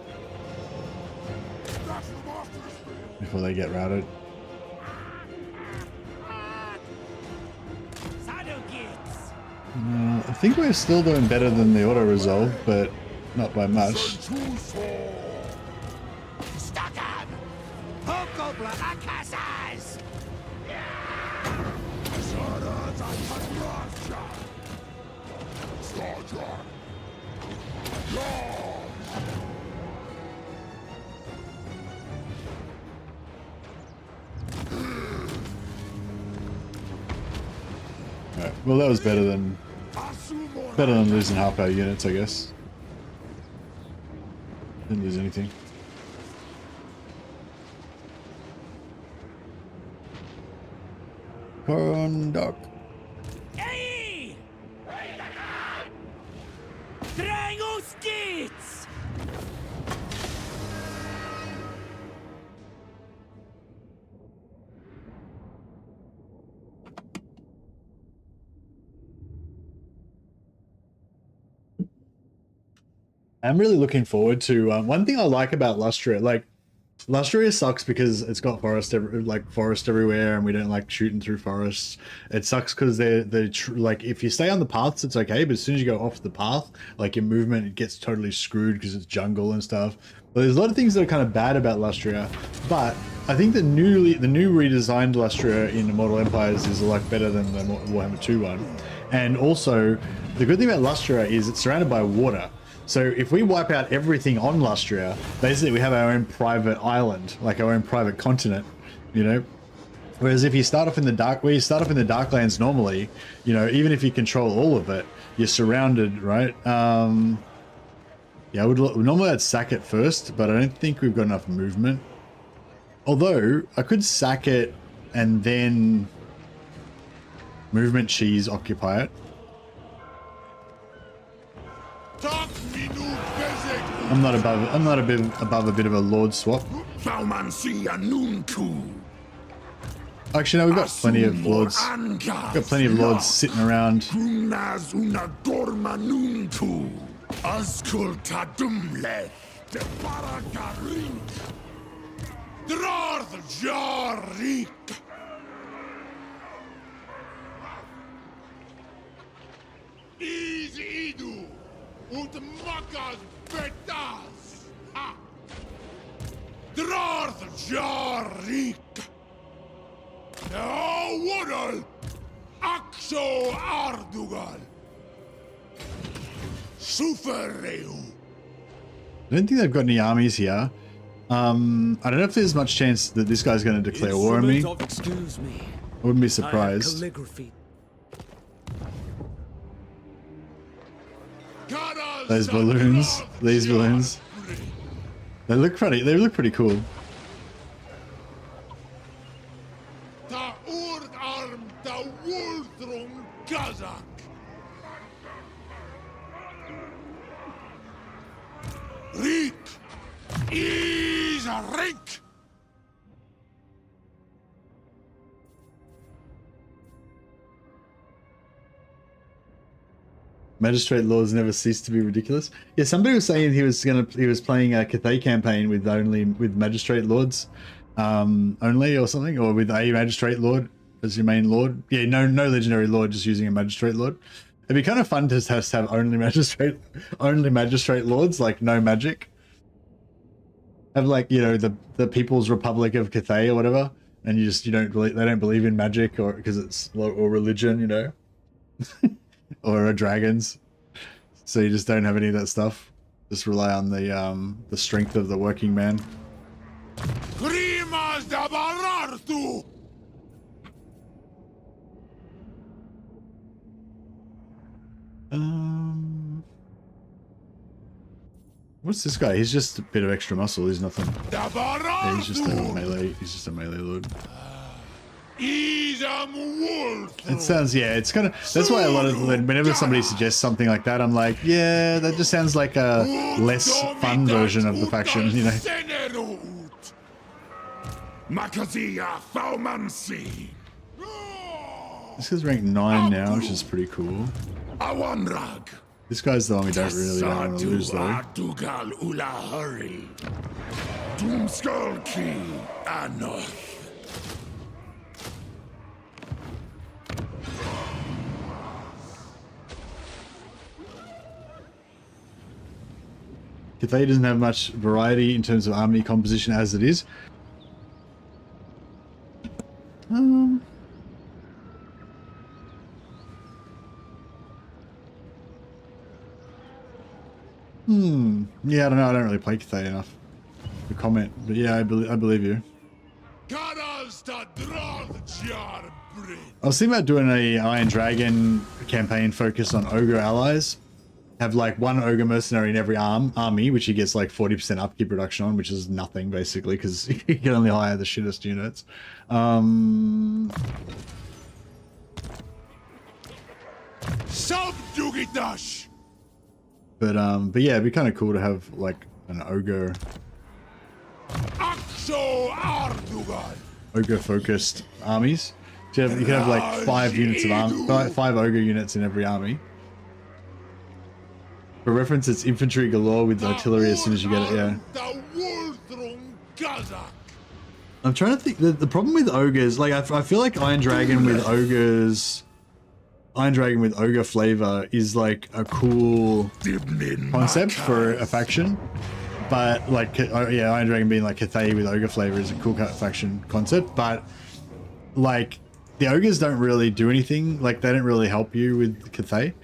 Before they get routed. Saddle kids! I think we're still doing better than the auto resolve, but not by much. Stuck up! Hobgobbler Akazas! Alright, well that was better than losing half our units, I guess. Didn't lose anything. Conduct. Hey! Triangle skits! I'm really looking forward to one thing I like about Lustria. Like, Lustria sucks because it's got forest everywhere, and we don't like shooting through forests. It sucks because they're like, if you stay on the paths, it's okay, but as soon as you go off the path, like your movement, it gets totally screwed because it's jungle and stuff. But there's a lot of things that are kind of bad about Lustria, but I think the new redesigned Lustria in Immortal Empires is a lot better than the Warhammer 2 one. And also, the good thing about Lustria is it's surrounded by water. So if we wipe out everything on Lustria, basically we have our own private island, like our own private continent, you know. Whereas if you start off in the Darklands normally, you know, even if you control all of it, you're surrounded, right? Yeah, normally I'd sack it first, but I don't think we've got enough movement. Although I could sack it and then movement cheese occupy it. I'm not a bit above a bit of a lord swap. Actually, no, we've got plenty of lords. We've got plenty of lords sitting around. I don't think they've got any armies here. I don't know if there's much chance that this guy's going to declare war on me. Excuse me. I wouldn't be surprised. Calligraphy. Those balloons, these balloons. They look pretty cool. Magistrate lords never cease to be ridiculous. Yeah, somebody was saying he was playing a Cathay campaign with magistrate lords, only or something, or with a magistrate lord as your main lord. Yeah, no legendary lord, just using a magistrate lord. It'd be kind of fun to have only magistrate lords, like no magic. Have like, you know, the People's Republic of Cathay or whatever, and they don't believe in magic or because it's or religion, you know. Or dragons, so you just don't have any of that stuff. Just rely on the strength of the working man. What's this guy? He's just a bit of extra muscle. He's nothing. Yeah, he's just a melee. He's just a melee lord. It sounds, yeah, it's kind of, that's why a lot of, whenever somebody suggests something like that, I'm like, yeah, that just sounds like a less fun version of the faction, you know. This is rank 9 now, which is pretty cool. This guy's the one we don't really want to lose though. Cathay doesn't have much variety in terms of army composition as it is. Yeah, I don't know. I don't really play Cathay enough to comment, but yeah, I believe you. I was thinking about doing a Iron Dragon campaign focused on ogre allies. Have like one ogre mercenary in every army, which he gets like 40% upkeep reduction on, which is nothing basically because you can only hire the shittest units. But yeah, it'd be kind of cool to have like an ogre focused armies. So you can have like 5 units of 5 ogre units in every army. For reference, it's infantry galore with artillery as soon as you get it, yeah. I'm trying to think, the problem with ogres, like I feel like Iron Dragon with ogre flavor is like a cool concept for a faction. But like, yeah, Iron Dragon being like Cathay with ogre flavor is a cool faction concept, but like the ogres don't really do anything, like they don't really help you with Cathay.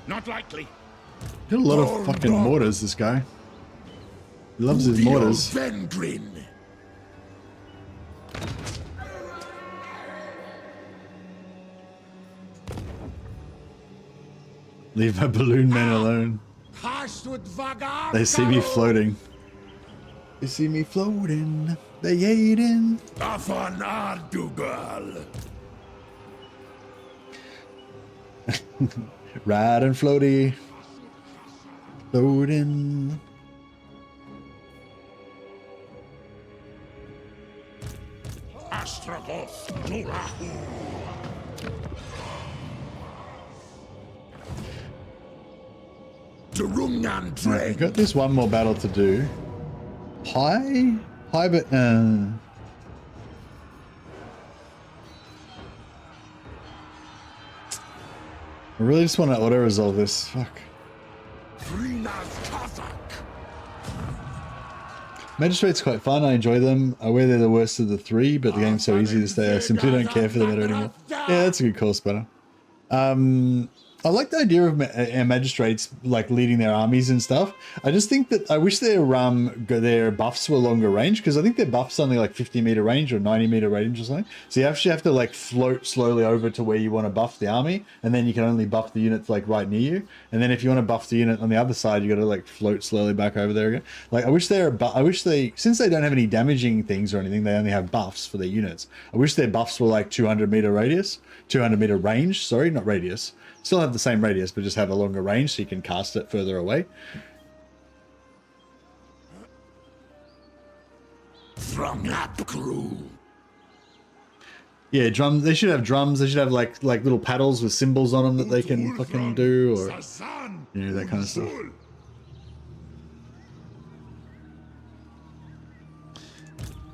Not likely. Got a lot of fucking mortars, this guy. He loves his mortars. Leave my balloon men alone. They see me floating. They see me floating. They hating. Afan Ardugal. Riding floaty. Floating. Astragos Nulahu. Durungan Right, I've Dreg. got this one more battle to do. Hi, but I really just want to auto resolve this. Fuck. Frina's Kazak. Magistrate's quite fun. I enjoy them. I wear they're the worst of the three, but the game's so easy to stay. I simply don't care for the meta anymore. Yeah, that's a good call, Spanner. I like the idea of magistrates like leading their armies and stuff. I just think that I wish their buffs were longer range, because I think their buffs only like 50-meter range or 90-meter range or something. So you actually have to like float slowly over to where you want to buff the army, and then you can only buff the units like right near you. And then if you want to buff the unit on the other side, you got to like float slowly back over there again. Like I wish they, since they don't have any damaging things or anything, they only have buffs for their units. I wish their buffs were like 200-meter radius, 200-meter range. Sorry, not radius. Still have the same radius, but just have a longer range so you can cast it further away. From Lap Crew. Yeah, drums. They should have drums. They should have like little paddles with symbols on them that they can fucking do, or you know, that kind of stuff.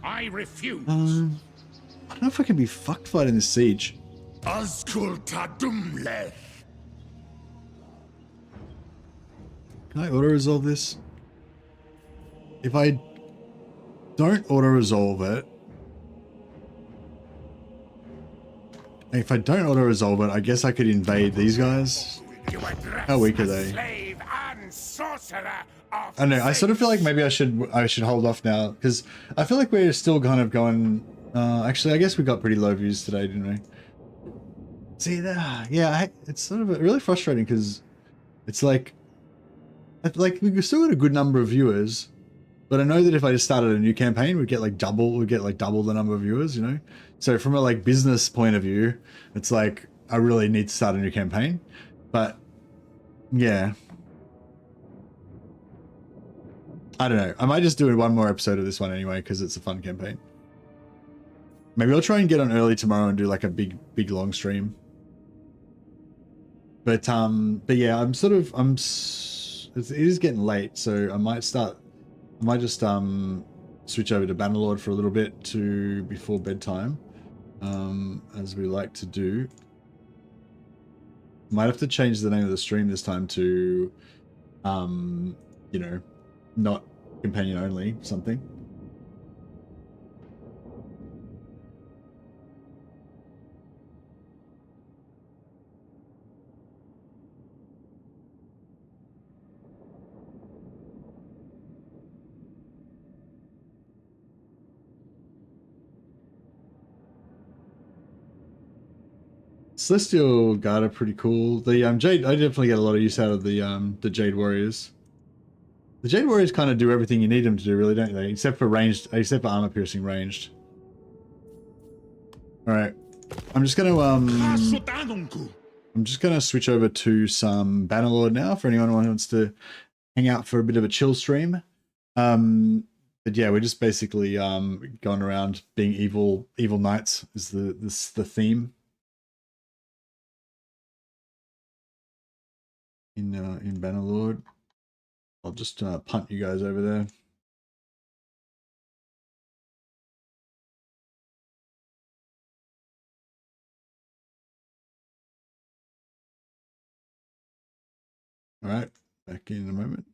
I refuse. I don't know if I can be fucked fighting this siege. Azkul Tadumleth. Can I auto-resolve this? If I don't auto-resolve it... I guess I could invade these guys. How weak are they? I don't know, I sort of feel like maybe I should hold off now, because I feel like we're still kind of going... actually, I guess we got pretty low views today, didn't we? See, yeah, it's sort of really frustrating, because it's like we still got a good number of viewers, but I know that if I just started a new campaign, we'd get like double the number of viewers, you know? So from a like business point of view, it's like I really need to start a new campaign. But yeah, I don't know. I might just do one more episode of this one anyway, because it's a fun campaign. Maybe I'll try and get on early tomorrow and do like a big long stream. But yeah, it is getting late, so I might just switch over to Bannerlord for a little bit before bedtime, as we like to do. Might have to change the name of the stream this time to, you know, not companion only, something. Celestial Guard are pretty cool. The Jade, I definitely get a lot of use out of the Jade Warriors. The Jade Warriors kind of do everything you need them to do, really, don't they? Except for armor piercing ranged. All right, I'm just gonna switch over to some Bannerlord now for anyone who wants to hang out for a bit of a chill stream. But yeah, we're just basically going around being evil knights is the theme. In Bannerlord. I'll just punt you guys over there. All right, back in a moment.